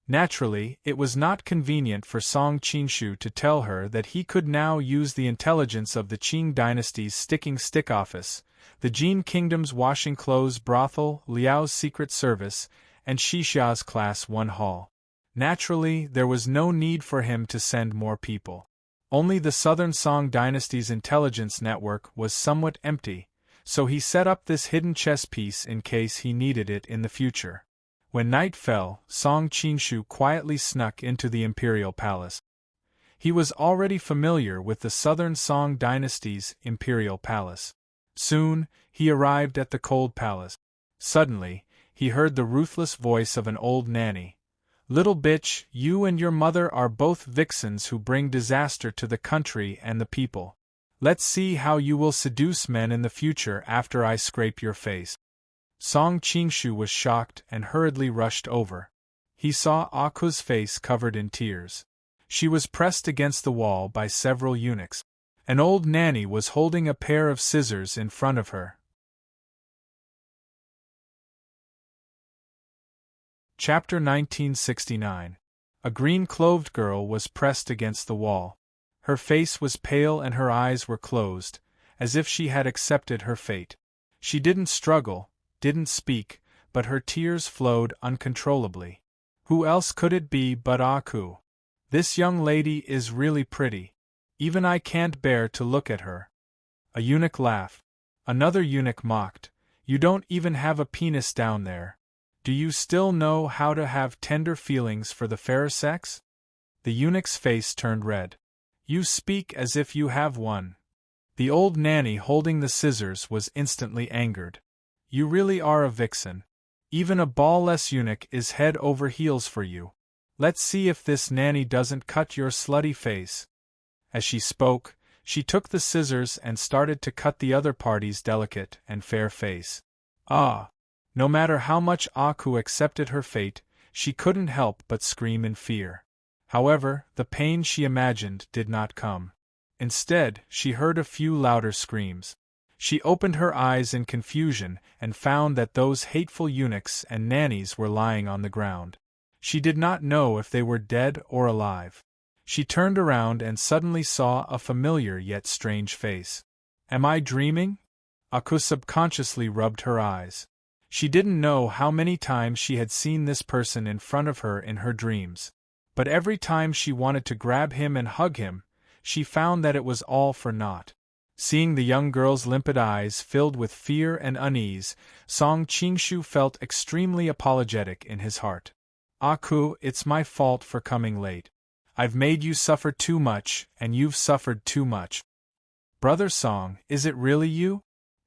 Naturally, it was not convenient for Song Qinshu to tell her that he could now use the intelligence of the Qing dynasty's sticking stick office, the Jin Kingdom's washing clothes brothel, Liao's secret service, and Shisha's Class 1 hall. Naturally, there was no need for him to send more people. Only the Southern Song dynasty's intelligence network was somewhat empty, so he set up this hidden chess piece in case he needed it in the future. When night fell, Song Qinshu quietly snuck into the imperial palace. He was already familiar with the Southern Song dynasty's imperial palace. Soon, he arrived at the cold palace. Suddenly, he heard the ruthless voice of an old nanny. Little bitch, you and your mother are both vixens who bring disaster to the country and the people. Let's see how you will seduce men in the future after I scrape your face. Song Qinshu was shocked and hurriedly rushed over. He saw Aku's face covered in tears. She was pressed against the wall by several eunuchs. An old nanny was holding a pair of scissors in front of her. Chapter 1969. A green-clothed girl was pressed against the wall. Her face was pale and her eyes were closed, as if she had accepted her fate. She didn't struggle, didn't speak, but her tears flowed uncontrollably. Who else could it be but Aku? This young lady is really pretty. Even I can't bear to look at her. A eunuch laughed. Another eunuch mocked. You don't even have a penis down there. Do you still know how to have tender feelings for the fairer sex? The eunuch's face turned red. You speak as if you have one. The old nanny holding the scissors was instantly angered. You really are a vixen. Even a ballless eunuch is head over heels for you. Let's see if this nanny doesn't cut your slutty face. As she spoke, she took the scissors and started to cut the other party's delicate and fair face. Ah! No matter how much Aku accepted her fate, she couldn't help but scream in fear. However, the pain she imagined did not come. Instead, she heard a few louder screams. She opened her eyes in confusion and found that those hateful eunuchs and nannies were lying on the ground. She did not know if they were dead or alive. She turned around and suddenly saw a familiar yet strange face. Am I dreaming? Aku subconsciously rubbed her eyes. She didn't know how many times she had seen this person in front of her in her dreams. But every time she wanted to grab him and hug him, she found that it was all for naught. Seeing the young girl's limpid eyes filled with fear and unease, Song Qinshu felt extremely apologetic in his heart. Aku, it's my fault for coming late. I've made you suffer too much, and you've suffered too much. Brother Song, is it really you?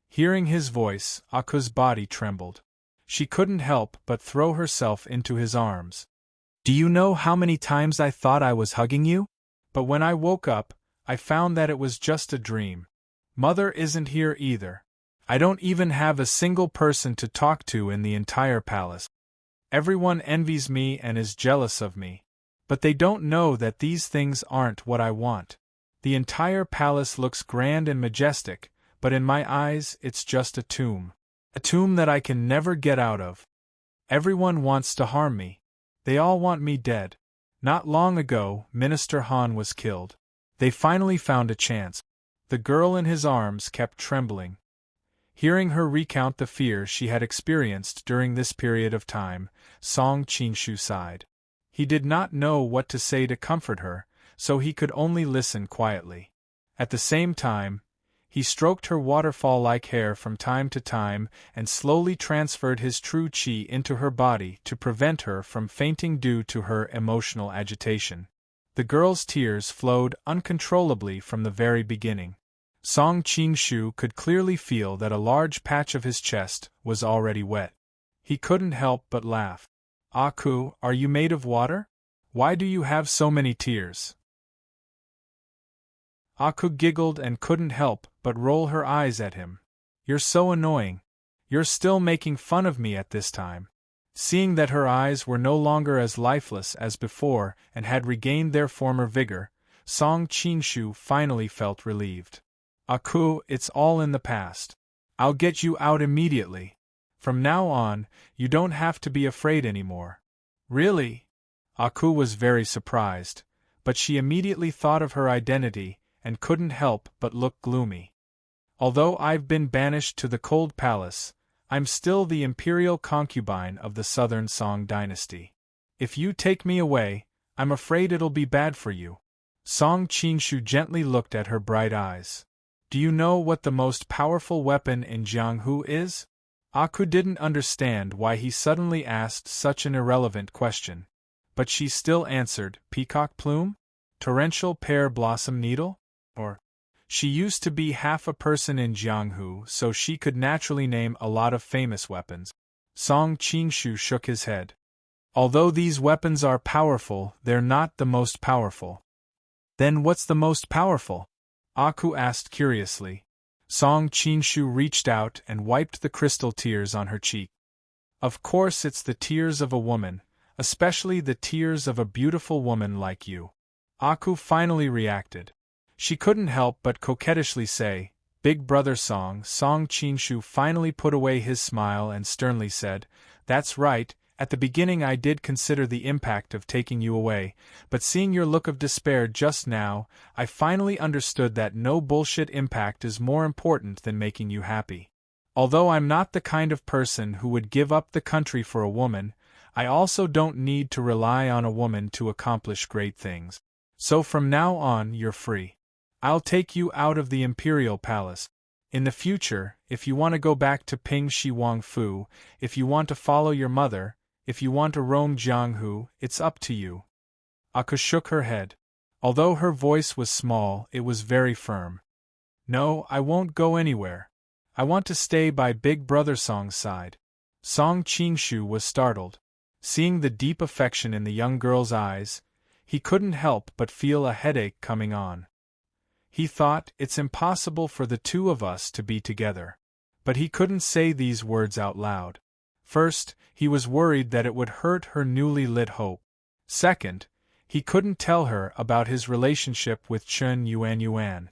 Hearing his voice, Aku's body trembled. She couldn't help but throw herself into his arms. Do you know how many times I thought I was hugging you? But when I woke up, I found that it was just a dream. Mother isn't here either. I don't even have a single person to talk to in the entire palace. Everyone envies me and is jealous of me. But they don't know that these things aren't what I want. The entire palace looks grand and majestic, but in my eyes it's just a tomb. A tomb that I can never get out of. Everyone wants to harm me. They all want me dead. Not long ago, Minister Han was killed. They finally found a chance. The girl in his arms kept trembling. Hearing her recount the fear she had experienced during this period of time, Song Qinshu sighed. He did not know what to say to comfort her, so he could only listen quietly. At the same time, He stroked her waterfall-like hair from time to time and slowly transferred his true chi into her body to prevent her from fainting due to her emotional agitation. The girl's tears flowed uncontrollably from the very beginning. Song Qingshu could clearly feel that a large patch of his chest was already wet. He couldn't help but laugh. "Aku, are you made of water? Why do you have so many tears?" Aku giggled and couldn't help but roll her eyes at him. "You're so annoying. You're still making fun of me at this time." Seeing that her eyes were no longer as lifeless as before and had regained their former vigor, Song Qingshu finally felt relieved. "Aku, it's all in the past. I'll get you out immediately. From now on, you don't have to be afraid anymore." "Really?" Aku was very surprised, but she immediately thought of her identity and couldn't help but look gloomy. "Although I've been banished to the cold palace, I'm still the imperial concubine of the southern Song dynasty. If you take me away, I'm afraid it'll be bad for you." Song Qingshu gently looked at her bright eyes. "Do you know what the most powerful weapon in Jianghu is?" Aku didn't understand why he suddenly asked such an irrelevant question. But she still answered, "Peacock plume? Torrential pear blossom needle? Or..." She used to be half a person in Jianghu, so she could naturally name a lot of famous weapons. Song Qingshu shook his head. "Although these weapons are powerful, they're not the most powerful." "Then what's the most powerful?" Aku asked curiously. Song Qingshu reached out and wiped the crystal tears on her cheek. "Of course it's the tears of a woman, especially the tears of a beautiful woman like you." Aku finally reacted. She couldn't help but coquettishly say, "Big brother Song." Song Qingshu finally put away his smile and sternly said, "That's right, at the beginning I did consider the impact of taking you away, but seeing your look of despair just now, I finally understood that no bullshit impact is more important than making you happy. Although I'm not the kind of person who would give up the country for a woman, I also don't need to rely on a woman to accomplish great things. So from now on, you're free. I'll take you out of the imperial palace. In the future, if you want to go back to Ping Shi Wang Fu, if you want to follow your mother, if you want to roam Jianghu, it's up to you." Aku shook her head. Although her voice was small, it was very firm. "No, I won't go anywhere. I want to stay by Big Brother Song's side." Song Qingshu was startled. Seeing the deep affection in the young girl's eyes, he couldn't help but feel a headache coming on. He thought, "It's impossible for the two of us to be together." But he couldn't say these words out loud. First, he was worried that it would hurt her newly lit hope. Second, he couldn't tell her about his relationship with Chen Yuan.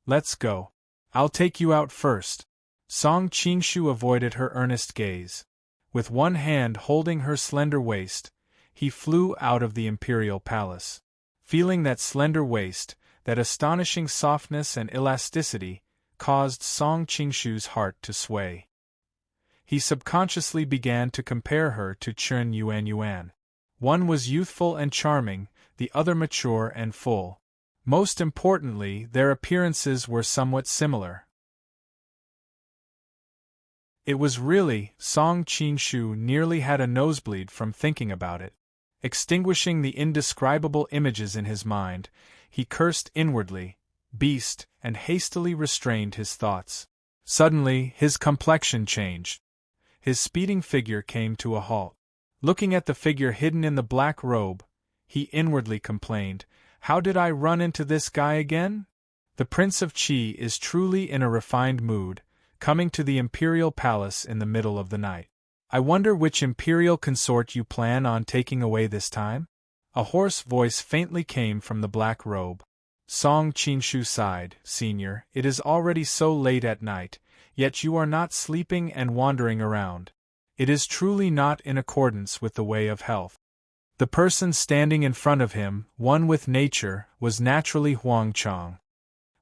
"Let's go. I'll take you out first." Song Qingshu avoided her earnest gaze. With one hand holding her slender waist, he flew out of the imperial palace. Feeling that slender waist, that astonishing softness and elasticity, caused Song Qingshu's heart to sway. He subconsciously began to compare her to Chen Yuan. One was youthful and charming, the other mature and full. Most importantly, their appearances were somewhat similar. It was really, Song Qingshu nearly had a nosebleed from thinking about it. Extinguishing the indescribable images in his mind, he cursed inwardly, "Beast," and hastily restrained his thoughts. Suddenly, his complexion changed. His speeding figure came to a halt. Looking at the figure hidden in the black robe, he inwardly complained, "How did I run into this guy again?" The Prince of Qi is truly in a refined mood, coming to the imperial palace in the middle of the night. "I wonder which imperial consort you plan on taking away this time?" A hoarse voice faintly came from the black robe. Song Qingshu sighed, "Senior, it is already so late at night, yet you are not sleeping and wandering around. It is truly not in accordance with the way of health." The person standing in front of him, one with nature, was naturally Huang Chang.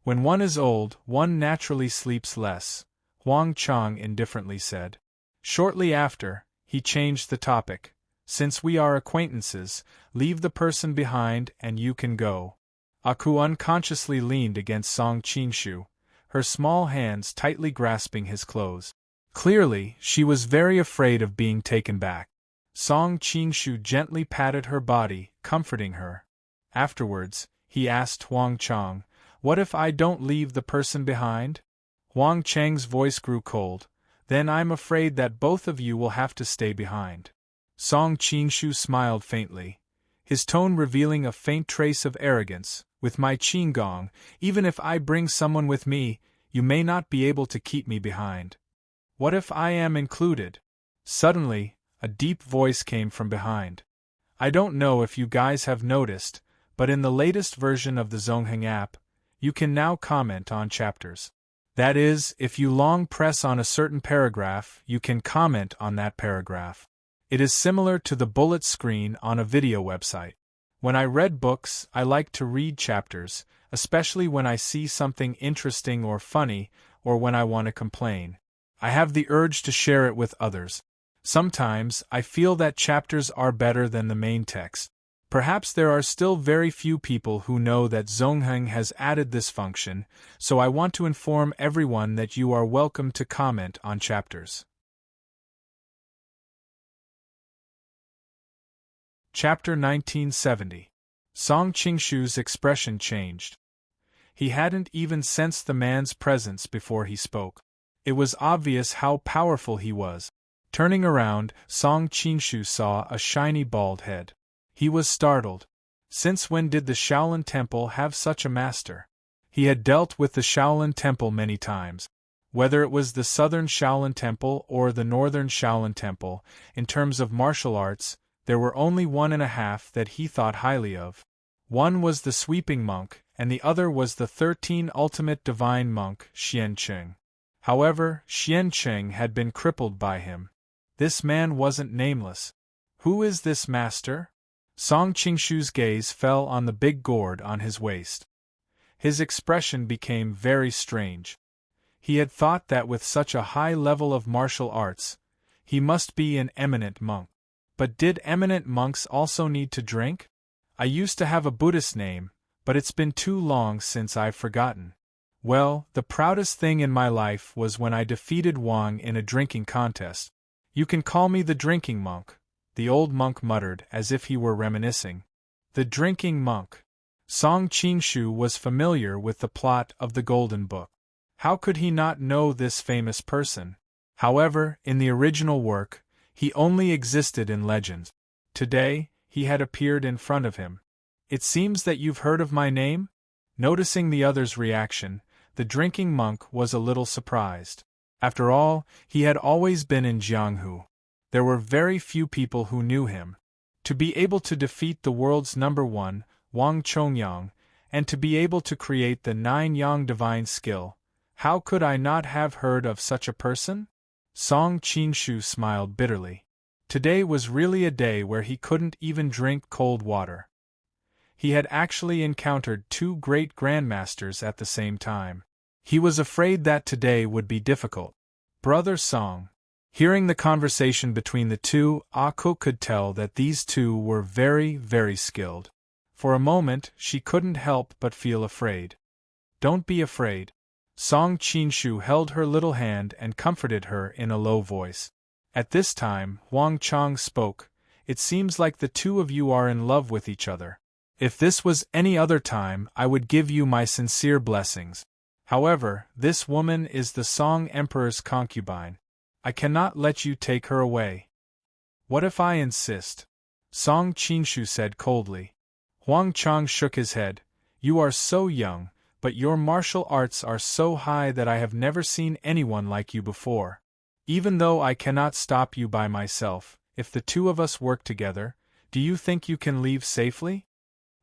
"When one is old, one naturally sleeps less," Huang Chang indifferently said. Shortly after, he changed the topic. "Since we are acquaintances, leave the person behind and you can go." Aku unconsciously leaned against Song Qingshu, her small hands tightly grasping his clothes. Clearly, she was very afraid of being taken back. Song Qingshu gently patted her body, comforting her. Afterwards, he asked Huang Chang, "What if I don't leave the person behind?" Huang Chang's voice grew cold. "Then I'm afraid that both of you will have to stay behind." Song Qingshu smiled faintly, his tone revealing a faint trace of arrogance. "With my Qinggong, even if I bring someone with me, you may not be able to keep me behind. What if I am included?" Suddenly, a deep voice came from behind. "I don't know if you guys have noticed, but in the latest version of the Zongheng app, you can now comment on chapters. That is, if you long press on a certain paragraph, you can comment on that paragraph. It is similar to the bullet screen on a video website. When I read books, I like to read chapters, especially when I see something interesting or funny, or when I want to complain. I have the urge to share it with others. Sometimes, I feel that chapters are better than the main text. Perhaps there are still very few people who know that Zongheng has added this function, so I want to inform everyone that you are welcome to comment on chapters." Chapter 1970. Song Qingshu's expression changed. He hadn't even sensed the man's presence before he spoke. It was obvious how powerful he was. Turning around, Song Qingshu saw a shiny bald head. He was startled. Since when did the Shaolin Temple have such a master? He had dealt with the Shaolin Temple many times. Whether it was the Southern Shaolin Temple or the Northern Shaolin Temple, in terms of martial arts, there were only 1.5 that he thought highly of. One was the Sweeping Monk, and the other was the 13 Ultimate Divine Monk, Xian Cheng. However, Xian Cheng had been crippled by him. This man wasn't nameless. Who is this master? Song Qingshu's gaze fell on the big gourd on his waist. His expression became very strange. He had thought that with such a high level of martial arts, he must be an eminent monk. But did eminent monks also need to drink? I used to have a Buddhist name, but it's been too long since I've forgotten. Well, the proudest thing in my life was when I defeated Wang in a drinking contest. You can call me the drinking monk, the old monk muttered as if he were reminiscing. The drinking monk. Song Qingshu was familiar with the plot of the Golden Book. How could he not know this famous person? However, in the original work, he only existed in legend. Today, he had appeared in front of him. "It seems that you've heard of my name?" Noticing the other's reaction, the drinking monk was a little surprised. After all, he had always been in Jianghu. There were very few people who knew him. To be able to defeat the world's #1, Wang Chongyang, and to be able to create the 9-yang divine skill, how could I not have heard of such a person? Song Qingshu smiled bitterly. Today was really a day where he couldn't even drink cold water. He had actually encountered 2 great grandmasters at the same time. He was afraid that today would be difficult. Brother Song. Hearing the conversation between the two, Aku could tell that these two were very, very skilled. For a moment, she couldn't help but feel afraid. "Don't be afraid." Song Qingshu held her little hand and comforted her in a low voice. At this time, Huang Chang spoke. "It seems like the two of you are in love with each other. If this was any other time, I would give you my sincere blessings. However, this woman is the Song Emperor's concubine. I cannot let you take her away." "What if I insist?" Song Qingshu said coldly. Huang Chang shook his head. "You are so young, but your martial arts are so high that I have never seen anyone like you before. Even though I cannot stop you by myself, if the two of us work together, do you think you can leave safely?"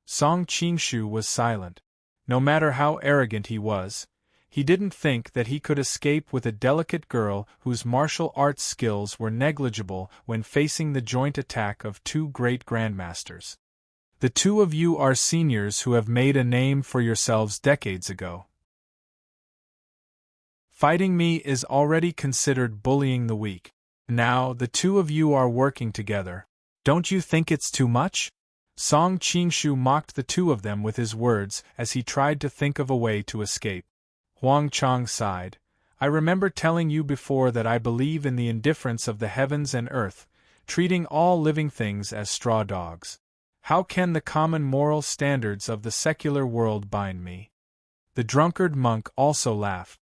Song Qingshu was silent. No matter how arrogant he was, he didn't think that he could escape with a delicate girl whose martial arts skills were negligible when facing the joint attack of 2 great grandmasters. "The two of you are seniors who have made a name for yourselves decades ago. Fighting me is already considered bullying the weak. Now the two of you are working together. Don't you think it's too much?" Song Qingshu mocked the two of them with his words as he tried to think of a way to escape. Huang Chang sighed. I remember telling you before that I believe in the indifference of the heavens and earth, treating all living things as straw dogs. How can the common moral standards of the secular world bind me? The drunkard monk also laughed.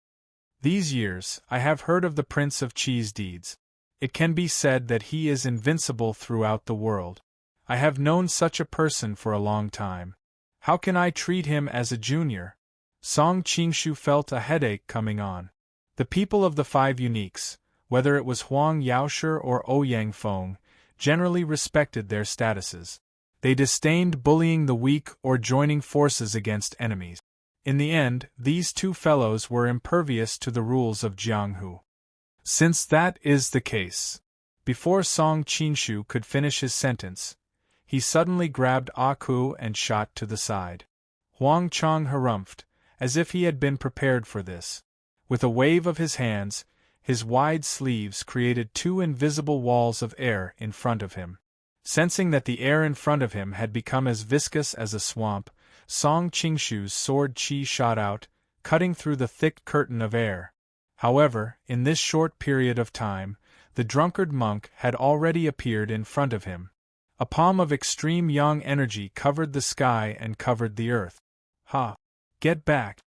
These years, I have heard of the Prince of Cheese deeds. It can be said that he is invincible throughout the world. I have known such a person for a long time. How can I treat him as a junior? Song Qingshu felt a headache coming on. The people of the Five Uniques, whether it was Huang Yaoshi or Ouyang Feng, generally respected their statuses. They disdained bullying the weak or joining forces against enemies. In the end, these two fellows were impervious to the rules of Jianghu. Since that is the case, before Song Qingshu could finish his sentence, he suddenly grabbed Aku and shot to the side. Huang Chang harumphed, as if he had been prepared for this. With a wave of his hands, his wide sleeves created two invisible walls of air in front of him. Sensing that the air in front of him had become as viscous as a swamp, Song Qingshu's sword qi shot out, cutting through the thick curtain of air. However, in this short period of time, the drunkard monk had already appeared in front of him. A palm of extreme yang energy covered the sky and covered the earth. Ha! Get back!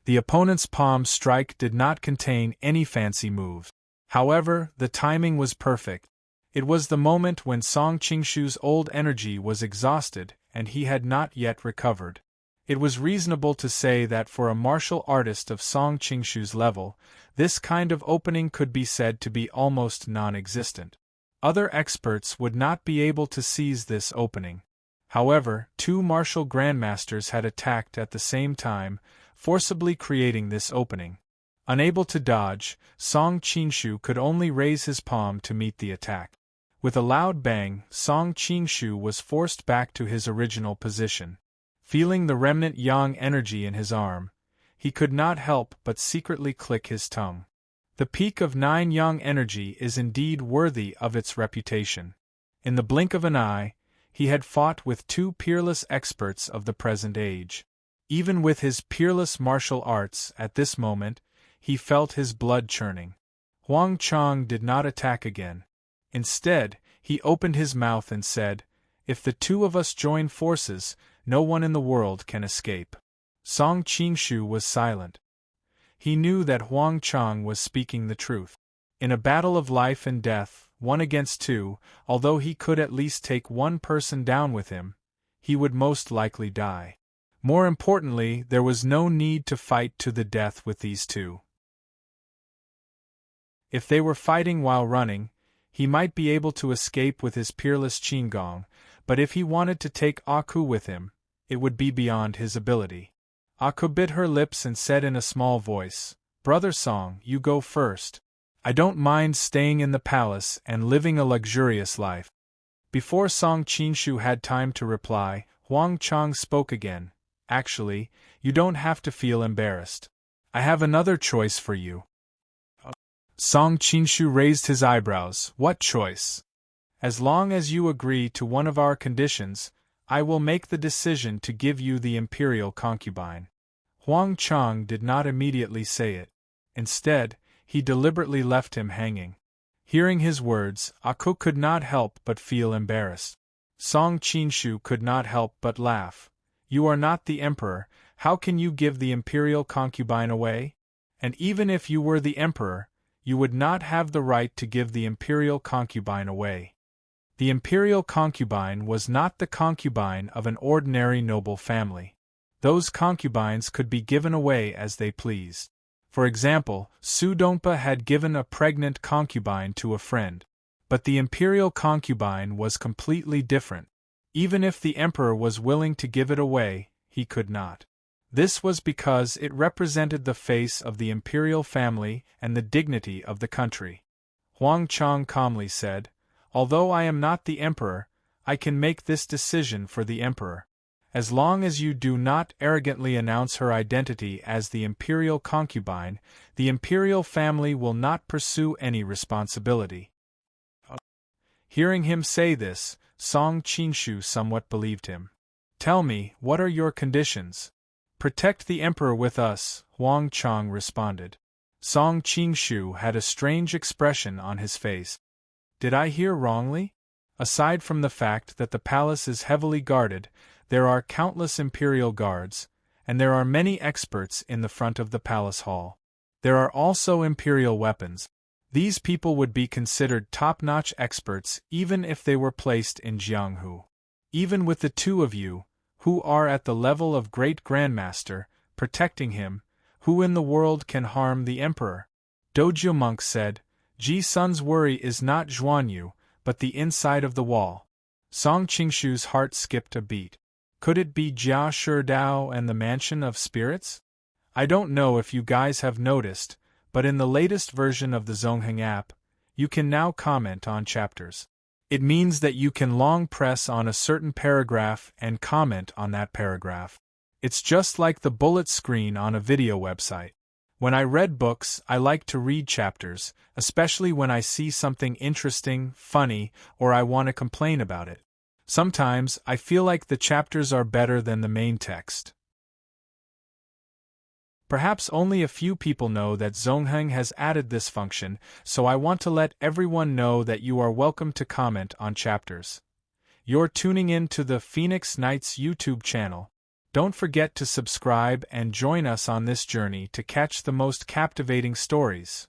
The opponent's palm strike did not contain any fancy moves. However, the timing was perfect. It was the moment when Song Qingshu's old energy was exhausted and he had not yet recovered. It was reasonable to say that for a martial artist of Song Qingshu's level, this kind of opening could be said to be almost non-existent. Other experts would not be able to seize this opening. However, two martial grandmasters had attacked at the same time, forcibly creating this opening. Unable to dodge, Song Qingshu could only raise his palm to meet the attack. With a loud bang, Song Qingshu was forced back to his original position. Feeling the remnant yang energy in his arm, he could not help but secretly click his tongue. The peak of 9 yang energy is indeed worthy of its reputation. In the blink of an eye, he had fought with two peerless experts of the present age. Even with his peerless martial arts at this moment, he felt his blood churning. Huang Chang did not attack again. Instead, he opened his mouth and said, "If the two of us join forces, no one in the world can escape." Song Qingshu was silent. He knew that Huang Chang was speaking the truth. In a battle of life and death, 1 against 2, although he could at least take one person down with him, he would most likely die. More importantly, there was no need to fight to the death with these two. If they were fighting while running, he might be able to escape with his peerless Qinggong, but if he wanted to take Aku with him, it would be beyond his ability. Aku bit her lips and said in a small voice, "Brother Song, you go first. I don't mind staying in the palace and living a luxurious life." Before Song Qingshu had time to reply, Huang Chang spoke again. "Actually, you don't have to feel embarrassed. I have another choice for you." Song Qingshu raised his eyebrows. "What choice?" "As long as you agree to one of our conditions, I will make the decision to give you the imperial concubine." Huang Chang did not immediately say it. Instead, he deliberately left him hanging. Hearing his words, Aku could not help but feel embarrassed. Song Qingshu could not help but laugh. "You are not the emperor, how can you give the imperial concubine away? And even if you were the emperor, you would not have the right to give the imperial concubine away." The imperial concubine was not the concubine of an ordinary noble family. Those concubines could be given away as they pleased. For example, Su Dongpa had given a pregnant concubine to a friend. But the imperial concubine was completely different. Even if the emperor was willing to give it away, he could not. This was because it represented the face of the imperial family and the dignity of the country. Huang Chang calmly said, "Although I am not the emperor, I can make this decision for the emperor. As long as you do not arrogantly announce her identity as the imperial concubine, the imperial family will not pursue any responsibility." Hearing him say this, Song Qingshu somewhat believed him. "Tell me, what are your conditions?" Protect the emperor with us, Huang Chang responded. Song Qingshu had a strange expression on his face. Did I hear wrongly? Aside from the fact that the palace is heavily guarded, there are countless imperial guards, and there are many experts in the front of the palace hall. There are also imperial weapons. These people would be considered top-notch experts even if they were placed in Jianghu. Even with the two of you, who are at the level of great grandmaster, protecting him, who in the world can harm the emperor? Dojo monk said. Ji Sun's worry is not Zhuanyu, but the inside of the wall. Song Qingshu's heart skipped a beat. Could it be Jia Sherdao and the Mansion of Spirits? I don't know if you guys have noticed, but in the latest version of the Zongheng app, you can now comment on chapters. It means that you can long press on a certain paragraph and comment on that paragraph. It's just like the bullet screen on a video website. When I read books, I like to read chapters, especially when I see something interesting, funny, or I want to complain about it. Sometimes, I feel like the chapters are better than the main text. Perhaps only a few people know that Zongheng has added this function, so I want to let everyone know that you are welcome to comment on chapters. You're tuning in to the Phoenix Knights YouTube channel. Don't forget to subscribe and join us on this journey to catch the most captivating stories.